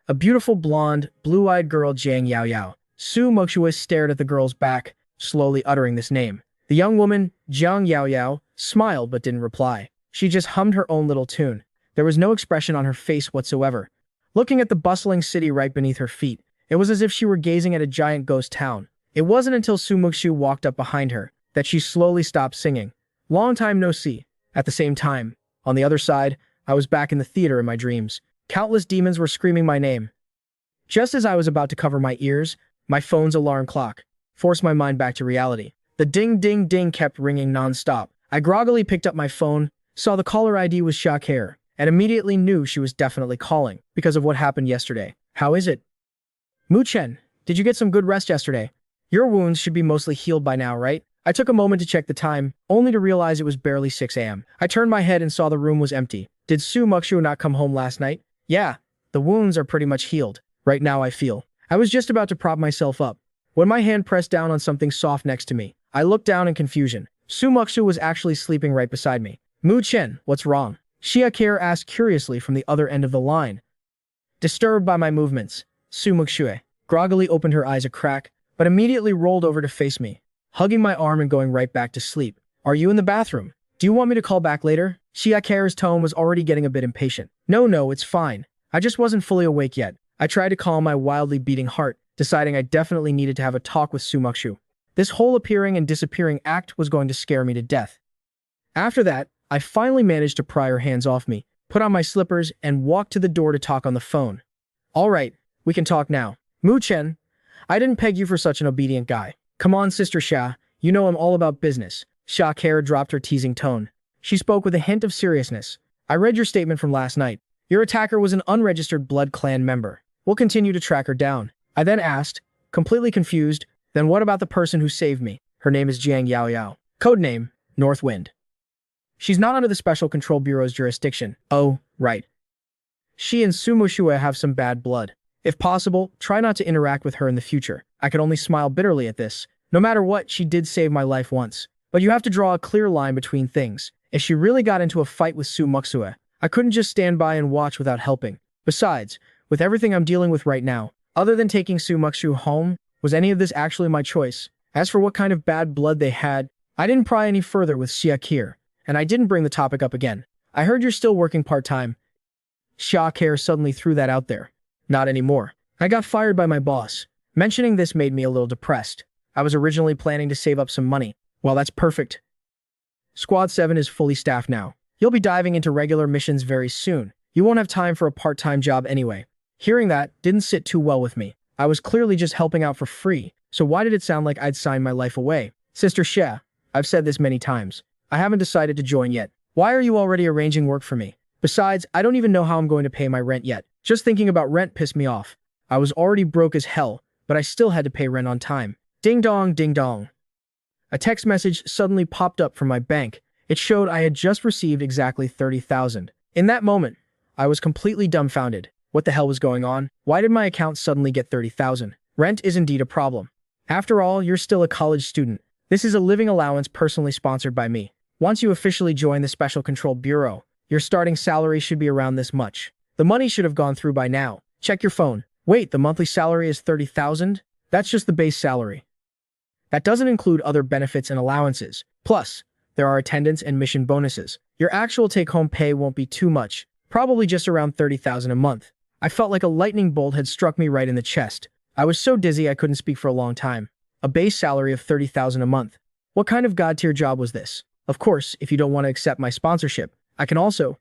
A beautiful blonde, blue-eyed girl, Jiang Yao Yao. Su Muxu stared at the girl's back, slowly uttering this name. The young woman, Jiang Yao Yao, smiled but didn't reply. She just hummed her own little tune. There was no expression on her face whatsoever. Looking at the bustling city right beneath her feet, it was as if she were gazing at a giant ghost town. It wasn't until Su Muxu walked up behind her that she slowly stopped singing. Long time no see. At the same time, on the other side, I was back in the theater in my dreams. Countless demons were screaming my name. Just as I was about to cover my ears, my phone's alarm clock forced my mind back to reality. The ding-ding-ding kept ringing non-stop. I groggily picked up my phone, saw the caller ID was Shakir, and immediately knew she was definitely calling because of what happened yesterday. "How is it?" "Mu Chen, did you get some good rest yesterday? Your wounds should be mostly healed by now, right?" I took a moment to check the time, only to realize it was barely 6 a.m. I turned my head and saw the room was empty. Did Su Mukshu not come home last night? Yeah, the wounds are pretty much healed. Right now I feel. I was just about to prop myself up when my hand pressed down on something soft next to me. I looked down in confusion. Su Mukshu was actually sleeping right beside me. Mu Chen, what's wrong? Xia Care asked curiously from the other end of the line. Disturbed by my movements, Su Mukshu groggily opened her eyes a crack, but immediately rolled over to face me, hugging my arm and going right back to sleep. Are you in the bathroom? Do you want me to call back later? Xia Care's tone was already getting a bit impatient. No, it's fine. I just wasn't fully awake yet. I tried to calm my wildly beating heart, deciding I definitely needed to have a talk with Su Mukshu. This whole appearing and disappearing act was going to scare me to death. After that, I finally managed to pry her hands off me, put on my slippers, and walked to the door to talk on the phone. All right, we can talk now. Mu Chen, I didn't peg you for such an obedient guy. Come on, Sister Xia, you know I'm all about business. Xia Care dropped her teasing tone. She spoke with a hint of seriousness. I read your statement from last night. Your attacker was an unregistered Blood Clan member. We'll continue to track her down. I then asked, completely confused, then what about the person who saved me? Her name is Jiang Yao Yao. Codename, Northwind. She's not under the Special Control Bureau's jurisdiction. Oh, right. She and Su Mukshu have some bad blood. If possible, try not to interact with her in the future. I could only smile bitterly at this. No matter what, she did save my life once. But you have to draw a clear line between things. If she really got into a fight with Su Mukshu, I couldn't just stand by and watch without helping. Besides, with everything I'm dealing with right now, other than taking Su Mukshu home, was any of this actually my choice? As for what kind of bad blood they had, I didn't pry any further with Xia Care, and I didn't bring the topic up again. I heard you're still working part-time. Xia Care suddenly threw that out there. Not anymore. I got fired by my boss. Mentioning this made me a little depressed. I was originally planning to save up some money. Well, that's perfect. Squad 7 is fully staffed now. You'll be diving into regular missions very soon. You won't have time for a part-time job anyway. Hearing that didn't sit too well with me. I was clearly just helping out for free, so why did it sound like I'd sign my life away? Sister Xia, I've said this many times. I haven't decided to join yet. Why are you already arranging work for me? Besides, I don't even know how I'm going to pay my rent yet. Just thinking about rent pissed me off. I was already broke as hell, but I still had to pay rent on time. Ding dong, ding dong. A text message suddenly popped up from my bank. It showed I had just received exactly 30,000. In that moment, I was completely dumbfounded. What the hell was going on? Why did my account suddenly get 30,000? Rent is indeed a problem. After all, you're still a college student. This is a living allowance personally sponsored by me. Once you officially join the Special Control Bureau, your starting salary should be around this much. The money should have gone through by now. Check your phone. Wait, the monthly salary is 30,000? That's just the base salary. That doesn't include other benefits and allowances. Plus, there are attendance and mission bonuses. Your actual take-home pay won't be too much, probably just around 30,000 a month. I felt like a lightning bolt had struck me right in the chest. I was so dizzy I couldn't speak for a long time. A base salary of 30,000 a month. What kind of god-tier job was this? Of course, if you don't want to accept my sponsorship, I can also...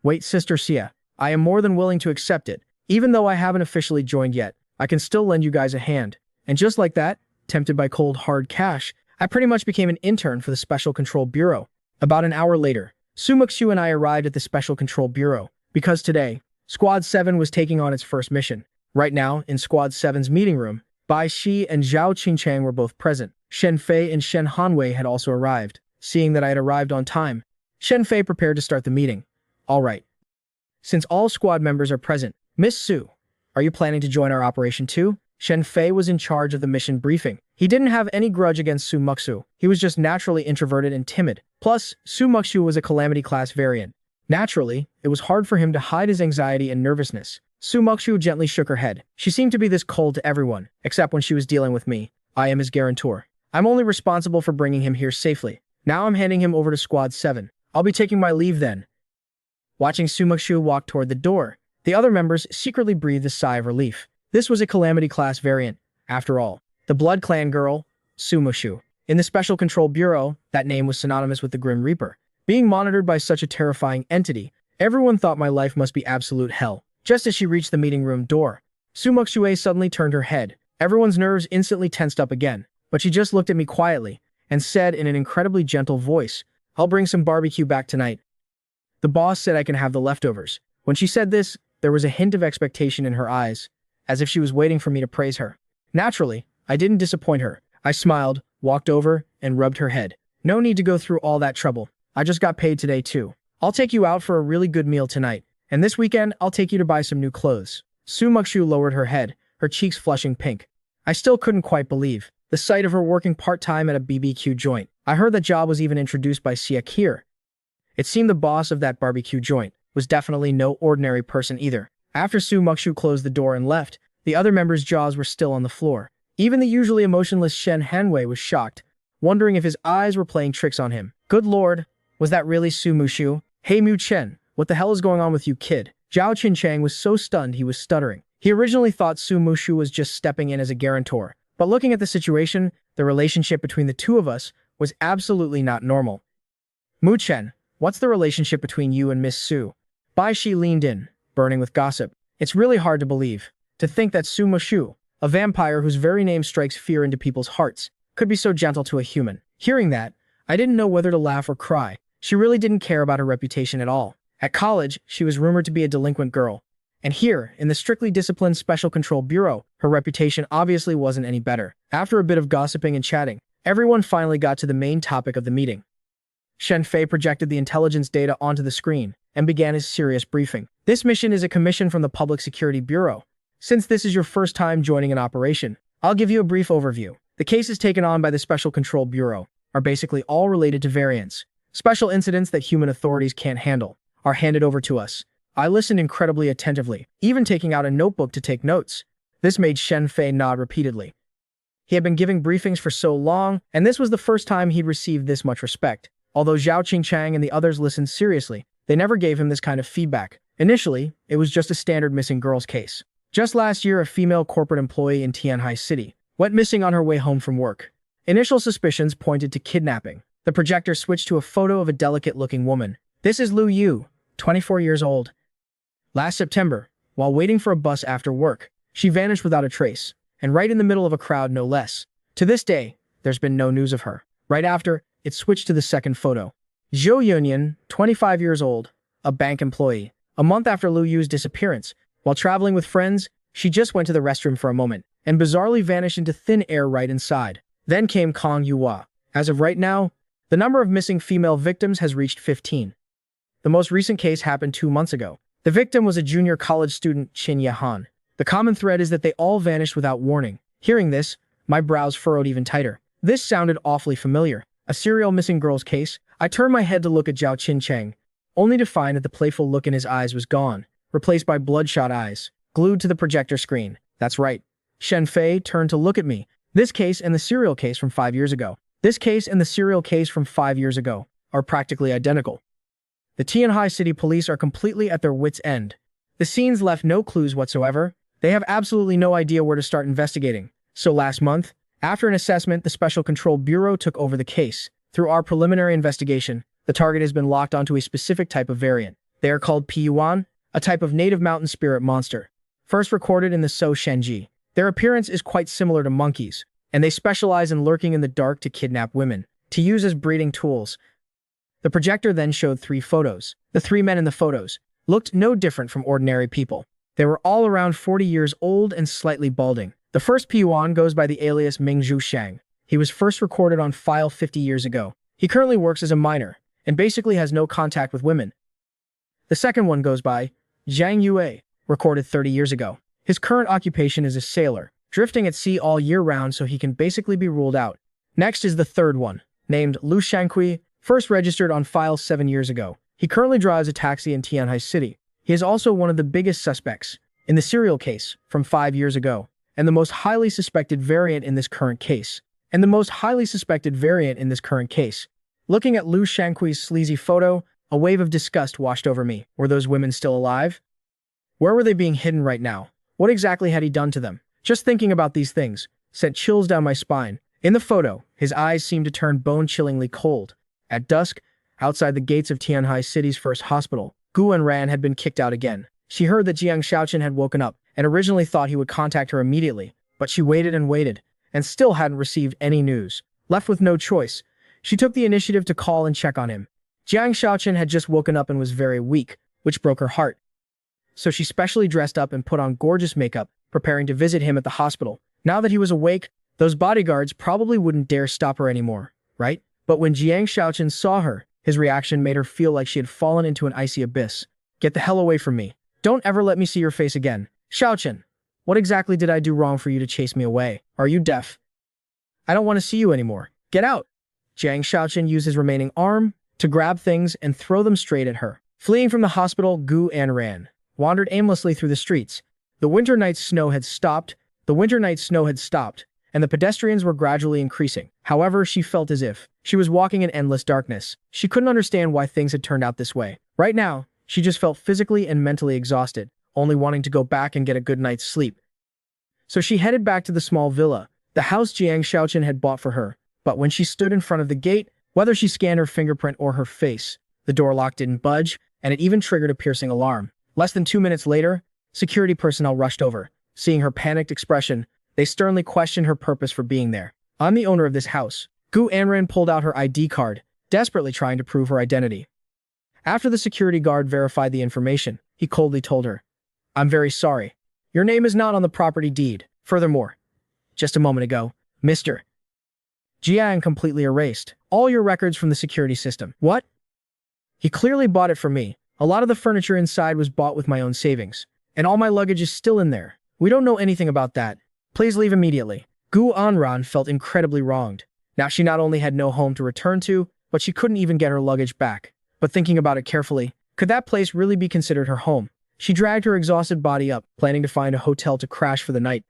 Wait, Sister Xia, I am more than willing to accept it. Even though I haven't officially joined yet, I can still lend you guys a hand. And just like that, tempted by cold hard cash, I pretty much became an intern for the Special Control Bureau. About an hour later, Su Mukshu and I arrived at the Special Control Bureau, because today, Squad 7 was taking on its first mission. Right now, in Squad 7's meeting room, Bai Shi and Zhao Qingchang were both present. Shen Fei and Shen Hanwei had also arrived. Seeing that I had arrived on time, Shen Fei prepared to start the meeting. All right. Since all squad members are present, Miss Su, are you planning to join our operation too? Shen Fei was in charge of the mission briefing. He didn't have any grudge against Su Mukshu. He was just naturally introverted and timid. Plus, Su Mukshu was a calamity class variant. Naturally, it was hard for him to hide his anxiety and nervousness. Su Mukshu gently shook her head. She seemed to be this cold to everyone, except when she was dealing with me. I am his guarantor. I'm only responsible for bringing him here safely. Now I'm handing him over to Squad 7. I'll be taking my leave then. Watching Su Mukshu walk toward the door, the other members secretly breathed a sigh of relief. This was a calamity class variant, after all. The Blood Clan girl, Su Mukshu. In the Special Control Bureau, that name was synonymous with the Grim Reaper. Being monitored by such a terrifying entity, everyone thought my life must be absolute hell. Just as she reached the meeting room door, Su Mukshu suddenly turned her head. Everyone's nerves instantly tensed up again, but she just looked at me quietly and said in an incredibly gentle voice, I'll bring some barbecue back tonight. The boss said I can have the leftovers. When she said this, there was a hint of expectation in her eyes, as if she was waiting for me to praise her. Naturally, I didn't disappoint her. I smiled, walked over, and rubbed her head. No need to go through all that trouble. I just got paid today too. I'll take you out for a really good meal tonight, and this weekend I'll take you to buy some new clothes. Su Muxu lowered her head, her cheeks flushing pink. I still couldn't quite believe the sight of her working part-time at a BBQ joint. I heard that job was even introduced by Siak here. It seemed the boss of that barbecue joint was definitely no ordinary person either. After Su Muxu closed the door and left, the other members' jaws were still on the floor. Even the usually emotionless Shen Hanwei was shocked, wondering if his eyes were playing tricks on him. Good lord, was that really Su Muxu? Hey Mu Chen, what the hell is going on with you, kid? Zhao Qinchang was so stunned he was stuttering. He originally thought Su Muxu was just stepping in as a guarantor, but looking at the situation, the relationship between the two of us was absolutely not normal. Mu Chen, what's the relationship between you and Miss Su? Bai Shi leaned in, burning with gossip. It's really hard to believe. To think that Su Muxu, a vampire whose very name strikes fear into people's hearts, could be so gentle to a human. Hearing that, I didn't know whether to laugh or cry. She really didn't care about her reputation at all. At college, she was rumored to be a delinquent girl. And here, in the strictly disciplined Special Control Bureau, her reputation obviously wasn't any better. After a bit of gossiping and chatting, everyone finally got to the main topic of the meeting. Shen Fei projected the intelligence data onto the screen and began his serious briefing. This mission is a commission from the Public Security Bureau. Since this is your first time joining an operation, I'll give you a brief overview. The cases taken on by the Special Control Bureau are basically all related to variants. Special incidents that human authorities can't handle are handed over to us. I listened incredibly attentively, even taking out a notebook to take notes. This made Shen Fei nod repeatedly. He had been giving briefings for so long, and this was the first time he'd received this much respect. Although Zhao Qingchang and the others listened seriously, they never gave him this kind of feedback. Initially, it was just a standard missing girls case. Just last year, a female corporate employee in Tianhai City went missing on her way home from work. Initial suspicions pointed to kidnapping. The projector switched to a photo of a delicate-looking woman. This is Lu Yu, 24 years old. Last September, while waiting for a bus after work, she vanished without a trace, and right in the middle of a crowd no less. To this day, there's been no news of her. Right after, it switched to the second photo. Zhou Yunyan, 25 years old, a bank employee. A month after Lu Yu's disappearance, while traveling with friends, she just went to the restroom for a moment, and bizarrely vanished into thin air right inside. Then came Kong Yuhua. As of right now, the number of missing female victims has reached 15. The most recent case happened 2 months ago. The victim was a junior college student, Qin Yahan. The common thread is that they all vanished without warning. Hearing this, my brows furrowed even tighter. This sounded awfully familiar. A serial missing girls case. I turned my head to look at Zhao Qinchang, only to find that the playful look in his eyes was gone, replaced by bloodshot eyes, glued to the projector screen. That's right. Shen Fei turned to look at me. This case and the serial case from 5 years ago. This case and the serial case from 5 years ago are practically identical. The Tianhai City Police are completely at their wits' end. The scenes left no clues whatsoever. They have absolutely no idea where to start investigating. So last month, after an assessment, the Special Control Bureau took over the case. Through our preliminary investigation, the target has been locked onto a specific type of variant. They are called Piyuan, a type of native mountain spirit monster. First recorded in the So Shenji. Their appearance is quite similar to monkeys, and they specialize in lurking in the dark to kidnap women, to use as breeding tools. The projector then showed 3 photos. The 3 men in the photos looked no different from ordinary people. They were all around 40 years old and slightly balding. The first Piyuan goes by the alias Mingzhu Shang. He was first recorded on file 50 years ago. He currently works as a miner, and basically has no contact with women. The second one goes by Zhang Yue, recorded 30 years ago. His current occupation is a sailor, drifting at sea all year round, so he can basically be ruled out. Next is the third one, named Lu Shangqi, first registered on file 7 years ago. He currently drives a taxi in Tianhai City. He is also one of the biggest suspects in the serial case from 5 years ago, and the most highly suspected variant in this current case. Looking at Lu Shangqi's sleazy photo, a wave of disgust washed over me. Were those women still alive? Where were they being hidden right now? What exactly had he done to them? Just thinking about these things sent chills down my spine. In the photo, his eyes seemed to turn bone-chillingly cold. At dusk, outside the gates of Tianhai City's first hospital, Gu Enran had been kicked out again. She heard that Jiang Shaoqian had woken up and originally thought he would contact her immediately, but she waited and still hadn't received any news. Left with no choice, she took the initiative to call and check on him. Jiang Shaoqian had just woken up and was very weak, which broke her heart. So she specially dressed up and put on gorgeous makeup, preparing to visit him at the hospital. Now that he was awake, those bodyguards probably wouldn't dare stop her anymore. right? But when Jiang Shaochen saw her, his reaction made her feel like she had fallen into an icy abyss. Get the hell away from me. Don't ever let me see your face again. Shaochen, what exactly did I do wrong for you to chase me away? Are you deaf? I don't want to see you anymore. Get out. Jiang Shaochen used his remaining arm to grab things and throw them straight at her. Fleeing from the hospital, Gu An ran, wandered aimlessly through the streets. The winter night snow had stopped, and the pedestrians were gradually increasing. However, she felt as if she was walking in endless darkness. She couldn't understand why things had turned out this way. Right now, she just felt physically and mentally exhausted, only wanting to go back and get a good night's sleep. So she headed back to the small villa, the house Jiang Shaochen had bought for her. But when she stood in front of the gate, whether she scanned her fingerprint or her face, the door lock didn't budge, and it even triggered a piercing alarm. Less than 2 minutes later, security personnel rushed over. Seeing her panicked expression, they sternly questioned her purpose for being there. I'm the owner of this house. Gu Anran pulled out her ID card, desperately trying to prove her identity. After the security guard verified the information, he coldly told her, I'm very sorry. Your name is not on the property deed. Furthermore, just a moment ago, Mr. Jiang completely erased all your records from the security system. What? He clearly bought it from me. A lot of the furniture inside was bought with my own savings, and all my luggage is still in there. We don't know anything about that. Please leave immediately. Gu Anran felt incredibly wronged. Now she not only had no home to return to, but she couldn't even get her luggage back. But thinking about it carefully, could that place really be considered her home? She dragged her exhausted body up, planning to find a hotel to crash for the night.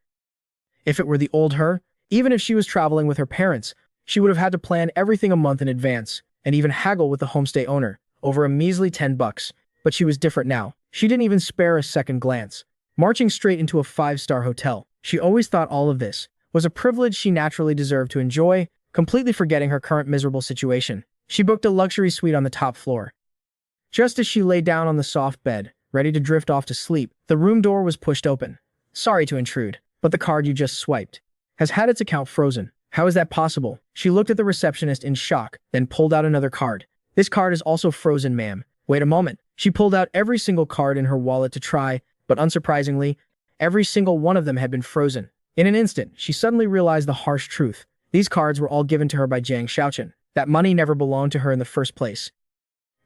If it were the old her, even if she was traveling with her parents, she would have had to plan everything a month in advance, and even haggle with the homestay owner over a measly $10. But she was different now. She didn't even spare a second glance. Marching straight into a 5-star hotel, she always thought all of this was a privilege she naturally deserved to enjoy, completely forgetting her current miserable situation. She booked a luxury suite on the top floor. Just as she lay down on the soft bed, ready to drift off to sleep, the room door was pushed open. Sorry to intrude, but the card you just swiped has had its account frozen. How is that possible? She looked at the receptionist in shock, then pulled out another card. This card is also frozen, ma'am. Wait a moment. She pulled out every single card in her wallet to try, but unsurprisingly, every single one of them had been frozen. In an instant, she suddenly realized the harsh truth. These cards were all given to her by Jiang Shaochen. That money never belonged to her in the first place.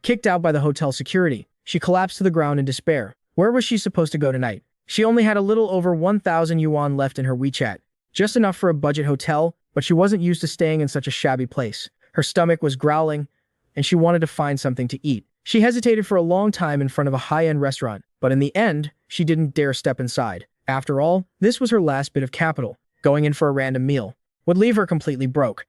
Kicked out by the hotel security, she collapsed to the ground in despair. Where was she supposed to go tonight? She only had a little over 1,000 yuan left in her WeChat. Just enough for a budget hotel, but she wasn't used to staying in such a shabby place. Her stomach was growling, and she wanted to find something to eat. She hesitated for a long time in front of a high-end restaurant, but in the end, she didn't dare step inside. After all, this was her last bit of capital. Going in for a random meal would leave her completely broke.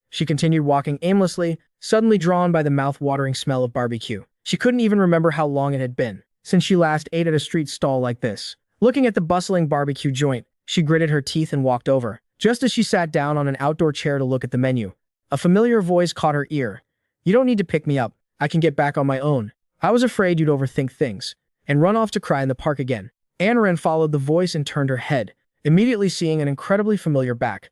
She continued walking aimlessly, suddenly drawn by the mouth-watering smell of barbecue. She couldn't even remember how long it had been since she last ate at a street stall like this. Looking at the bustling barbecue joint, she gritted her teeth and walked over. Just as she sat down on an outdoor chair to look at the menu, a familiar voice caught her ear. You don't need to pick me up. I can get back on my own. I was afraid you'd overthink things and run off to cry in the park again. Anran followed the voice and turned her head, immediately seeing an incredibly familiar back.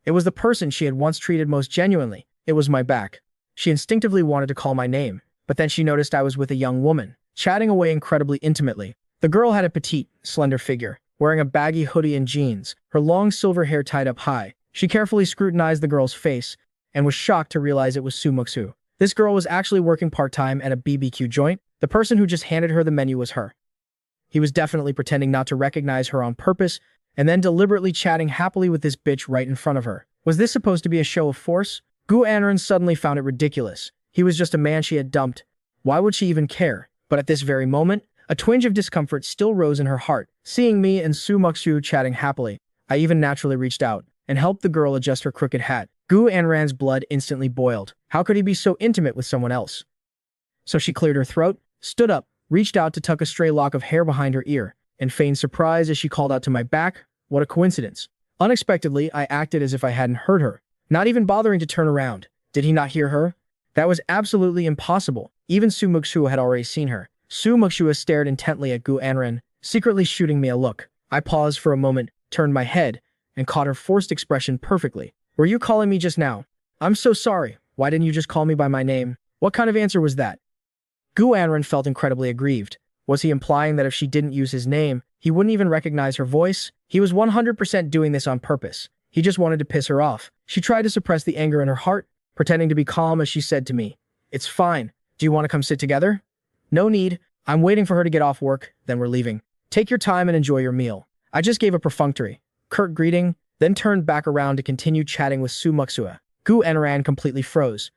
It was the person she had once treated most genuinely. It was my back. She instinctively wanted to call my name, but then she noticed I was with a young woman, chatting away incredibly intimately. The girl had a petite, slender figure, wearing a baggy hoodie and jeans, her long silver hair tied up high. She carefully scrutinized the girl's face and was shocked to realize it was Su Muxu. This girl was actually working part-time at a BBQ joint. The person who just handed her the menu was her. He was definitely pretending not to recognize her on purpose, and then deliberately chatting happily with this bitch right in front of her. Was this supposed to be a show of force? Gu Anran suddenly found it ridiculous. He was just a man she had dumped. Why would she even care? But at this very moment, a twinge of discomfort still rose in her heart. Seeing me and Su Muxu chatting happily, I even naturally reached out and helped the girl adjust her crooked hat. Gu Anran's blood instantly boiled. How could he be so intimate with someone else? So she cleared her throat, stood up, reached out to tuck a stray lock of hair behind her ear, and feigned surprise as she called out to my back. What a coincidence. Unexpectedly, I acted as if I hadn't heard her, not even bothering to turn around. Did he not hear her? That was absolutely impossible. Even Su Muxu had already seen her. Su Muxu stared intently at Gu Anran, secretly shooting me a look. I paused for a moment, turned my head, and caught her forced expression perfectly. Were you calling me just now? I'm so sorry. Why didn't you just call me by my name? What kind of answer was that? Gu Anran felt incredibly aggrieved. Was he implying that if she didn't use his name, he wouldn't even recognize her voice? He was 100% doing this on purpose. He just wanted to piss her off. She tried to suppress the anger in her heart, pretending to be calm as she said to me, "It's fine. Do you want to come sit together?" "No need. I'm waiting for her to get off work, then we're leaving. Take your time and enjoy your meal." I just gave a perfunctory, curt greeting, then turned back around to continue chatting with Su Muxua. Gu Enran completely froze.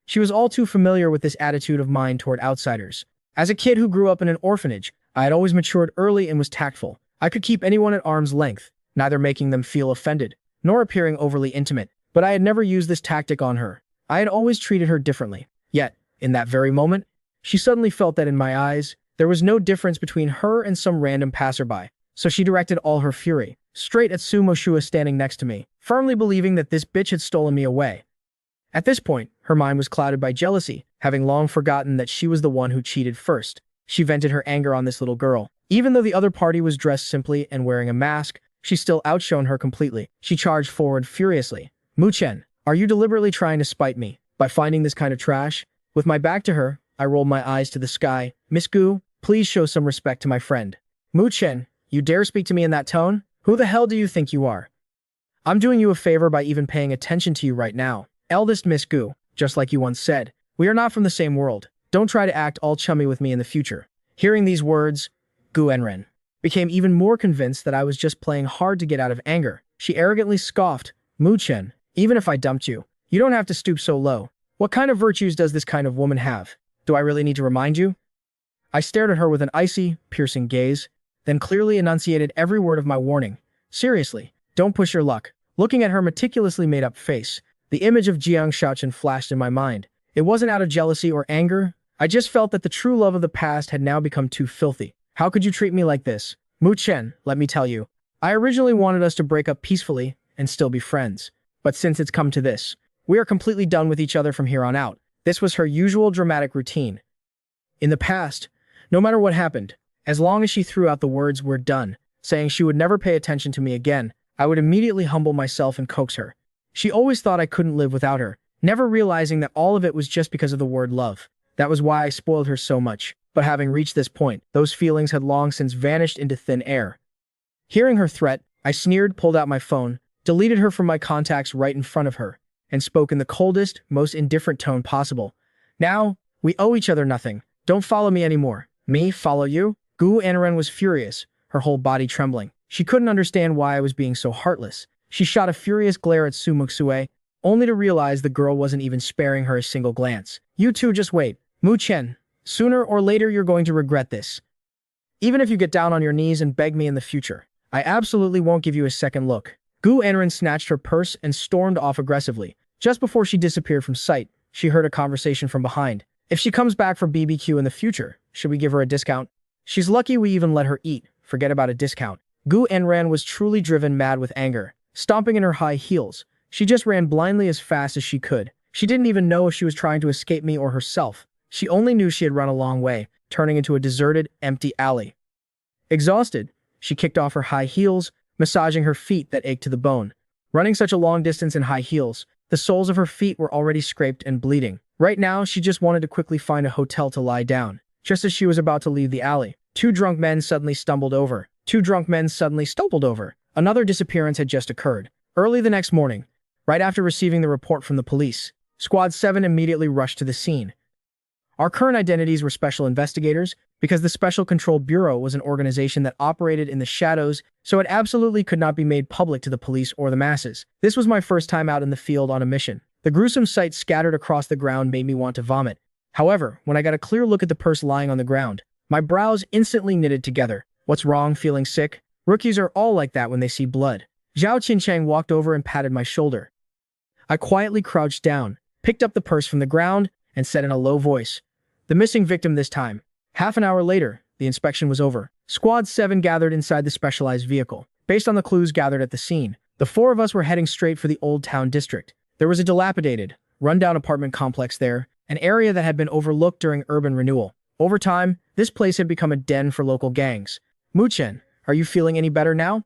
She was all too familiar with this attitude of mine toward outsiders. As a kid who grew up in an orphanage, I had always matured early and was tactful. I could keep anyone at arm's length, neither making them feel offended, nor appearing overly intimate. But I had never used this tactic on her. I had always treated her differently. Yet, in that very moment, she suddenly felt that in my eyes, there was no difference between her and some random passerby. So she directed all her fury straight at Su Muxua standing next to me, firmly believing that this bitch had stolen me away. At this point, her mind was clouded by jealousy, having long forgotten that she was the one who cheated first. She vented her anger on this little girl. Even though the other party was dressed simply and wearing a mask, she still outshone her completely. She charged forward furiously. "Mu Chen, are you deliberately trying to spite me by finding this kind of trash?" With my back to her, I rolled my eyes to the sky. "Miss Gu, please show some respect to my friend." "Mu Chen, you dare speak to me in that tone? Who the hell do you think you are? I'm doing you a favor by even paying attention to you right now. Eldest Miss Gu, just like you once said, we are not from the same world. Don't try to act all chummy with me in the future." Hearing these words, Gu Enren became even more convinced that I was just playing hard to get out of anger. She arrogantly scoffed, "Mu Chen, even if I dumped you, you don't have to stoop so low. What kind of virtues does this kind of woman have? Do I really need to remind you?" I stared at her with an icy, piercing gaze, then clearly enunciated every word of my warning. "Seriously, don't push your luck." Looking at her meticulously made-up face, the image of Jiang Shaochen flashed in my mind. It wasn't out of jealousy or anger. I just felt that the true love of the past had now become too filthy. "How could you treat me like this? Mu Chen, let me tell you. I originally wanted us to break up peacefully and still be friends. But since it's come to this, we are completely done with each other from here on out." This was her usual dramatic routine. In the past, no matter what happened, as long as she threw out the words "we're done," saying she would never pay attention to me again, I would immediately humble myself and coax her. She always thought I couldn't live without her, never realizing that all of it was just because of the word love. That was why I spoiled her so much. But having reached this point, those feelings had long since vanished into thin air. Hearing her threat, I sneered, pulled out my phone, deleted her from my contacts right in front of her, and spoke in the coldest, most indifferent tone possible. "Now, we owe each other nothing. Don't follow me anymore." "Me follow you?" Gu Anren was furious, her whole body trembling. She couldn't understand why I was being so heartless. She shot a furious glare at Su Muxua, only to realize the girl wasn't even sparing her a single glance. "You two just wait. Mu Chen, sooner or later you're going to regret this. Even if you get down on your knees and beg me in the future, I absolutely won't give you a second look." Gu Anren snatched her purse and stormed off aggressively. Just before she disappeared from sight, she heard a conversation from behind. "If she comes back for BBQ in the future, should we give her a discount? She's lucky we even let her eat. Forget about a discount." Gu Enran was truly driven mad with anger. Stomping in her high heels, she just ran blindly as fast as she could. She didn't even know if she was trying to escape me or herself. She only knew she had run a long way, turning into a deserted, empty alley. Exhausted, she kicked off her high heels, massaging her feet that ached to the bone. Running such a long distance in high heels, the soles of her feet were already scraped and bleeding. Right now, she just wanted to quickly find a hotel to lie down. Just as she was about to leave the alley, two drunk men suddenly stumbled over. Another disappearance had just occurred. Early the next morning, right after receiving the report from the police, Squad 7 immediately rushed to the scene. Our current identities were special investigators, because the Special Control Bureau was an organization that operated in the shadows, so it absolutely could not be made public to the police or the masses. This was my first time out in the field on a mission. The gruesome sights scattered across the ground made me want to vomit. However, when I got a clear look at the purse lying on the ground, my brows instantly knitted together. "What's wrong, feeling sick? Rookies are all like that when they see blood." Zhao Qinchang walked over and patted my shoulder. I quietly crouched down, picked up the purse from the ground, and said in a low voice, "The missing victim this time." Half an hour later, the inspection was over. Squad 7 gathered inside the specialized vehicle. Based on the clues gathered at the scene, the four of us were heading straight for the Old Town District. There was a dilapidated, rundown apartment complex there, an area that had been overlooked during urban renewal. Over time, this place had become a den for local gangs. "Mu Chen, are you feeling any better now?"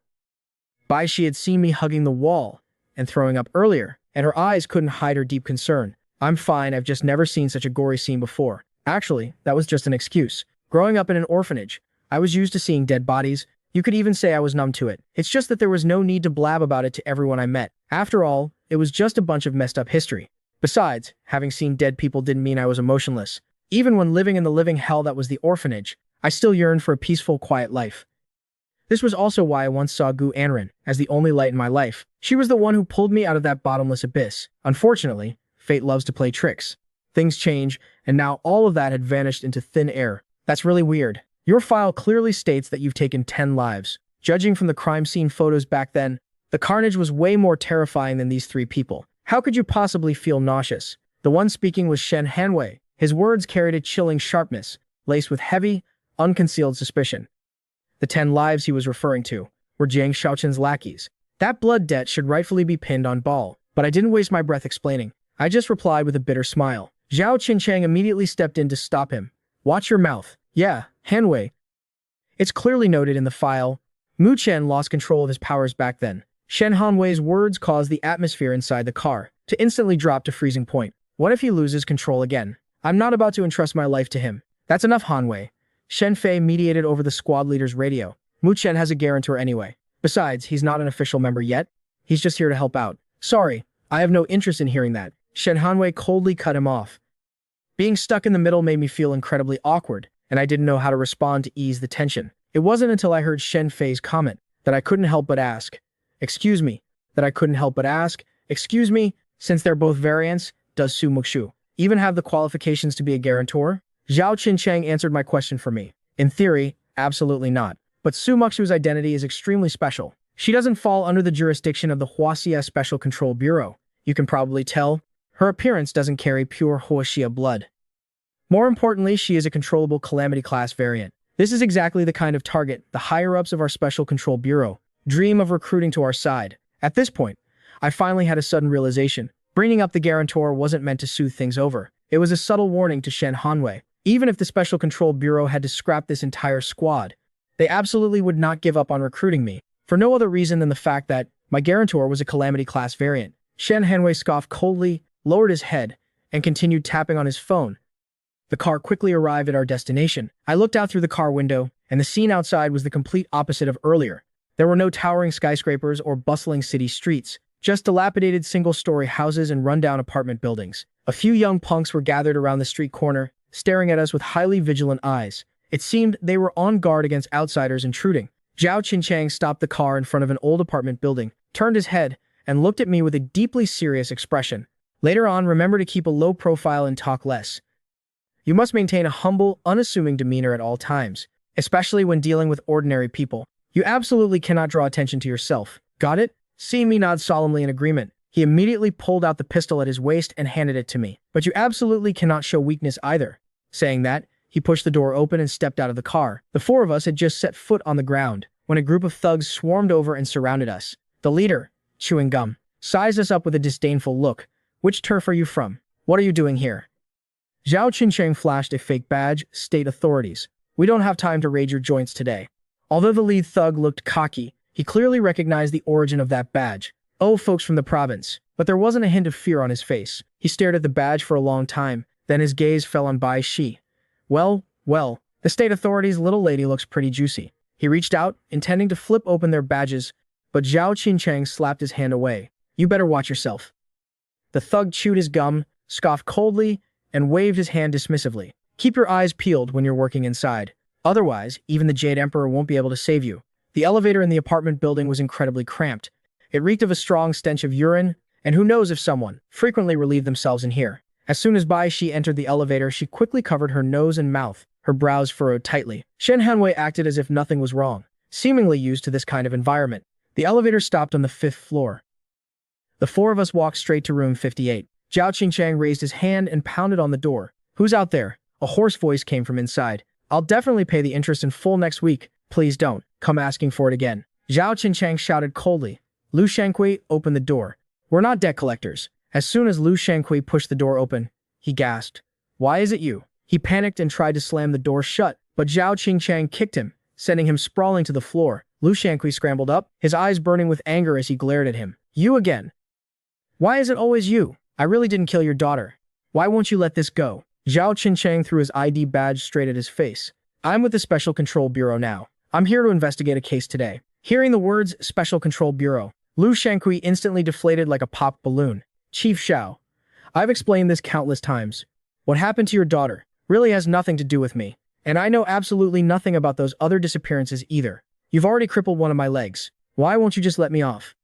Bai Shi had seen me hugging the wall and throwing up earlier, and her eyes couldn't hide her deep concern. "I'm fine, I've just never seen such a gory scene before." Actually, that was just an excuse. Growing up in an orphanage, I was used to seeing dead bodies. You could even say I was numb to it. It's just that there was no need to blab about it to everyone I met. After all, it was just a bunch of messed up history. Besides, having seen dead people didn't mean I was emotionless. Even when living in the living hell that was the orphanage, I still yearned for a peaceful, quiet life. This was also why I once saw Gu Anren as the only light in my life. She was the one who pulled me out of that bottomless abyss. Unfortunately, fate loves to play tricks. Things change, and now all of that had vanished into thin air. That's really weird. Your file clearly states that you've taken 10 lives. Judging from the crime scene photos back then, the carnage was way more terrifying than these 3 people. How could you possibly feel nauseous? The one speaking was Shen Hanwei. His words carried a chilling sharpness, laced with heavy, unconcealed suspicion. The 10 lives he was referring to were Jiang Shaoqin's lackeys. That blood debt should rightfully be pinned on Ball, but I didn't waste my breath explaining. I just replied with a bitter smile. Zhao Qinchang immediately stepped in to stop him. Watch your mouth. Yeah, Hanwei. It's clearly noted in the file. Mu Chen lost control of his powers back then. Shen Hanwei's words caused the atmosphere inside the car to instantly drop to freezing point. What if he loses control again? I'm not about to entrust my life to him. That's enough, Hanwei. Shen Fei mediated over the squad leader's radio. Mu Chen has a guarantor anyway. Besides, he's not an official member yet. He's just here to help out. Sorry, I have no interest in hearing that. Shen Hanwei coldly cut him off. Being stuck in the middle made me feel incredibly awkward, and I didn't know how to respond to ease the tension. It wasn't until I heard Shen Fei's comment that I couldn't help but ask, "Excuse me," since they're both variants, does Su Muxu even have the qualifications to be a guarantor? Zhao Qinchang answered my question for me. In theory, absolutely not. But Su Muxu's identity is extremely special. She doesn't fall under the jurisdiction of the Huaxia Special Control Bureau. You can probably tell. Her appearance doesn't carry pure Huaxia blood. More importantly, she is a controllable Calamity class variant. This is exactly the kind of target the higher-ups of our Special Control Bureau dream of recruiting to our side. At this point, I finally had a sudden realization. Bringing up the guarantor wasn't meant to soothe things over. It was a subtle warning to Shen Hanwei. Even if the Special Control Bureau had to scrap this entire squad, they absolutely would not give up on recruiting me, for no other reason than the fact that my guarantor was a Calamity class variant. Shen Hanwei scoffed coldly, lowered his head, and continued tapping on his phone. The car quickly arrived at our destination. I looked out through the car window, and the scene outside was the complete opposite of earlier. There were no towering skyscrapers or bustling city streets, just dilapidated single-story houses and rundown apartment buildings. A few young punks were gathered around the street corner, staring at us with highly vigilant eyes. It seemed they were on guard against outsiders intruding. Zhao Qinchang stopped the car in front of an old apartment building, turned his head, and looked at me with a deeply serious expression. Later on, remember to keep a low profile and talk less. You must maintain a humble, unassuming demeanor at all times, especially when dealing with ordinary people. You absolutely cannot draw attention to yourself. Got it? Seeing me nod solemnly in agreement, he immediately pulled out the pistol at his waist and handed it to me. But you absolutely cannot show weakness either. Saying that, he pushed the door open and stepped out of the car. The 4 of us had just set foot on the ground when a group of thugs swarmed over and surrounded us. The leader, chewing gum, sized us up with a disdainful look. Which turf are you from? What are you doing here? Zhao Qinchang flashed a fake badge, state authorities. We don't have time to raid your joints today. Although the lead thug looked cocky, he clearly recognized the origin of that badge. Oh, folks from the province. But there wasn't a hint of fear on his face. He stared at the badge for a long time, then his gaze fell on Bai Shi. Well, the state authorities' little lady looks pretty juicy. He reached out, intending to flip open their badges, but Zhao Qinchang slapped his hand away. You better watch yourself. The thug chewed his gum, scoffed coldly, and waved his hand dismissively. Keep your eyes peeled when you're working inside. Otherwise, even the Jade Emperor won't be able to save you. The elevator in the apartment building was incredibly cramped. It reeked of a strong stench of urine, and who knows if someone frequently relieved themselves in here. As soon as Bai Shi entered the elevator, she quickly covered her nose and mouth, her brows furrowed tightly. Shen Hanwei acted as if nothing was wrong, seemingly used to this kind of environment. The elevator stopped on the 5th floor. The 4 of us walked straight to room 58. Zhao Qinchang raised his hand and pounded on the door. Who's out there? A hoarse voice came from inside. I'll definitely pay the interest in full next week. Please don't come asking for it again. Zhao Qinchang shouted coldly. Lu Shangqi opened the door. We're not debt collectors. As soon as Lu Shangqi pushed the door open, he gasped. Why is it you? He panicked and tried to slam the door shut, but Zhao Qinchang kicked him, sending him sprawling to the floor. Lu Shangqi scrambled up, his eyes burning with anger as he glared at him. You again? Why is it always you? I really didn't kill your daughter. Why won't you let this go? Zhao Qinchang threw his ID badge straight at his face. I'm with the Special Control Bureau now. I'm here to investigate a case today. Hearing the words Special Control Bureau, Lu Shangqi instantly deflated like a popped balloon. Chief Xiao, I've explained this countless times. What happened to your daughter really has nothing to do with me. And I know absolutely nothing about those other disappearances either. You've already crippled one of my legs. Why won't you just let me off?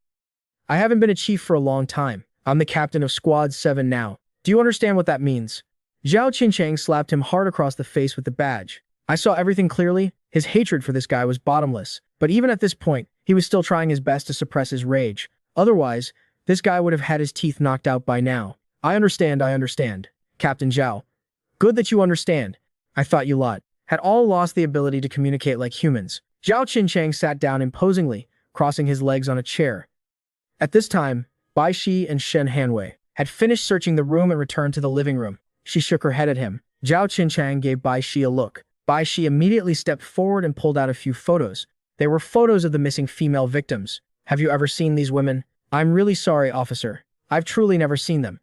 I haven't been a chief for a long time. I'm the captain of Squad 7 now. Do you understand what that means? Zhao Qinchang slapped him hard across the face with the badge. I saw everything clearly. His hatred for this guy was bottomless. But even at this point, he was still trying his best to suppress his rage. Otherwise, this guy would have had his teeth knocked out by now. I understand, Captain Zhao. Good that you understand. I thought you lot had all lost the ability to communicate like humans. Zhao Qinchang sat down imposingly, crossing his legs on a chair. At this time, Bai Shi and Shen Hanwei had finished searching the room and returned to the living room. She shook her head at him. Zhao Qinchang gave Bai Shi a look. Bai Shi immediately stepped forward and pulled out a few photos. They were photos of the missing female victims. Have you ever seen these women? I'm really sorry, officer. I've truly never seen them.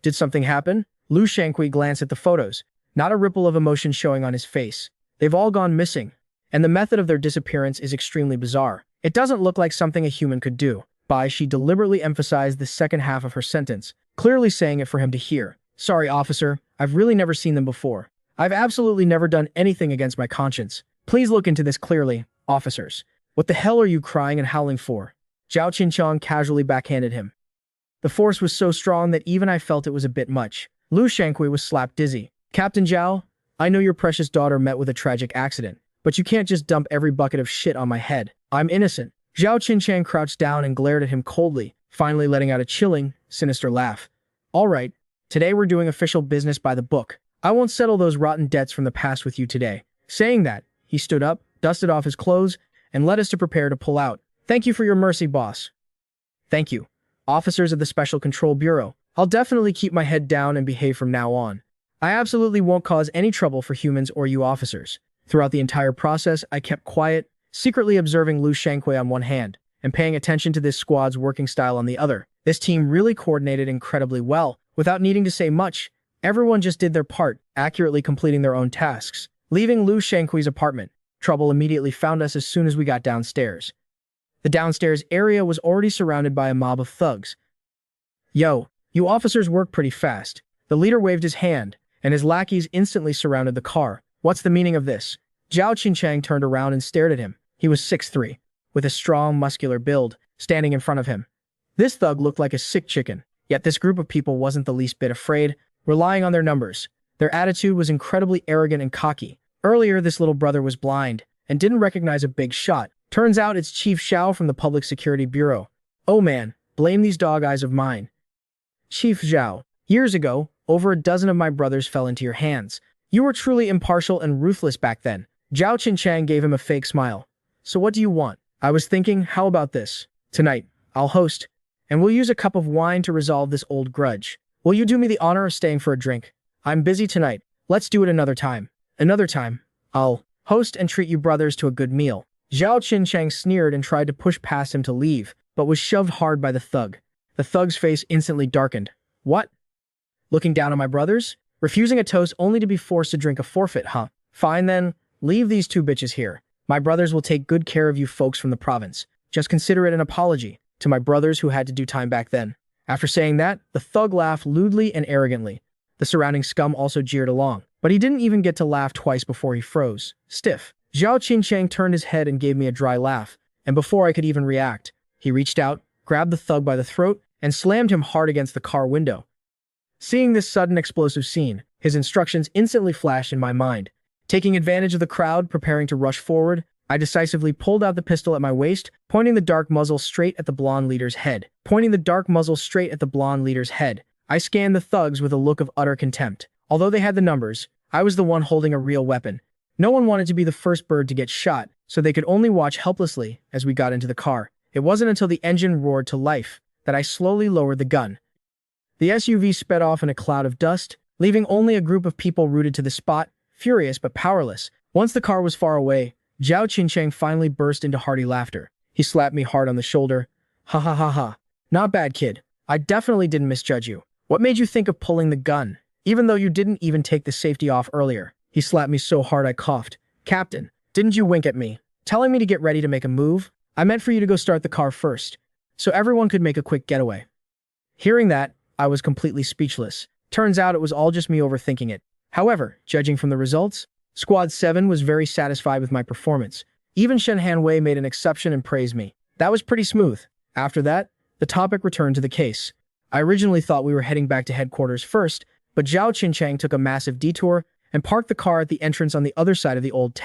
Did something happen? Lu Shankui glanced at the photos. Not a ripple of emotion showing on his face. They've all gone missing. And the method of their disappearance is extremely bizarre. It doesn't look like something a human could do. Bai Shi deliberately emphasized the second half of her sentence, clearly saying it for him to hear. Sorry, officer. I've really never seen them before. I've absolutely never done anything against my conscience. Please look into this clearly, officers. What the hell are you crying and howling for? Zhao Qinchang casually backhanded him. The force was so strong that even I felt it was a bit much. Lu Shankui was slapped dizzy. Captain Zhao, I know your precious daughter met with a tragic accident, but you can't just dump every bucket of shit on my head. I'm innocent. Zhao Qinchang crouched down and glared at him coldly, finally letting out a chilling, sinister laugh. All right, today we're doing official business by the book. I won't settle those rotten debts from the past with you today. Saying that, he stood up, dusted off his clothes, and led us to prepare to pull out. Thank you for your mercy, boss. Thank you. Officers of the Special Control Bureau, I'll definitely keep my head down and behave from now on. I absolutely won't cause any trouble for humans or you officers. Throughout the entire process, I kept quiet, secretly observing Lu Shankui on one hand, and paying attention to this squad's working style on the other. This team really coordinated incredibly well. Without needing to say much, everyone just did their part, accurately completing their own tasks. Leaving Lu Shankui's apartment, trouble immediately found us as soon as we got downstairs. The downstairs area was already surrounded by a mob of thugs. Yo, you officers work pretty fast. The leader waved his hand, and his lackeys instantly surrounded the car. What's the meaning of this? Zhao Qinchang turned around and stared at him. He was 6'3", with a strong, muscular build, standing in front of him. This thug looked like a sick chicken, yet this group of people wasn't the least bit afraid, relying on their numbers. Their attitude was incredibly arrogant and cocky. Earlier, this little brother was blind and didn't recognize a big shot. Turns out it's Chief Xiao from the Public Security Bureau. Oh man, blame these dog eyes of mine. Chief Xiao, years ago, over a dozen of my brothers fell into your hands. You were truly impartial and ruthless back then. Zhao Qinchang gave him a fake smile. So what do you want? I was thinking, how about this? Tonight, I'll host, and we'll use a cup of wine to resolve this old grudge. Will you do me the honor of staying for a drink? I'm busy tonight. Let's do it another time. Another time, I'll host and treat you brothers to a good meal. Zhao Qinchang sneered and tried to push past him to leave, but was shoved hard by the thug. The thug's face instantly darkened. What? Looking down on my brothers? Refusing a toast only to be forced to drink a forfeit, huh? Fine then, leave these two bitches here. My brothers will take good care of you folks from the province. Just consider it an apology to my brothers who had to do time back then. After saying that, the thug laughed lewdly and arrogantly. The surrounding scum also jeered along, but he didn't even get to laugh twice before he froze, stiff. Zhao Qinchang turned his head and gave me a dry laugh, and before I could even react, he reached out, grabbed the thug by the throat, and slammed him hard against the car window. Seeing this sudden explosive scene, his instructions instantly flashed in my mind. Taking advantage of the crowd preparing to rush forward, I decisively pulled out the pistol at my waist, pointing the dark muzzle straight at the blonde leader's head. I scanned the thugs with a look of utter contempt. Although they had the numbers, I was the one holding a real weapon. No one wanted to be the first bird to get shot, so they could only watch helplessly as we got into the car. It wasn't until the engine roared to life that I slowly lowered the gun. The SUV sped off in a cloud of dust, leaving only a group of people rooted to the spot, furious but powerless. Once the car was far away, Zhao Qinchang finally burst into hearty laughter. He slapped me hard on the shoulder. Ha ha ha ha. Not bad, kid. I definitely didn't misjudge you. What made you think of pulling the gun, even though you didn't even take the safety off earlier? He slapped me so hard I coughed. Captain, didn't you wink at me, telling me to get ready to make a move? I meant for you to go start the car first, so everyone could make a quick getaway. Hearing that, I was completely speechless. Turns out it was all just me overthinking it. However, judging from the results, Squad 7 was very satisfied with my performance. Even Shen Hanwei made an exception and praised me. That was pretty smooth. After that, the topic returned to the case. I originally thought we were heading back to headquarters first, but Zhao Qinchang took a massive detour and parked the car at the entrance on the other side of the old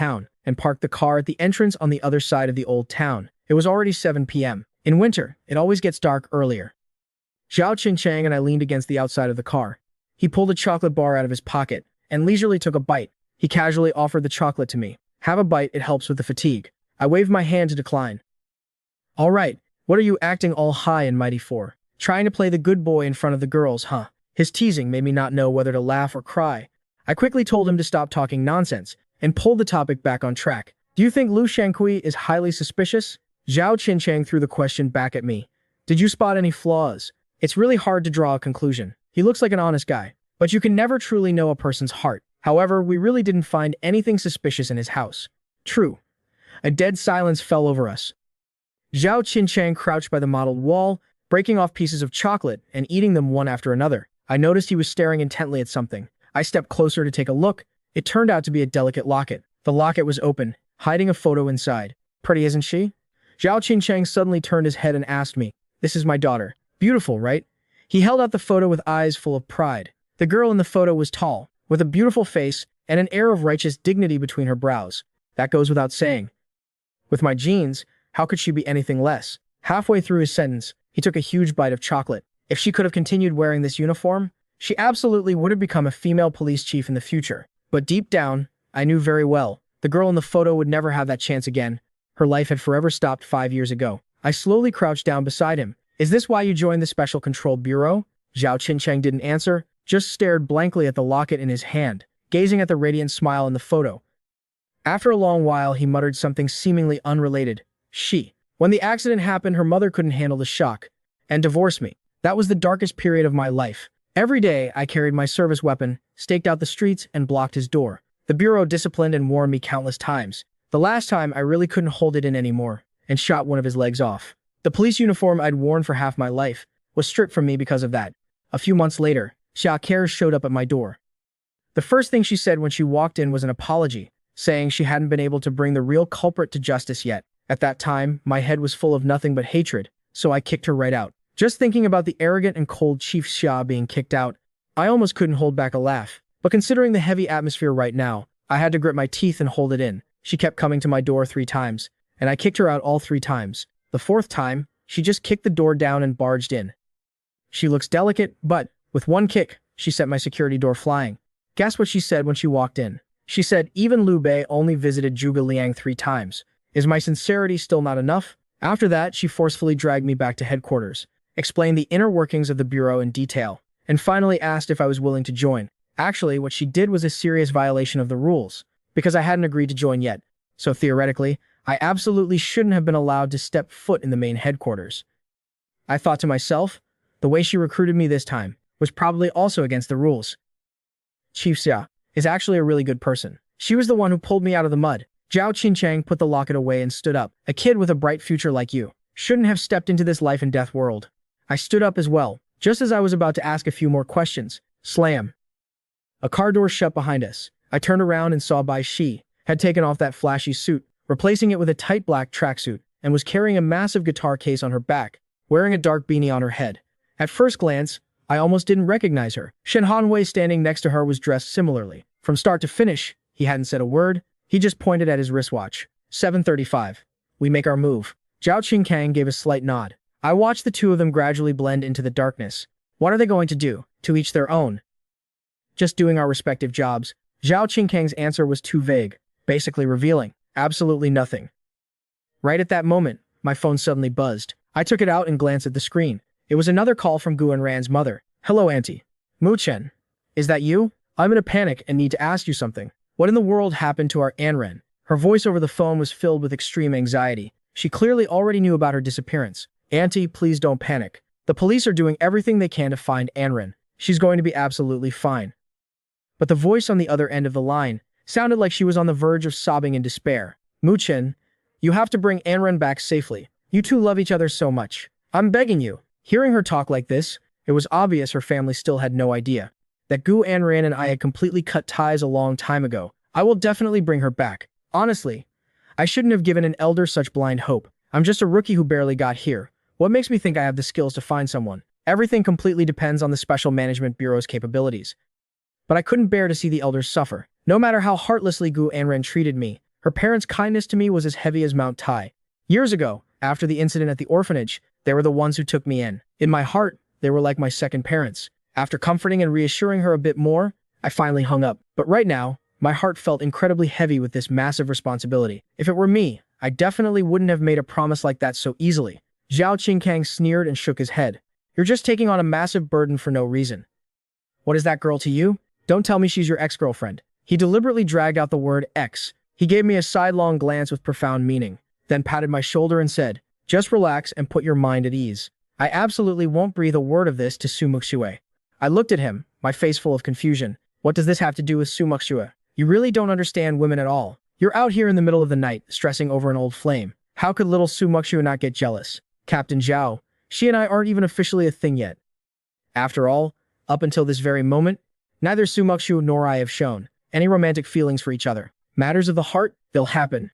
town. It was already 7 p.m. In winter, it always gets dark earlier. Zhao Qinchang and I leaned against the outside of the car. He pulled a chocolate bar out of his pocket and leisurely took a bite. He casually offered the chocolate to me. Have a bite, it helps with the fatigue. I waved my hand to decline. All right, what are you acting all high and mighty for? Trying to play the good boy in front of the girls, huh? His teasing made me not know whether to laugh or cry. I quickly told him to stop talking nonsense and pulled the topic back on track. Do you think Lu Shangqi is highly suspicious? Zhao Qinchang threw the question back at me. Did you spot any flaws? It's really hard to draw a conclusion. He looks like an honest guy, but you can never truly know a person's heart. However, we really didn't find anything suspicious in his house. True. A dead silence fell over us. Zhao Qinchang crouched by the mottled wall, breaking off pieces of chocolate and eating them one after another. I noticed he was staring intently at something. I stepped closer to take a look. It turned out to be a delicate locket. The locket was open, hiding a photo inside. Pretty, isn't she? Zhao Qinchang suddenly turned his head and asked me, "This is my daughter. Beautiful, right?" He held out the photo with eyes full of pride. The girl in the photo was tall, with a beautiful face and an air of righteous dignity between her brows. That goes without saying. With my genes, how could she be anything less? Halfway through his sentence, he took a huge bite of chocolate. If she could have continued wearing this uniform, she absolutely would have become a female police chief in the future. But deep down, I knew very well, the girl in the photo would never have that chance again. Her life had forever stopped 5 years ago. I slowly crouched down beside him. "Is this why you joined the Special Control Bureau?" Zhao Qinchang didn't answer, just stared blankly at the locket in his hand, gazing at the radiant smile in the photo. After a long while, he muttered something seemingly unrelated. When the accident happened, her mother couldn't handle the shock and divorced me. That was the darkest period of my life. Every day, I carried my service weapon, staked out the streets, and blocked his door. The Bureau disciplined and warned me countless times. The last time, I really couldn't hold it in anymore and shot one of his legs off. The police uniform I'd worn for half my life was stripped from me because of that. A few months later, Xia Kerr showed up at my door. The first thing she said when she walked in was an apology, saying she hadn't been able to bring the real culprit to justice yet. At that time, my head was full of nothing but hatred, so I kicked her right out. Just thinking about the arrogant and cold Chief Xia being kicked out, I almost couldn't hold back a laugh. But considering the heavy atmosphere right now, I had to grit my teeth and hold it in. She kept coming to my door 3 times, and I kicked her out all 3 times. The 4th time, she just kicked the door down and barged in. She looks delicate, but with one kick, she sent my security door flying. Guess what she said when she walked in? She said, "Even Liu Bei only visited Zhuge Liang 3 times. Is my sincerity still not enough?" After that, she forcefully dragged me back to headquarters, explained the inner workings of the Bureau in detail, and finally asked if I was willing to join. Actually, what she did was a serious violation of the rules, because I hadn't agreed to join yet. So theoretically, I absolutely shouldn't have been allowed to step foot in the main headquarters. I thought to myself, the way she recruited me this time was probably also against the rules. Chief Xia is actually a really good person. She was the one who pulled me out of the mud. Zhao Qinchang put the locket away and stood up. "A kid with a bright future like you shouldn't have stepped into this life and death world." I stood up as well, just as I was about to ask a few more questions. Slam. A car door shut behind us. I turned around and saw Bai Shi had taken off that flashy suit, replacing it with a tight black tracksuit, and was carrying a massive guitar case on her back, wearing a dark beanie on her head. At first glance, I almost didn't recognize her. Shen Hanwei standing next to her was dressed similarly. From start to finish, he hadn't said a word. He just pointed at his wristwatch. 7:35. We make our move. Zhao Qinchang gave a slight nod. I watched the two of them gradually blend into the darkness. What are they going to do? To each their own. Just doing our respective jobs. Zhao Qinchang's answer was too vague, basically revealing absolutely nothing. Right at that moment, my phone suddenly buzzed. I took it out and glanced at the screen. It was another call from Guanran's mother. "Hello, Auntie. Mu Chen. Is that you? I'm in a panic and need to ask you something. What in the world happened to our Anren?" Her voice over the phone was filled with extreme anxiety. She clearly already knew about her disappearance. "Auntie, please don't panic. The police are doing everything they can to find Anren. She's going to be absolutely fine." But the voice on the other end of the line sounded like she was on the verge of sobbing in despair. "Mu Chen, you have to bring Anren back safely. You two love each other so much. I'm begging you." Hearing her talk like this, It was obvious her family still had no idea that Gu Anran and I had completely cut ties a long time ago. I will definitely bring her back. Honestly, I shouldn't have given an elder such blind hope. I'm just a rookie who barely got here. What makes me think I have the skills to find someone? Everything completely depends on the Special Management Bureau's capabilities. But I couldn't bear to see the elders suffer. No matter how heartlessly Gu Anran treated me, her parents' kindness to me was as heavy as Mount Tai. Years ago, after the incident at the orphanage, they were the ones who took me in. In my heart, they were like my second parents. After comforting and reassuring her a bit more, I finally hung up. But right now, my heart felt incredibly heavy with this massive responsibility. If it were me, I definitely wouldn't have made a promise like that so easily. Zhao Qingkang sneered and shook his head. You're just taking on a massive burden for no reason. What is that girl to you? Don't tell me she's your ex-girlfriend. He deliberately dragged out the word ex. He gave me a sidelong glance with profound meaning, then patted my shoulder and said, just relax and put your mind at ease. I absolutely won't breathe a word of this to Su Muxue. I looked at him, my face full of confusion. What does this have to do with Su Muxue? You really don't understand women at all. You're out here in the middle of the night, stressing over an old flame. How could little Su Muxue not get jealous? Captain Zhao, she and I aren't even officially a thing yet. After all, up until this very moment, neither Su Muxue nor I have shown any romantic feelings for each other. Matters of the heart, they'll happen.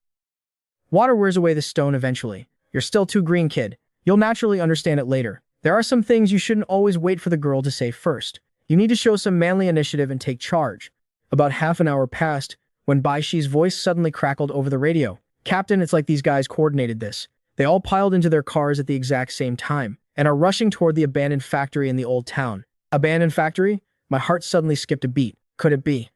Water wears away the stone eventually. You're still too green, kid. You'll naturally understand it later. There are some things you shouldn't always wait for the girl to say first. You need to show some manly initiative and take charge. About half an hour passed when Bai Shi's voice suddenly crackled over the radio. Captain, it's like these guys coordinated this. They all piled into their cars at the exact same time and are rushing toward the abandoned factory in the old town. Abandoned factory? My heart suddenly skipped a beat. Could it be?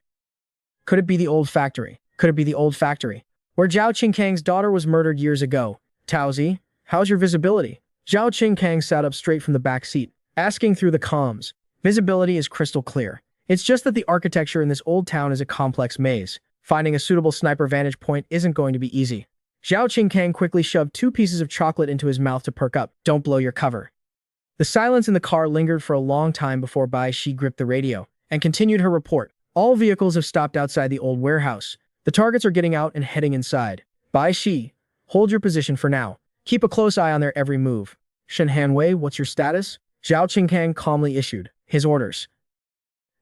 Could it be the old factory? Could it be the old factory where Zhao Qingkang's daughter was murdered years ago? Taozi, how's your visibility? Zhao Qingkang sat up straight from the back seat, asking through the comms. Visibility is crystal clear. It's just that the architecture in this old town is a complex maze. Finding a suitable sniper vantage point isn't going to be easy. Zhao Qingkang quickly shoved 2 pieces of chocolate into his mouth to perk up. Don't blow your cover. The silence in the car lingered for a long time before Bai Shi gripped the radio and continued her report. All vehicles have stopped outside the old warehouse. The targets are getting out and heading inside. Bai Shi, hold your position for now. Keep a close eye on their every move. Shen Hanwei, what's your status? Zhao Qingkang calmly issued his orders.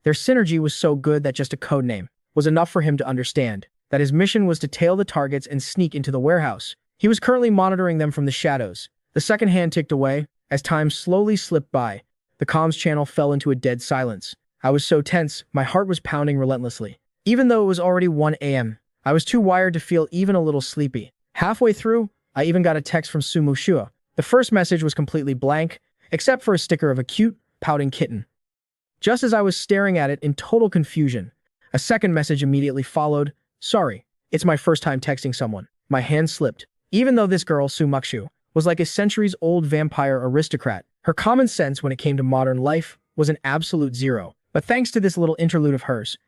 Their synergy was so good that just a code name was enough for him to understand that his mission was to tail the targets and sneak into the warehouse. He was currently monitoring them from the shadows. The second hand ticked away. As time slowly slipped by, the comms channel fell into a dead silence. I was so tense, my heart was pounding relentlessly. Even though it was already 1 a.m., I was too wired to feel even a little sleepy. Halfway through, I even got a text from Su Muxue. The first message was completely blank, except for a sticker of a cute, pouting kitten. Just as I was staring at it in total confusion, a second message immediately followed. Sorry, it's my first time texting someone. My hand slipped. Even though this girl, Su Muxue, was like a centuries-old vampire aristocrat, her common sense when it came to modern life was an absolute zero. But thanks to this little interlude of hers,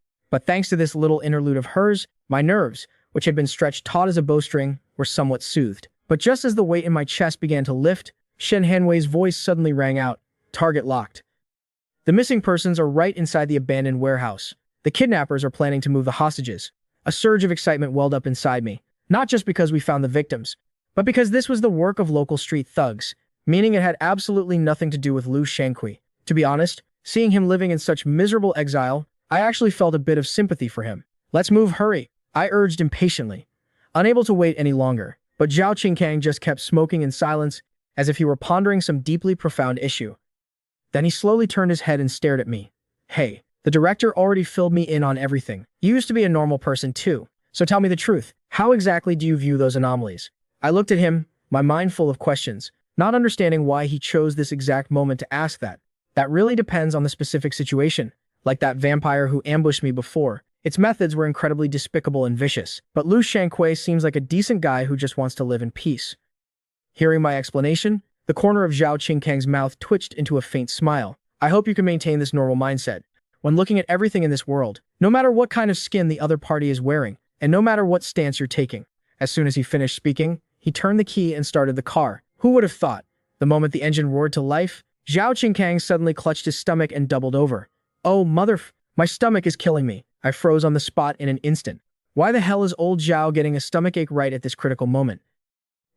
my nerves, which had been stretched taut as a bowstring, were somewhat soothed. But just as the weight in my chest began to lift, Shen Hanwei's voice suddenly rang out. Target locked. The missing persons are right inside the abandoned warehouse. The kidnappers are planning to move the hostages. A surge of excitement welled up inside me, not just because we found the victims, but because this was the work of local street thugs, meaning it had absolutely nothing to do with Liu Shangqi. To be honest, seeing him living in such miserable exile, I actually felt a bit of sympathy for him. Let's move, hurry, I urged impatiently, unable to wait any longer. But Zhao Qingkang just kept smoking in silence, as if he were pondering some deeply profound issue. Then he slowly turned his head and stared at me. Hey, the director already filled me in on everything. You used to be a normal person too, so tell me the truth. How exactly do you view those anomalies? I looked at him, my mind full of questions, not understanding why he chose this exact moment to ask that. That really depends on the specific situation. Like that vampire who ambushed me before. Its methods were incredibly despicable and vicious, but Liu Shangqi seems like a decent guy who just wants to live in peace. Hearing my explanation, the corner of Zhao Qingkang's mouth twitched into a faint smile. I hope you can maintain this normal mindset when looking at everything in this world, no matter what kind of skin the other party is wearing, and no matter what stance you're taking. As soon as he finished speaking, he turned the key and started the car. Who would have thought? The moment the engine roared to life, Zhao Qingkang suddenly clutched his stomach and doubled over. Oh, my stomach is killing me. I froze on the spot in an instant. Why the hell is old Zhao getting a stomachache right at this critical moment?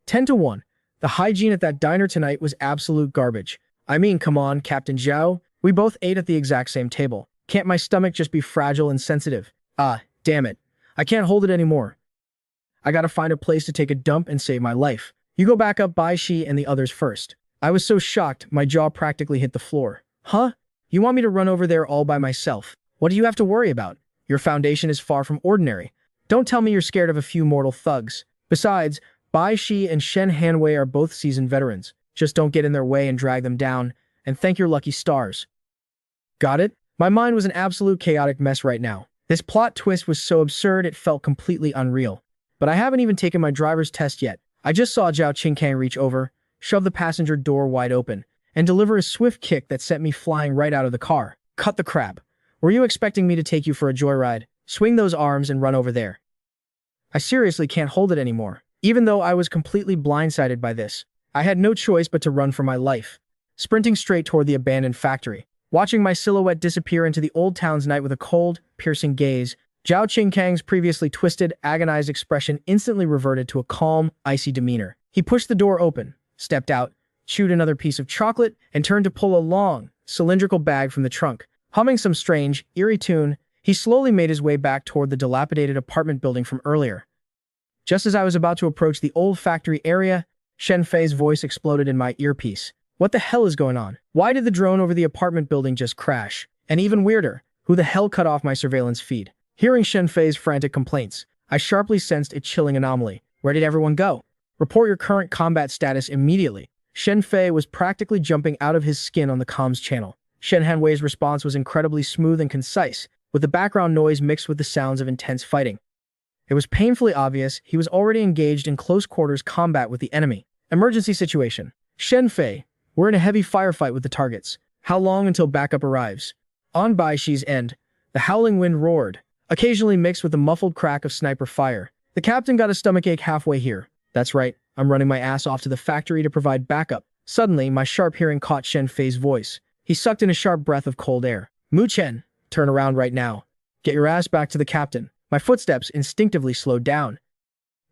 10 to 1. The hygiene at that diner tonight was absolute garbage. I mean, come on, Captain Zhao. We both ate at the exact same table. Can't my stomach just be fragile and sensitive? Ah, damn it. I can't hold it anymore. I gotta find a place to take a dump and save my life. You go back up Bai Shi and the others first. I was so shocked, my jaw practically hit the floor. Huh? You want me to run over there all by myself? What do you have to worry about? Your foundation is far from ordinary. Don't tell me you're scared of a few mortal thugs. Besides, Bai Shi and Shen Hanwei are both seasoned veterans. Just don't get in their way and drag them down, and thank your lucky stars. Got it? My mind was an absolute chaotic mess right now. This plot twist was so absurd it felt completely unreal. But I haven't even taken my driver's test yet. I just saw Zhao Qingkang reach over, shove the passenger door wide open, and deliver a swift kick that sent me flying right out of the car. Cut the crap. Were you expecting me to take you for a joyride? Swing those arms and run over there. I seriously can't hold it anymore. Even though I was completely blindsided by this, I had no choice but to run for my life, sprinting straight toward the abandoned factory. Watching my silhouette disappear into the old town's night with a cold, piercing gaze, Zhao Qingkang's previously twisted, agonized expression instantly reverted to a calm, icy demeanor. He pushed the door open, stepped out, chewed another piece of chocolate, and turned to pull a long, cylindrical bag from the trunk. Humming some strange, eerie tune, he slowly made his way back toward the dilapidated apartment building from earlier. Just as I was about to approach the old factory area, Shen Fei's voice exploded in my earpiece. What the hell is going on? Why did the drone over the apartment building just crash? And even weirder, who the hell cut off my surveillance feed? Hearing Shen Fei's frantic complaints, I sharply sensed a chilling anomaly. Where did everyone go? Report your current combat status immediately. Shen Fei was practically jumping out of his skin on the comms channel. Shen Hanwei's response was incredibly smooth and concise, with the background noise mixed with the sounds of intense fighting. It was painfully obvious he was already engaged in close-quarters combat with the enemy. Emergency situation. Shen Fei, we're in a heavy firefight with the targets. How long until backup arrives? On Bai Shi's end, the howling wind roared, occasionally mixed with the muffled crack of sniper fire. The captain got a stomachache halfway here. That's right, I'm running my ass off to the factory to provide backup. Suddenly, my sharp hearing caught Shen Fei's voice. He sucked in a sharp breath of cold air. Mu Chen, turn around right now. Get your ass back to the captain. My footsteps instinctively slowed down.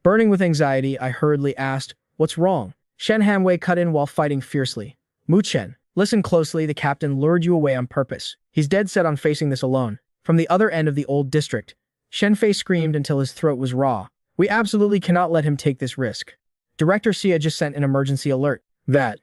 Burning with anxiety, I hurriedly asked, what's wrong? Shen Hanwei cut in while fighting fiercely. Mu Chen, listen closely, the captain lured you away on purpose. He's dead set on facing this alone. From the other end of the old district, Shen Fei screamed until his throat was raw. We absolutely cannot let him take this risk. Director Xia just sent an emergency alert. That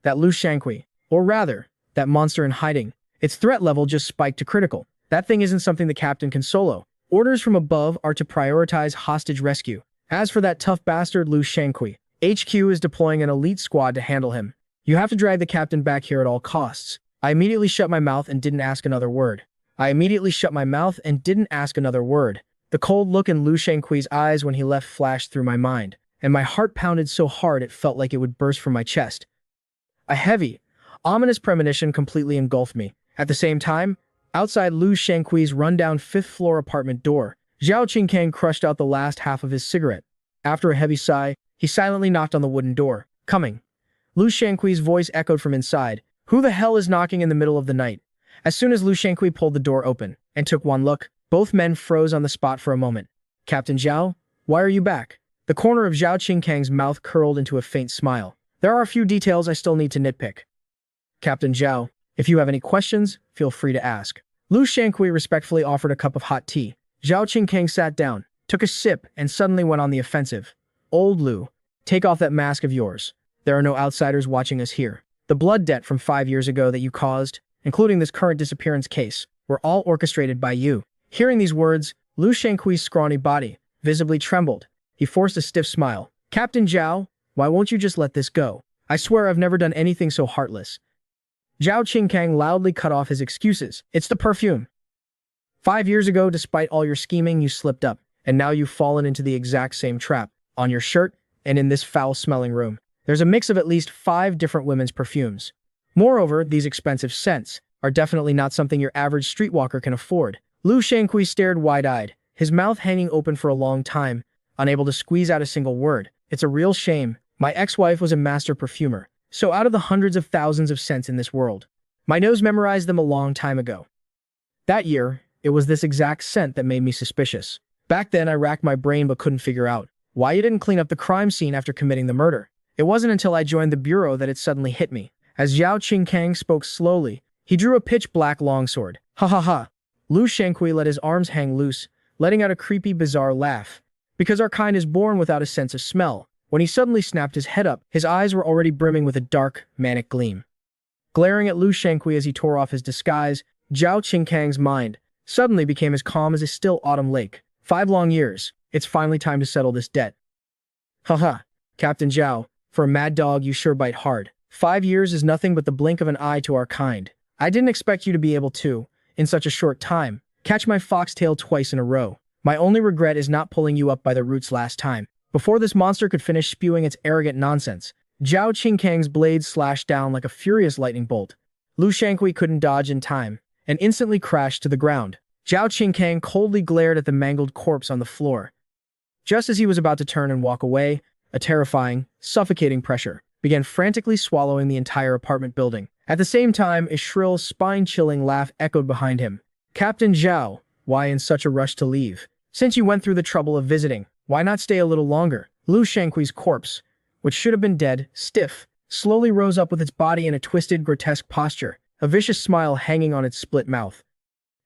Lu Shankui, or rather, that monster in hiding, its threat level just spiked to critical. That thing isn't something the captain can solo. Orders from above are to prioritize hostage rescue. As for that tough bastard Lu Shankui, HQ is deploying an elite squad to handle him. You have to drag the captain back here at all costs. I immediately shut my mouth and didn't ask another word. The cold look in Lu Shankui's eyes when he left flashed through my mind, and my heart pounded so hard it felt like it would burst from my chest. A heavy, ominous premonition completely engulfed me. At the same time, outside Lu Shankui's rundown fifth-floor apartment door, Zhao Qingkang crushed out the last half of his cigarette. After a heavy sigh, he silently knocked on the wooden door. Coming. Lu Shankui's voice echoed from inside. Who the hell is knocking in the middle of the night? As soon as Lu Shankui pulled the door open and took one look, both men froze on the spot for a moment. Captain Zhao, why are you back? The corner of Zhao Qingkang's mouth curled into a faint smile. There are a few details I still need to nitpick. Captain Zhao, if you have any questions, feel free to ask. Lu Shankui respectfully offered a cup of hot tea. Zhao Qingkang sat down, took a sip, and suddenly went on the offensive. Old Lu, take off that mask of yours. There are no outsiders watching us here. The blood debt from 5 years ago that you caused, including this current disappearance case, were all orchestrated by you. Hearing these words, Lu Shankui's scrawny body visibly trembled. He forced a stiff smile. Captain Zhao, why won't you just let this go? I swear I've never done anything so heartless. Zhao Qingkang loudly cut off his excuses. It's the perfume. 5 years ago, despite all your scheming, you slipped up, and now you've fallen into the exact same trap. On your shirt, and in this foul-smelling room, there's a mix of at least 5 different women's perfumes. Moreover, these expensive scents are definitely not something your average streetwalker can afford. Lu Shankui stared wide-eyed, his mouth hanging open for a long time, unable to squeeze out a single word. It's a real shame. My ex-wife was a master perfumer, so out of the hundreds of thousands of scents in this world, my nose memorized them a long time ago. That year, it was this exact scent that made me suspicious. Back then, I racked my brain but couldn't figure out why you didn't clean up the crime scene after committing the murder. It wasn't until I joined the bureau that it suddenly hit me. As Zhao Qingkang spoke slowly, he drew a pitch-black longsword. Ha ha ha. Lu Shankui let his arms hang loose, letting out a creepy, bizarre laugh. Because our kind is born without a sense of smell. When he suddenly snapped his head up, his eyes were already brimming with a dark, manic gleam. Glaring at Lu Shankui as he tore off his disguise, Zhao Qingkang's mind suddenly became as calm as a still autumn lake. 5 long years. It's finally time to settle this debt. Haha, Captain Zhao, for a mad dog you sure bite hard. 5 years is nothing but the blink of an eye to our kind. I didn't expect you to be able to, in such a short time, catch my foxtail twice in a row. My only regret is not pulling you up by the roots last time. Before this monster could finish spewing its arrogant nonsense, Zhao Qingkang's blade slashed down like a furious lightning bolt. Lu Shankui couldn't dodge in time, and instantly crashed to the ground. Zhao Qingkang coldly glared at the mangled corpse on the floor. Just as he was about to turn and walk away, a terrifying, suffocating pressure began frantically swallowing the entire apartment building. At the same time, a shrill, spine-chilling laugh echoed behind him. Captain Zhao, why in such a rush to leave? Since you went through the trouble of visiting, why not stay a little longer? Lu Shankui's corpse, which should have been dead, stiff, slowly rose up with its body in a twisted, grotesque posture, a vicious smile hanging on its split mouth.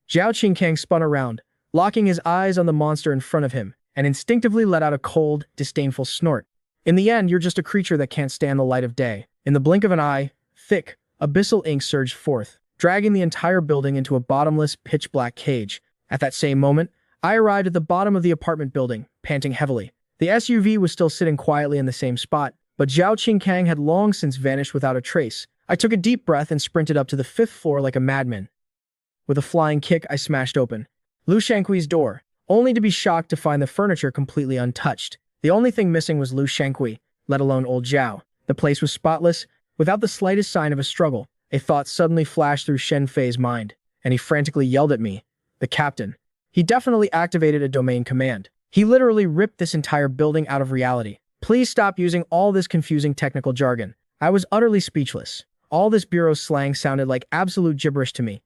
Zhao Qingkang spun around, locking his eyes on the monster in front of him, and instinctively let out a cold, disdainful snort. In the end, you're just a creature that can't stand the light of day. In the blink of an eye, thick, abyssal ink surged forth, dragging the entire building into a bottomless, pitch-black cage. At that same moment, I arrived at the bottom of the apartment building, panting heavily. The SUV was still sitting quietly in the same spot, but Zhao Qingkang had long since vanished without a trace. I took a deep breath and sprinted up to the 5th floor like a madman. With a flying kick, I smashed open Lu Shankui's door, only to be shocked to find the furniture completely untouched. The only thing missing was Lu Shankui, let alone old Zhao. The place was spotless, without the slightest sign of a struggle. A thought suddenly flashed through Shen Fei's mind, and he frantically yelled at me. The captain. He definitely activated a domain command. He literally ripped this entire building out of reality. Please stop using all this confusing technical jargon. I was utterly speechless. All this bureau slang sounded like absolute gibberish to me.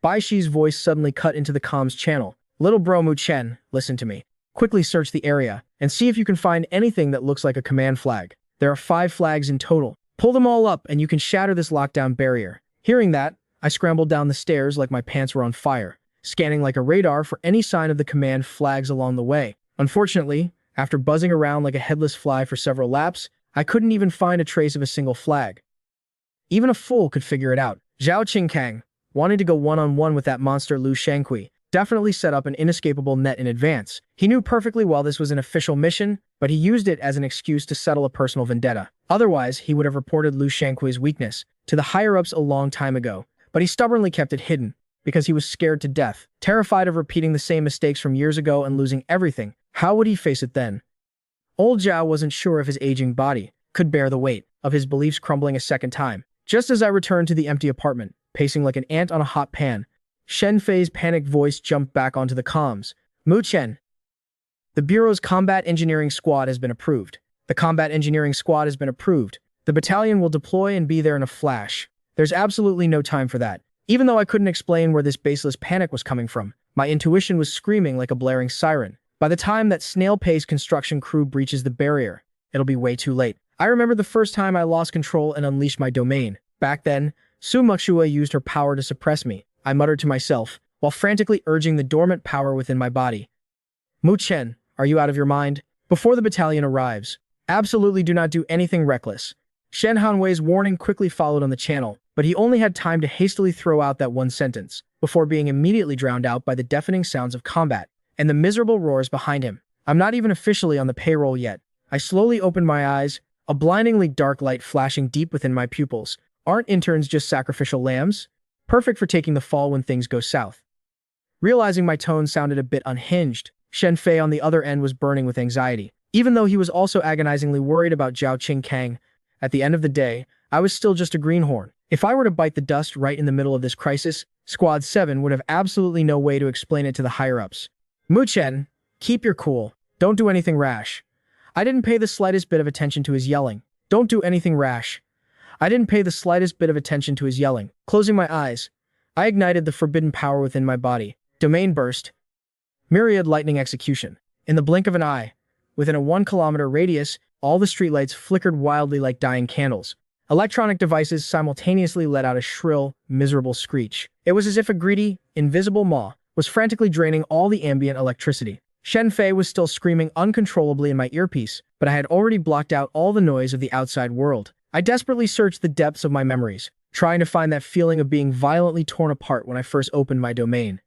Bai Shi's voice suddenly cut into the comms channel. Little bro Mu Chen, listen to me. Quickly search the area, and see if you can find anything that looks like a command flag. There are 5 flags in total. Pull them all up, and you can shatter this lockdown barrier. Hearing that, I scrambled down the stairs like my pants were on fire, scanning like a radar for any sign of the command flags along the way. Unfortunately, after buzzing around like a headless fly for several laps, I couldn't even find a trace of a single flag. Even a fool could figure it out. Zhao Qingkang, wanting to go one-on-one with that monster Lu Shankui, definitely set up an inescapable net in advance. He knew perfectly well this was an official mission, but he used it as an excuse to settle a personal vendetta. Otherwise, he would have reported Lu Shankui's weakness to the higher-ups a long time ago, but he stubbornly kept it hidden, because he was scared to death, terrified of repeating the same mistakes from years ago and losing everything. How would he face it then? Old Zhao wasn't sure if his aging body could bear the weight of his beliefs crumbling a second time. Just as I returned to the empty apartment, pacing like an ant on a hot pan, Shen Fei's panicked voice jumped back onto the comms. Mu Chen. The Bureau's Combat Engineering Squad has been approved. The Combat Engineering Squad has been approved. The battalion will deploy and be there in a flash. There's absolutely no time for that. Even though I couldn't explain where this baseless panic was coming from, my intuition was screaming like a blaring siren. By the time that snail-paced construction crew breaches the barrier, it'll be way too late. I remember the first time I lost control and unleashed my domain. Back then, Su Muxua used her power to suppress me. I muttered to myself, while frantically urging the dormant power within my body. Mu Chen, are you out of your mind? Before the battalion arrives, absolutely do not do anything reckless. Shen Hanwei's warning quickly followed on the channel, but he only had time to hastily throw out that one sentence, before being immediately drowned out by the deafening sounds of combat, and the miserable roars behind him. I'm not even officially on the payroll yet. I slowly opened my eyes, a blindingly dark light flashing deep within my pupils. Aren't interns just sacrificial lambs? Perfect for taking the fall when things go south. Realizing my tone sounded a bit unhinged, Shen Fei on the other end was burning with anxiety. Even though he was also agonizingly worried about Zhao Qingkang, at the end of the day, I was still just a greenhorn. If I were to bite the dust right in the middle of this crisis, Squad 7 would have absolutely no way to explain it to the higher-ups. Mu Chen, keep your cool. Don't do anything rash. I didn't pay the slightest bit of attention to his yelling. Don't do anything rash. I didn't pay the slightest bit of attention to his yelling. Closing my eyes, I ignited the forbidden power within my body. Domain burst. Myriad lightning execution. In the blink of an eye, within a 1-kilometer radius, all the streetlights flickered wildly like dying candles. Electronic devices simultaneously let out a shrill, miserable screech. It was as if a greedy, invisible maw was frantically draining all the ambient electricity. Shen Fei was still screaming uncontrollably in my earpiece, but I had already blocked out all the noise of the outside world. I desperately searched the depths of my memories, trying to find that feeling of being violently torn apart when I first opened my domain.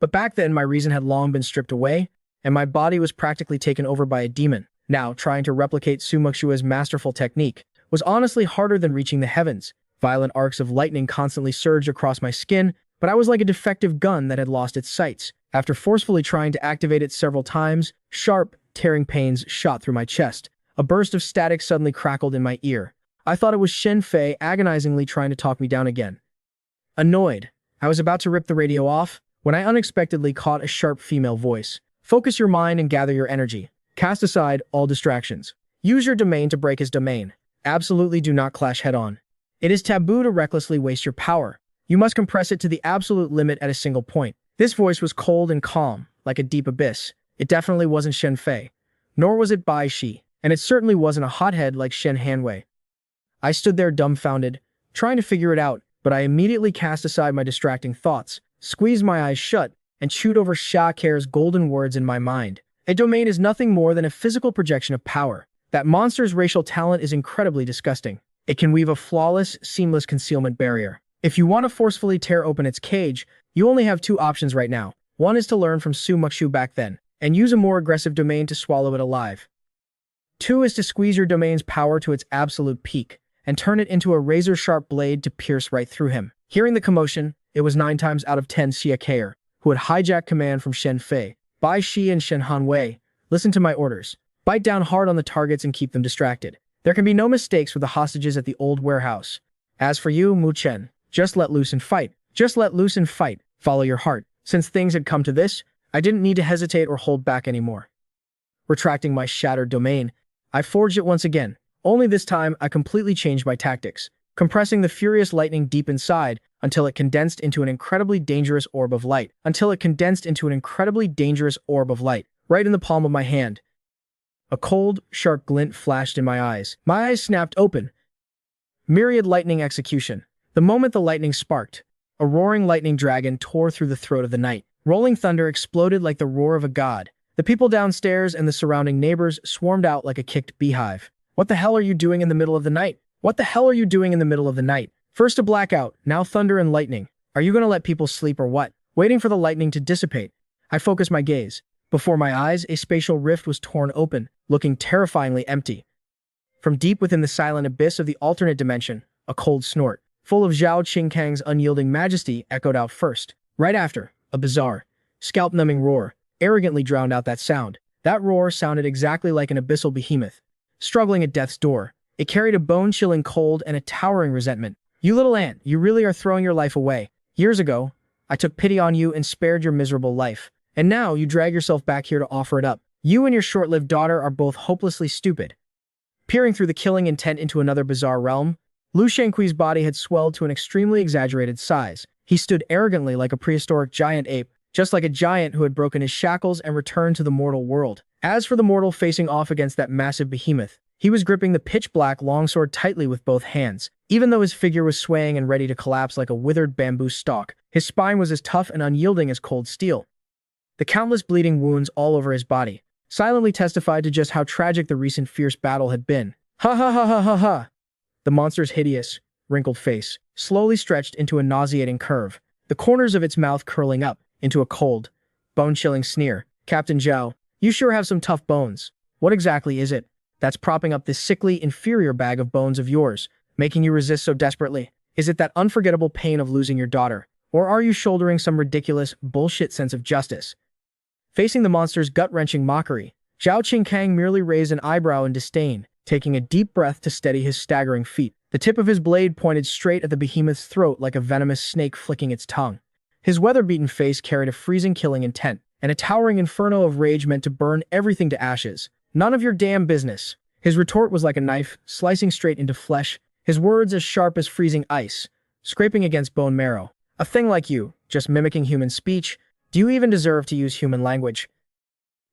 But back then, my reason had long been stripped away, and my body was practically taken over by a demon. Now, trying to replicate Su Muxua's masterful technique was honestly harder than reaching the heavens. Violent arcs of lightning constantly surged across my skin, but I was like a defective gun that had lost its sights. After forcefully trying to activate it several times, sharp, tearing pains shot through my chest. A burst of static suddenly crackled in my ear. I thought it was Shen Fei agonizingly trying to talk me down again. Annoyed, I was about to rip the radio off when I unexpectedly caught a sharp female voice. Focus your mind and gather your energy. Cast aside all distractions. Use your domain to break his domain. Absolutely do not clash head-on. It is taboo to recklessly waste your power. You must compress it to the absolute limit at a single point. This voice was cold and calm, like a deep abyss. It definitely wasn't Shen Fei, nor was it Bai Shi, and it certainly wasn't a hothead like Shen Hanwei. I stood there dumbfounded, trying to figure it out, but I immediately cast aside my distracting thoughts, squeezed my eyes shut, and chewed over Sha Care's golden words in my mind. A domain is nothing more than a physical projection of power. That monster's racial talent is incredibly disgusting. It can weave a flawless, seamless concealment barrier. If you want to forcefully tear open its cage, you only have two options right now. One is to learn from Su Muxu back then, and use a more aggressive domain to swallow it alive. Two is to squeeze your domain's power to its absolute peak, and turn it into a razor-sharp blade to pierce right through him. Hearing the commotion, it was 9 times out of 10 Xia Care, who had hijacked command from Shen Fei. Bai Shi and Shen Hanwei, listen to my orders. Bite down hard on the targets and keep them distracted. There can be no mistakes with the hostages at the old warehouse. As for you, Mu Chen, just let loose and fight. Just let loose and fight. Follow your heart. Since things had come to this, I didn't need to hesitate or hold back anymore. Retracting my shattered domain, I forged it once again. Only this time, I completely changed my tactics, compressing the furious lightning deep inside until it condensed into an incredibly dangerous orb of light. Right in the palm of my hand. A cold, sharp glint flashed in my eyes. My eyes snapped open. Myriad lightning execution. The moment the lightning sparked, a roaring lightning dragon tore through the throat of the night. Rolling thunder exploded like the roar of a god. The people downstairs and the surrounding neighbors swarmed out like a kicked beehive. What the hell are you doing in the middle of the night? What the hell are you doing in the middle of the night? First a blackout, now thunder and lightning. Are you gonna let people sleep or what? Waiting for the lightning to dissipate, I focused my gaze. Before my eyes, a spatial rift was torn open, looking terrifyingly empty. From deep within the silent abyss of the alternate dimension, a cold snort, full of Zhao Qingkang's unyielding majesty, echoed out first. Right after, a bizarre, scalp-numbing roar arrogantly drowned out that sound. That roar sounded exactly like an abyssal behemoth, struggling at death's door. It carried a bone-chilling cold and a towering resentment. You little ant, you really are throwing your life away. Years ago, I took pity on you and spared your miserable life. And now you drag yourself back here to offer it up. You and your short-lived daughter are both hopelessly stupid. Peering through the killing intent into another bizarre realm, Lu Shangqui's body had swelled to an extremely exaggerated size. He stood arrogantly like a prehistoric giant ape, just like a giant who had broken his shackles and returned to the mortal world. As for the mortal facing off against that massive behemoth, he was gripping the pitch-black longsword tightly with both hands. Even though his figure was swaying and ready to collapse like a withered bamboo stalk, his spine was as tough and unyielding as cold steel. The countless bleeding wounds all over his body silently testified to just how tragic the recent fierce battle had been. Ha ha ha ha ha ha! The monster's hideous, wrinkled face slowly stretched into a nauseating curve, the corners of its mouth curling up into a cold, bone-chilling sneer. Captain Zhao, you sure have some tough bones. What exactly is it that's propping up this sickly, inferior bag of bones of yours, making you resist so desperately? Is it that unforgettable pain of losing your daughter? Or are you shouldering some ridiculous, bullshit sense of justice? Facing the monster's gut-wrenching mockery, Zhao Qingkang merely raised an eyebrow in disdain, taking a deep breath to steady his staggering feet. The tip of his blade pointed straight at the behemoth's throat like a venomous snake flicking its tongue. His weather-beaten face carried a freezing killing intent, and a towering inferno of rage meant to burn everything to ashes. None of your damn business. His retort was like a knife, slicing straight into flesh, his words as sharp as freezing ice, scraping against bone marrow. A thing like you, just mimicking human speech, do you even deserve to use human language?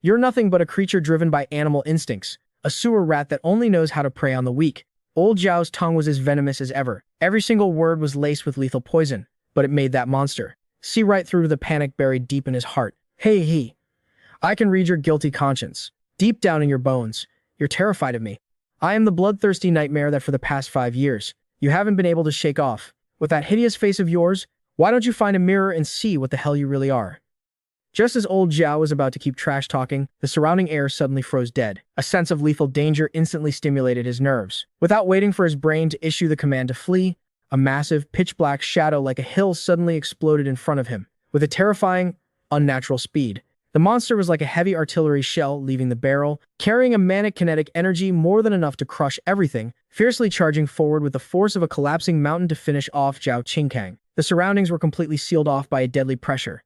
You're nothing but a creature driven by animal instincts, a sewer rat that only knows how to prey on the weak. Old Zhao's tongue was as venomous as ever. Every single word was laced with lethal poison, but it made that monster see right through the panic buried deep in his heart. Hey, I can read your guilty conscience. Deep down in your bones, you're terrified of me. I am the bloodthirsty nightmare that for the past 5 years, you haven't been able to shake off. With that hideous face of yours, why don't you find a mirror and see what the hell you really are? Just as old Zhao was about to keep trash-talking, the surrounding air suddenly froze dead. A sense of lethal danger instantly stimulated his nerves. Without waiting for his brain to issue the command to flee, a massive, pitch-black shadow like a hill suddenly exploded in front of him. With a terrifying, unnatural speed, the monster was like a heavy artillery shell leaving the barrel, carrying a manic kinetic energy more than enough to crush everything, fiercely charging forward with the force of a collapsing mountain to finish off Zhao Qingkang. The surroundings were completely sealed off by a deadly pressure.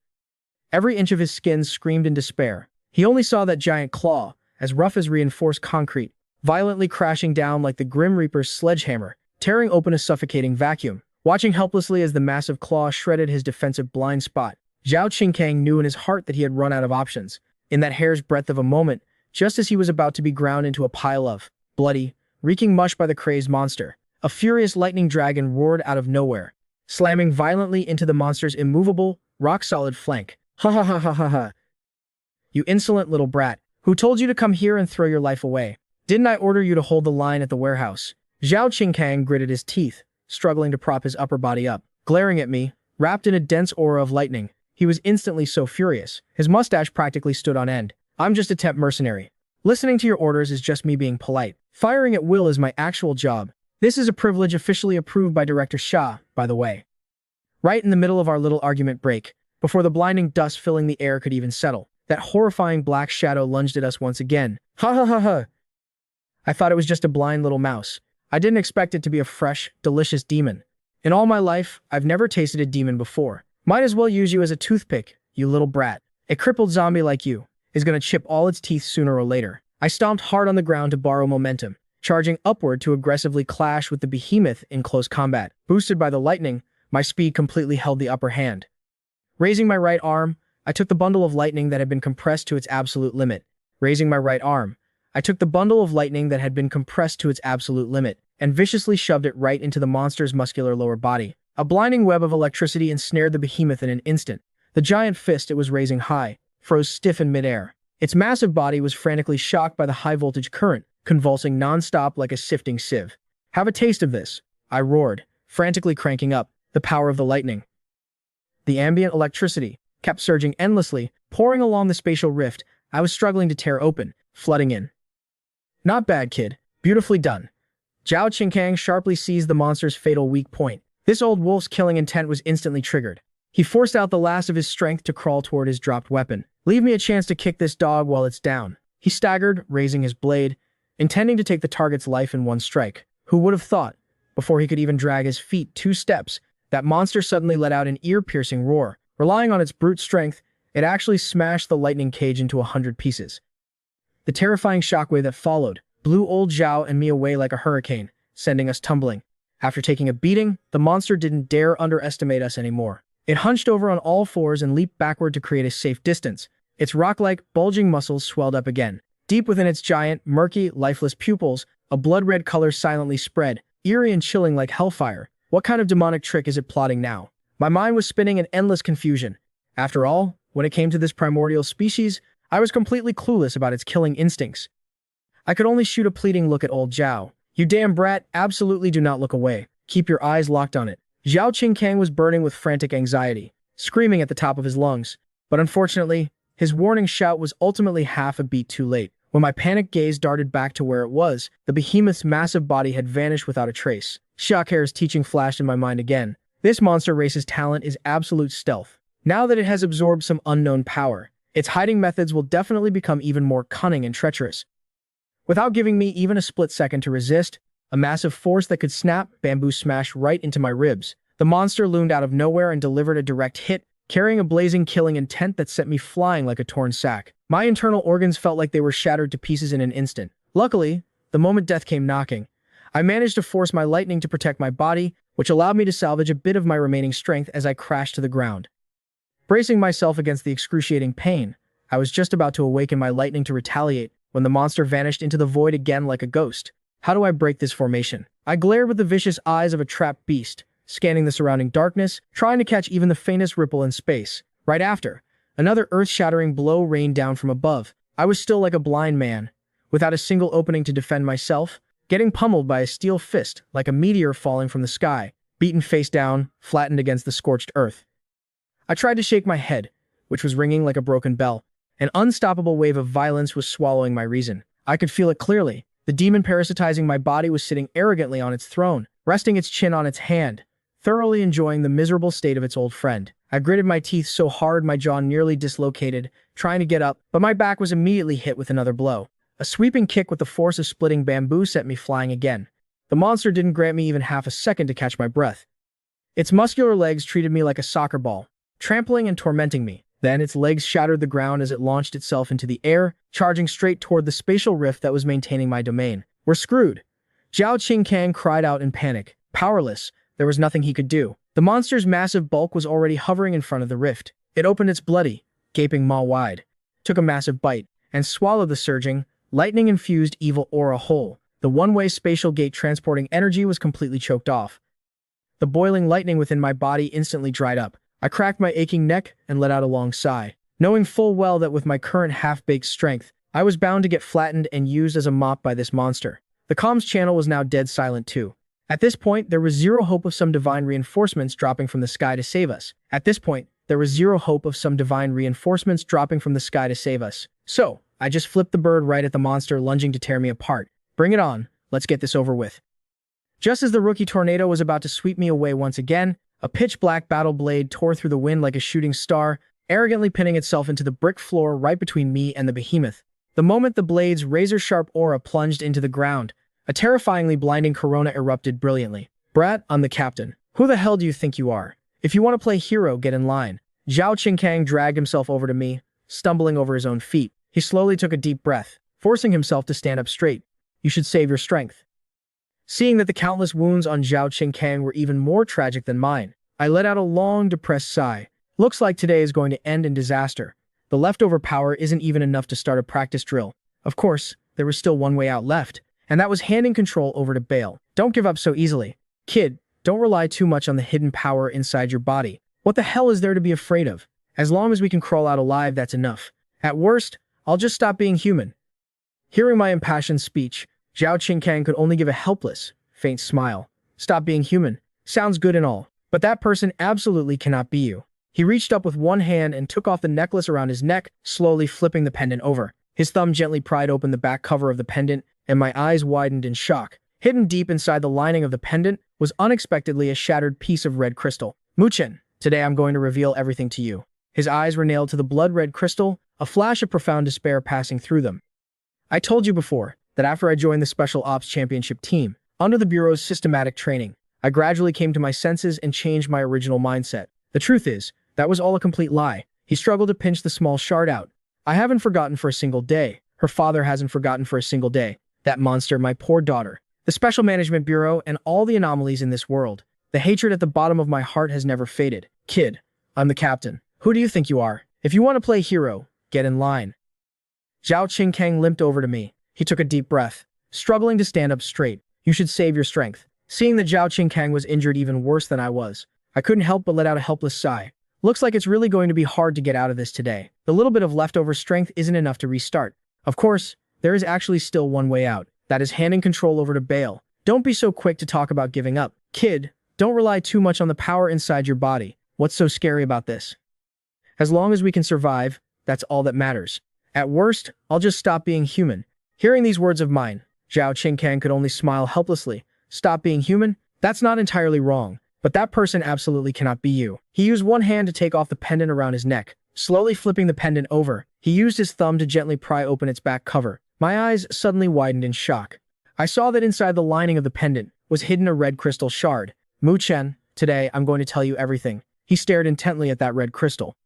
Every inch of his skin screamed in despair. He only saw that giant claw, as rough as reinforced concrete, violently crashing down like the Grim Reaper's sledgehammer, tearing open a suffocating vacuum. Watching helplessly as the massive claw shredded his defensive blind spot, Zhao Qingkang knew in his heart that he had run out of options. In that hair's breadth of a moment, just as he was about to be ground into a pile of bloody, reeking mush by the crazed monster, a furious lightning dragon roared out of nowhere, slamming violently into the monster's immovable, rock-solid flank. Ha ha ha ha ha ha. You insolent little brat, who told you to come here and throw your life away? Didn't I order you to hold the line at the warehouse? Zhao Qingkang gritted his teeth, struggling to prop his upper body up. Glaring at me, wrapped in a dense aura of lightning, he was instantly so furious. His mustache practically stood on end. I'm just a temp mercenary. Listening to your orders is just me being polite. Firing at will is my actual job. This is a privilege officially approved by Director Xia, by the way. Right in the middle of our little argument break, before the blinding dust filling the air could even settle, that horrifying black shadow lunged at us once again. Ha ha ha ha! I thought it was just a blind little mouse. I didn't expect it to be a fresh, delicious demon. In all my life, I've never tasted a demon before. Might as well use you as a toothpick, you little brat. A crippled zombie like you is gonna chip all its teeth sooner or later. I stomped hard on the ground to borrow momentum, charging upward to aggressively clash with the behemoth in close combat. Boosted by the lightning, my speed completely held the upper hand. Raising my right arm, I took the bundle of lightning that had been compressed to its absolute limit. Raising my right arm, I took the bundle of lightning that had been compressed to its absolute limit, and viciously shoved it right into the monster's muscular lower body. A blinding web of electricity ensnared the behemoth in an instant. The giant fist it was raising high froze stiff in midair. Its massive body was frantically shocked by the high-voltage current, convulsing non-stop like a sifting sieve. Have a taste of this, I roared, frantically cranking up the power of the lightning. The ambient electricity kept surging endlessly, pouring along the spatial rift I was struggling to tear open, flooding in. Not bad, kid. Beautifully done. Zhao Qingkang sharply seized the monster's fatal weak point. This old wolf's killing intent was instantly triggered. He forced out the last of his strength to crawl toward his dropped weapon. Leave me a chance to kick this dog while it's down. He staggered, raising his blade, intending to take the target's life in one strike. Who would have thought, before he could even drag his feet 2 steps, that monster suddenly let out an ear-piercing roar. Relying on its brute strength, it actually smashed the lightning cage into 100 pieces. The terrifying shockwave that followed blew old Zhao and me away like a hurricane, sending us tumbling. After taking a beating, the monster didn't dare underestimate us anymore. It hunched over on all fours and leaped backward to create a safe distance. Its rock-like, bulging muscles swelled up again. Deep within its giant, murky, lifeless pupils, a blood-red color silently spread, eerie and chilling like hellfire. What kind of demonic trick is it plotting now? My mind was spinning in endless confusion. After all, when it came to this primordial species, I was completely clueless about its killing instincts. I could only shoot a pleading look at old Zhao. You damn brat, absolutely do not look away. Keep your eyes locked on it. Zhao Qingkang was burning with frantic anxiety, screaming at the top of his lungs. But unfortunately, his warning shout was ultimately half a beat too late. When my panicked gaze darted back to where it was, the behemoth's massive body had vanished without a trace. Shockhair's teaching flashed in my mind again. This monster race's talent is absolute stealth. Now that it has absorbed some unknown power, its hiding methods will definitely become even more cunning and treacherous. Without giving me even a split second to resist, a massive force that could snap bamboo smashed right into my ribs. The monster loomed out of nowhere and delivered a direct hit, carrying a blazing killing intent that sent me flying like a torn sack. My internal organs felt like they were shattered to pieces in an instant. Luckily, the moment death came knocking, I managed to force my lightning to protect my body, which allowed me to salvage a bit of my remaining strength as I crashed to the ground. Bracing myself against the excruciating pain, I was just about to awaken my lightning to retaliate when the monster vanished into the void again like a ghost. How do I break this formation? I glared with the vicious eyes of a trapped beast, scanning the surrounding darkness, trying to catch even the faintest ripple in space. Right after, another earth-shattering blow rained down from above. I was still like a blind man, without a single opening to defend myself, getting pummeled by a steel fist like a meteor falling from the sky, beaten face down, flattened against the scorched earth. I tried to shake my head, which was ringing like a broken bell. An unstoppable wave of violence was swallowing my reason. I could feel it clearly. The demon parasitizing my body was sitting arrogantly on its throne, resting its chin on its hand, thoroughly enjoying the miserable state of its old friend. I gritted my teeth so hard my jaw nearly dislocated, trying to get up, but my back was immediately hit with another blow. A sweeping kick with the force of splitting bamboo sent me flying again. The monster didn't grant me even half a second to catch my breath. Its muscular legs treated me like a soccer ball, trampling and tormenting me. Then its legs shattered the ground as it launched itself into the air, charging straight toward the spatial rift that was maintaining my domain. We're screwed. Zhao Qingkang cried out in panic. Powerless, there was nothing he could do. The monster's massive bulk was already hovering in front of the rift. It opened its bloody, gaping maw wide, took a massive bite, and swallowed the surging, lightning-infused evil aura whole. The one-way spatial gate transporting energy was completely choked off. The boiling lightning within my body instantly dried up. I cracked my aching neck and let out a long sigh, knowing full well that with my current half-baked strength, I was bound to get flattened and used as a mop by this monster. The comms channel was now dead silent too. At this point, there was zero hope of some divine reinforcements dropping from the sky to save us. So, I just flipped the bird right at the monster lunging to tear me apart. Bring it on, let's get this over with. Just as the rookie tornado was about to sweep me away once again, a pitch-black battle blade tore through the wind like a shooting star, arrogantly pinning itself into the brick floor right between me and the behemoth. The moment the blade's razor-sharp aura plunged into the ground, a terrifyingly blinding corona erupted brilliantly. Brat, I'm the captain. Who the hell do you think you are? If you want to play hero, get in line. Zhao Qingkang dragged himself over to me, stumbling over his own feet. He slowly took a deep breath, forcing himself to stand up straight. You should save your strength. Seeing that the countless wounds on Zhao Qingkang were even more tragic than mine, I let out a long, depressed sigh. Looks like today is going to end in disaster. The leftover power isn't even enough to start a practice drill. Of course, there was still one way out left, and that was handing control over to Bale. Don't give up so easily. Kid, don't rely too much on the hidden power inside your body. What the hell is there to be afraid of? As long as we can crawl out alive, that's enough. At worst, I'll just stop being human. Hearing my impassioned speech, Zhao Qingkang could only give a helpless, faint smile. Stop being human. Sounds good and all, but that person absolutely cannot be you. He reached up with one hand and took off the necklace around his neck, slowly flipping the pendant over. His thumb gently pried open the back cover of the pendant, and my eyes widened in shock. Hidden deep inside the lining of the pendant was unexpectedly a shattered piece of red crystal. Muchen, today I'm going to reveal everything to you. His eyes were nailed to the blood-red crystal, a flash of profound despair passing through them. I told you before that after I joined the Special Ops Championship team, under the Bureau's systematic training, I gradually came to my senses and changed my original mindset. The truth is, that was all a complete lie. He struggled to pinch the small shard out. I haven't forgotten for a single day. Her father hasn't forgotten for a single day. That monster, my poor daughter. The Special Management Bureau and all the anomalies in this world. The hatred at the bottom of my heart has never faded. Kid, I'm the captain. Who do you think you are? If you want to play hero, get in line. Zhao Qingkang limped over to me. He took a deep breath, struggling to stand up straight. You should save your strength. Seeing that Zhao Qingkang was injured even worse than I was, I couldn't help but let out a helpless sigh. Looks like it's really going to be hard to get out of this today. The little bit of leftover strength isn't enough to restart. Of course, there is actually still one way out. That is handing control over to Bale. Don't be so quick to talk about giving up. Kid, don't rely too much on the power inside your body. What's so scary about this? As long as we can survive, that's all that matters. At worst, I'll just stop being human. Hearing these words of mine, Zhao Qingkang could only smile helplessly. Stop being human? That's not entirely wrong, but that person absolutely cannot be you. He used one hand to take off the pendant around his neck. Slowly flipping the pendant over, he used his thumb to gently pry open its back cover. My eyes suddenly widened in shock. I saw that inside the lining of the pendant was hidden a red crystal shard. Mu Chen, today I'm going to tell you everything. He stared intently at that red crystal.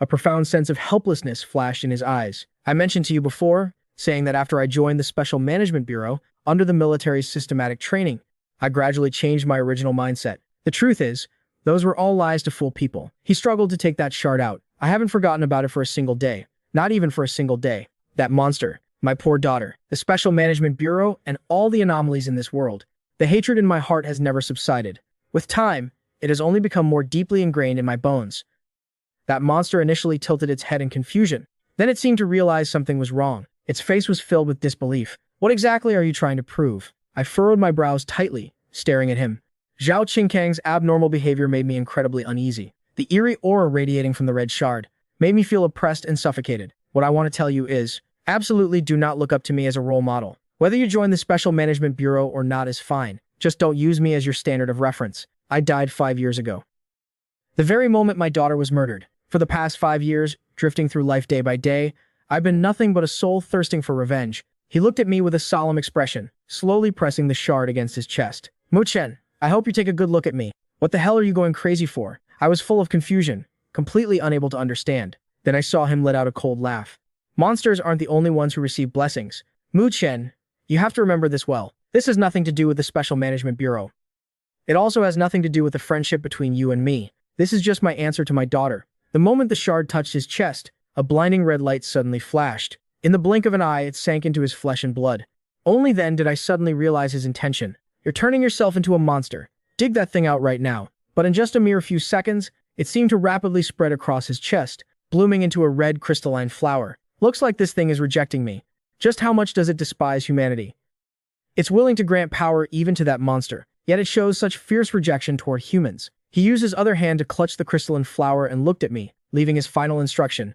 A profound sense of helplessness flashed in his eyes. I mentioned to you before, saying that after I joined the Special Management Bureau, under the military's systematic training, I gradually changed my original mindset. The truth is, those were all lies to fool people. He struggled to take that shard out. I haven't forgotten about it for a single day. Not even for a single day. That monster, my poor daughter, the Special Management Bureau, and all the anomalies in this world. The hatred in my heart has never subsided. With time, it has only become more deeply ingrained in my bones. That monster initially tilted its head in confusion. Then it seemed to realize something was wrong. Its face was filled with disbelief. What exactly are you trying to prove? I furrowed my brows tightly, staring at him. Zhao Qingkang's abnormal behavior made me incredibly uneasy. The eerie aura radiating from the red shard made me feel oppressed and suffocated. What I want to tell you is, absolutely do not look up to me as a role model. Whether you join the Special Management Bureau or not is fine. Just don't use me as your standard of reference. I died 5 years ago. The very moment my daughter was murdered. For the past 5 years, drifting through life day by day, I've been nothing but a soul thirsting for revenge. He looked at me with a solemn expression, slowly pressing the shard against his chest. Mu Chen, I hope you take a good look at me. What the hell are you going crazy for? I was full of confusion, completely unable to understand. Then I saw him let out a cold laugh. Monsters aren't the only ones who receive blessings. Mu Chen, you have to remember this well. This has nothing to do with the Special Management Bureau. It also has nothing to do with the friendship between you and me. This is just my answer to my daughter. The moment the shard touched his chest, a blinding red light suddenly flashed. In the blink of an eye, it sank into his flesh and blood. Only then did I suddenly realize his intention. You're turning yourself into a monster. Dig that thing out right now. But in just a mere few seconds, it seemed to rapidly spread across his chest, blooming into a red crystalline flower. Looks like this thing is rejecting me. Just how much does it despise humanity? It's willing to grant power even to that monster, yet it shows such fierce rejection toward humans. He used his other hand to clutch the crystalline flower and looked at me, leaving his final instruction.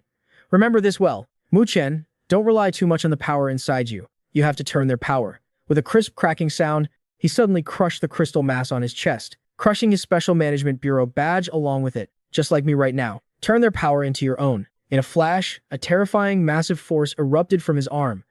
Remember this well. Mu Chen, don't rely too much on the power inside you. You have to turn their power. With a crisp cracking sound, he suddenly crushed the crystal mass on his chest, crushing his Special Management Bureau badge along with it, just like me right now. Turn their power into your own. In a flash, a terrifying, massive force erupted from his arm.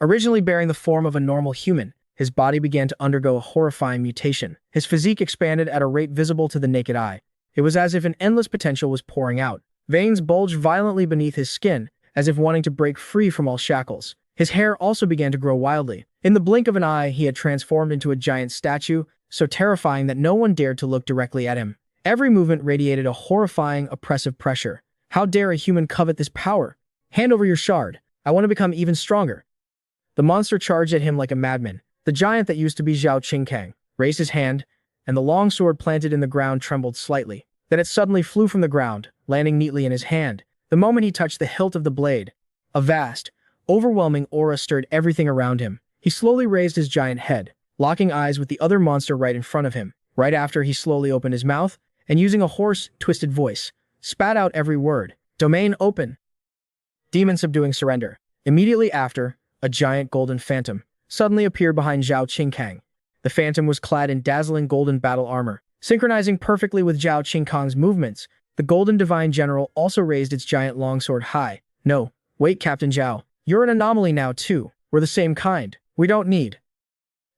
Originally bearing the form of a normal human, his body began to undergo a horrifying mutation. His physique expanded at a rate visible to the naked eye. It was as if an endless potential was pouring out. Veins bulged violently beneath his skin, as if wanting to break free from all shackles. His hair also began to grow wildly. In the blink of an eye, he had transformed into a giant statue, so terrifying that no one dared to look directly at him. Every movement radiated a horrifying, oppressive pressure. How dare a human covet this power? Hand over your shard. I want to become even stronger. The monster charged at him like a madman. The giant that used to be Zhao Qingkang raised his hand, and the long sword planted in the ground trembled slightly. Then it suddenly flew from the ground, landing neatly in his hand. The moment he touched the hilt of the blade, a vast, overwhelming aura stirred everything around him. He slowly raised his giant head, locking eyes with the other monster right in front of him. Right after, he slowly opened his mouth, and using a hoarse, twisted voice, spat out every word. Domain open. Demon subduing surrender. Immediately after, a giant golden phantom suddenly appeared behind Zhao Qingkang. The phantom was clad in dazzling golden battle armor, synchronizing perfectly with Zhao Qingkang's movements. The golden divine general also raised its giant longsword high. No, wait, Captain Zhao. You're an anomaly now too. We're the same kind. We don't need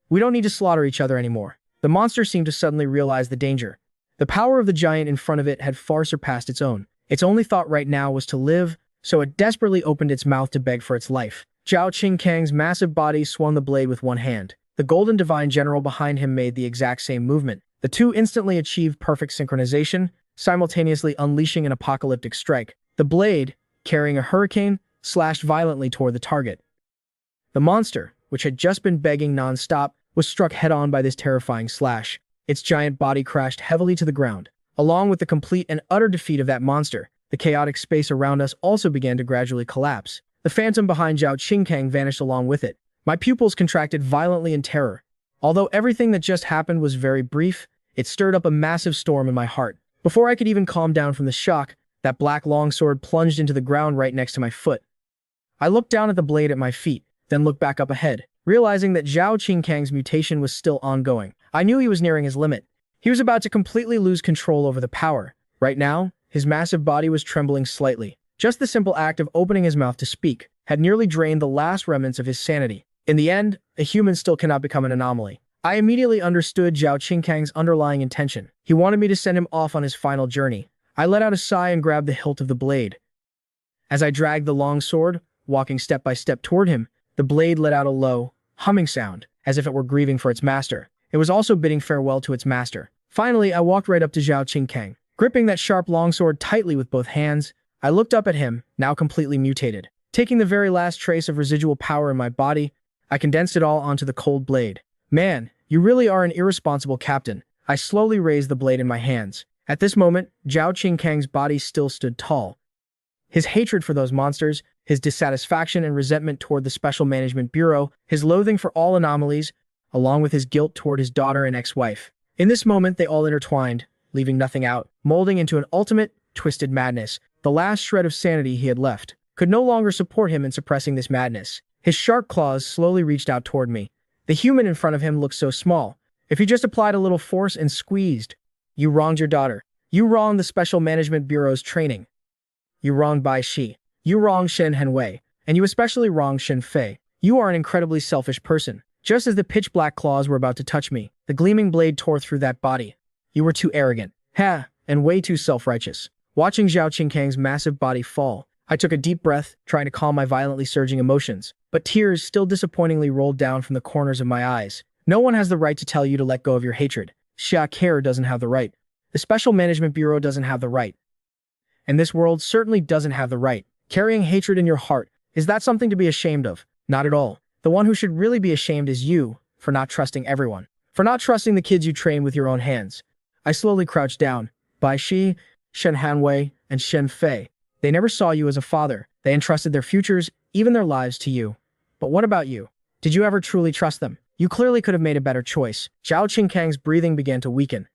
to slaughter each other anymore. The monster seemed to suddenly realize the danger. The power of the giant in front of it had far surpassed its own. Its only thought right now was to live, so it desperately opened its mouth to beg for its life. Zhao Qingkang's massive body swung the blade with one hand. The golden divine general behind him made the exact same movement. The two instantly achieved perfect synchronization, simultaneously unleashing an apocalyptic strike. The blade, carrying a hurricane, slashed violently toward the target. The monster, which had just been begging non-stop, was struck head-on by this terrifying slash. Its giant body crashed heavily to the ground. Along with the complete and utter defeat of that monster, the chaotic space around us also began to gradually collapse. The phantom behind Zhao Qingkang vanished along with it. My pupils contracted violently in terror. Although everything that just happened was very brief, it stirred up a massive storm in my heart. Before I could even calm down from the shock, that black longsword plunged into the ground right next to my foot. I looked down at the blade at my feet, then looked back up ahead, realizing that Zhao Qingkang's mutation was still ongoing. I knew he was nearing his limit. He was about to completely lose control over the power. Right now, his massive body was trembling slightly. Just the simple act of opening his mouth to speak had nearly drained the last remnants of his sanity. In the end, a human still cannot become an anomaly. I immediately understood Zhao Qingkang's underlying intention. He wanted me to send him off on his final journey. I let out a sigh and grabbed the hilt of the blade. As I dragged the long sword, walking step by step toward him, the blade let out a low, humming sound, as if it were grieving for its master. It was also bidding farewell to its master. Finally, I walked right up to Zhao Qingkang. Gripping that sharp longsword tightly with both hands, I looked up at him, now completely mutated. Taking the very last trace of residual power in my body, I condensed it all onto the cold blade. Man, You really are an irresponsible captain. I slowly raised the blade in my hands. At this moment, Zhao Qingkang's body still stood tall. His hatred for those monsters, his dissatisfaction and resentment toward the Special Management Bureau, his loathing for all anomalies, along with his guilt toward his daughter and ex-wife. In this moment, they all intertwined, leaving nothing out, molding into an ultimate, twisted madness. The last shred of sanity he had left could no longer support him in suppressing this madness. His sharp claws slowly reached out toward me. The human in front of him looked so small. If he just applied a little force and squeezed, you wronged your daughter. You wronged the Special Management Bureau's training. You wronged Bai Shi. You wronged Shen Henwei. And you especially wronged Shen Fei. You are an incredibly selfish person. Just as the pitch-black claws were about to touch me, the gleaming blade tore through that body. You were too arrogant. Ha! And way too self-righteous. Watching Zhao Qingkang's massive body fall, I took a deep breath, trying to calm my violently surging emotions, but tears still disappointingly rolled down from the corners of my eyes. No one has the right to tell you to let go of your hatred. Xia Ke doesn't have the right. The Special Management Bureau doesn't have the right. And this world certainly doesn't have the right. Carrying hatred in your heart, is that something to be ashamed of? Not at all. The one who should really be ashamed is you, for not trusting everyone. For not trusting the kids you train with your own hands. I slowly crouched down. Bai Shi, Shen Hanwei, and Shen Fei. They never saw you as a father. They entrusted their futures, even their lives, to you. But what about you? Did you ever truly trust them? You clearly could have made a better choice. Zhao Qingkang's breathing began to weaken.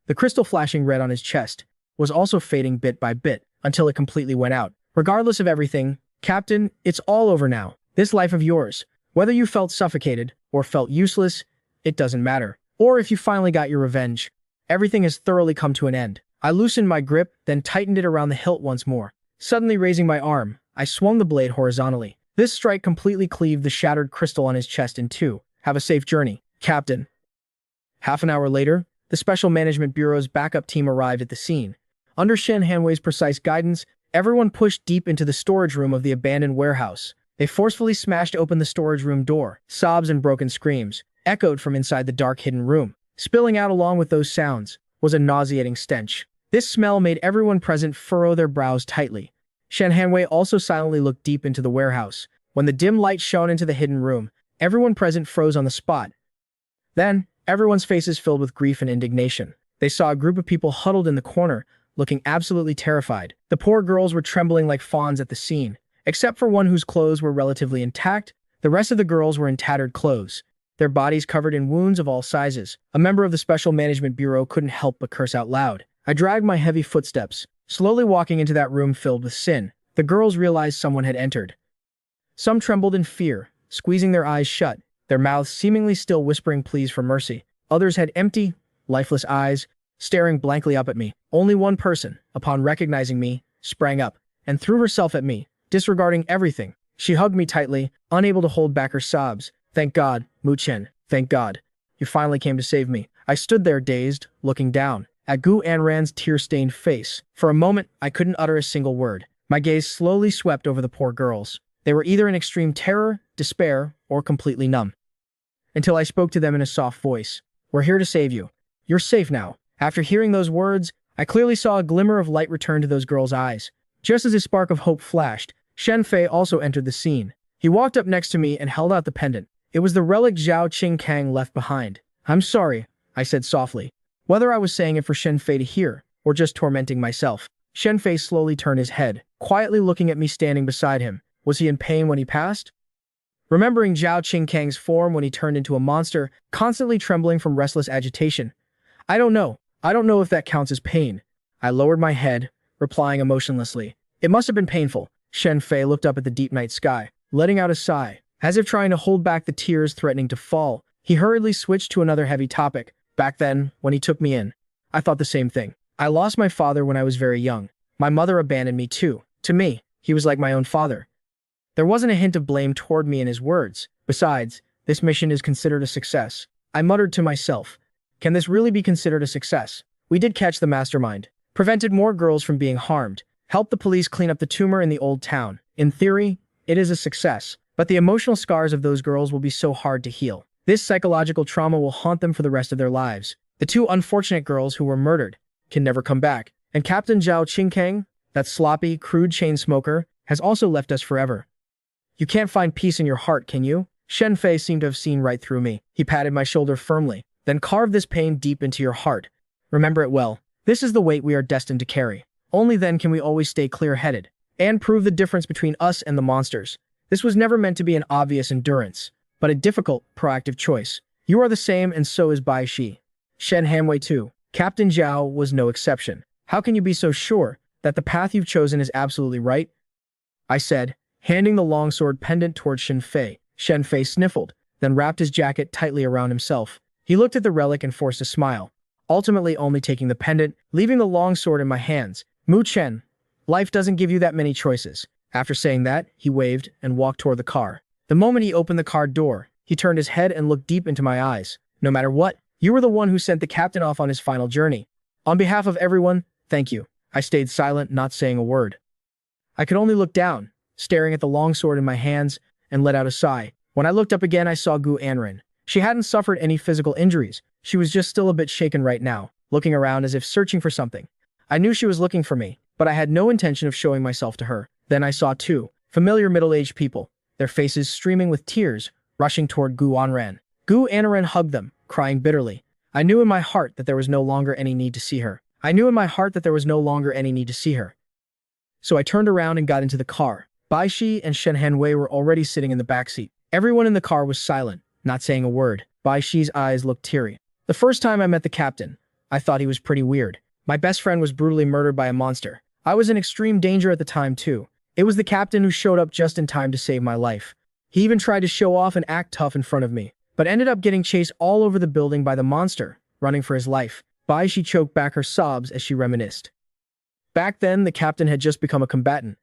The crystal flashing red on his chest was also fading bit by bit, until it completely went out. Regardless of everything, Captain, it's all over now. This life of yours, whether you felt suffocated or felt useless, it doesn't matter. Or if you finally got your revenge, everything has thoroughly come to an end. I loosened my grip, then tightened it around the hilt once more. Suddenly raising my arm, I swung the blade horizontally. This strike completely cleaved the shattered crystal on his chest in two. Have a safe journey, Captain. Half an hour later, the Special Management Bureau's backup team arrived at the scene. Under Shen Hanwei's precise guidance, everyone pushed deep into the storage room of the abandoned warehouse. They forcefully smashed open the storage room door. Sobs and broken screams echoed from inside the dark hidden room. Spilling out along with those sounds was a nauseating stench. This smell made everyone present furrow their brows tightly. Shen Hanwei also silently looked deep into the warehouse. When the dim light shone into the hidden room, everyone present froze on the spot. Then, everyone's faces filled with grief and indignation. They saw a group of people huddled in the corner, looking absolutely terrified. The poor girls were trembling like fawns at the scene. Except for one whose clothes were relatively intact, the rest of the girls were in tattered clothes, their bodies covered in wounds of all sizes. A member of the Special Management Bureau couldn't help but curse out loud. I dragged my heavy footsteps, slowly walking into that room filled with sin. The girls realized someone had entered. Some trembled in fear, squeezing their eyes shut, their mouths seemingly still whispering pleas for mercy. Others had empty, lifeless eyes, staring blankly up at me. Only one person, upon recognizing me, sprang up and threw herself at me, disregarding everything. She hugged me tightly, unable to hold back her sobs. Thank God, Mu Chen, thank God. You finally came to save me. I stood there dazed, looking down at Gu Anran's tear-stained face. For a moment, I couldn't utter a single word. My gaze slowly swept over the poor girls. They were either in extreme terror, despair, or completely numb. Until I spoke to them in a soft voice. We're here to save you. You're safe now. After hearing those words, I clearly saw a glimmer of light return to those girls' eyes. Just as a spark of hope flashed, Shen Fei also entered the scene. He walked up next to me and held out the pendant. It was the relic Zhao Qingkang left behind. I'm sorry, I said softly. Whether I was saying it for Shen Fei to hear, or just tormenting myself. Shen Fei slowly turned his head, quietly looking at me standing beside him. Was he in pain when he passed? Remembering Zhao Qingkang's form when he turned into a monster, constantly trembling from restless agitation. I don't know. I don't know if that counts as pain. I lowered my head, replying emotionlessly. It must have been painful. Shen Fei looked up at the deep night sky, letting out a sigh. As if trying to hold back the tears threatening to fall, he hurriedly switched to another heavy topic. Back then, when he took me in, I thought the same thing. I lost my father when I was very young. My mother abandoned me too. To me, he was like my own father. There wasn't a hint of blame toward me in his words. Besides, this mission is considered a success. I muttered to myself, can this really be considered a success? We did catch the mastermind, prevented more girls from being harmed, helped the police clean up the tumor in the old town. In theory, it is a success, but the emotional scars of those girls will be so hard to heal. This psychological trauma will haunt them for the rest of their lives. The two unfortunate girls who were murdered can never come back. And Captain Zhao Qingkang, that sloppy, crude chain smoker, has also left us forever. You can't find peace in your heart, can you? Shen Fei seemed to have seen right through me. He patted my shoulder firmly, then carve this pain deep into your heart. Remember it well. This is the weight we are destined to carry. Only then can we always stay clear-headed and prove the difference between us and the monsters. This was never meant to be an obvious endurance, but a difficult, proactive choice. You are the same, and so is Bai Shi. Shen Hanwei too. Captain Zhao was no exception. How can you be so sure that the path you've chosen is absolutely right? I said, handing the longsword pendant toward Shen Fei. Shen Fei sniffled, then wrapped his jacket tightly around himself. He looked at the relic and forced a smile, ultimately only taking the pendant, leaving the longsword in my hands. Mu Chen, life doesn't give you that many choices. After saying that, he waved and walked toward the car. The moment he opened the car door, he turned his head and looked deep into my eyes. No matter what, you were the one who sent the captain off on his final journey. On behalf of everyone, thank you. I stayed silent, not saying a word. I could only look down, staring at the longsword in my hands, and let out a sigh. When I looked up again, I saw Gu Anren. She hadn't suffered any physical injuries. She was just still a bit shaken right now, looking around as if searching for something. I knew she was looking for me, but I had no intention of showing myself to her. Then I saw two familiar middle-aged people, their faces streaming with tears, rushing toward Gu Anren. Gu Anren hugged them, crying bitterly. I knew in my heart that there was no longer any need to see her. So I turned around and got into the car. Bai Shi and Shen Hanwei were already sitting in the backseat. Everyone in the car was silent, not saying a word. Bai Shi's eyes looked teary. The first time I met the captain, I thought he was pretty weird. My best friend was brutally murdered by a monster. I was in extreme danger at the time too. It was the captain who showed up just in time to save my life. He even tried to show off and act tough in front of me, but ended up getting chased all over the building by the monster, running for his life. Bai Shi choked back her sobs as she reminisced. Back then, the captain had just become a combatant.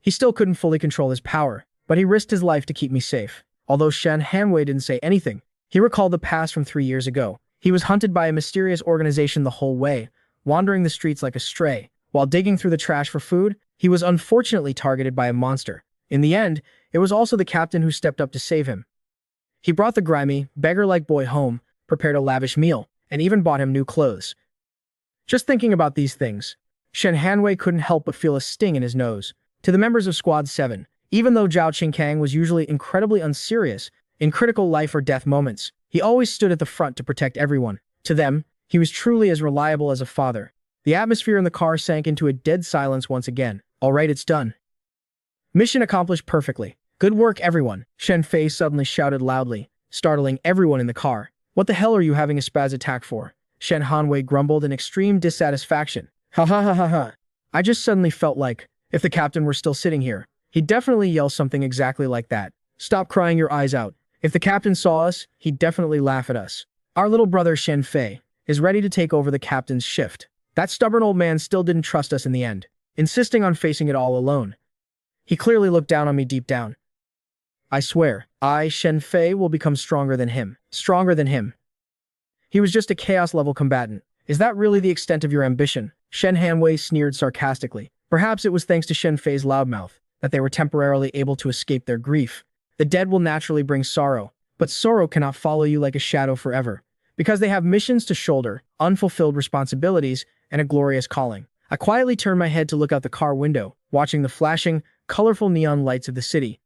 He still couldn't fully control his power, but he risked his life to keep me safe. Although Shen Hanwei didn't say anything, he recalled the past from 3 years ago. He was hunted by a mysterious organization the whole way, wandering the streets like a stray. While digging through the trash for food, he was unfortunately targeted by a monster. In the end, it was also the captain who stepped up to save him. He brought the grimy, beggar-like boy home, prepared a lavish meal, and even bought him new clothes. Just thinking about these things, Shen Hanwei couldn't help but feel a sting in his nose. To the members of Squad 7, even though Zhao Qingkang was usually incredibly unserious in critical life or death moments, he always stood at the front to protect everyone. To them, he was truly as reliable as a father. The atmosphere in the car sank into a dead silence once again. All right, it's done. Mission accomplished perfectly. Good work, everyone. Shen Fei suddenly shouted loudly, startling everyone in the car. What the hell are you having a spaz attack for? Shen Hanwei grumbled in extreme dissatisfaction. Ha ha ha ha ha. I just suddenly felt like, if the captain were still sitting here, he'd definitely yell something exactly like that. Stop crying your eyes out. If the captain saw us, he'd definitely laugh at us. Our little brother Shen Fei is ready to take over the captain's shift. That stubborn old man still didn't trust us in the end, insisting on facing it all alone. He clearly looked down on me deep down. I swear, I, Shen Fei, will become stronger than him. He was just a chaos-level combatant. Is that really the extent of your ambition? Shen Hanwei sneered sarcastically. Perhaps it was thanks to Shen Fei's loudmouth that they were temporarily able to escape their grief. The dead will naturally bring sorrow, but sorrow cannot follow you like a shadow forever, because they have missions to shoulder, unfulfilled responsibilities, and a glorious calling. I quietly turned my head to look out the car window, watching the flashing, colorful neon lights of the city.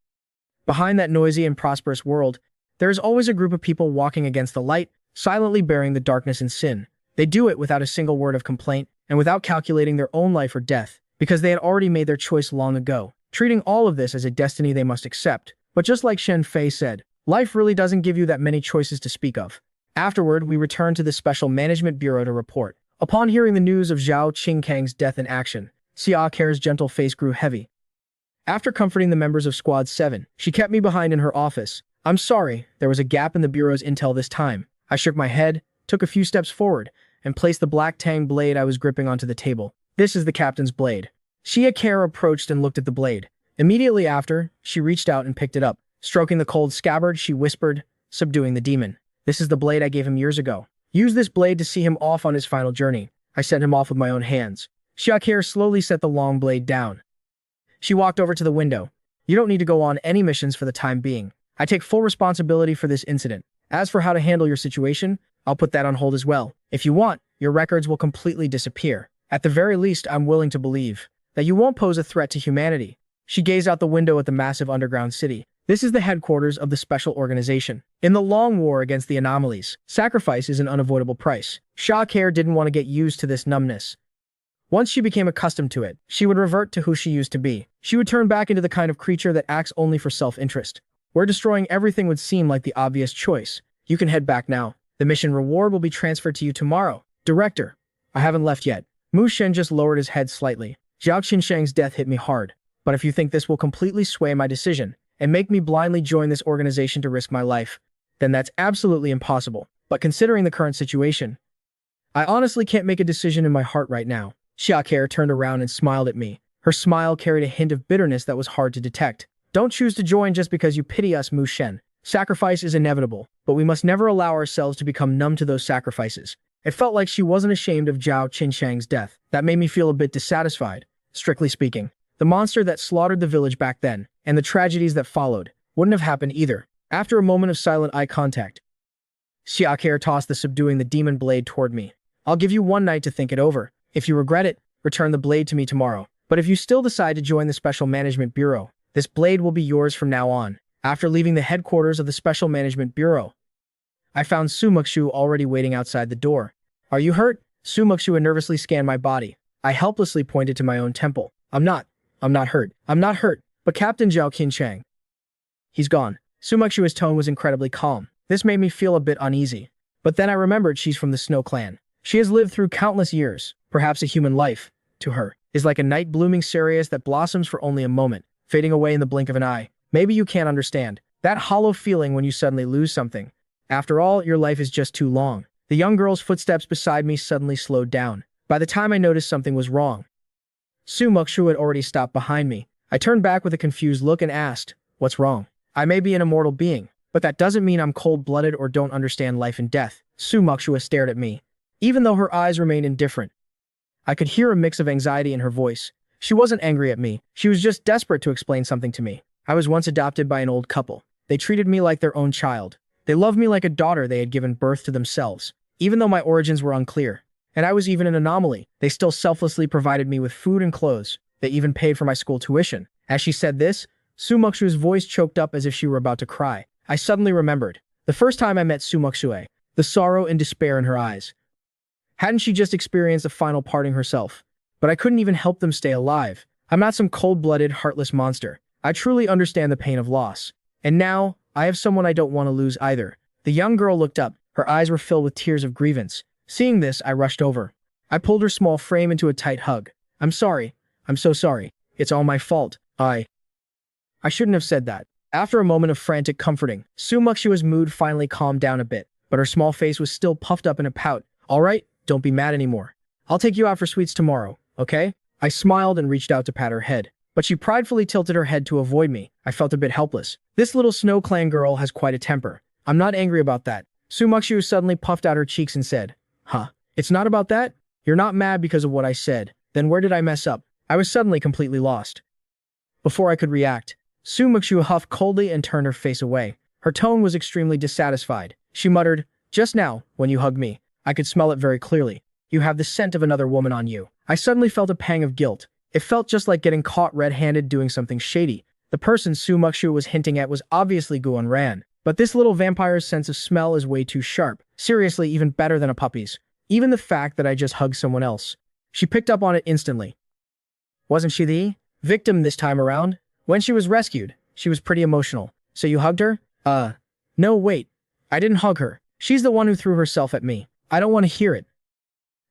Behind that noisy and prosperous world, there is always a group of people walking against the light, silently bearing the darkness and sin. They do it without a single word of complaint, and without calculating their own life or death, because they had already made their choice long ago, treating all of this as a destiny they must accept. But just like Shen Fei said, life really doesn't give you that many choices to speak of. Afterward, we returned to the Special Management Bureau to report. Upon hearing the news of Zhao Qingkang's death in action, Xia Ke's gentle face grew heavy. After comforting the members of Squad 7, she kept me behind in her office. I'm sorry, there was a gap in the Bureau's intel this time. I shook my head, took a few steps forward, and placed the black tang blade I was gripping onto the table. This is the captain's blade. Xia Ke approached and looked at the blade. Immediately after, she reached out and picked it up. Stroking the cold scabbard, she whispered, subduing the demon. This is the blade I gave him years ago. Use this blade to see him off on his final journey. I sent him off with my own hands. Xia Ke slowly set the long blade down. She walked over to the window. You don't need to go on any missions for the time being. I take full responsibility for this incident. As for how to handle your situation, I'll put that on hold as well. If you want, your records will completely disappear. At the very least, I'm willing to believe that you won't pose a threat to humanity. She gazed out the window at the massive underground city. This is the headquarters of the special organization. In the long war against the anomalies, sacrifice is an unavoidable price. Shakir didn't want to get used to this numbness. Once she became accustomed to it, she would revert to who she used to be. She would turn back into the kind of creature that acts only for self-interest, where destroying everything would seem like the obvious choice. You can head back now. The mission reward will be transferred to you tomorrow. Director, I haven't left yet. Mu Shen just lowered his head slightly. Zhao Qinsheng's death hit me hard, but if you think this will completely sway my decision and make me blindly join this organization to risk my life, then that's absolutely impossible. But considering the current situation, I honestly can't make a decision in my heart right now. Shakir turned around and smiled at me. Her smile carried a hint of bitterness that was hard to detect. Don't choose to join just because you pity us, Mu Shen. Sacrifice is inevitable, but we must never allow ourselves to become numb to those sacrifices. It felt like she wasn't ashamed of Zhao Qinsheng's death. That made me feel a bit dissatisfied. Strictly speaking, the monster that slaughtered the village back then, and the tragedies that followed, wouldn't have happened either. After a moment of silent eye contact, Shakir tossed the subduing the demon blade toward me. I'll give you one night to think it over. If you regret it, return the blade to me tomorrow. But if you still decide to join the Special Management Bureau, this blade will be yours from now on. After leaving the headquarters of the Special Management Bureau, I found Su Muxu already waiting outside the door. Are you hurt? Su Muxu nervously scanned my body. I helplessly pointed to my own temple. I'm not hurt. I'm not hurt. But Captain Zhao Qinsheng, he's gone. Su Muxu's tone was incredibly calm. This made me feel a bit uneasy. But then I remembered she's from the Snow Clan. She has lived through countless years. Perhaps a human life, to her, is like a night blooming cereus that blossoms for only a moment, fading away in the blink of an eye. Maybe you can't understand that hollow feeling when you suddenly lose something. After all, your life is just too long. The young girl's footsteps beside me suddenly slowed down. By the time I noticed something was wrong, Su Muxu had already stopped behind me. I turned back with a confused look and asked, "What's wrong?" I may be an immortal being, but that doesn't mean I'm cold-blooded or don't understand life and death. Su Muxu stared at me. Even though her eyes remained indifferent, I could hear a mix of anxiety in her voice. She wasn't angry at me. She was just desperate to explain something to me. I was once adopted by an old couple. They treated me like their own child. They loved me like a daughter they had given birth to themselves. Even though my origins were unclear, and I was even an anomaly, they still selflessly provided me with food and clothes. They even paid for my school tuition. As she said this, Su Muxu's voice choked up as if she were about to cry. I suddenly remembered the first time I met Su Muxue, the sorrow and despair in her eyes. Hadn't she just experienced a final parting herself? But I couldn't even help them stay alive. I'm not some cold-blooded, heartless monster. I truly understand the pain of loss. And now, I have someone I don't want to lose either. The young girl looked up. Her eyes were filled with tears of grievance. Seeing this, I rushed over. I pulled her small frame into a tight hug. I'm sorry. I'm so sorry. It's all my fault. I shouldn't have said that. After a moment of frantic comforting, Su Muxu's mood finally calmed down a bit, but her small face was still puffed up in a pout. All right, don't be mad anymore. I'll take you out for sweets tomorrow, okay? I smiled and reached out to pat her head, but she pridefully tilted her head to avoid me. I felt a bit helpless. This little Snow Clan girl has quite a temper. I'm not angry about that. Su Muxu suddenly puffed out her cheeks and said, "Huh, it's not about that? You're not mad because of what I said. Then where did I mess up?" I was suddenly completely lost. Before I could react, Su Muxu huffed coldly and turned her face away. Her tone was extremely dissatisfied. She muttered, "Just now, when you hugged me, I could smell it very clearly. You have the scent of another woman on you." I suddenly felt a pang of guilt. It felt just like getting caught red-handed doing something shady. The person Su Muxu was hinting at was obviously Guan Ran. But this little vampire's sense of smell is way too sharp. Seriously, even better than a puppy's. Even the fact that I just hugged someone else. She picked up on it instantly. Wasn't she the victim this time around? When she was rescued, she was pretty emotional. So you hugged her? No, wait. I didn't hug her. She's the one who threw herself at me. I don't want to hear it.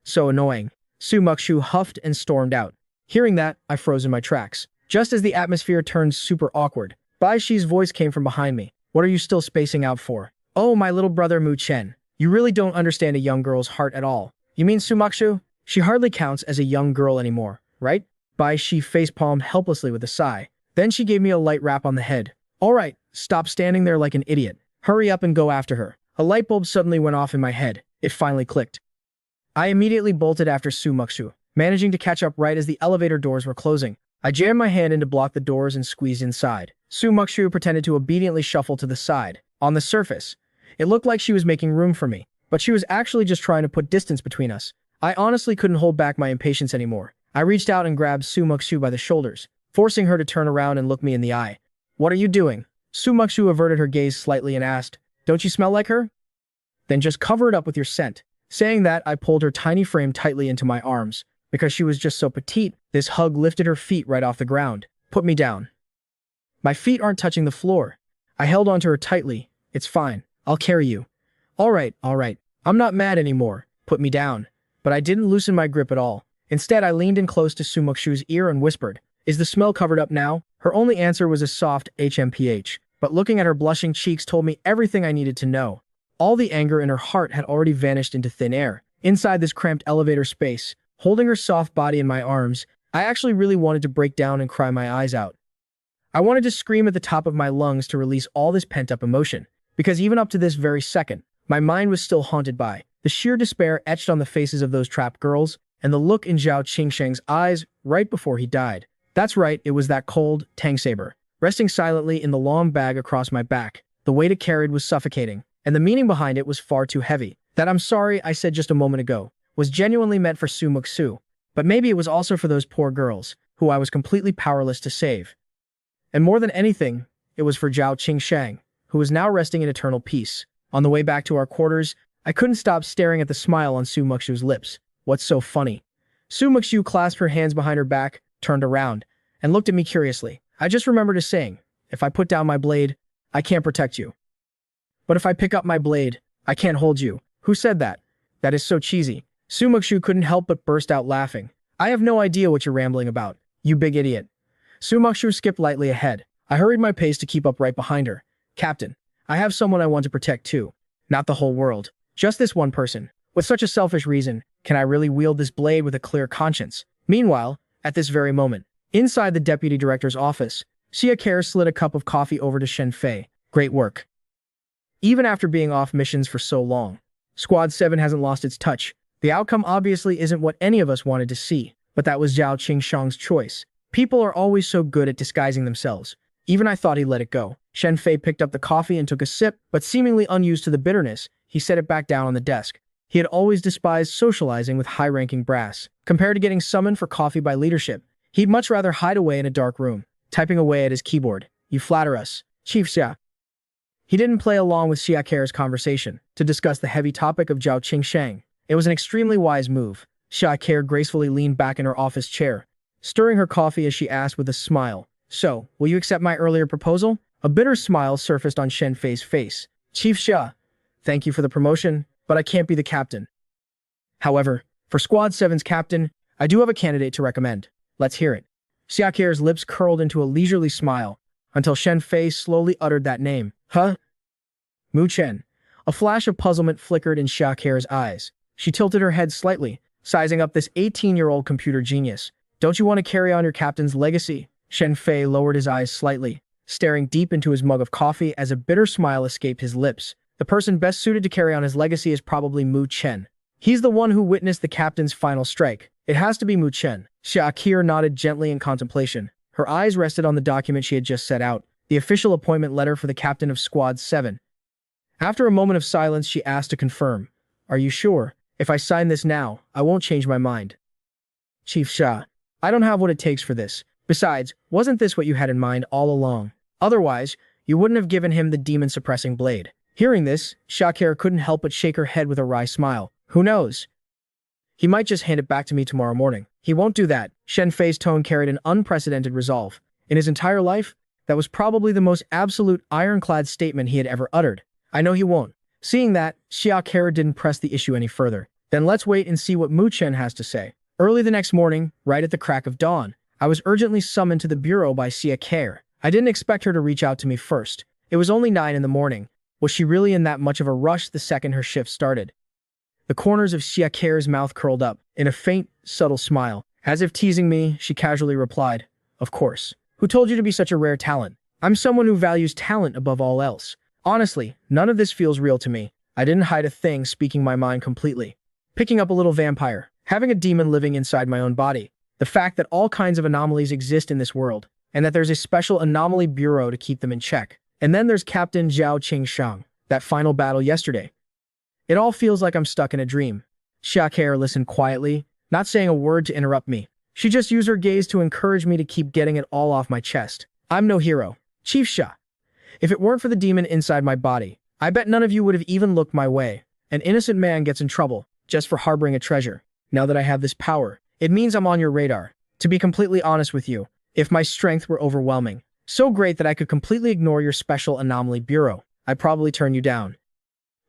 So annoying. Su Muxu huffed and stormed out. Hearing that, I froze in my tracks. Just as the atmosphere turned super awkward, Bai Shi's voice came from behind me. What are you still spacing out for? Oh, my little brother Mu Chen. You really don't understand a young girl's heart at all. You mean Su Muxu? She hardly counts as a young girl anymore, right? Bai Shi facepalmed helplessly with a sigh. Then she gave me a light rap on the head. All right, stop standing there like an idiot. Hurry up and go after her. A light bulb suddenly went off in my head. It finally clicked. I immediately bolted after Su Muxu, managing to catch up right as the elevator doors were closing. I jammed my hand in to block the doors and squeezed inside. Su Muxu pretended to obediently shuffle to the side. On the surface, it looked like she was making room for me, but she was actually just trying to put distance between us. I honestly couldn't hold back my impatience anymore. I reached out and grabbed Su Muxu by the shoulders. forcing her to turn around and look me in the eye. What are you doing? Sumakshu averted her gaze slightly and asked, don't you smell like her? Then just cover it up with your scent. Saying that, I pulled her tiny frame tightly into my arms. Because she was just so petite, this hug lifted her feet right off the ground. Put me down. My feet aren't touching the floor. I held onto her tightly. It's fine. I'll carry you. All right. I'm not mad anymore. Put me down. But I didn't loosen my grip at all. Instead, I leaned in close to Sumakshu's ear and whispered, is the smell covered up now? Her only answer was a soft HMPH, but looking at her blushing cheeks told me everything I needed to know. All the anger in her heart had already vanished into thin air. Inside this cramped elevator space, holding her soft body in my arms, I actually really wanted to break down and cry my eyes out. I wanted to scream at the top of my lungs to release all this pent-up emotion, because even up to this very second, my mind was still haunted by the sheer despair etched on the faces of those trapped girls and the look in Zhao Qingsheng's eyes right before he died. That's right, it was that cold tang saber, resting silently in the long bag across my back. The weight it carried was suffocating, and the meaning behind it was far too heavy. That I'm sorry I said just a moment ago was genuinely meant for Sumakshu, but maybe it was also for those poor girls, who I was completely powerless to save. And more than anything, it was for Zhao Qingsheng, who was now resting in eternal peace. On the way back to our quarters, I couldn't stop staring at the smile on Sumakshu's lips. What's so funny? Sumakshu clasped her hands behind her back, turned around, and looked at me curiously. I just remembered a saying, if I put down my blade, I can't protect you. But if I pick up my blade, I can't hold you. Who said that? That is so cheesy. Sumakshu couldn't help but burst out laughing. I have no idea what you're rambling about, you big idiot. Sumakshu skipped lightly ahead. I hurried my pace to keep up right behind her. Captain, I have someone I want to protect too. Not the whole world. Just this one person. With such a selfish reason, can I really wield this blade with a clear conscience? Meanwhile, at this very moment, inside the deputy director's office, Xia Care slid a cup of coffee over to Shen Fei. Great work. Even after being off missions for so long, Squad 7 hasn't lost its touch. The outcome obviously isn't what any of us wanted to see, but that was Zhao Qingsheng's choice. People are always so good at disguising themselves. Even I thought he let it go. Shen Fei picked up the coffee and took a sip, but seemingly unused to the bitterness, he set it back down on the desk. He had always despised socializing with high-ranking brass. Compared to getting summoned for coffee by leadership, he'd much rather hide away in a dark room, typing away at his keyboard. You flatter us, Chief Xia. He didn't play along with Xia Care's conversation to discuss the heavy topic of Zhao Qingsheng. It was an extremely wise move. Xia Care gracefully leaned back in her office chair, stirring her coffee as she asked with a smile, so, will you accept my earlier proposal? A bitter smile surfaced on Shen Fei's face. Chief Xia, thank you for the promotion, but I can't be the captain. However, for Squad 7's captain, I do have a candidate to recommend. Let's hear it. Xia Care's lips curled into a leisurely smile, until Shen Fei slowly uttered that name. Huh? Mu Chen. A flash of puzzlement flickered in Xia Care's eyes. She tilted her head slightly, sizing up this 18-year-old computer genius. Don't you want to carry on your captain's legacy? Shen Fei lowered his eyes slightly, staring deep into his mug of coffee as a bitter smile escaped his lips. The person best suited to carry on his legacy is probably Mu Chen. He's the one who witnessed the captain's final strike. It has to be Mu Chen. Xia Care nodded gently in contemplation. Her eyes rested on the document she had just set out, the official appointment letter for the captain of Squad 7. After a moment of silence, she asked to confirm. Are you sure? If I sign this now, I won't change my mind. Chief Xia, I don't have what it takes for this. Besides, wasn't this what you had in mind all along? Otherwise, you wouldn't have given him the demon-suppressing blade. Hearing this, Xia Care couldn't help but shake her head with a wry smile. Who knows? He might just hand it back to me tomorrow morning. He won't do that. Shen Fei's tone carried an unprecedented resolve. In his entire life, that was probably the most absolute ironclad statement he had ever uttered. I know he won't. Seeing that, Xia Care didn't press the issue any further. Then let's wait and see what Mu Chen has to say. Early the next morning, right at the crack of dawn, I was urgently summoned to the bureau by Xia Care. I didn't expect her to reach out to me first. It was only 9 in the morning. Was she really in that much of a rush the second her shift started? The corners of Xia Care's mouth curled up in a faint, subtle smile. As if teasing me, she casually replied, Of course. Who told you to be such a rare talent? I'm someone who values talent above all else. Honestly, none of this feels real to me. I didn't hide a thing, speaking my mind completely. Picking up a little vampire, having a demon living inside my own body. The fact that all kinds of anomalies exist in this world, and that there's a special anomaly bureau to keep them in check. And then there's Captain Zhao Qingsheng, that final battle yesterday. It all feels like I'm stuck in a dream. Xia Care listened quietly, not saying a word to interrupt me. She just used her gaze to encourage me to keep getting it all off my chest. I'm no hero. Chief Sha. If it weren't for the demon inside my body, I bet none of you would have even looked my way. An innocent man gets in trouble just for harboring a treasure. Now that I have this power, it means I'm on your radar. To be completely honest with you, if my strength were overwhelming, so great that I could completely ignore your special anomaly bureau, I'd probably turn you down.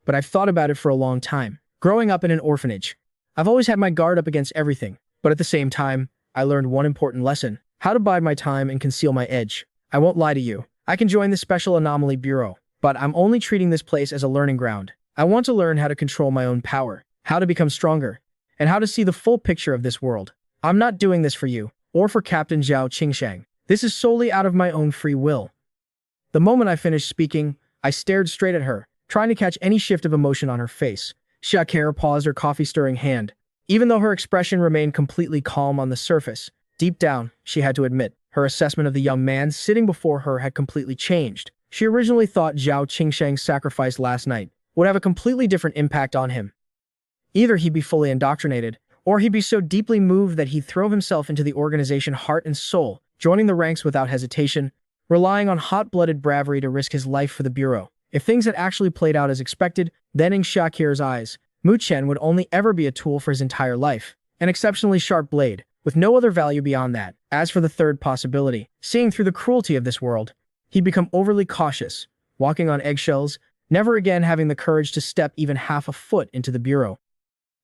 But I've thought about it for a long time. Growing up in an orphanage, I've always had my guard up against everything. But at the same time, I learned one important lesson: how to bide my time and conceal my edge. I won't lie to you. I can join the Special Anomaly Bureau, but I'm only treating this place as a learning ground. I want to learn how to control my own power, how to become stronger, and how to see the full picture of this world. I'm not doing this for you, or for Captain Zhao Qingshang. This is solely out of my own free will. The moment I finished speaking, I stared straight at her, trying to catch any shift of emotion on her face. Shakira paused her coffee-stirring hand. Even though her expression remained completely calm on the surface, deep down, she had to admit, her assessment of the young man sitting before her had completely changed. She originally thought Zhao Qingshang's sacrifice last night would have a completely different impact on him. Either he'd be fully indoctrinated, or he'd be so deeply moved that he'd throw himself into the organization heart and soul, joining the ranks without hesitation, relying on hot-blooded bravery to risk his life for the Bureau. If things had actually played out as expected, then in Shakir's eyes, Mu Chen would only ever be a tool for his entire life, an exceptionally sharp blade, with no other value beyond that. As for the third possibility, seeing through the cruelty of this world, he'd become overly cautious, walking on eggshells, never again having the courage to step even half a foot into the Bureau.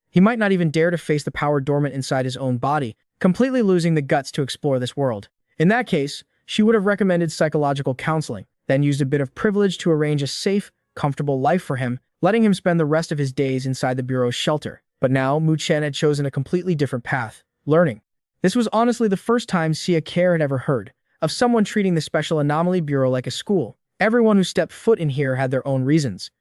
He might not even dare to face the power dormant inside his own body, completely losing the guts to explore this world. In that case, she would have recommended psychological counseling, then used a bit of privilege to arrange a safe, comfortable life for him, letting him spend the rest of his days inside the Bureau's shelter. But now, Mu Chen had chosen a completely different path: learning. This was honestly the first time Sia Care had ever heard of someone treating the Special Anomaly Bureau like a school. Everyone who stepped foot in here had their own reasons.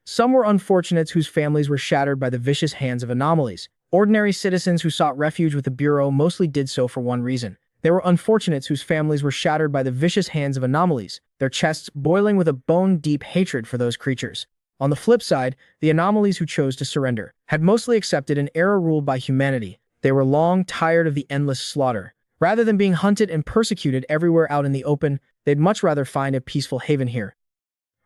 Some were unfortunates whose families were shattered by the vicious hands of anomalies. Ordinary citizens who sought refuge with the Bureau mostly did so for one reason. There were unfortunates whose families were shattered by the vicious hands of anomalies, their chests boiling with a bone-deep hatred for those creatures. On the flip side, the anomalies who chose to surrender had mostly accepted an era ruled by humanity. They were long tired of the endless slaughter. Rather than being hunted and persecuted everywhere out in the open, they'd much rather find a peaceful haven here.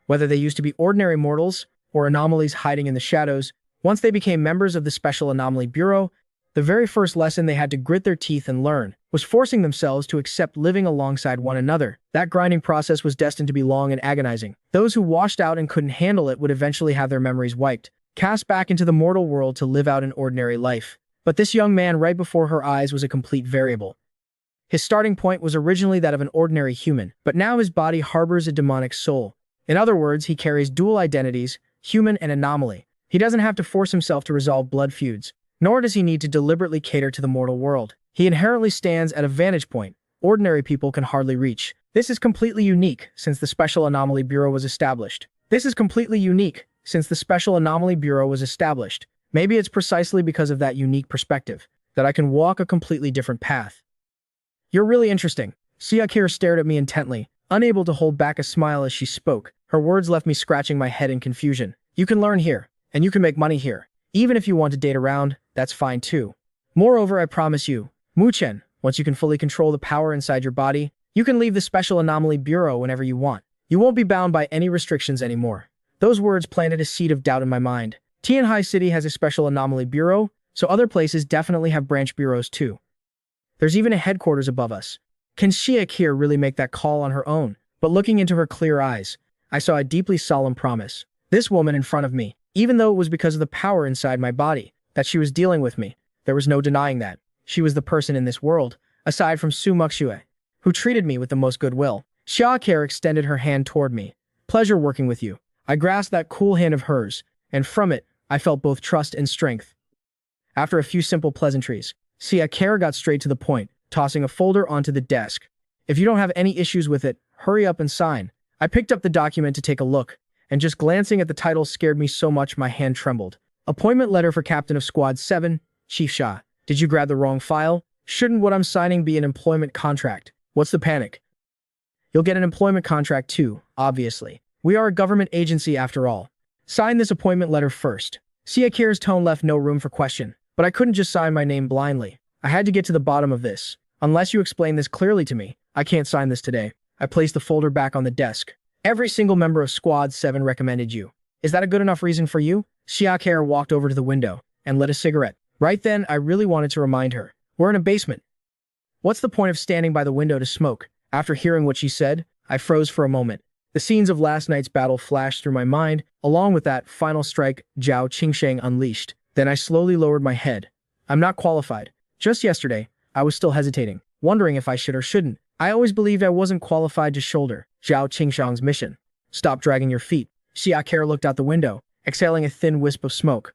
Whether they used to be ordinary mortals or anomalies hiding in the shadows, once they became members of the Special Anomaly Bureau, the very first lesson they had to grit their teeth and learn was forcing themselves to accept living alongside one another. That grinding process was destined to be long and agonizing. Those who washed out and couldn't handle it would eventually have their memories wiped, cast back into the mortal world to live out an ordinary life. But this young man right before her eyes was a complete variable. His starting point was originally that of an ordinary human, but now his body harbors a demonic soul. In other words, he carries dual identities, human and anomaly. He doesn't have to force himself to resolve blood feuds, nor does he need to deliberately cater to the mortal world. He inherently stands at a vantage point ordinary people can hardly reach. This is completely unique since the Special Anomaly Bureau was established. Maybe it's precisely because of that unique perspective that I can walk a completely different path. You're really interesting. Siakir stared at me intently, unable to hold back a smile as she spoke. Her words left me scratching my head in confusion. You can learn here, and you can make money here. Even if you want to date around, that's fine too. Moreover, I promise you, Mu Chen, once you can fully control the power inside your body, you can leave the Special Anomaly Bureau whenever you want. You won't be bound by any restrictions anymore. Those words planted a seed of doubt in my mind. Tianhai City has a Special Anomaly Bureau, so other places definitely have branch bureaus too. There's even a headquarters above us. Can Siakir really make that call on her own? But looking into her clear eyes, I saw a deeply solemn promise. This woman in front of me, even though it was because of the power inside my body that she was dealing with me, there was no denying that. She was the person in this world, aside from Su Muxue, who treated me with the most goodwill. Siakir extended her hand toward me. Pleasure working with you. I grasped that cool hand of hers, and from it, I felt both trust and strength. After a few simple pleasantries, Siakir got straight to the point, tossing a folder onto the desk. If you don't have any issues with it, hurry up and sign. I picked up the document to take a look, and just glancing at the title scared me so much my hand trembled. Appointment letter for Captain of Squad 7, Chief Sha. Did you grab the wrong file? Shouldn't what I'm signing be an employment contract? What's the panic? You'll get an employment contract too, obviously. We are a government agency after all. Sign this appointment letter first. Siakir's tone left no room for question, but I couldn't just sign my name blindly. I had to get to the bottom of this. Unless you explain this clearly to me, I can't sign this today. I placed the folder back on the desk. Every single member of Squad 7 recommended you. Is that a good enough reason for you? Xiaoke walked over to the window and lit a cigarette. Right then, I really wanted to remind her. We're in a basement. What's the point of standing by the window to smoke? After hearing what she said, I froze for a moment. The scenes of last night's battle flashed through my mind, along with that final strike Zhao Qingsheng unleashed. Then I slowly lowered my head. I'm not qualified. Just yesterday, I was still hesitating, wondering if I should or shouldn't. I always believed I wasn't qualified to shoulder Zhao Qingsheng's mission. Stop dragging your feet. Xiaoke looked out the window, exhaling a thin wisp of smoke.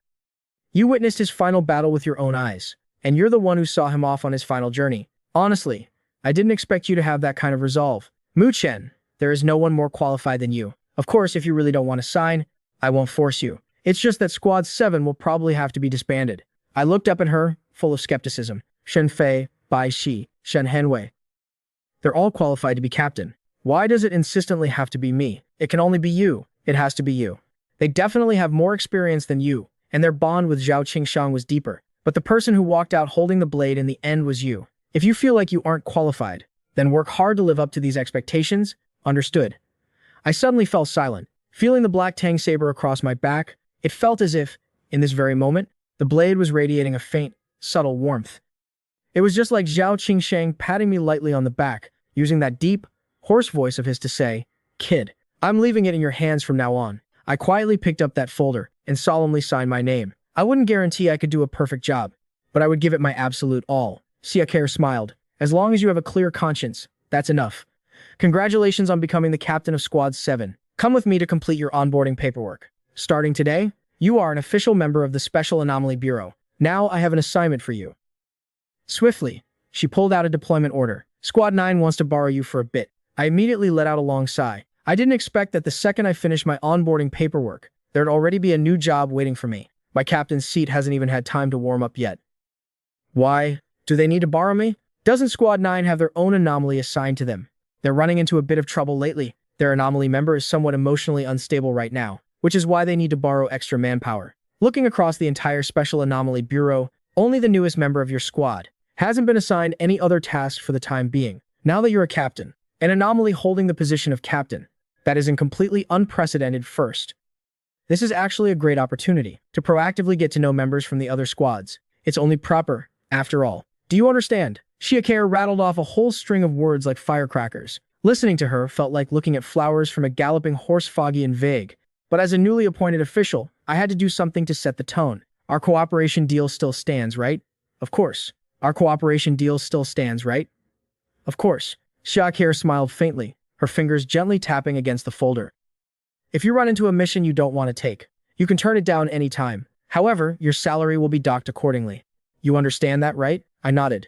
You witnessed his final battle with your own eyes, and you're the one who saw him off on his final journey. Honestly, I didn't expect you to have that kind of resolve. Mu Chen, there is no one more qualified than you. Of course, if you really don't want to sign, I won't force you. It's just that Squad 7 will probably have to be disbanded. I looked up at her, full of skepticism. Shen Fei, Bai Shi, Shen Henwei. They're all qualified to be captain. Why does it insistently have to be me? It can only be you. It has to be you. They definitely have more experience than you, and their bond with Zhao Qingsheng was deeper. But the person who walked out holding the blade in the end was you. If you feel like you aren't qualified, then work hard to live up to these expectations. Understood. I suddenly fell silent, feeling the black tang saber across my back. It felt as if, in this very moment, the blade was radiating a faint, subtle warmth. It was just like Zhao Qingsheng patting me lightly on the back, using that deep, hoarse voice of his to say, "Kid, I'm leaving it in your hands from now on." I quietly picked up that folder and solemnly signed my name. I wouldn't guarantee I could do a perfect job, but I would give it my absolute all. Xiaoke smiled. As long as you have a clear conscience, that's enough. Congratulations on becoming the captain of Squad 7. Come with me to complete your onboarding paperwork. Starting today, you are an official member of the Special Anomaly Bureau. Now I have an assignment for you. Swiftly, she pulled out a deployment order. Squad 9 wants to borrow you for a bit. I immediately let out a long sigh. I didn't expect that the second I finished my onboarding paperwork, there'd already be a new job waiting for me. My captain's seat hasn't even had time to warm up yet. Why? Do they need to borrow me? Doesn't Squad 9 have their own anomaly assigned to them? They're running into a bit of trouble lately. Their anomaly member is somewhat emotionally unstable right now, which is why they need to borrow extra manpower. Looking across the entire Special Anomaly Bureau, only the newest member of your squad hasn't been assigned any other task for the time being. Now that you're a captain, an anomaly holding the position of captain, that is a completely unprecedented first. This is actually a great opportunity to proactively get to know members from the other squads. It's only proper, after all. Do you understand? Xiaoke rattled off a whole string of words like firecrackers. Listening to her felt like looking at flowers from a galloping horse, foggy and vague. But as a newly appointed official, I had to do something to set the tone. Our cooperation deal still stands, right? Of course. Our cooperation deal still stands, right? Of course. Xiaoke smiled faintly, her fingers gently tapping against the folder. If you run into a mission you don't want to take, you can turn it down any time. However, your salary will be docked accordingly. You understand that, right? I nodded.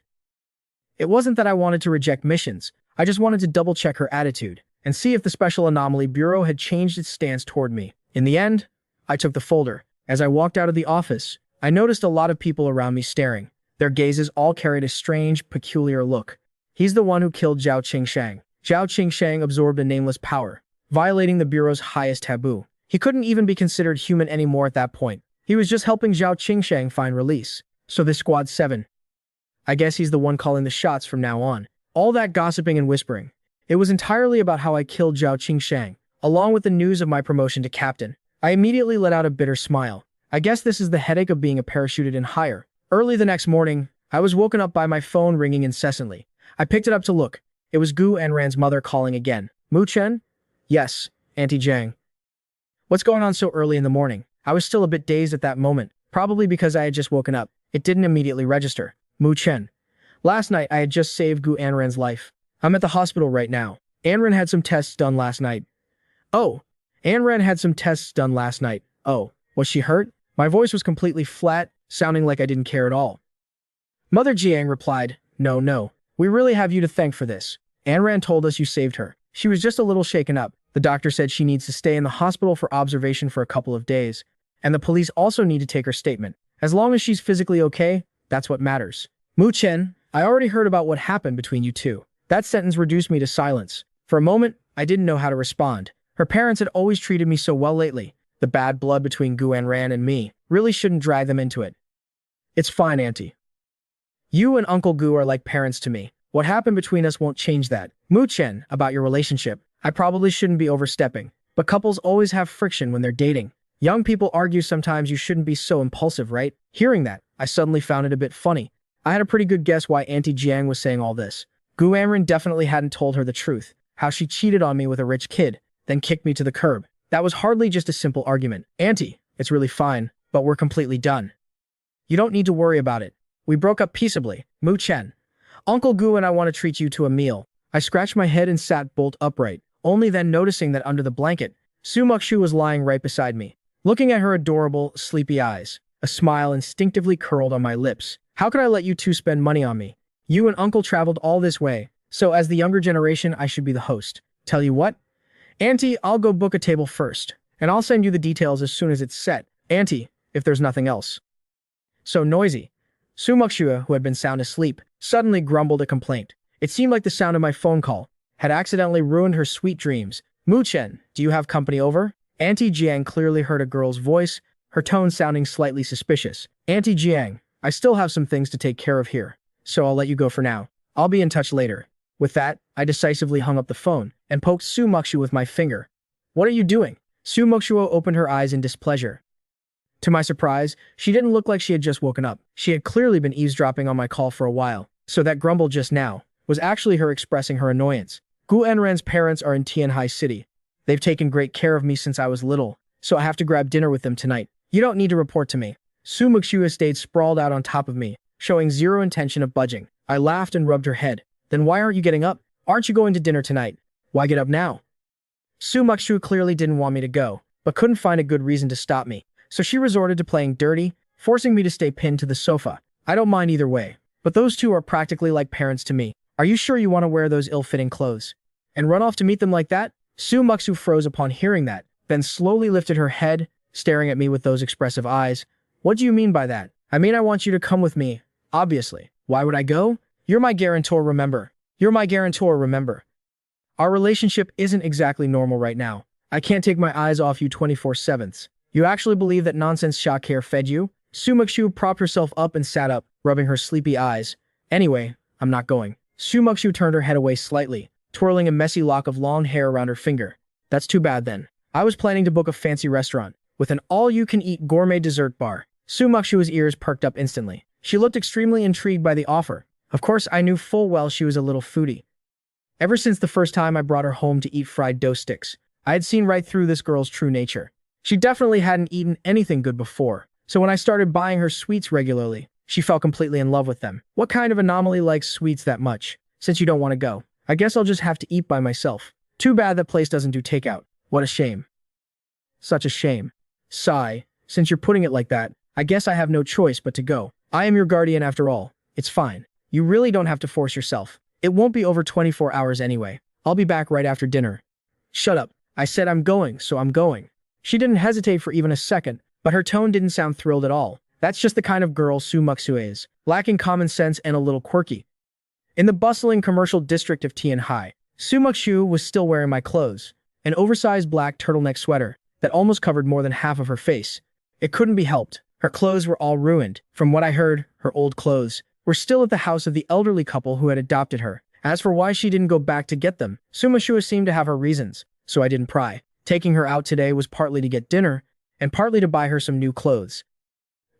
It wasn't that I wanted to reject missions. I just wanted to double-check her attitude and see if the Special Anomaly Bureau had changed its stance toward me. In the end, I took the folder. As I walked out of the office, I noticed a lot of people around me staring. Their gazes all carried a strange, peculiar look. He's the one who killed Zhao Qingsheng. Zhao Qingsheng absorbed a nameless power, violating the Bureau's highest taboo. He couldn't even be considered human anymore at that point. He was just helping Zhao Qingsheng find release. So this Squad 7. I guess he's the one calling the shots from now on. All that gossiping and whispering. It was entirely about how I killed Zhao Qingsheng, along with the news of my promotion to captain. I immediately let out a bitter smile. I guess this is the headache of being a parachuted in higher. Early the next morning, I was woken up by my phone ringing incessantly. I picked it up to look. It was Gu Anran's mother calling again. Mu Chen? Yes, Auntie Jiang. What's going on so early in the morning? I was still a bit dazed at that moment, probably because I had just woken up. It didn't immediately register. Mu Chen. Last night, I had just saved Gu Anran's life. I'm at the hospital right now. Anran had some tests done last night. Oh. Anran had some tests done last night. Oh. Was she hurt? My voice was completely flat, sounding like I didn't care at all. Mother Jiang replied, No. We really have you to thank for this. Anran told us you saved her. She was just a little shaken up. The doctor said she needs to stay in the hospital for observation for a couple of days. And the police also need to take her statement. As long as she's physically okay, that's what matters. Mu Chen, I already heard about what happened between you two. That sentence reduced me to silence. For a moment, I didn't know how to respond. Her parents had always treated me so well lately. The bad blood between Gu Anran and me really shouldn't drag them into it. It's fine, Auntie. You and Uncle Gu are like parents to me. What happened between us won't change that. Mu Chen, about your relationship. I probably shouldn't be overstepping, but couples always have friction when they're dating. Young people argue sometimes you shouldn't be so impulsive, right? Hearing that, I suddenly found it a bit funny. I had a pretty good guess why Auntie Jiang was saying all this. Gu Amren definitely hadn't told her the truth, how she cheated on me with a rich kid, then kicked me to the curb. That was hardly just a simple argument. Auntie, it's really fine, but we're completely done. You don't need to worry about it. We broke up peaceably. Mu Chen. Uncle Gu and I want to treat you to a meal. I scratched my head and sat bolt upright, only then noticing that under the blanket, Su Muxu was lying right beside me. Looking at her adorable, sleepy eyes, a smile instinctively curled on my lips. How could I let you two spend money on me? You and Uncle traveled all this way, so as the younger generation, I should be the host. Tell you what? Auntie, I'll go book a table first, and I'll send you the details as soon as it's set. Auntie, if there's nothing else. So noisy. Su Muxu, who had been sound asleep, suddenly grumbled a complaint. It seemed like the sound of my phone call had accidentally ruined her sweet dreams. Mu Chen, do you have company over? Auntie Jiang clearly heard a girl's voice, her tone sounding slightly suspicious. Auntie Jiang, I still have some things to take care of here, so I'll let you go for now. I'll be in touch later. With that, I decisively hung up the phone and poked Su Muxu with my finger. What are you doing? Su Muxu opened her eyes in displeasure. To my surprise, she didn't look like she had just woken up. She had clearly been eavesdropping on my call for a while, so that grumble just now was actually her expressing her annoyance. Gu Enren's parents are in Tianhai City. They've taken great care of me since I was little, so I have to grab dinner with them tonight. You don't need to report to me. Su Muxu stayed sprawled out on top of me, showing zero intention of budging. I laughed and rubbed her head. Then why aren't you getting up? Aren't you going to dinner tonight? Why get up now? Su Muxu clearly didn't want me to go, but couldn't find a good reason to stop me, so she resorted to playing dirty, forcing me to stay pinned to the sofa. I don't mind either way, but those two are practically like parents to me. Are you sure you want to wear those ill-fitting clothes? And run off to meet them like that? Su Muxu froze upon hearing that, then slowly lifted her head, staring at me with those expressive eyes. What do you mean by that? I mean I want you to come with me, obviously. Why would I go? You're my guarantor, remember? You're my guarantor, remember? Our relationship isn't exactly normal right now. I can't take my eyes off you 24/7. You actually believe that nonsense Shakir fed you? Su Muxu propped herself up and sat up, rubbing her sleepy eyes. Anyway, I'm not going. Su Muxu turned her head away slightly, twirling a messy lock of long hair around her finger. That's too bad then. I was planning to book a fancy restaurant with an all-you-can-eat gourmet dessert bar. Su Muxu's ears perked up instantly. She looked extremely intrigued by the offer. Of course, I knew full well she was a little foodie. Ever since the first time I brought her home to eat fried dough sticks, I had seen right through this girl's true nature. She definitely hadn't eaten anything good before, so when I started buying her sweets regularly, she fell completely in love with them. What kind of anomaly likes sweets that much? Since you don't want to go, I guess I'll just have to eat by myself. Too bad that place doesn't do takeout. What a shame. Such a shame. Sigh. Since you're putting it like that, I guess I have no choice but to go. I am your guardian after all. It's fine. You really don't have to force yourself. It won't be over 24 hours anyway. I'll be back right after dinner. Shut up. I said I'm going, so I'm going. She didn't hesitate for even a second, but her tone didn't sound thrilled at all. That's just the kind of girl Su Muxu is, lacking common sense and a little quirky. In the bustling commercial district of Tianhai, Su Muxu was still wearing my clothes, an oversized black turtleneck sweater that almost covered more than half of her face. It couldn't be helped. Her clothes were all ruined. From what I heard, her old clothes were still at the house of the elderly couple who had adopted her. As for why she didn't go back to get them, Su Muxu seemed to have her reasons, so I didn't pry. Taking her out today was partly to get dinner, and partly to buy her some new clothes.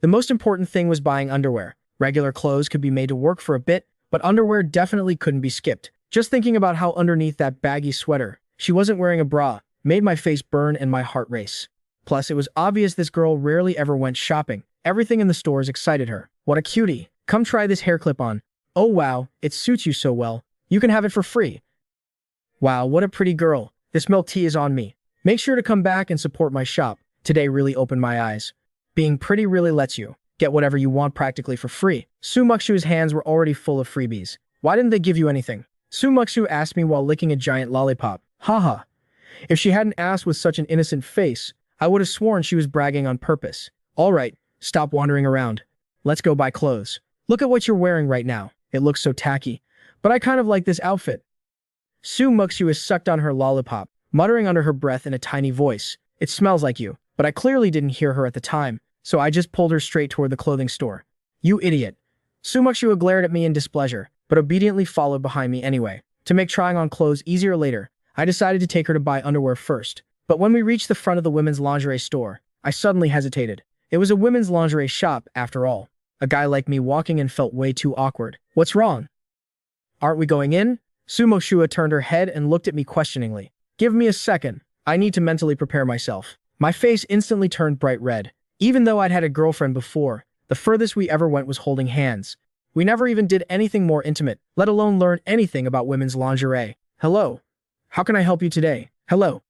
The most important thing was buying underwear. Regular clothes could be made to work for a bit, but underwear definitely couldn't be skipped. Just thinking about how underneath that baggy sweater, she wasn't wearing a bra, made my face burn and my heart race. Plus, it was obvious this girl rarely ever went shopping. Everything in the stores excited her. What a cutie. Come try this hair clip on. Oh wow, it suits you so well. You can have it for free. Wow, what a pretty girl. This milk tea is on me. Make sure to come back and support my shop. Today really opened my eyes. Being pretty really lets you get whatever you want practically for free. Su Muxu's hands were already full of freebies. Why didn't they give you anything? Su Muxu asked me while licking a giant lollipop. Haha. If she hadn't asked with such an innocent face, I would have sworn she was bragging on purpose. Alright, stop wandering around. Let's go buy clothes. Look at what you're wearing right now. It looks so tacky. But I kind of like this outfit. Su Muxu sucked on her lollipop, muttering under her breath in a tiny voice. It smells like you. But I clearly didn't hear her at the time, so I just pulled her straight toward the clothing store. You idiot. Sumakshu glared at me in displeasure, but obediently followed behind me anyway. To make trying on clothes easier later, I decided to take her to buy underwear first. But when we reached the front of the women's lingerie store, I suddenly hesitated. It was a women's lingerie shop, after all. A guy like me walking in felt way too awkward. What's wrong? Aren't we going in? Sumoshua turned her head and looked at me questioningly. Give me a second. I need to mentally prepare myself. My face instantly turned bright red. Even though I'd had a girlfriend before, the furthest we ever went was holding hands. We never even did anything more intimate, let alone learn anything about women's lingerie. Hello. How can I help you today? Hello.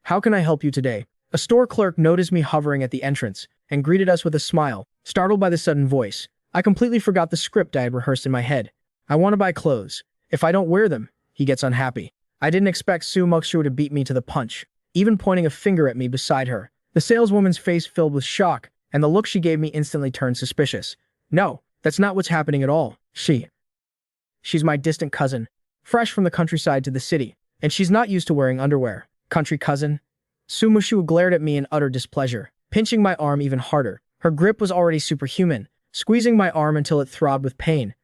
How can I help you today? A store clerk noticed me hovering at the entrance and greeted us with a smile. Startled by the sudden voice, I completely forgot the script I had rehearsed in my head. I want to buy clothes. If I don't wear them, he gets unhappy. I didn't expect Sumokshu to beat me to the punch, even pointing a finger at me beside her. The saleswoman's face filled with shock, and the look she gave me instantly turned suspicious. No, that's not what's happening at all. She's my distant cousin, fresh from the countryside to the city, and she's not used to wearing underwear. Country cousin? Sumokshu glared at me in utter displeasure, pinching my arm even harder. Her grip was already superhuman, squeezing my arm until it throbbed with pain.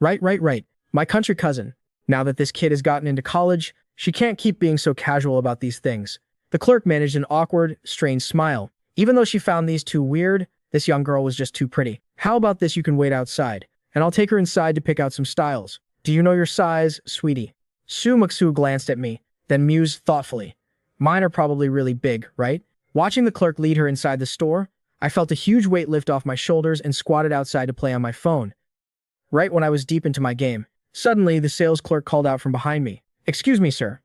Right. My country cousin. Now that this kid has gotten into college, she can't keep being so casual about these things. The clerk managed an awkward, strange smile. Even though she found these two weird, this young girl was just too pretty. How about this, you can wait outside, and I'll take her inside to pick out some styles. Do you know your size, sweetie? Sumokshu glanced at me, then mused thoughtfully. Mine are probably really big, right? Watching the clerk lead her inside the store, I felt a huge weight lift off my shoulders and squatted outside to play on my phone. Right when I was deep into my game, suddenly the sales clerk called out from behind me. Excuse me, sir.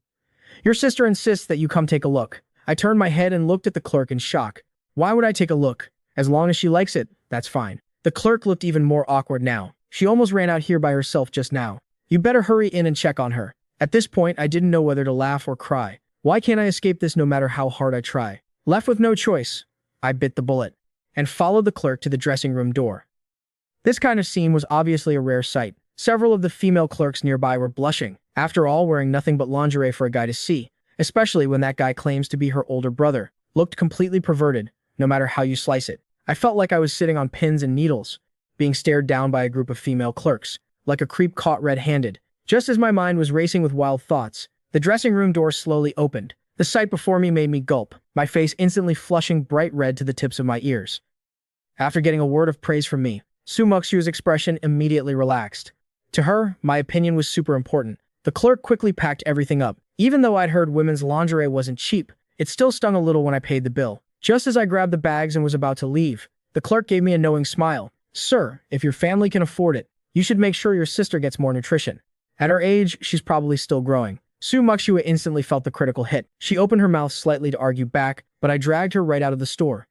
Your sister insists that you come take a look. I turned my head and looked at the clerk in shock. Why would I take a look? As long as she likes it, that's fine. The clerk looked even more awkward now. She almost ran out here by herself just now. You better hurry in and check on her. At this point, I didn't know whether to laugh or cry. Why can't I escape this no matter how hard I try? Left with no choice, I bit the bullet and followed the clerk to the dressing room door. This kind of scene was obviously a rare sight. Several of the female clerks nearby were blushing. After all, wearing nothing but lingerie for a guy to see, especially when that guy claims to be her older brother, looked completely perverted, no matter how you slice it. I felt like I was sitting on pins and needles, being stared down by a group of female clerks, like a creep caught red-handed. Just as my mind was racing with wild thoughts, the dressing room door slowly opened. The sight before me made me gulp, my face instantly flushing bright red to the tips of my ears. After getting a word of praise from me, Sumokshu's expression immediately relaxed. To her, my opinion was super important. The clerk quickly packed everything up. Even though I'd heard women's lingerie wasn't cheap, it still stung a little when I paid the bill. Just as I grabbed the bags and was about to leave, the clerk gave me a knowing smile. Sir, if your family can afford it, you should make sure your sister gets more nutrition. At her age, she's probably still growing. Sumokshu instantly felt the critical hit. She opened her mouth slightly to argue back, but I dragged her right out of the store.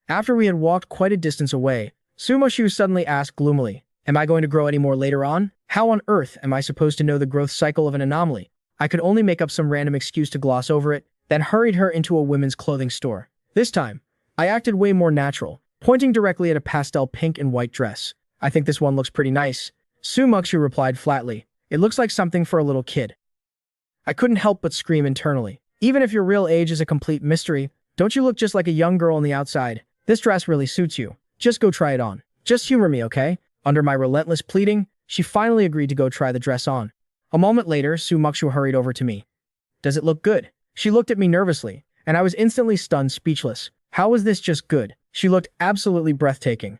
After we had walked quite a distance away, Sumokshu suddenly asked gloomily, am I going to grow any more later on? How on earth am I supposed to know the growth cycle of an anomaly? I could only make up some random excuse to gloss over it, then hurried her into a women's clothing store. This time, I acted way more natural, pointing directly at a pastel pink and white dress. I think this one looks pretty nice. Sumokshu replied flatly, it looks like something for a little kid. I couldn't help but scream internally. Even if your real age is a complete mystery, don't you look just like a young girl on the outside? This dress really suits you. Just go try it on. Just humor me, okay? Under my relentless pleading, she finally agreed to go try the dress on. A moment later, Sumokshu hurried over to me. Does it look good? She looked at me nervously, and I was instantly stunned speechless. How was this just good? She looked absolutely breathtaking.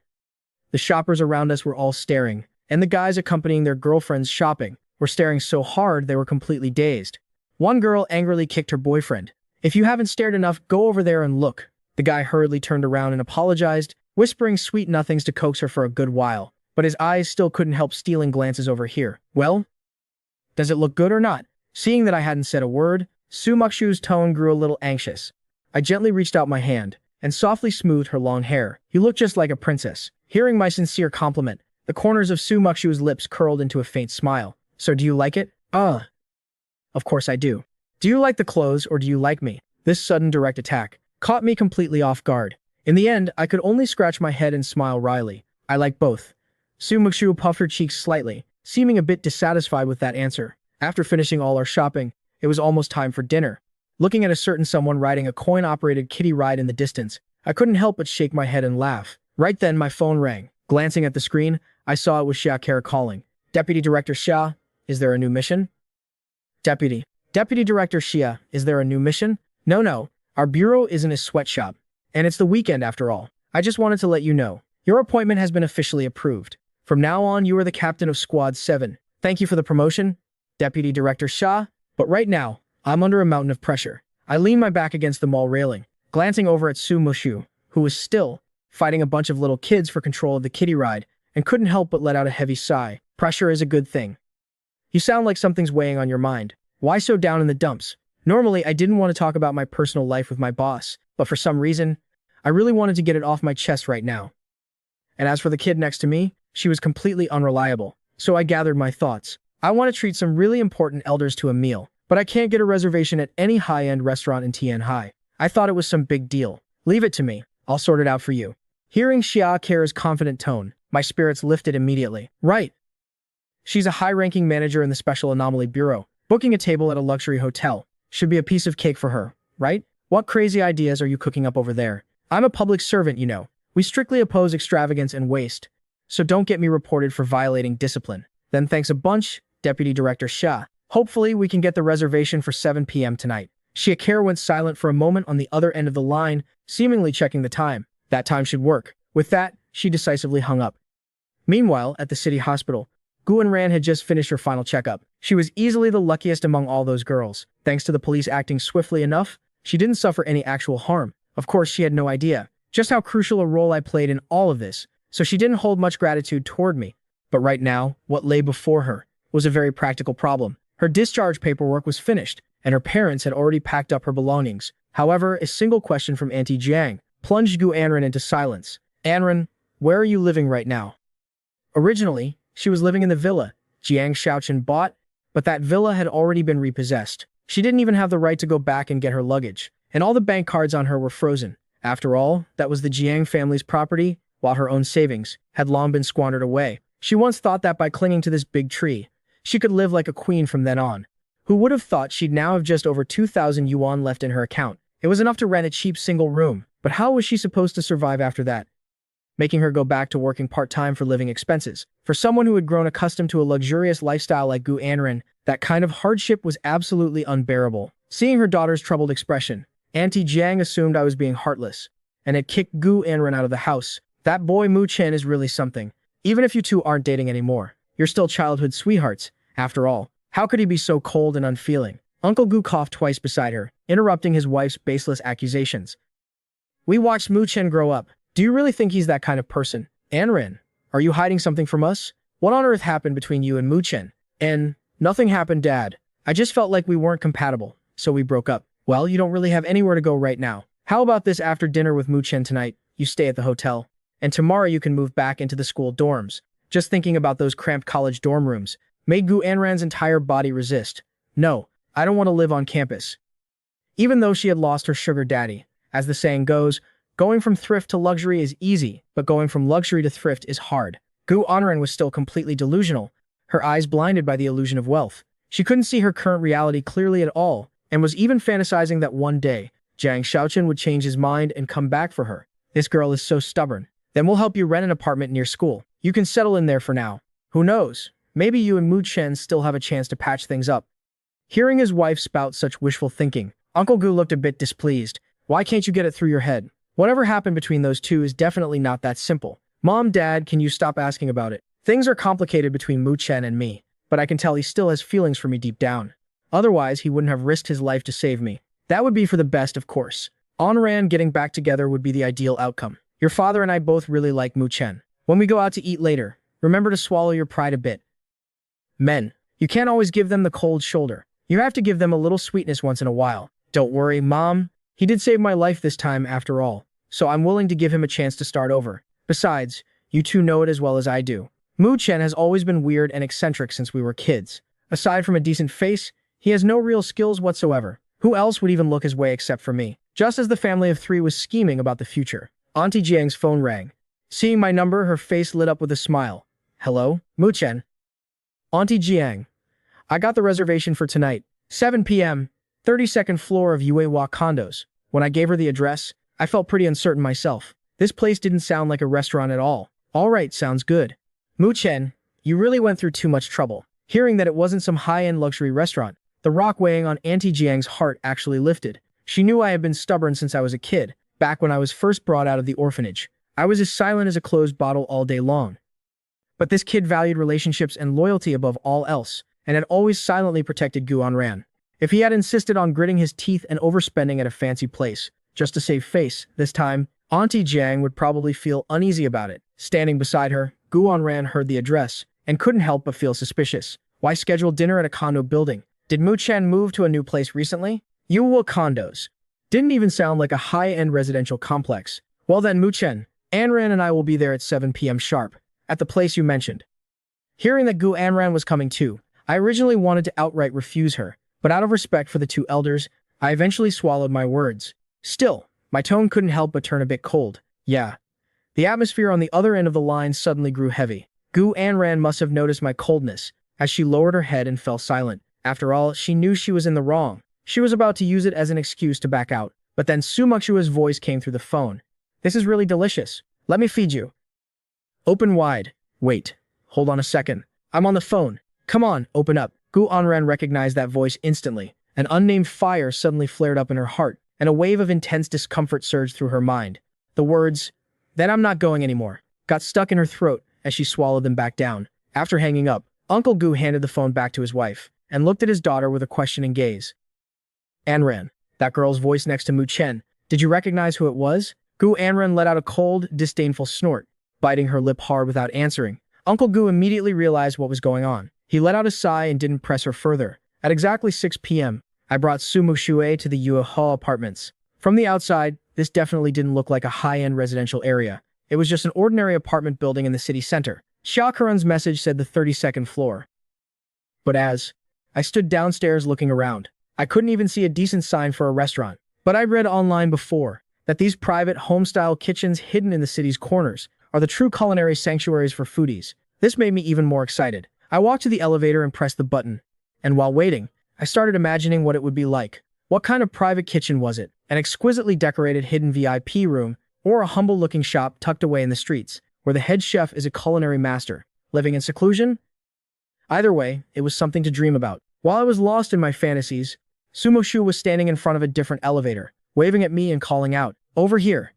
The shoppers around us were all staring, and the guys accompanying their girlfriends shopping were staring so hard they were completely dazed. One girl angrily kicked her boyfriend. If you haven't stared enough, go over there and look. The guy hurriedly turned around and apologized, whispering sweet nothings to coax her for a good while, but his eyes still couldn't help stealing glances over here. Well? Does it look good or not? Seeing that I hadn't said a word, Sumokshu's tone grew a little anxious. I gently reached out my hand and softly smoothed her long hair. You look just like a princess. Hearing my sincere compliment, the corners of Sumokshu's lips curled into a faint smile. So do you like it? Of course I do. Do you like the clothes or do you like me? This sudden direct attack caught me completely off guard. In the end, I could only scratch my head and smile wryly. I like both. Sumokshu puffed her cheeks slightly, seeming a bit dissatisfied with that answer. After finishing all our shopping, it was almost time for dinner. Looking at a certain someone riding a coin-operated kiddie ride in the distance, I couldn't help but shake my head and laugh. Right then, my phone rang. Glancing at the screen, I saw it was Xia Care calling. Deputy Director Xia, is there a new mission? Deputy Director Xia, is there a new mission? No, our bureau isn't a sweatshop. And it's the weekend after all. I just wanted to let you know. Your appointment has been officially approved. From now on, you are the captain of Squad 7. Thank you for the promotion, Deputy Director Xia. But right now, I'm under a mountain of pressure. I lean my back against the mall railing, glancing over at Su Mushu, who was still fighting a bunch of little kids for control of the kiddie ride, and couldn't help but let out a heavy sigh. Pressure is a good thing. You sound like something's weighing on your mind. Why so down in the dumps? Normally, I didn't want to talk about my personal life with my boss, but for some reason, I really wanted to get it off my chest right now. And as for the kid next to me, she was completely unreliable. So I gathered my thoughts. I want to treat some really important elders to a meal, but I can't get a reservation at any high-end restaurant in Tianhai. I thought it was some big deal. Leave it to me. I'll sort it out for you. Hearing Xia Care's confident tone, my spirits lifted immediately. Right. She's a high-ranking manager in the Special Anomaly Bureau. Booking a table at a luxury hotel should be a piece of cake for her, right? What crazy ideas are you cooking up over there? I'm a public servant, you know. We strictly oppose extravagance and waste, so don't get me reported for violating discipline. Then thanks a bunch, Deputy Director Xia. Hopefully we can get the reservation for 7 p.m. tonight. Xia Care went silent for a moment on the other end of the line, seemingly checking the time. That time should work. With that, she decisively hung up. Meanwhile, at the city hospital, Gu Enran had just finished her final checkup. She was easily the luckiest among all those girls. Thanks to the police acting swiftly enough, she didn't suffer any actual harm. Of course, she had no idea just how crucial a role I played in all of this, so she didn't hold much gratitude toward me. But right now, what lay before her was a very practical problem. Her discharge paperwork was finished, and her parents had already packed up her belongings. However, a single question from Auntie Jiang plunged Gu Anran into silence. Anran, where are you living right now? Originally, she was living in the villa Jiang Shaochen bought, but that villa had already been repossessed. She didn't even have the right to go back and get her luggage, and all the bank cards on her were frozen. After all, that was the Jiang family's property, while her own savings had long been squandered away. She once thought that by clinging to this big tree, she could live like a queen from then on. Who would have thought she'd now have just over 2,000 yuan left in her account? It was enough to rent a cheap single room, but how was she supposed to survive after that? Making her go back to working part-time for living expenses. For someone who had grown accustomed to a luxurious lifestyle like Gu Anran, that kind of hardship was absolutely unbearable. Seeing her daughter's troubled expression, Auntie Jiang assumed I was being heartless, and had kicked Gu Anran out of the house. That boy Mu Chen is really something. Even if you two aren't dating anymore, you're still childhood sweethearts. After all, how could he be so cold and unfeeling? Uncle Gu coughed twice beside her, interrupting his wife's baseless accusations. We watched Mu Chen grow up. Do you really think he's that kind of person? Anran, are you hiding something from us? What on earth happened between you and Mu Chen? And nothing happened, Dad. I just felt like we weren't compatible, so we broke up. Well, you don't really have anywhere to go right now. How about this after dinner with Mu Chen tonight? You stay at the hotel, and tomorrow you can move back into the school dorms. Just thinking about those cramped college dorm rooms made Gu Anran's entire body resist. No, I don't want to live on campus. Even though she had lost her sugar daddy, as the saying goes, going from thrift to luxury is easy, but going from luxury to thrift is hard. Gu Anran was still completely delusional, her eyes blinded by the illusion of wealth. She couldn't see her current reality clearly at all, and was even fantasizing that one day, Jiang Shaochen would change his mind and come back for her. This girl is so stubborn. Then we'll help you rent an apartment near school. You can settle in there for now. Who knows? Maybe you and Mu Chen still have a chance to patch things up. Hearing his wife spout such wishful thinking, Uncle Gu looked a bit displeased. Why can't you get it through your head? Whatever happened between those two is definitely not that simple. Mom, Dad, can you stop asking about it? Things are complicated between Mu Chen and me, but I can tell he still has feelings for me deep down. Otherwise, he wouldn't have risked his life to save me. That would be for the best, of course. Anran getting back together would be the ideal outcome. Your father and I both really like Mu Chen. When we go out to eat later, remember to swallow your pride a bit. Men, you can't always give them the cold shoulder. You have to give them a little sweetness once in a while. Don't worry, Mom. He did save my life this time after all, so I'm willing to give him a chance to start over. Besides, you two know it as well as I do. Mu Chen has always been weird and eccentric since we were kids. Aside from a decent face, he has no real skills whatsoever. Who else would even look his way except for me? Just as the family of three was scheming about the future, Auntie Jiang's phone rang. Seeing my number, her face lit up with a smile. Hello, Mu Chen. Auntie Jiang. I got the reservation for tonight, 7 p.m., 32nd floor of Yuehua condos. When I gave her the address, I felt pretty uncertain myself. This place didn't sound like a restaurant at all. Alright, sounds good. Mu Chen, you really went through too much trouble. Hearing that it wasn't some high-end luxury restaurant, the rock weighing on Auntie Jiang's heart actually lifted. She knew I had been stubborn since I was a kid, back when I was first brought out of the orphanage. I was as silent as a closed bottle all day long. But this kid valued relationships and loyalty above all else, and had always silently protected Gu Anran. If he had insisted on gritting his teeth and overspending at a fancy place, just to save face, this time, Auntie Jiang would probably feel uneasy about it. Standing beside her, Gu Anran heard the address, and couldn't help but feel suspicious. Why schedule dinner at a condo building? Did Mu Chen move to a new place recently? Yuwa condos. Didn't even sound like a high-end residential complex. Well then, Mu Chen, Anran and I will be there at 7 p.m. sharp, at the place you mentioned. Hearing that Gu Anran was coming too, I originally wanted to outright refuse her, but out of respect for the two elders, I eventually swallowed my words. Still, my tone couldn't help but turn a bit cold. Yeah. The atmosphere on the other end of the line suddenly grew heavy. Gu Anran must have noticed my coldness, as she lowered her head and fell silent. After all, she knew she was in the wrong. She was about to use it as an excuse to back out, but then Su Muxua's voice came through the phone. This is really delicious. Let me feed you. Open wide. Wait. Hold on a second. I'm on the phone. Come on, open up. Gu Anran recognized that voice instantly. An unnamed fire suddenly flared up in her heart, and a wave of intense discomfort surged through her mind. The words, "Then I'm not going anymore," got stuck in her throat as she swallowed them back down. After hanging up, Uncle Gu handed the phone back to his wife, and looked at his daughter with a questioning gaze. Anran, that girl's voice next to Mu Chen. Did you recognize who it was? Gu Anran let out a cold, disdainful snort, biting her lip hard without answering. Uncle Gu immediately realized what was going on. He let out a sigh and didn't press her further. At exactly 6 p.m., I brought Su Muxue to the Yue Hall apartments. From the outside, this definitely didn't look like a high-end residential area. It was just an ordinary apartment building in the city center. Xia Karan's message said the 32nd floor. But as I stood downstairs looking around, I couldn't even see a decent sign for a restaurant. But I'd read online before that these private home-style kitchens hidden in the city's corners are the true culinary sanctuaries for foodies. This made me even more excited. I walked to the elevator and pressed the button. And while waiting, I started imagining what it would be like. What kind of private kitchen was it? An exquisitely decorated hidden VIP room, or a humble-looking shop tucked away in the streets, where the head chef is a culinary master, living in seclusion? Either way, it was something to dream about. While I was lost in my fantasies, Sumoshu was standing in front of a different elevator, waving at me and calling out, "Over here.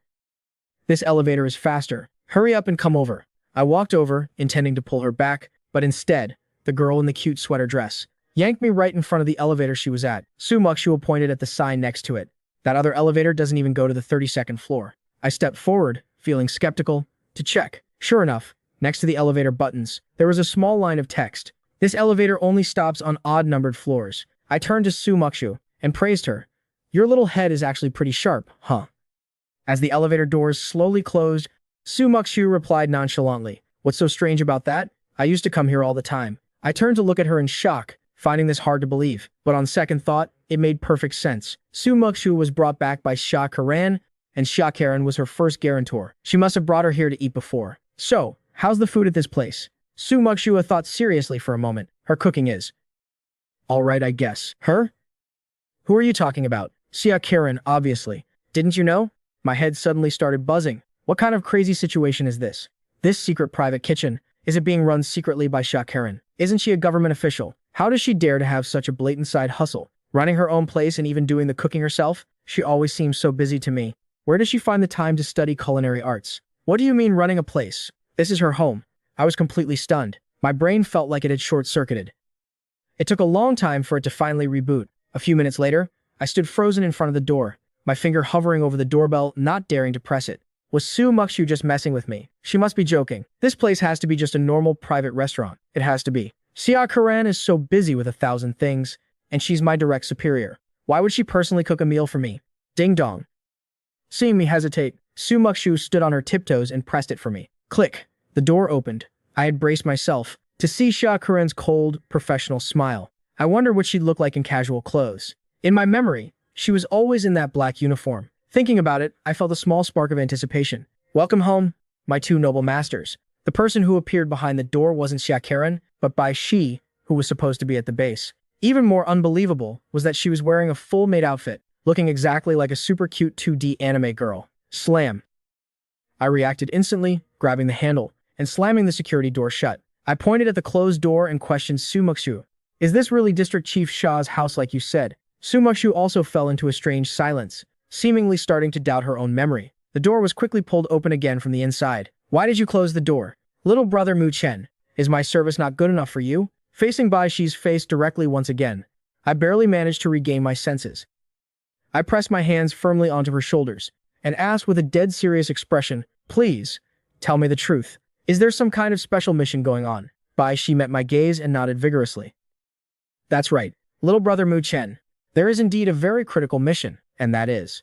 This elevator is faster. Hurry up and come over." I walked over, intending to pull her back, but instead, the girl in the cute sweater dress yanked me right in front of the elevator she was at. Su Muxu pointed at the sign next to it. That other elevator doesn't even go to the 32nd floor. I stepped forward, feeling skeptical, to check. Sure enough, next to the elevator buttons, there was a small line of text. This elevator only stops on odd-numbered floors. I turned to Su Muxu and praised her. Your little head is actually pretty sharp, huh? As the elevator doors slowly closed, Su Muxu replied nonchalantly, "What's so strange about that? I used to come here all the time." I turned to look at her in shock, finding this hard to believe. But on second thought, it made perfect sense. Su Muxu was brought back by Xia Karan, and Xia Karan was her first guarantor. She must have brought her here to eat before. So, how's the food at this place? Su Muxu thought seriously for a moment. Her cooking is all right, I guess. Her? Who are you talking about? Xia Karan, obviously. Didn't you know? My head suddenly started buzzing. What kind of crazy situation is this? This secret private kitchen, is it being run secretly by Xia Karan? Isn't she a government official? How does she dare to have such a blatant side hustle? Running her own place and even doing the cooking herself? She always seems so busy to me. Where does she find the time to study culinary arts? What do you mean running a place? This is her home. I was completely stunned. My brain felt like it had short-circuited. It took a long time for it to finally reboot. A few minutes later, I stood frozen in front of the door, my finger hovering over the doorbell, not daring to press it. Was Su Muxu just messing with me? She must be joking. This place has to be just a normal private restaurant. It has to be. Xia Karan is so busy with 1,000 things, and she's my direct superior. Why would she personally cook a meal for me? Ding dong. Seeing me hesitate, Su Muxu stood on her tiptoes and pressed it for me. Click. The door opened. I had braced myself to see Xia Karan's cold, professional smile. I wonder what she'd look like in casual clothes. In my memory, she was always in that black uniform. Thinking about it, I felt a small spark of anticipation. Welcome home, my two noble masters. The person who appeared behind the door wasn't Xia Karan, but Bai Shi, who was supposed to be at the base. Even more unbelievable was that she was wearing a full maid outfit, looking exactly like a super cute 2D anime girl. Slam. I reacted instantly, grabbing the handle, and slamming the security door shut. I pointed at the closed door and questioned Su Muxu. Is this really District Chief Sha's house like you said? Su Muxu also fell into a strange silence, seemingly starting to doubt her own memory. The door was quickly pulled open again from the inside. Why did you close the door? Little brother Mu Chen, is my service not good enough for you? Facing Bai Shi's face directly once again, I barely managed to regain my senses. I pressed my hands firmly onto her shoulders and asked with a dead serious expression, please, tell me the truth. Is there some kind of special mission going on? Bai Shi met my gaze and nodded vigorously. That's right, little brother Mu Chen. There is indeed a very critical mission, and that is.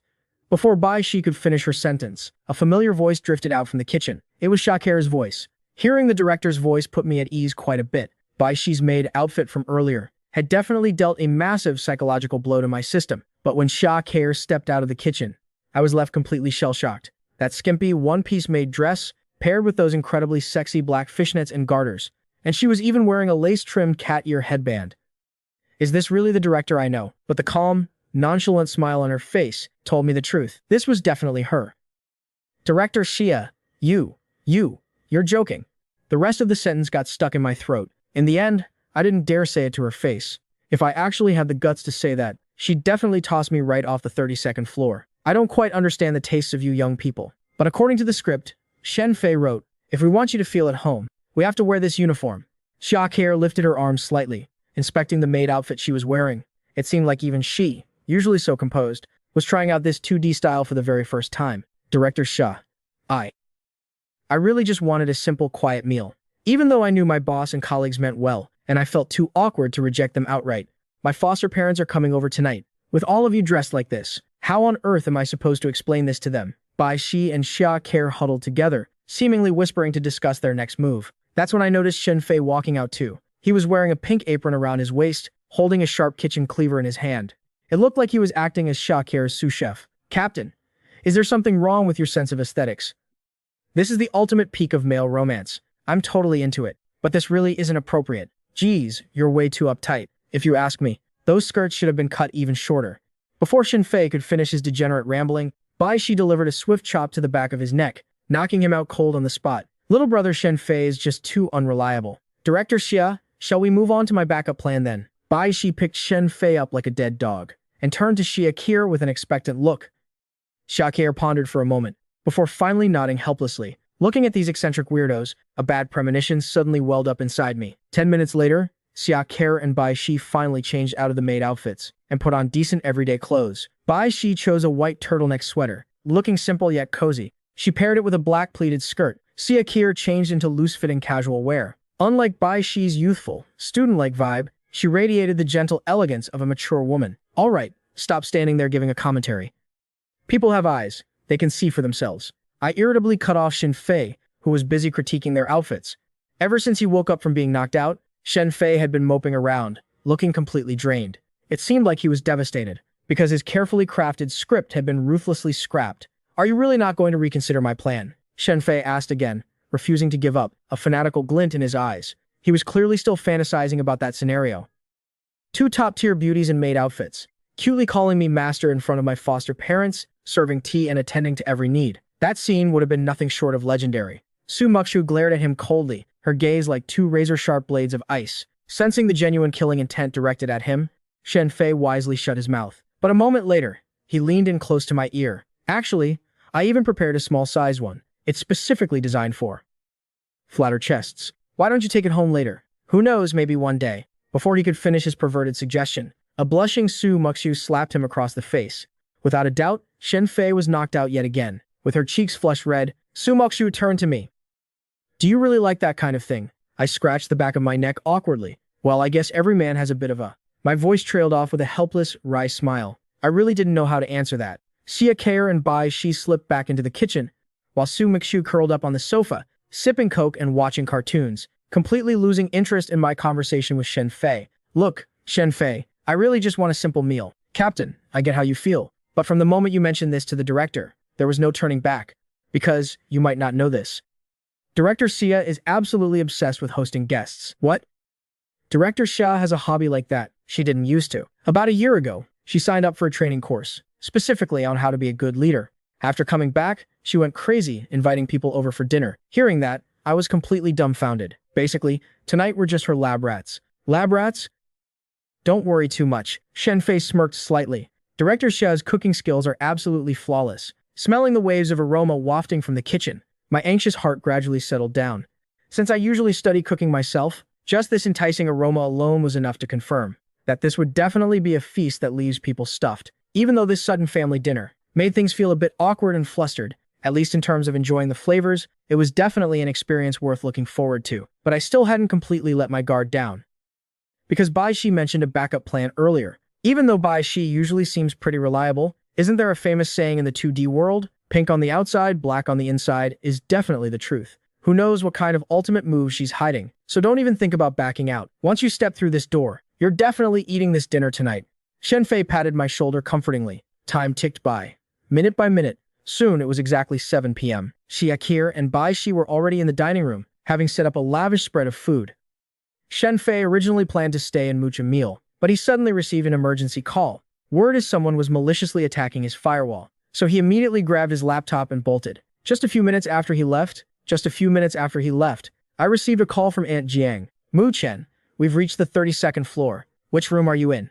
Before Bai Shi could finish her sentence, a familiar voice drifted out from the kitchen. It was Shaker's voice. Hearing the director's voice put me at ease quite a bit. Bai Shi's maid outfit from earlier had definitely dealt a massive psychological blow to my system, but when Shaker stepped out of the kitchen, I was left completely shell-shocked. That skimpy, one-piece maid dress, paired with those incredibly sexy black fishnets and garters, and she was even wearing a lace-trimmed cat ear headband. Is this really the director I know? But the calm, nonchalant smile on her face told me the truth. This was definitely her. Director Xia, you're joking. The rest of the sentence got stuck in my throat. In the end, I didn't dare say it to her face. If I actually had the guts to say that, she'd definitely toss me right off the 32nd floor. I don't quite understand the tastes of you young people. But according to the script, Shen Fei wrote, if we want you to feel at home, we have to wear this uniform. Shaker lifted her arms slightly, inspecting the maid outfit she was wearing. It seemed like even she, usually so composed, was trying out this 2D style for the very first time. Director Xia. I really just wanted a simple, quiet meal. Even though I knew my boss and colleagues meant well, and I felt too awkward to reject them outright. My foster parents are coming over tonight. With all of you dressed like this, how on earth am I supposed to explain this to them? Bai Shi and Shaker huddled together, seemingly whispering to discuss their next move. That's when I noticed Shen Fei walking out too. He was wearing a pink apron around his waist, holding a sharp kitchen cleaver in his hand. It looked like he was acting as Shaker's sous chef. Captain, is there something wrong with your sense of aesthetics? This is the ultimate peak of male romance. I'm totally into it, but this really isn't appropriate. Geez, you're way too uptight. If you ask me, those skirts should have been cut even shorter. Before Shen Fei could finish his degenerate rambling, Bai Shi delivered a swift chop to the back of his neck, knocking him out cold on the spot. Little brother Shen Fei is just too unreliable. Director Xia, shall we move on to my backup plan then? Bai Shi picked Shen Fei up like a dead dog, and turned to Shaker with an expectant look. Shaker pondered for a moment, before finally nodding helplessly. Looking at these eccentric weirdos, a bad premonition suddenly welled up inside me. 10 minutes later, Shaker and Bai Shi finally changed out of the maid outfits and put on decent everyday clothes. Bai Shi chose a white turtleneck sweater, looking simple yet cozy. She paired it with a black pleated skirt. Shaker changed into loose-fitting casual wear. Unlike Bai Shi's youthful, student-like vibe, she radiated the gentle elegance of a mature woman. All right, stop standing there giving a commentary. People have eyes. They can see for themselves. I irritably cut off Shen Fei, who was busy critiquing their outfits. Ever since he woke up from being knocked out, Shen Fei had been moping around, looking completely drained. It seemed like he was devastated, because his carefully crafted script had been ruthlessly scrapped. Are you really not going to reconsider my plan? Shen Fei asked again, refusing to give up, a fanatical glint in his eyes. He was clearly still fantasizing about that scenario. Two top-tier beauties in maid outfits, cutely calling me master in front of my foster parents, serving tea and attending to every need. That scene would have been nothing short of legendary. Su Muxu glared at him coldly, her gaze like two razor-sharp blades of ice. Sensing the genuine killing intent directed at him, Shen Fei wisely shut his mouth. But a moment later, he leaned in close to my ear. Actually, I even prepared a small-size one. It's specifically designed for flatter chests. Why don't you take it home later? Who knows, maybe one day. Before he could finish his perverted suggestion, a blushing Su Muxu slapped him across the face. Without a doubt, Shen Fei was knocked out yet again. With her cheeks flushed red, Su Muxu turned to me. Do you really like that kind of thing? I scratched the back of my neck awkwardly. Well, I guess every man has a bit of a... My voice trailed off with a helpless, wry smile. I really didn't know how to answer that. Shaker and Bai Shi slipped back into the kitchen, while Su Muxu curled up on the sofa, sipping Coke and watching cartoons, completely losing interest in my conversation with Shen Fei. Look, Shen Fei, I really just want a simple meal. Captain, I get how you feel. But from the moment you mentioned this to the director, there was no turning back. Because, you might not know this, Director Xia is absolutely obsessed with hosting guests. What? Director Xia has a hobby like that. She didn't used to. About a year ago, she signed up for a training course, specifically on how to be a good leader. After coming back, she went crazy, inviting people over for dinner. Hearing that, I was completely dumbfounded. Basically, tonight we're just her lab rats. Lab rats? Don't worry too much. Shenfei smirked slightly. Director Xia's cooking skills are absolutely flawless. Smelling the waves of aroma wafting from the kitchen, my anxious heart gradually settled down. Since I usually study cooking myself, just this enticing aroma alone was enough to confirm that this would definitely be a feast that leaves people stuffed. Even though this sudden family dinner made things feel a bit awkward and flustered, at least in terms of enjoying the flavors, it was definitely an experience worth looking forward to. But I still hadn't completely let my guard down. Because Bai Shi mentioned a backup plan earlier. Even though Bai Shi usually seems pretty reliable, isn't there a famous saying in the 2D world? Pink on the outside, black on the inside is definitely the truth. Who knows what kind of ultimate move she's hiding, so don't even think about backing out. Once you step through this door, you're definitely eating this dinner tonight. Shenfei patted my shoulder comfortingly. Time ticked by. Minute by minute. Soon it was exactly 7 p.m. Xiakir and Bai Shi were already in the dining room, having set up a lavish spread of food. Shenfei originally planned to stay and mooch a meal, but he suddenly received an emergency call. Word is someone was maliciously attacking his firewall, so he immediately grabbed his laptop and bolted. Just a few minutes after he left, I received a call from Aunt Jiang. Mu Chen, we've reached the 32nd floor. Which room are you in?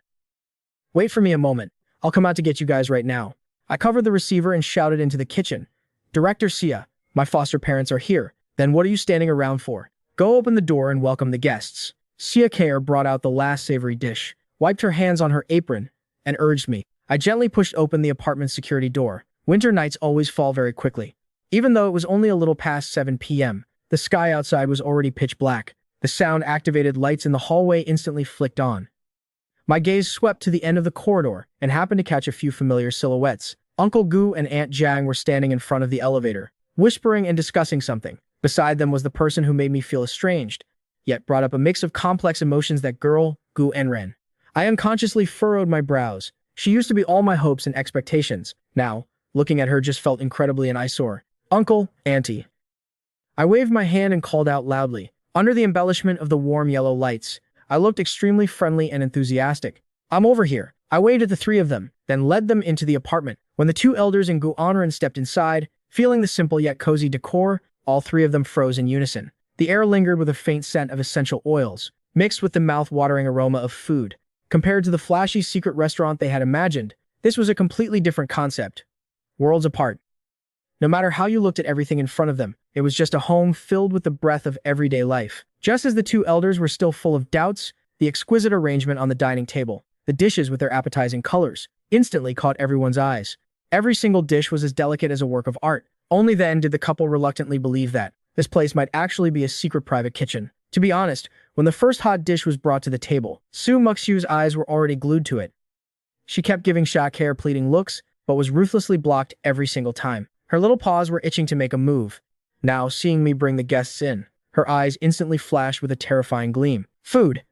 Wait for me a moment. I'll come out to get you guys right now. I covered the receiver and shouted into the kitchen. Director Xia, my foster parents are here. Then what are you standing around for? Go open the door and welcome the guests. Xia Care brought out the last savory dish, wiped her hands on her apron, and urged me. I gently pushed open the apartment's security door. Winter nights always fall very quickly. Even though it was only a little past 7 p.m., the sky outside was already pitch black. The sound-activated lights in the hallway instantly flicked on. My gaze swept to the end of the corridor and happened to catch a few familiar silhouettes. Uncle Gu and Aunt Jiang were standing in front of the elevator, whispering and discussing something. Beside them was the person who made me feel estranged, yet brought up a mix of complex emotions, that girl, Gu Enren. I unconsciously furrowed my brows. She used to be all my hopes and expectations. Now, looking at her just felt incredibly an eyesore. Uncle, Auntie. I waved my hand and called out loudly. Under the embellishment of the warm yellow lights, I looked extremely friendly and enthusiastic. I'm over here. I waved at the three of them, then led them into the apartment. When the two elders and Gu Enren stepped inside, feeling the simple yet cozy decor, all three of them froze in unison. The air lingered with a faint scent of essential oils, mixed with the mouth-watering aroma of food. Compared to the flashy secret restaurant they had imagined, this was a completely different concept. Worlds apart. No matter how you looked at everything in front of them, it was just a home filled with the breath of everyday life. Just as the two elders were still full of doubts, the exquisite arrangement on the dining table, the dishes with their appetizing colors, instantly caught everyone's eyes. Every single dish was as delicate as a work of art. Only then did the couple reluctantly believe that this place might actually be a secret private kitchen. To be honest, when the first hot dish was brought to the table, Su Muxiu's eyes were already glued to it. She kept giving Shakir pleading looks, but was ruthlessly blocked every single time. Her little paws were itching to make a move. Now, seeing me bring the guests in, her eyes instantly flashed with a terrifying gleam. Food!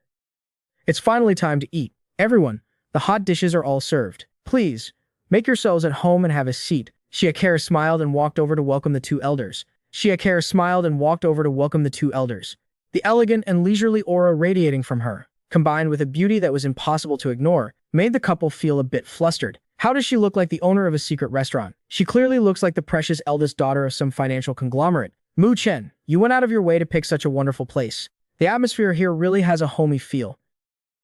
It's finally time to eat. Everyone, the hot dishes are all served. Please, make yourselves at home and have a seat. Shakir smiled and walked over to welcome the two elders. The elegant and leisurely aura radiating from her, combined with a beauty that was impossible to ignore, made the couple feel a bit flustered. How does she look like the owner of a secret restaurant? She clearly looks like the precious eldest daughter of some financial conglomerate. Mu Chen, you went out of your way to pick such a wonderful place. The atmosphere here really has a homey feel.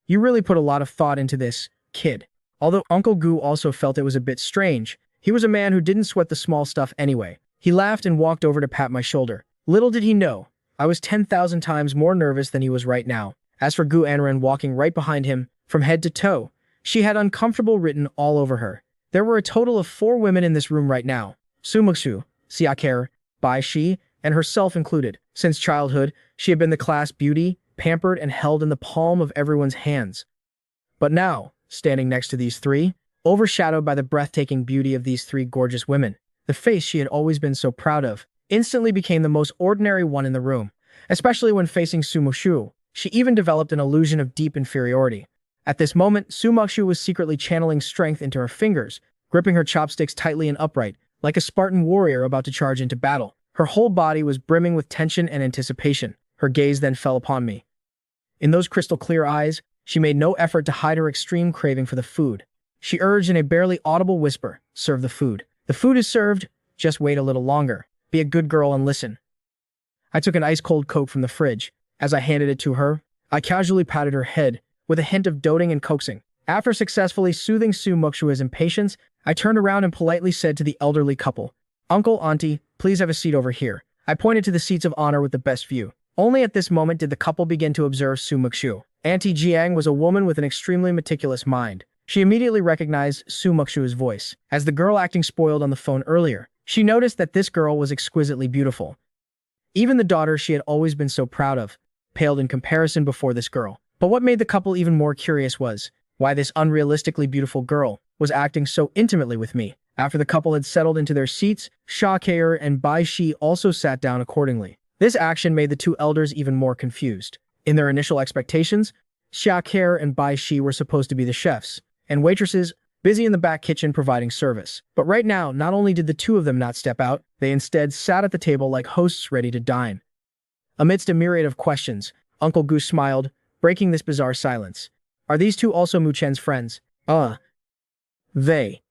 You really put a lot of thought into this, kid. Although Uncle Gu also felt it was a bit strange, he was a man who didn't sweat the small stuff anyway. He laughed and walked over to pat my shoulder. Little did he know, I was 10,000 times more nervous than he was right now. As for Gu Enren walking right behind him, from head to toe, she had uncomfortable written all over her. There were a total of 4 women in this room right now. Su Muxiu, Xiakir, Bai Shi, and herself included. Since childhood, she had been the class beauty, pampered and held in the palm of everyone's hands. But now, standing next to these three, overshadowed by the breathtaking beauty of these 3 gorgeous women, the face she had always been so proud of instantly became the most ordinary one in the room. Especially when facing Su Muxiu, she even developed an illusion of deep inferiority. At this moment, Su Muxiu was secretly channeling strength into her fingers, gripping her chopsticks tightly and upright, like a Spartan warrior about to charge into battle. Her whole body was brimming with tension and anticipation. Her gaze then fell upon me. In those crystal-clear eyes, she made no effort to hide her extreme craving for the food. She urged in a barely audible whisper, "Serve the food. The food is served, just wait a little longer. Be a good girl and listen." I took an ice-cold Coke from the fridge. As I handed it to her, I casually patted her head, with a hint of doting and coaxing. After successfully soothing Su Muxua's impatience, I turned around and politely said to the elderly couple, "Uncle, Auntie, please have a seat over here." I pointed to the seats of honor with the best view. Only at this moment did the couple begin to observe Su Muxu. Auntie Jiang was a woman with an extremely meticulous mind. She immediately recognized Su Muxua's voice. As the girl acting spoiled on the phone earlier, she noticed that this girl was exquisitely beautiful. Even the daughter she had always been so proud of paled in comparison before this girl. But what made the couple even more curious was why this unrealistically beautiful girl was acting so intimately with me. After the couple had settled into their seats, Sha Keir and Bai Shi also sat down accordingly. This action made the two elders even more confused. In their initial expectations, Sha Keir and Bai Shi were supposed to be the chefs and waitresses busy in the back kitchen providing service. But right now, not only did the two of them not step out, they instead sat at the table like hosts ready to dine. Amidst a myriad of questions, Uncle Goose smiled, breaking this bizarre silence. "Are these two also Mu Chen's friends?" They.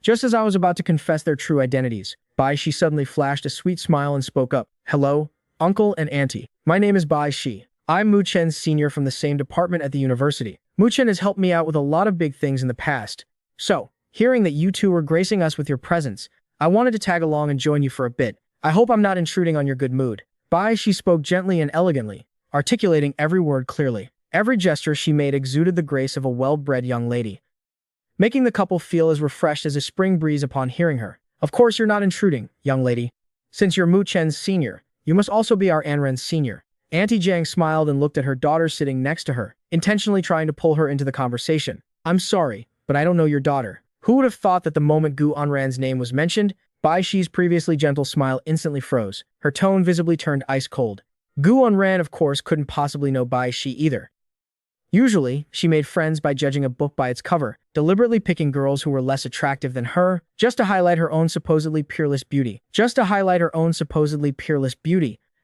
Just as I was about to confess their true identities, Bai Shi suddenly flashed a sweet smile and spoke up. "Hello, Uncle and Auntie. My name is Bai Shi. I'm Mu Chen's senior from the same department at the university. Mu Chen has helped me out with a lot of big things in the past. So, hearing that you two were gracing us with your presence, I wanted to tag along and join you for a bit. I hope I'm not intruding on your good mood." Bai Shi spoke gently and elegantly, articulating every word clearly. Every gesture she made exuded the grace of a well-bred young lady, making the couple feel as refreshed as a spring breeze upon hearing her. "Of course you're not intruding, young lady. Since you're Mu Chen's senior, you must also be our Anren's senior." Auntie Jiang smiled and looked at her daughter sitting next to her, intentionally trying to pull her into the conversation. "I'm sorry, but I don't know your daughter." Who would have thought that the moment Gu Anran's name was mentioned, Bai Shi's previously gentle smile instantly froze. Her tone visibly turned ice-cold. Gu Anran, of course, couldn't possibly know Bai Shi either. Usually, she made friends by judging a book by its cover, deliberately picking girls who were less attractive than her, just to highlight her own supposedly peerless beauty.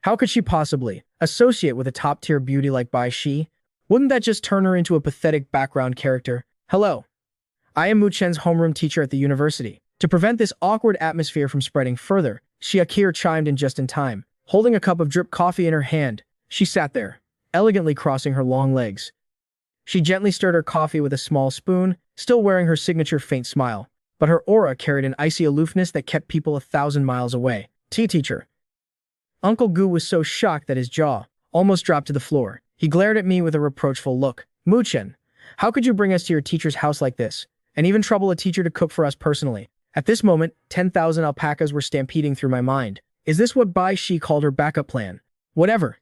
How could she possibly associate with a top-tier beauty like Bai Shi? Wouldn't that just turn her into a pathetic background character? "Hello. I am Mu Chen's homeroom teacher at the university." To prevent this awkward atmosphere from spreading further, Xia Keir chimed in just in time. Holding a cup of drip coffee in her hand, she sat there, elegantly crossing her long legs. She gently stirred her coffee with a small spoon, still wearing her signature faint smile, but her aura carried an icy aloofness that kept people 1,000 miles away. "Tea teacher." Uncle Gu was so shocked that his jaw almost dropped to the floor. He glared at me with a reproachful look. "Mu Chen, how could you bring us to your teacher's house like this, and even trouble a teacher to cook for us personally?" At this moment, 10,000 alpacas were stampeding through my mind. Is this what Bai Shi called her backup plan? Whatever.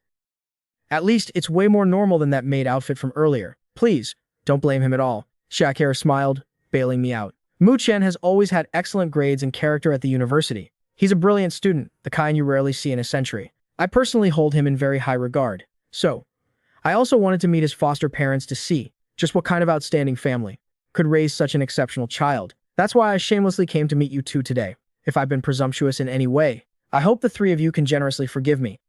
At least, it's way more normal than that maid outfit from earlier. Please, don't blame him at all. Shakir smiled, bailing me out. Mu Chen has always had excellent grades and character at the university. He's a brilliant student, the kind you rarely see in a century. I personally hold him in very high regard. So, I also wanted to meet his foster parents to see just what kind of outstanding family could raise such an exceptional child. That's why I shamelessly came to meet you two today. If I've been presumptuous in any way, I hope the three of you can generously forgive me.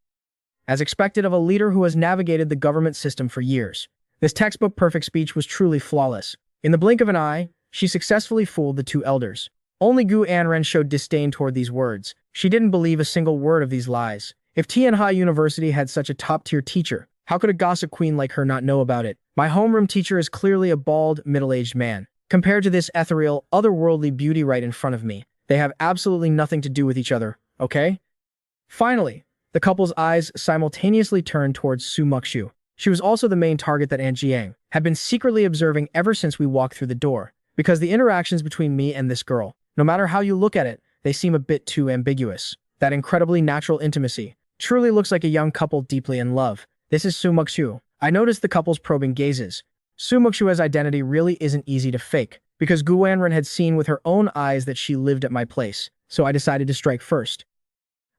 As expected of a leader who has navigated the government system for years, this textbook perfect speech was truly flawless. In the blink of an eye, she successfully fooled the two elders. Only Gu Anren showed disdain toward these words. She didn't believe a single word of these lies. If Tianhai University had such a top-tier teacher, how could a gossip queen like her not know about it? My homeroom teacher is clearly a bald, middle-aged man. Compared to this ethereal, otherworldly beauty right in front of me, they have absolutely nothing to do with each other, okay? Finally, the couple's eyes simultaneously turned towards Su Muxu. She was also the main target that Aunt Jiang had been secretly observing ever since we walked through the door, because the interactions between me and this girl, no matter how you look at it, they seem a bit too ambiguous. That incredibly natural intimacy truly looks like a young couple deeply in love. This is Su Muxu. I noticed the couple's probing gazes. Su Muxua's identity really isn't easy to fake, because Gu Anren had seen with her own eyes that she lived at my place, so I decided to strike first.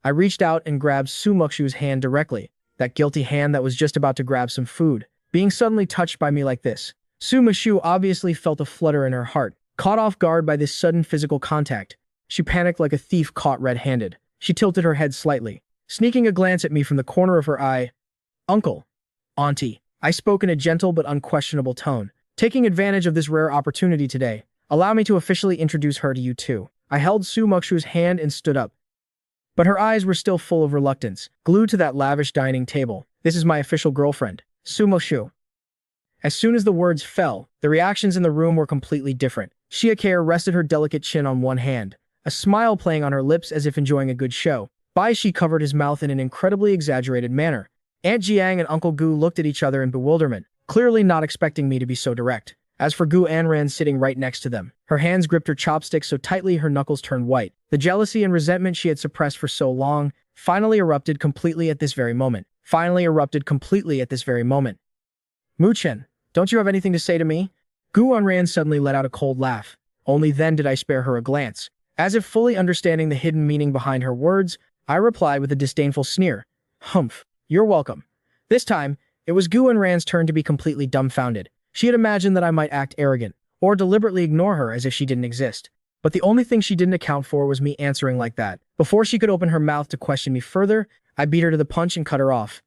I reached out and grabbed Su Muxu's hand directly, that guilty hand that was just about to grab some food, being suddenly touched by me like this. Su Muxu obviously felt a flutter in her heart, caught off guard by this sudden physical contact. She panicked like a thief caught red-handed. She tilted her head slightly, sneaking a glance at me from the corner of her eye. "Uncle, Auntie," I spoke in a gentle but unquestionable tone. "Taking advantage of this rare opportunity today, allow me to officially introduce her to you two." I held Su Muxu's hand and stood up. but her eyes were still full of reluctance, glued to that lavish dining table. This is my official girlfriend, Sumo. As soon as the words fell, the reactions in the room were completely different. Shiakare rested her delicate chin on one hand, a smile playing on her lips as if enjoying a good show. Bai Shi covered his mouth in an incredibly exaggerated manner. Aunt Jiang and Uncle Gu looked at each other in bewilderment, clearly not expecting me to be so direct. As for Gu Anran sitting right next to them, her hands gripped her chopsticks so tightly her knuckles turned white. The jealousy and resentment she had suppressed for so long finally erupted completely at this very moment. Mu-chen, don't you have anything to say to me? Gu Anran suddenly let out a cold laugh. Only then did I spare her a glance. As if fully understanding the hidden meaning behind her words, I replied with a disdainful sneer. Humph, you're welcome. This time, it was Gu Anran's turn to be completely dumbfounded. She had imagined that I might act arrogant, or deliberately ignore her as if she didn't exist. But the only thing she didn't account for was me answering like that. Before she could open her mouth to question me further, I beat her to the punch and cut her off.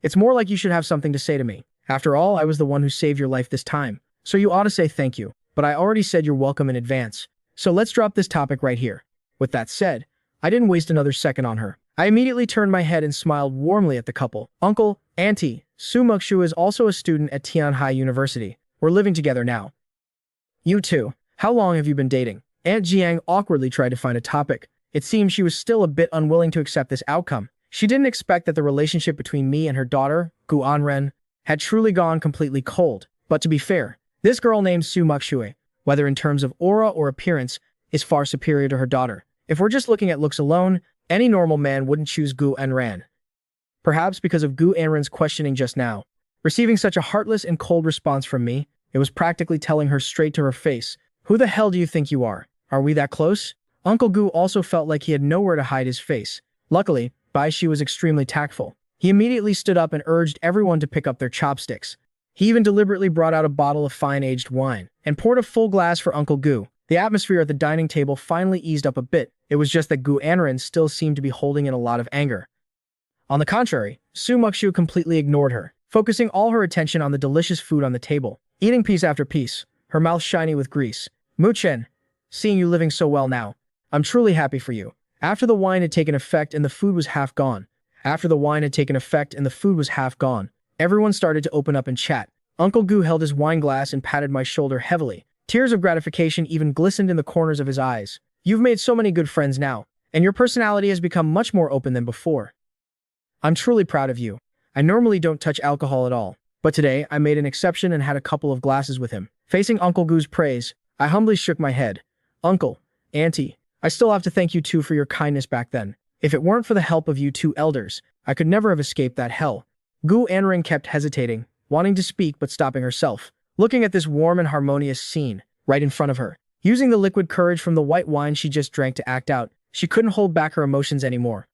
It's more like you should have something to say to me. After all, I was the one who saved your life this time, so you ought to say thank you. But I already said you're welcome in advance. So let's drop this topic right here. With that said, I didn't waste another second on her. I immediately turned my head and smiled warmly at the couple. Uncle, Auntie, Sumo is also a student at Tianhai University. We're living together now. You two, how long have you been dating? Aunt Jiang awkwardly tried to find a topic. It seemed she was still a bit unwilling to accept this outcome. She didn't expect that the relationship between me and her daughter, Gu Anren, had truly gone completely cold. But to be fair, this girl named Sumo, whether in terms of aura or appearance, is far superior to her daughter. If we're just looking at looks alone, any normal man wouldn't choose Gu Anran. Perhaps because of Gu Anran's questioning just now. Receiving such a heartless and cold response from me, it was practically telling her straight to her face, "Who the hell do you think you are? Are we that close?" Uncle Gu also felt like he had nowhere to hide his face. Luckily, Bai Shi was extremely tactful. He immediately stood up and urged everyone to pick up their chopsticks. He even deliberately brought out a bottle of fine-aged wine and poured a full glass for Uncle Gu. The atmosphere at the dining table finally eased up a bit. It was just that Gu Anran still seemed to be holding in a lot of anger. On the contrary, Sumo completely ignored her, focusing all her attention on the delicious food on the table, eating piece after piece, her mouth shiny with grease. Mu-chen, seeing you living so well now, I'm truly happy for you. After the wine had taken effect and the food was half gone, everyone started to open up and chat. Uncle Gu held his wine glass and patted my shoulder heavily. Tears of gratification even glistened in the corners of his eyes. You've made so many good friends now, and your personality has become much more open than before. I'm truly proud of you. I normally don't touch alcohol at all, but today I made an exception and had a couple of glasses with him. Facing Uncle Gu's praise, I humbly shook my head. Uncle, Auntie, I still have to thank you two for your kindness back then. If it weren't for the help of you two elders, I could never have escaped that hell. Gu Anran kept hesitating, wanting to speak but stopping herself, looking at this warm and harmonious scene right in front of her. Using the liquid courage from the white wine she just drank to act out, she couldn't hold back her emotions anymore.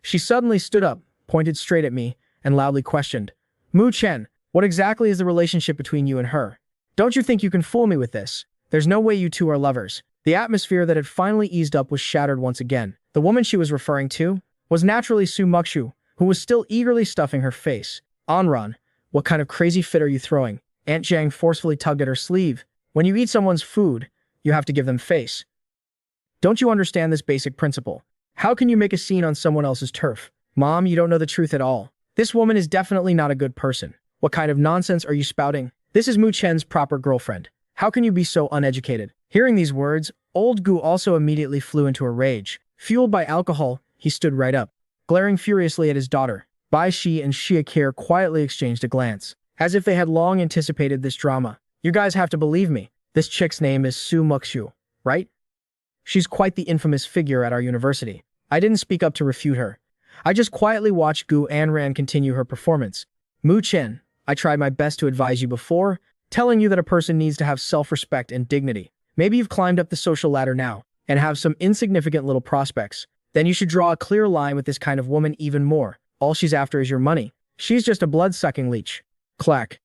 She suddenly stood up, pointed straight at me, and loudly questioned, Mu-chen, what exactly is the relationship between you and her? Don't you think you can fool me with this? There's no way you two are lovers. The atmosphere that had finally eased up was shattered once again. The woman she was referring to was naturally Sumo, who was still eagerly stuffing her face. Anran, what kind of crazy fit are you throwing? Aunt Jiang forcefully tugged at her sleeve. When you eat someone's food, you have to give them face. Don't you understand this basic principle? How can you make a scene on someone else's turf? Mom, you don't know the truth at all. This woman is definitely not a good person. What kind of nonsense are you spouting? This is Mu-chen's proper girlfriend. How can you be so uneducated? Hearing these words, old Gu also immediately flew into a rage. Fueled by alcohol, he stood right up, glaring furiously at his daughter. Bai Shi and Shiakare quietly exchanged a glance, as if they had long anticipated this drama. You guys have to believe me. This chick's name is Sumo, right? She's quite the infamous figure at our university. I didn't speak up to refute her. I just quietly watched Gu Anran continue her performance. Mu-chen, I tried my best to advise you before, telling you that a person needs to have self-respect and dignity. Maybe you've climbed up the social ladder now, and have some insignificant little prospects. Then you should draw a clear line with this kind of woman even more. All she's after is your money. She's just a blood-sucking leech. Clack.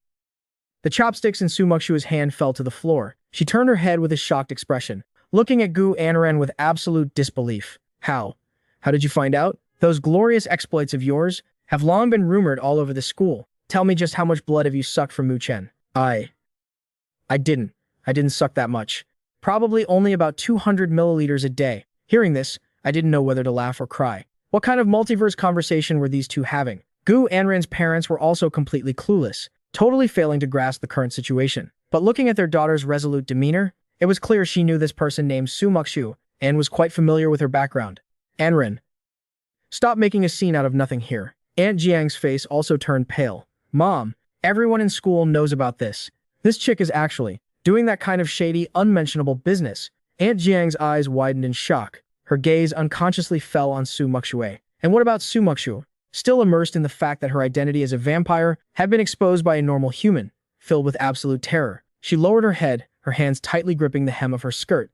The chopsticks in Sumo's hand fell to the floor. She turned her head with a shocked expression, looking at Gu Anran with absolute disbelief. How? How did you find out? Those glorious exploits of yours have long been rumored all over the school. Tell me just how much blood have you sucked from Mu-chen? I didn't suck that much. Probably only about 200 milliliters a day. Hearing this, I didn't know whether to laugh or cry. What kind of multiverse conversation were these two having? Gu Anran's parents were also completely clueless, totally failing to grasp the current situation. But looking at their daughter's resolute demeanor, it was clear she knew this person named Su Muxu and was quite familiar with her background. Anran, stop making a scene out of nothing here. Aunt Jiang's face also turned pale. Mom, everyone in school knows about this. This chick is actually doing that kind of shady, unmentionable business. Aunt Jiang's eyes widened in shock. Her gaze unconsciously fell on Su Muxue. And what about Su Muxu? Still immersed in the fact that her identity as a vampire had been exposed by a normal human, filled with absolute terror. She lowered her head, her hands tightly gripping the hem of her skirt.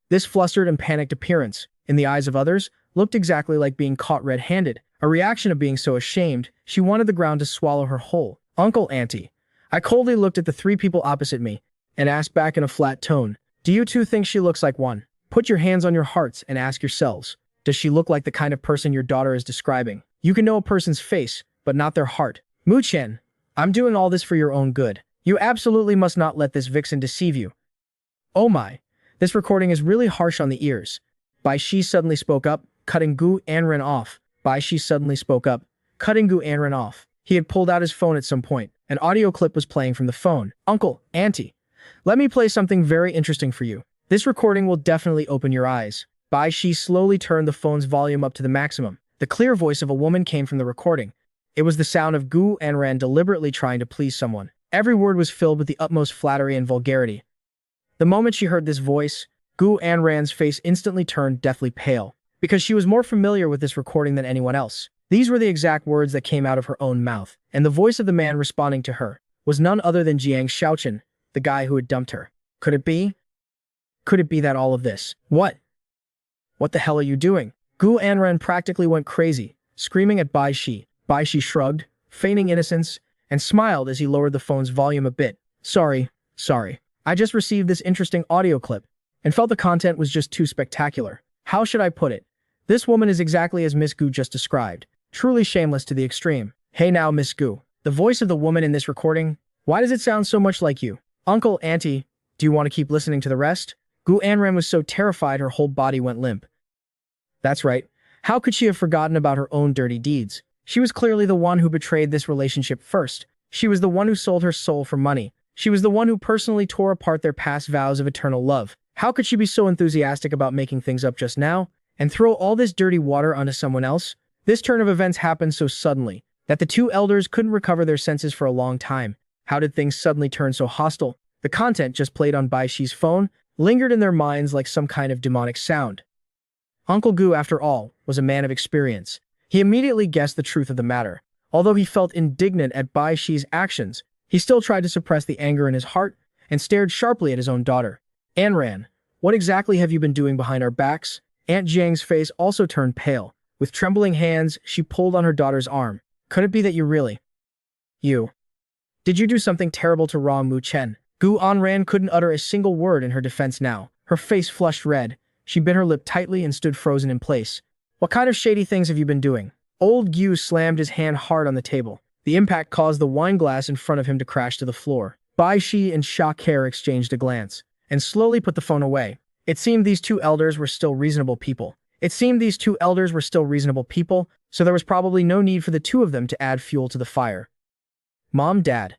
This flustered and panicked appearance, in the eyes of others, looked exactly like being caught red-handed, a reaction of being so ashamed, she wanted the ground to swallow her whole. Uncle, Auntie. I coldly looked at the three people opposite me and asked back in a flat tone, do you two think she looks like one? Put your hands on your hearts and ask yourselves, does she look like the kind of person your daughter is describing? You can know a person's face, but not their heart. Mu Chen, I'm doing all this for your own good. You absolutely must not let this vixen deceive you. Oh my, this recording is really harsh on the ears. Bai Shi suddenly spoke up, cutting Gu Anran off. Bai Shi suddenly spoke up, cutting Gu Anran off. He had pulled out his phone at some point. An audio clip was playing from the phone. Uncle, Auntie, let me play something very interesting for you. This recording will definitely open your eyes. Bai Shi slowly turned the phone's volume up to the maximum. The clear voice of a woman came from the recording. It was the sound of Gu Anran deliberately trying to please someone. Every word was filled with the utmost flattery and vulgarity. The moment she heard this voice, Gu Anran's face instantly turned deathly pale, because she was more familiar with this recording than anyone else. These were the exact words that came out of her own mouth, and the voice of the man responding to her was none other than Jiang Shaochen, the guy who had dumped her. Could it be? Could it be that all of this? What the hell are you doing? Gu Anran practically went crazy, screaming at Bai Shi. Bai Shi shrugged, feigning innocence, and smiled as he lowered the phone's volume a bit. Sorry. I just received this interesting audio clip, and felt the content was just too spectacular. How should I put it? This woman is exactly as Miss Gu just described. Truly shameless to the extreme. Hey now, Miss Gu. The voice of the woman in this recording, why does it sound so much like you? Uncle, Auntie, do you want to keep listening to the rest? Gu Anran was so terrified her whole body went limp. That's right. How could she have forgotten about her own dirty deeds? She was clearly the one who betrayed this relationship first. She was the one who sold her soul for money. She was the one who personally tore apart their past vows of eternal love. How could she be so enthusiastic about making things up just now, and throw all this dirty water onto someone else? This turn of events happened so suddenly, that the two elders couldn't recover their senses for a long time. How did things suddenly turn so hostile? The content just played on Bai Shi's phone lingered in their minds like some kind of demonic sound. Uncle Gu, after all, was a man of experience. He immediately guessed the truth of the matter. Although he felt indignant at Bai Shi's actions, he still tried to suppress the anger in his heart and stared sharply at his own daughter. Anran, what exactly have you been doing behind our backs? Aunt Jiang's face also turned pale. With trembling hands, she pulled on her daughter's arm. Could it be that you really... Did you do something terrible to wrong Mu Chen? Gu Anran couldn't utter a single word in her defense now. Her face flushed red. She bit her lip tightly and stood frozen in place. What kind of shady things have you been doing? Old Gu slammed his hand hard on the table. The impact caused the wine glass in front of him to crash to the floor. Bai Shi and Sha Care exchanged a glance, and slowly put the phone away. It seemed these two elders were still reasonable people. So there was probably no need for the two of them to add fuel to the fire. Mom, Dad,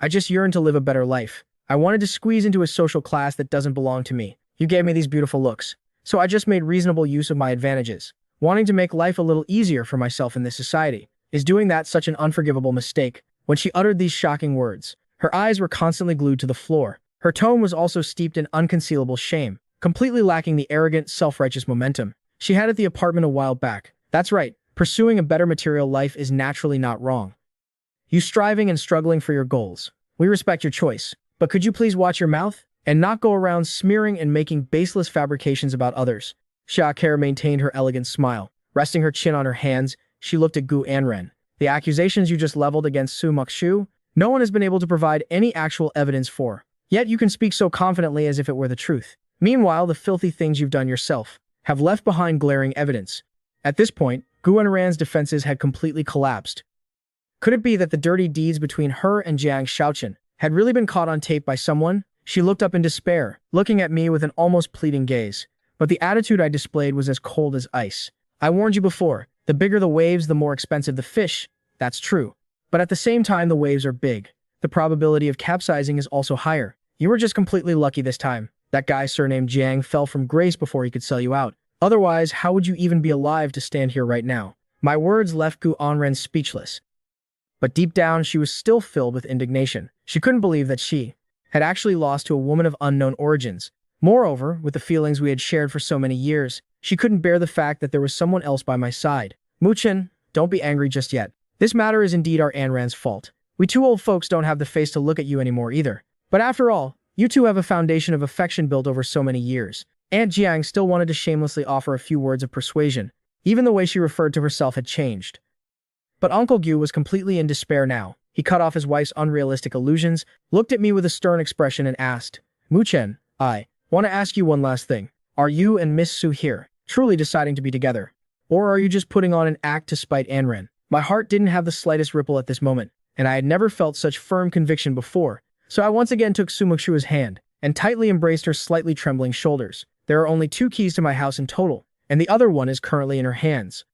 I just yearned to live a better life. I wanted to squeeze into a social class that doesn't belong to me. You gave me these beautiful looks, so I just made reasonable use of my advantages. Wanting to make life a little easier for myself in this society. Is doing that such an unforgivable mistake? When she uttered these shocking words, her eyes were constantly glued to the floor. Her tone was also steeped in unconcealable shame, completely lacking the arrogant, self-righteous momentum she had at the apartment a while back. That's right, pursuing a better material life is naturally not wrong. You striving and struggling for your goals. We respect your choice, but could you please watch your mouth and not go around smearing and making baseless fabrications about others? Sha Care maintained her elegant smile. Resting her chin on her hands, she looked at Gu Anran. The accusations you just leveled against Su Muxu, no one has been able to provide any actual evidence for. Yet you can speak so confidently as if it were the truth. Meanwhile, the filthy things you've done yourself have left behind glaring evidence. At this point, Gu Anran's defenses had completely collapsed. Could it be that the dirty deeds between her and Jiang Shaochen had really been caught on tape by someone? She looked up in despair, looking at me with an almost pleading gaze. but the attitude I displayed was as cold as ice. I warned you before, the bigger the waves, the more expensive the fish. That's true. But at the same time, the waves are big. The probability of capsizing is also higher. You were just completely lucky this time. That guy surnamed Jiang fell from grace before he could sell you out. Otherwise, how would you even be alive to stand here right now? My words left Gu Anren speechless. But deep down, she was still filled with indignation. She couldn't believe that she had actually lost to a woman of unknown origins. Moreover, with the feelings we had shared for so many years, she couldn't bear the fact that there was someone else by my side. Muchen, don't be angry just yet. This matter is indeed our Anran's fault. We two old folks don't have the face to look at you anymore either. But after all, you two have a foundation of affection built over so many years. Aunt Jiang still wanted to shamelessly offer a few words of persuasion. Even the way she referred to herself had changed. But Uncle Gu was completely in despair now. He cut off his wife's unrealistic illusions, looked at me with a stern expression and asked, Muchen, I want to ask you one last thing. Are you and Miss Su here, truly deciding to be together? Or are you just putting on an act to spite Anren? My heart didn't have the slightest ripple at this moment, and I had never felt such firm conviction before. So I once again took Sumushua's hand and tightly embraced her slightly trembling shoulders. There are only 2 keys to my house in total, and the other one is currently in her hands.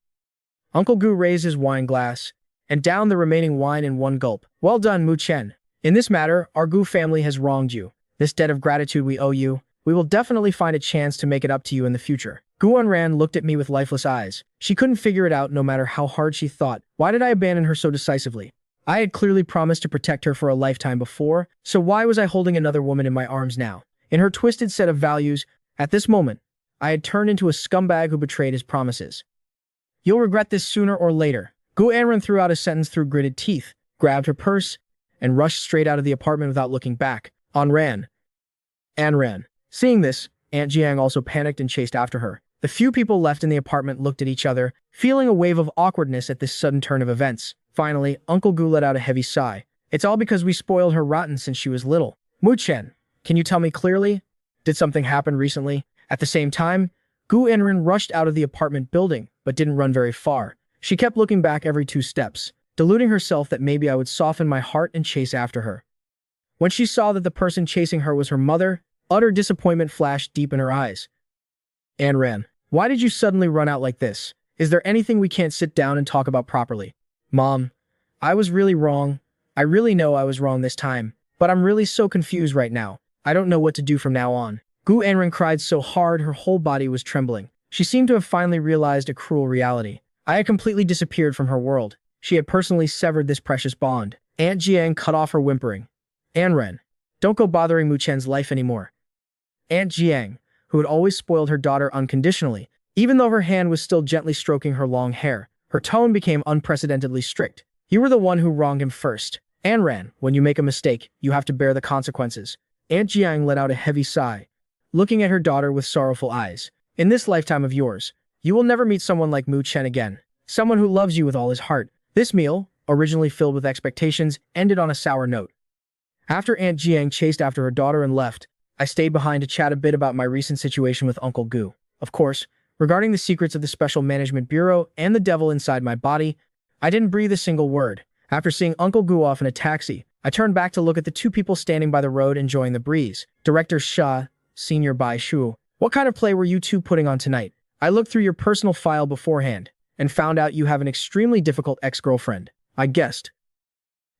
Uncle Gu raised his wine glass and downed the remaining wine in one gulp. Well done, Mu Chen. In this matter, our Gu family has wronged you. This debt of gratitude we owe you, we will definitely find a chance to make it up to you in the future. Gu Anran looked at me with lifeless eyes. She couldn't figure it out no matter how hard she thought. Why did I abandon her so decisively? I had clearly promised to protect her for a lifetime before, so why was I holding another woman in my arms now? In her twisted set of values, at this moment, I had turned into a scumbag who betrayed his promises. You'll regret this sooner or later. Gu Anran threw out a sentence through gritted teeth, grabbed her purse, and rushed straight out of the apartment without looking back. Anran. Seeing this, Aunt Jiang also panicked and chased after her. The few people left in the apartment looked at each other, feeling a wave of awkwardness at this sudden turn of events. Finally, Uncle Gu let out a heavy sigh. It's all because we spoiled her rotten since she was little. Muchen, can you tell me clearly? Did something happen recently? At the same time, Gu Anran rushed out of the apartment building, but didn't run very far. She kept looking back every 2 steps, deluding herself that maybe I would soften my heart and chase after her. When she saw that the person chasing her was her mother, utter disappointment flashed deep in her eyes. Anran, why did you suddenly run out like this? Is there anything we can't sit down and talk about properly? Mom, I was really wrong. I really know I was wrong this time, but I'm really so confused right now. I don't know what to do from now on. Gu Anran cried so hard her whole body was trembling. She seemed to have finally realized a cruel reality. I had completely disappeared from her world. She had personally severed this precious bond. Aunt Jiang cut off her whimpering. Anran, don't go bothering Mu Chen's life anymore. Aunt Jiang, who had always spoiled her daughter unconditionally, even though her hand was still gently stroking her long hair, her tone became unprecedentedly strict. You were the one who wronged him first. Anran, when you make a mistake, you have to bear the consequences. Aunt Jiang let out a heavy sigh, looking at her daughter with sorrowful eyes. In this lifetime of yours, you will never meet someone like Mu Chen again. Someone who loves you with all his heart. This meal, originally filled with expectations, ended on a sour note. After Aunt Jiang chased after her daughter and left, I stayed behind to chat a bit about my recent situation with Uncle Gu. Of course, regarding the secrets of the Special Management Bureau and the devil inside my body, I didn't breathe a single word. After seeing Uncle Gu off in a taxi, I turned back to look at the 2 people standing by the road enjoying the breeze. Director Xia, Senior Bai Shu, what kind of play were you 2 putting on tonight? I looked through your personal file beforehand and found out you have an extremely difficult ex-girlfriend. I guessed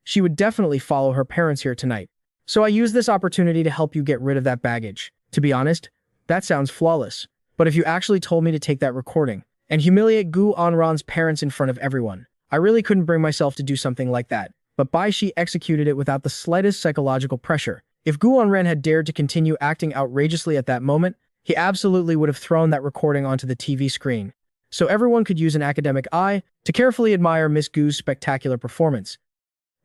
she would definitely follow her parents here tonight. So I used this opportunity to help you get rid of that baggage. To be honest, that sounds flawless. But if you actually told me to take that recording and humiliate Gu Anran's parents in front of everyone, I really couldn't bring myself to do something like that. But Bai Shi executed it without the slightest psychological pressure. If Gu Anran had dared to continue acting outrageously at that moment, he absolutely would have thrown that recording onto the TV screen, so everyone could use an academic eye to carefully admire Miss Gu's spectacular performance.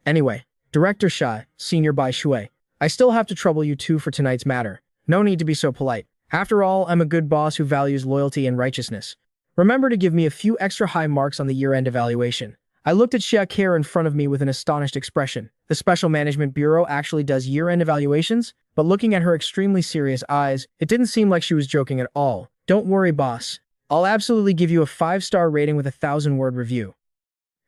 Anyway, Director Xia, Senior Bai Shui, I still have to trouble you 2 for tonight's matter. No need to be so polite. After all, I'm a good boss who values loyalty and righteousness. Remember to give me a few extra high marks on the year-end evaluation. I looked at Xia Care in front of me with an astonished expression. The Special Management Bureau actually does year-end evaluations? But looking at her extremely serious eyes, it didn't seem like she was joking at all. Don't worry, boss. I'll absolutely give you a 5-star rating with a 1,000-word review.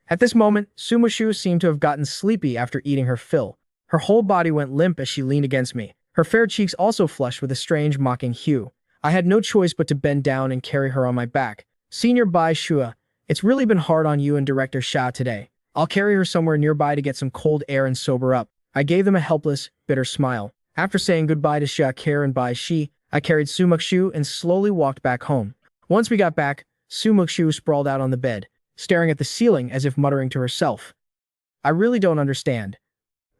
At this moment, Sumushu seemed to have gotten sleepy after eating her fill. Her whole body went limp as she leaned against me. Her fair cheeks also flushed with a strange, mocking hue. I had no choice but to bend down and carry her on my back. Senior Bai Shua, it's really been hard on you and Director Sha today. I'll carry her somewhere nearby to get some cold air and sober up. I gave them a helpless, bitter smile. After saying goodbye to Sha Care and Bai Shi, I carried Su Muxu and slowly walked back home. Once we got back, Su Muxu sprawled out on the bed, staring at the ceiling as if muttering to herself. I really don't understand.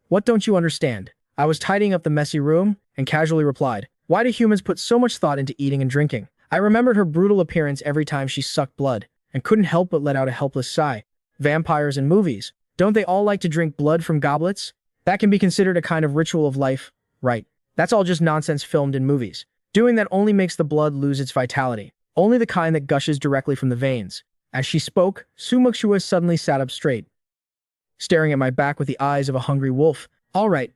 What don't you understand? I was tidying up the messy room and casually replied, why do humans put so much thought into eating and drinking? I remembered her brutal appearance every time she sucked blood, and couldn't help but let out a helpless sigh. Vampires in movies, don't they all like to drink blood from goblets? That can be considered a kind of ritual of life, right? That's all just nonsense filmed in movies. Doing that only makes the blood lose its vitality, only the kind that gushes directly from the veins. As she spoke, Su Muxua suddenly sat up straight, staring at my back with the eyes of a hungry wolf. All right,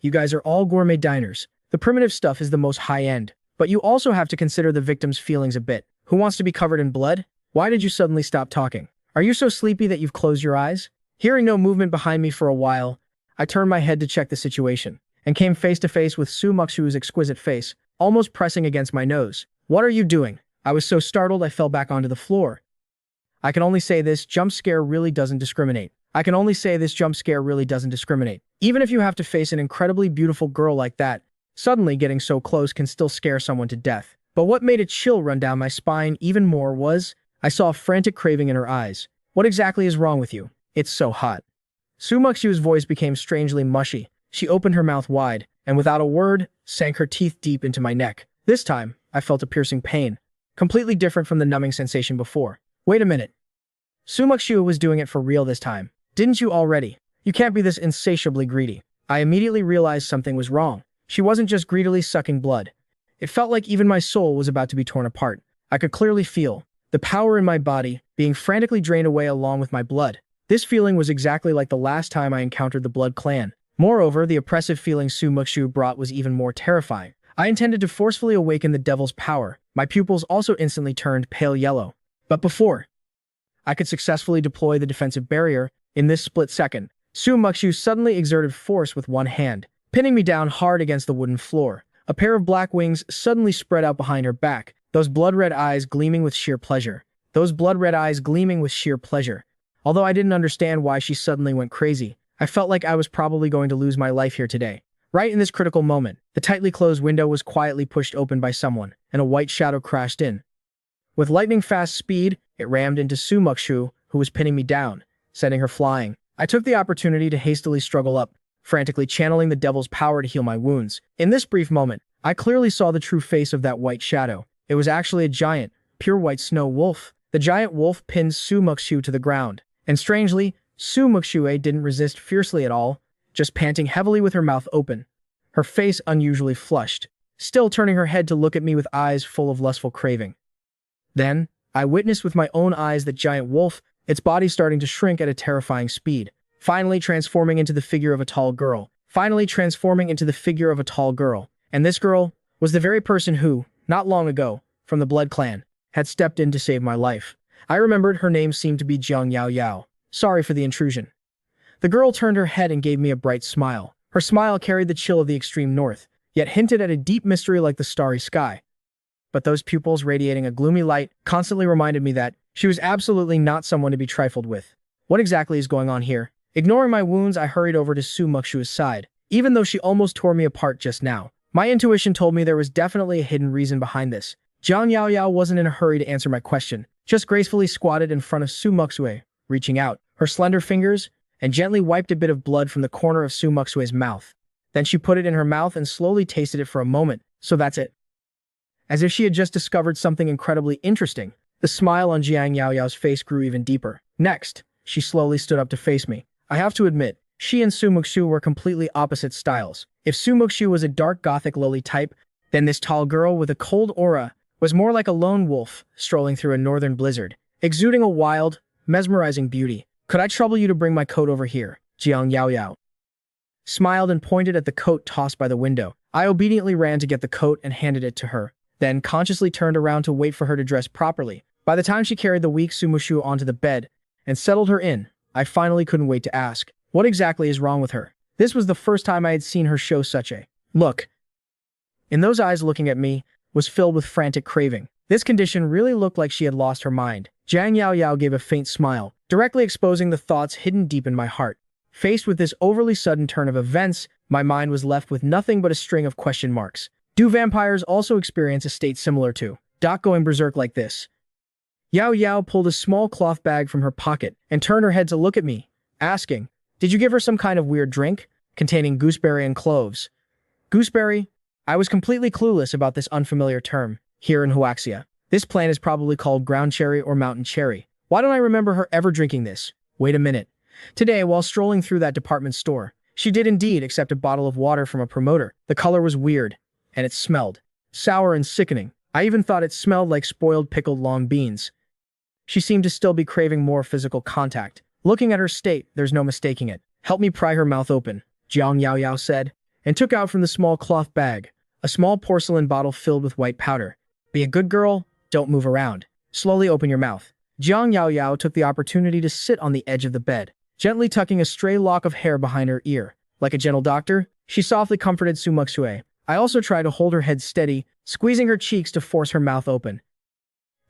you guys are all gourmet diners. The primitive stuff is the most high-end, but you also have to consider the victim's feelings a bit. Who wants to be covered in blood? Why did you suddenly stop talking? Are you so sleepy that you've closed your eyes? Hearing no movement behind me for a while, I turned my head to check the situation, and came face to face with Su Muxu's exquisite face, almost pressing against my nose. What are you doing? I was so startled I fell back onto the floor. I can only say this jump scare really doesn't discriminate. Even if you have to face an incredibly beautiful girl like that, suddenly getting so close can still scare someone to death. But what made a chill run down my spine even more was, I saw a frantic craving in her eyes. What exactly is wrong with you? It's so hot. Su Muxu's voice became strangely mushy. She opened her mouth wide, and without a word, sank her teeth deep into my neck. This time, I felt a piercing pain, completely different from the numbing sensation before. Wait a minute. Su Muxu was doing it for real this time. Didn't you already? You can't be this insatiably greedy. I immediately realized something was wrong. She wasn't just greedily sucking blood. It felt like even my soul was about to be torn apart. I could clearly feel the power in my body being frantically drained away along with my blood. This feeling was exactly like the last time I encountered the Blood Clan. Moreover, the oppressive feeling Su Muxu brought was even more terrifying. I intended to forcefully awaken the devil's power. My pupils also instantly turned pale yellow. But before I could successfully deploy the defensive barrier, in this split second, Su Muxu suddenly exerted force with one hand, pinning me down hard against the wooden floor. A pair of black wings suddenly spread out behind her back, those blood-red eyes gleaming with sheer pleasure. Although I didn't understand why she suddenly went crazy, I felt like I was probably going to lose my life here today. Right in this critical moment, the tightly closed window was quietly pushed open by someone, and a white shadow crashed in. With lightning-fast speed, it rammed into Su Muxu, who was pinning me down, sending her flying. I took the opportunity to hastily struggle up, frantically channeling the devil's power to heal my wounds. In this brief moment, I clearly saw the true face of that white shadow. It was actually a giant, pure white snow wolf. The giant wolf pinned Su Muxu to the ground, and strangely, Su Muxue didn't resist fiercely at all, just panting heavily with her mouth open, her face unusually flushed, still turning her head to look at me with eyes full of lustful craving. Then, I witnessed with my own eyes that giant wolf, its body starting to shrink at a terrifying speed, finally transforming into the figure of a tall girl. And this girl was the very person who, not long ago, from the Blood Clan, had stepped in to save my life. I remembered her name seemed to be Jiang Yao Yao. Sorry for the intrusion. The girl turned her head and gave me a bright smile. Her smile carried the chill of the extreme north, yet hinted at a deep mystery like the starry sky. But those pupils radiating a gloomy light constantly reminded me that she was absolutely not someone to be trifled with. What exactly is going on here? Ignoring my wounds, I hurried over to Su Muxu's side. Even though she almost tore me apart just now, my intuition told me there was definitely a hidden reason behind this. Jiang Yao Yao wasn't in a hurry to answer my question, just gracefully squatted in front of Su Muxue, reaching out her slender fingers and gently wiped a bit of blood from the corner of Su Muxue's mouth. Then she put it in her mouth and slowly tasted it for a moment. So that's it. As if she had just discovered something incredibly interesting, the smile on Jiang Yao Yao's face grew even deeper. Next, she slowly stood up to face me. I have to admit, she and Su Muxu were completely opposite styles. If Su Muxu was a dark gothic lowly type, then this tall girl with a cold aura was more like a lone wolf strolling through a northern blizzard, exuding a wild, mesmerizing beauty. Could I trouble you to bring my coat over here? Jiang Yao Yao smiled and pointed at the coat tossed by the window. I obediently ran to get the coat and handed it to her, then consciously turned around to wait for her to dress properly. By the time she carried the weak Su Muxu onto the bed and settled her in, I finally couldn't wait to ask, what exactly is wrong with her? This was the first time I had seen her show such a look. In those eyes looking at me, was filled with frantic craving. This condition really looked like she had lost her mind. Jiang Yaoyao gave a faint smile, directly exposing the thoughts hidden deep in my heart. Faced with this overly sudden turn of events, my mind was left with nothing but a string of question marks. Do vampires also experience a state similar to going berserk like this? Yao Yao pulled a small cloth bag from her pocket and turned her head to look at me, asking, "Did you give her some kind of weird drink containing gooseberry and cloves?" Gooseberry? I was completely clueless about this unfamiliar term here in Huaxia. This plant is probably called ground cherry or mountain cherry. Why don't I remember her ever drinking this? Wait a minute. Today, while strolling through that department store, she did indeed accept a bottle of water from a promoter. The color was weird, and it smelled sour and sickening. I even thought it smelled like spoiled pickled long beans. She seemed to still be craving more physical contact. Looking at her state, there's no mistaking it. "Help me pry her mouth open," Jiang Yaoyao said, and took out from the small cloth bag a small porcelain bottle filled with white powder. "Be a good girl, don't move around. Slowly open your mouth." Jiang Yaoyao took the opportunity to sit on the edge of the bed, gently tucking a stray lock of hair behind her ear. Like a gentle doctor, she softly comforted Su Muxue. I also tried to hold her head steady, squeezing her cheeks to force her mouth open.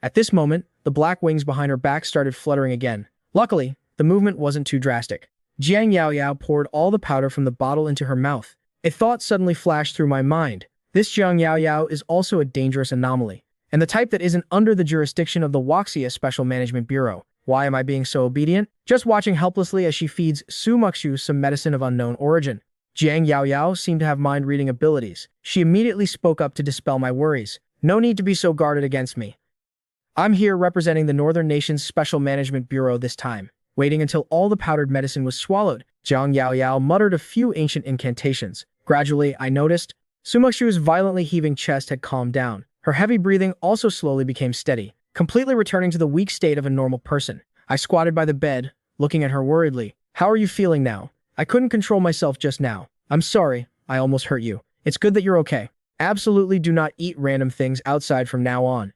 At this moment, the black wings behind her back started fluttering again. Luckily, the movement wasn't too drastic. Jiang Yaoyao poured all the powder from the bottle into her mouth. A thought suddenly flashed through my mind. This Jiang Yaoyao is also a dangerous anomaly, and the type that isn't under the jurisdiction of the Huaxia Special Management Bureau. Why am I being so obedient? Just watching helplessly as she feeds Su Muxu some medicine of unknown origin. Jiang Yaoyao seemed to have mind-reading abilities. She immediately spoke up to dispel my worries. "No need to be so guarded against me. I'm here representing the Northern Nations Special Management Bureau this time." Waiting until all the powdered medicine was swallowed, Jiang Yaoyao muttered a few ancient incantations. Gradually, I noticed Su Muxu's violently heaving chest had calmed down. Her heavy breathing also slowly became steady, completely returning to the weak state of a normal person. I squatted by the bed, looking at her worriedly. "How are you feeling now? I couldn't control myself just now. I'm sorry, I almost hurt you. It's good that you're okay. Absolutely do not eat random things outside from now on."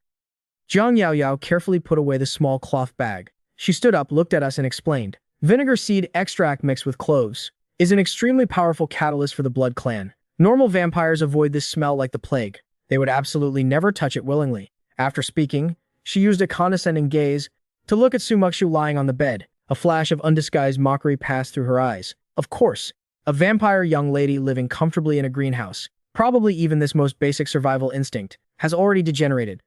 Jiang Yaoyao carefully put away the small cloth bag. She stood up, looked at us, and explained, "Vinegar seed extract mixed with cloves is an extremely powerful catalyst for the blood clan. Normal vampires avoid this smell like the plague. They would absolutely never touch it willingly." After speaking, she used a condescending gaze to look at Su Muxu lying on the bed. A flash of undisguised mockery passed through her eyes. Of course, a vampire young lady living comfortably in a greenhouse, probably even this most basic survival instinct, has already degenerated.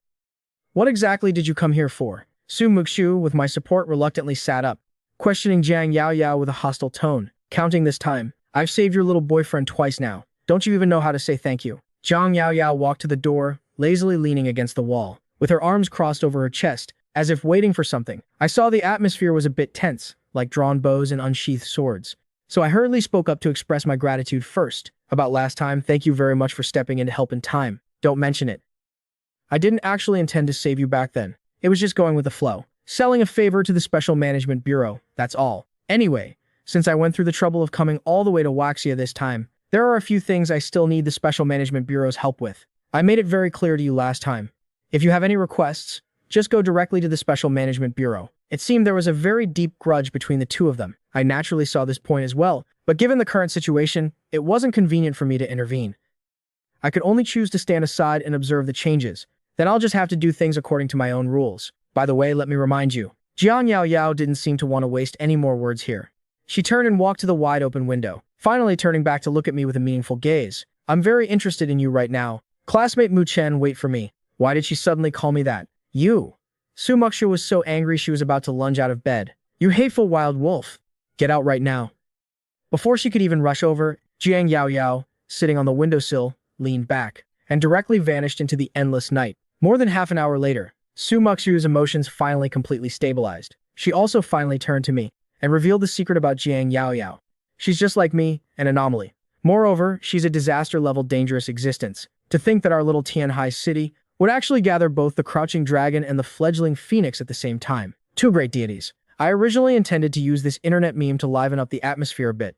"What exactly did you come here for?" Su Muxu, with my support, reluctantly sat up, questioning Jiang Yaoyao with a hostile tone. "Counting this time, I've saved your little boyfriend twice now. Don't you even know how to say thank you?" Jiang Yaoyao walked to the door, lazily leaning against the wall, with her arms crossed over her chest, as if waiting for something. I saw the atmosphere was a bit tense, like drawn bows and unsheathed swords. So I hurriedly spoke up to express my gratitude first. "About last time, thank you very much for stepping in to help in time. Don't mention it. I didn't actually intend to save you back then. It was just going with the flow. Selling a favor to the Special Management Bureau, that's all. Anyway, since I went through the trouble of coming all the way to Huaxia this time, there are a few things I still need the Special Management Bureau's help with. I made it very clear to you last time. If you have any requests, just go directly to the Special Management Bureau." It seemed there was a very deep grudge between the two of them. I naturally saw this point as well, but given the current situation, it wasn't convenient for me to intervene. I could only choose to stand aside and observe the changes. Then I'll just have to do things according to my own rules. By the way, let me remind you, Jiang Yaoyao didn't seem to want to waste any more words here. She turned and walked to the wide-open window, finally turning back to look at me with a meaningful gaze. "I'm very interested in you right now. Classmate Mu Chen, wait for me." Why did she suddenly call me that? "You." Su Muxu was so angry she was about to lunge out of bed. "You hateful wild wolf. Get out right now." Before she could even rush over, Jiang Yaoyao, sitting on the windowsill, leaned back and directly vanished into the endless night. More than half an hour later, Su Muxu's emotions finally completely stabilized. She also finally turned to me and revealed the secret about Jiang Yaoyao. She's just like me, an anomaly. Moreover, she's a disaster-level dangerous existence. To think that our little Tianhai city would actually gather both the crouching dragon and the fledgling phoenix at the same time. Two great deities. I originally intended to use this internet meme to liven up the atmosphere a bit.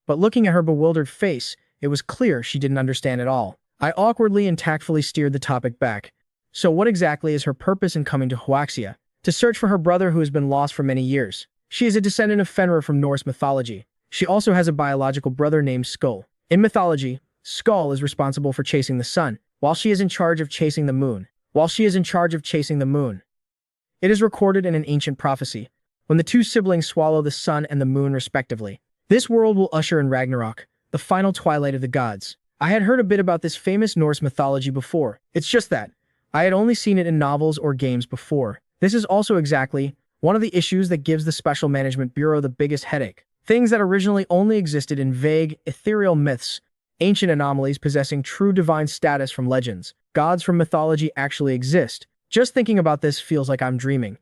But looking at her bewildered face, it was clear she didn't understand at all. I awkwardly and tactfully steered the topic back. So what exactly is her purpose in coming to Huaxia? To search for her brother who has been lost for many years. She is a descendant of Fenrir from Norse mythology. She also has a biological brother named Skull. In mythology, Skull is responsible for chasing the sun, while she is in charge of chasing the moon. While she is in charge of chasing the moon. It is recorded in an ancient prophecy, when the two siblings swallow the sun and the moon respectively. This world will usher in Ragnarok, the final twilight of the gods. I had heard a bit about this famous Norse mythology before. It's just that I had only seen it in novels or games before. This is also exactly one of the issues that gives the Special Management Bureau the biggest headache. Things that originally only existed in vague, ethereal myths, ancient anomalies possessing true divine status from legends, gods from mythology actually exist. Just thinking about this feels like I'm dreaming.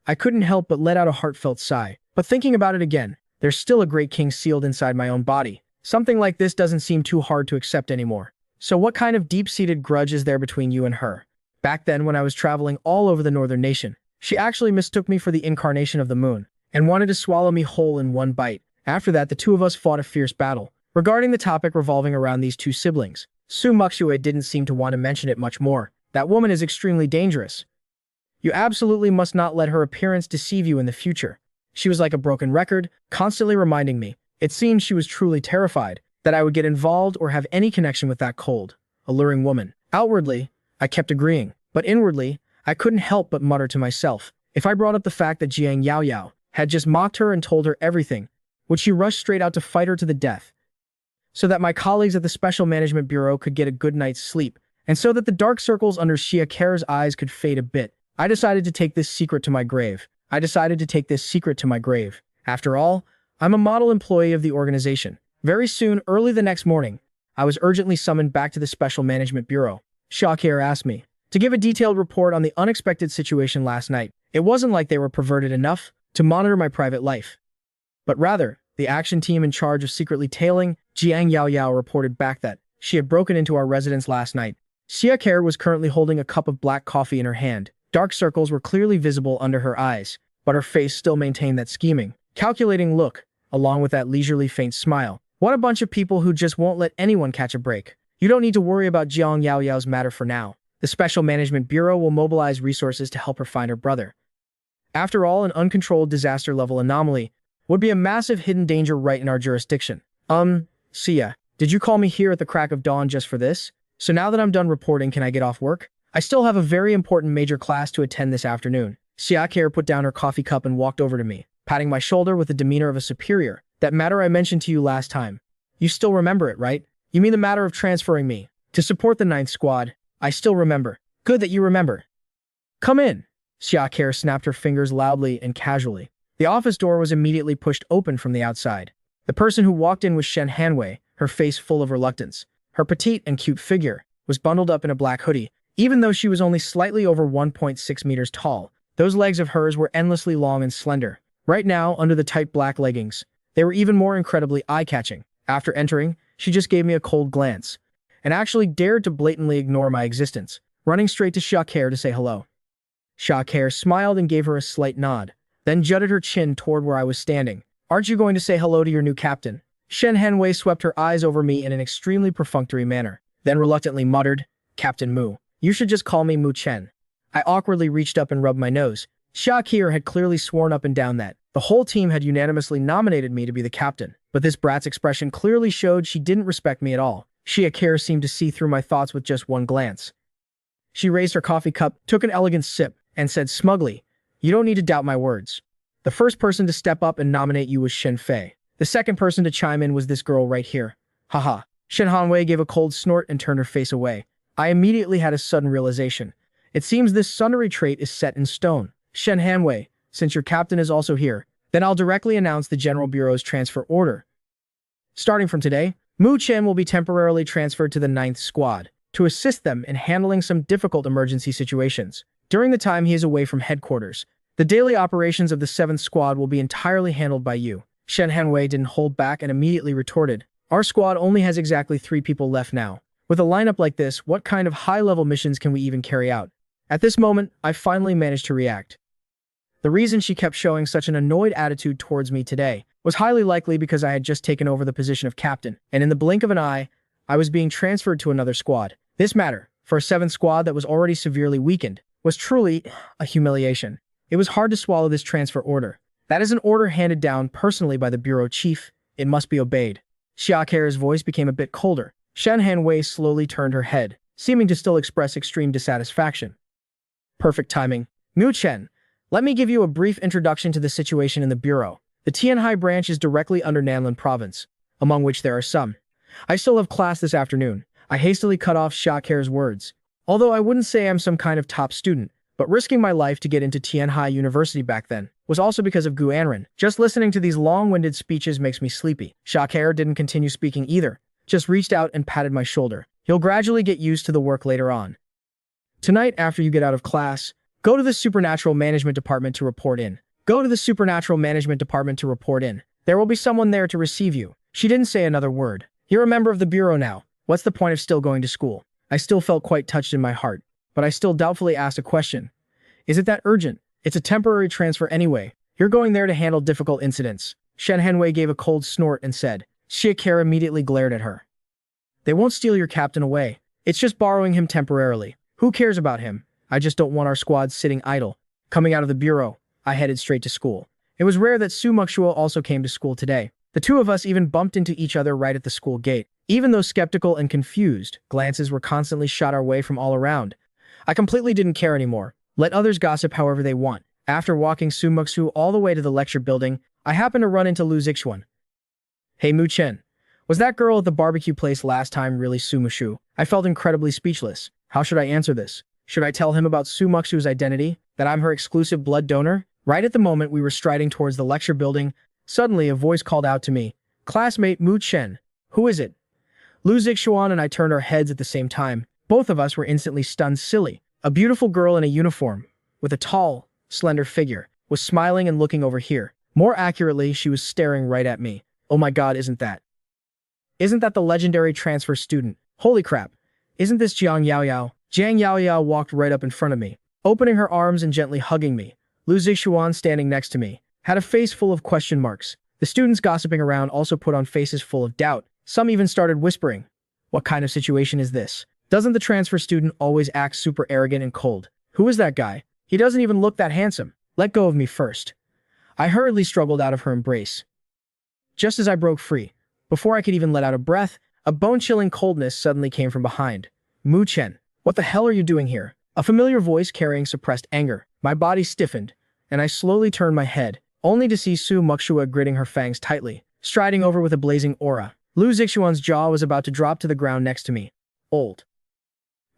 I couldn't help but let out a heartfelt sigh. But thinking about it again, there's still a great king sealed inside my own body. Something like this doesn't seem too hard to accept anymore. So what kind of deep-seated grudge is there between you and her? Back then, when I was traveling all over the northern nation, she actually mistook me for the incarnation of the moon and wanted to swallow me whole in one bite. After that, the two of us fought a fierce battle. Regarding the topic revolving around these two siblings, Su Muxue didn't seem to want to mention it much more. That woman is extremely dangerous. You absolutely must not let her appearance deceive you in the future. She was like a broken record, constantly reminding me. It seemed she was truly terrified that I would get involved or have any connection with that cold, alluring woman. Outwardly, I kept agreeing, but inwardly, I couldn't help but mutter to myself. If I brought up the fact that Jiang Yaoyao had just mocked her and told her everything, would she rush straight out to fight her to the death? So that my colleagues at the Special Management Bureau could get a good night's sleep, and so that the dark circles under Xia Kere's eyes could fade a bit, I decided to take this secret to my grave. After all, I'm a model employee of the organization. Very soon, early the next morning, I was urgently summoned back to the Special Management Bureau. Xia Kere asked me to give a detailed report on the unexpected situation last night. It wasn't like they were perverted enough to monitor my private life, but rather, the action team in charge of secretly tailing Jiang Yaoyao reported back that she had broken into our residence last night. Xia Kere was currently holding a cup of black coffee in her hand. Dark circles were clearly visible under her eyes, but her face still maintained that scheming, calculating look, along with that leisurely faint smile. What a bunch of people who just won't let anyone catch a break. You don't need to worry about Jiang Yaoyao's matter for now. The Special Management Bureau will mobilize resources to help her find her brother. After all, an uncontrolled disaster-level anomaly would be a massive hidden danger right in our jurisdiction. Xia, did you call me here at the crack of dawn just for this? So now that I'm done reporting, can I get off work? I still have a very important major class to attend this afternoon. Xia Kere put down her coffee cup and walked over to me, patting my shoulder with the demeanor of a superior. That matter I mentioned to you last time. You still remember it, right? You mean the matter of transferring me to support the 9th Squad? I still remember. Good that you remember. Come in. Xia Kere snapped her fingers loudly and casually. The office door was immediately pushed open from the outside. The person who walked in was Shen Hanwei, her face full of reluctance. Her petite and cute figure was bundled up in a black hoodie. Even though she was only slightly over 1.6 meters tall, those legs of hers were endlessly long and slender. Right now, under the tight black leggings, they were even more incredibly eye-catching. After entering, she just gave me a cold glance, and actually dared to blatantly ignore my existence, running straight to Xia Kere to say hello. Xia Kere smiled and gave her a slight nod, then jutted her chin toward where I was standing. Aren't you going to say hello to your new captain? Shen Hanwei swept her eyes over me in an extremely perfunctory manner, then reluctantly muttered, Captain Mu. You should just call me Mu Chen. I awkwardly reached up and rubbed my nose. Xia Kere had clearly sworn up and down that the whole team had unanimously nominated me to be the captain, but this brat's expression clearly showed she didn't respect me at all. Xia Kere seemed to see through my thoughts with just one glance. She raised her coffee cup, took an elegant sip, and said smugly, You don't need to doubt my words. The first person to step up and nominate you was Shen Fei. The second person to chime in was this girl right here. Haha. Shen Hanwei gave a cold snort and turned her face away. I immediately had a sudden realization. It seems this sunnery trait is set in stone. Shen Hanwei, since your captain is also here, then I'll directly announce the General Bureau's transfer order. Starting from today, Mu Chen will be temporarily transferred to the 9th Squad to assist them in handling some difficult emergency situations. During the time he is away from headquarters, the daily operations of the 7th Squad will be entirely handled by you. Shen Hanwei didn't hold back and immediately retorted, Our squad only has exactly 3 people left now. With a lineup like this, what kind of high-level missions can we even carry out? At this moment, I finally managed to react. The reason she kept showing such an annoyed attitude towards me today was highly likely because I had just taken over the position of captain, and in the blink of an eye, I was being transferred to another squad. This matter, for a 7th squad that was already severely weakened, was truly a humiliation. It was hard to swallow this transfer order. That is an order handed down personally by the bureau chief. It must be obeyed. Xia Kere's voice became a bit colder. Shen Hanwei slowly turned her head, seeming to still express extreme dissatisfaction. Perfect timing. Mu Chen, let me give you a brief introduction to the situation in the bureau. The Tianhai branch is directly under Nanlin province, among which there are some. I still have class this afternoon. I hastily cut off Shaker's words. Although I wouldn't say I'm some kind of top student, but risking my life to get into Tianhai University back then was also because of Gu Anren. Just listening to these long-winded speeches makes me sleepy. Shaker didn't continue speaking either, just reached out and patted my shoulder. You'll gradually get used to the work later on. Tonight, after you get out of class, go to the Supernatural Management Department to report in. Go to the Supernatural Management Department to report in. There will be someone there to receive you. She didn't say another word. You're a member of the bureau now. What's the point of still going to school? I still felt quite touched in my heart, but I still doubtfully asked a question. Is it that urgent? It's a temporary transfer anyway. You're going there to handle difficult incidents. Shen Henwei gave a cold snort and said. Shaker immediately glared at her. They won't steal your captain away. It's just borrowing him temporarily. Who cares about him? I just don't want our squad sitting idle. Coming out of the bureau, I headed straight to school. It was rare that Su Muxuo also came to school today. The two of us even bumped into each other right at the school gate. Even though skeptical and confused, glances were constantly shot our way from all around. I completely didn't care anymore. Let others gossip however they want. After walking Su Muxu all the way to the lecture building, I happened to run into Lu Zixuan. Hey Mu Chen, was that girl at the barbecue place last time really Su Muxu? I felt incredibly speechless. How should I answer this? Should I tell him about Su Muxu's identity? That I'm her exclusive blood donor? Right at the moment we were striding towards the lecture building, suddenly a voice called out to me. Classmate Mu Chen. Who is it? Lu Zixuan and I turned our heads at the same time. Both of us were instantly stunned silly. A beautiful girl in a uniform, with a tall, slender figure, was smiling and looking over here. More accurately, she was staring right at me. Oh my god, isn't that the legendary transfer student? Holy crap. Isn't this Jiang Yaoyao? Jiang Yaoyao walked right up in front of me, opening her arms and gently hugging me. Lu Zixuan, standing next to me, had a face full of question marks. The students gossiping around also put on faces full of doubt. Some even started whispering. What kind of situation is this? Doesn't the transfer student always act super arrogant and cold? Who is that guy? He doesn't even look that handsome. Let go of me first. I hurriedly struggled out of her embrace. Just as I broke free, before I could even let out a breath, a bone-chilling coldness suddenly came from behind. Mu Chen, what the hell are you doing here? A familiar voice carrying suppressed anger. My body stiffened, and I slowly turned my head, only to see Su Muxua gritting her fangs tightly, striding over with a blazing aura. Lu Zixuan's jaw was about to drop to the ground next to me. Old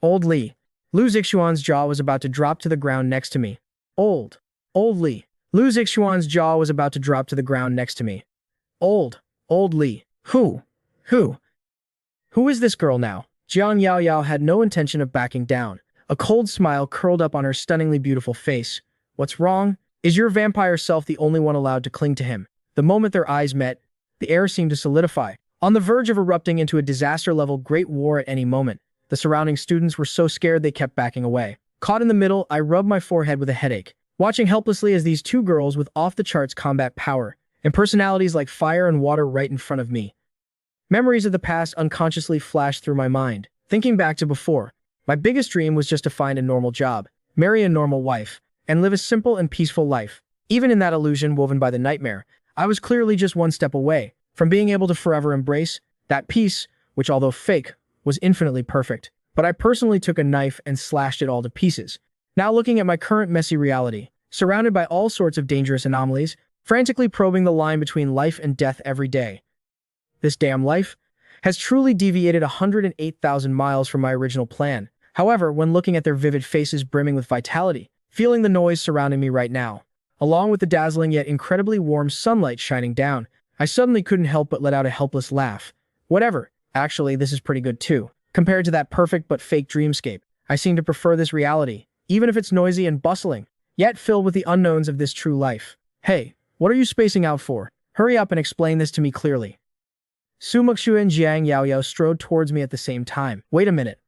Li. Lu Zixuan's jaw was about to drop to the ground next to me. Old Li. Lu Zixuan's jaw was about to drop to the ground next to me. Old Li. Who is this girl now? Jiang Yaoyao had no intention of backing down. A cold smile curled up on her stunningly beautiful face. What's wrong? Is your vampire self the only one allowed to cling to him? The moment their eyes met, the air seemed to solidify, on the verge of erupting into a disaster-level great war at any moment. The surrounding students were so scared they kept backing away. Caught in the middle, I rubbed my forehead with a headache, watching helplessly as these two girls with off-the-charts combat power and personalities like fire and water right in front of me. Memories of the past unconsciously flashed through my mind. Thinking back to before, my biggest dream was just to find a normal job, marry a normal wife, and live a simple and peaceful life. Even in that illusion woven by the nightmare, I was clearly just one step away from being able to forever embrace that peace, which although fake, was infinitely perfect. But I personally took a knife and slashed it all to pieces. Now looking at my current messy reality, surrounded by all sorts of dangerous anomalies, frantically probing the line between life and death every day. This damn life has truly deviated 108,000 miles from my original plan. However, when looking at their vivid faces brimming with vitality, feeling the noise surrounding me right now, along with the dazzling yet incredibly warm sunlight shining down, I suddenly couldn't help but let out a helpless laugh. Whatever, actually this is pretty good too. Compared to that perfect but fake dreamscape, I seem to prefer this reality, even if it's noisy and bustling, yet filled with the unknowns of this true life. Hey, what are you spacing out for? Hurry up and explain this to me clearly. Su Muxu and Jiang Yaoyao strode towards me at the same time. Wait a minute.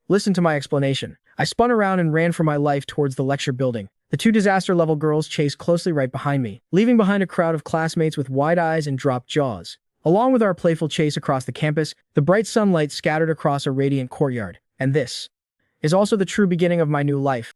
Listen to my explanation. I spun around and ran for my life towards the lecture building. The two disaster-level girls chased closely right behind me, leaving behind a crowd of classmates with wide eyes and dropped jaws. Along with our playful chase across the campus, the bright sunlight scattered across a radiant courtyard. And this is also the true beginning of my new life.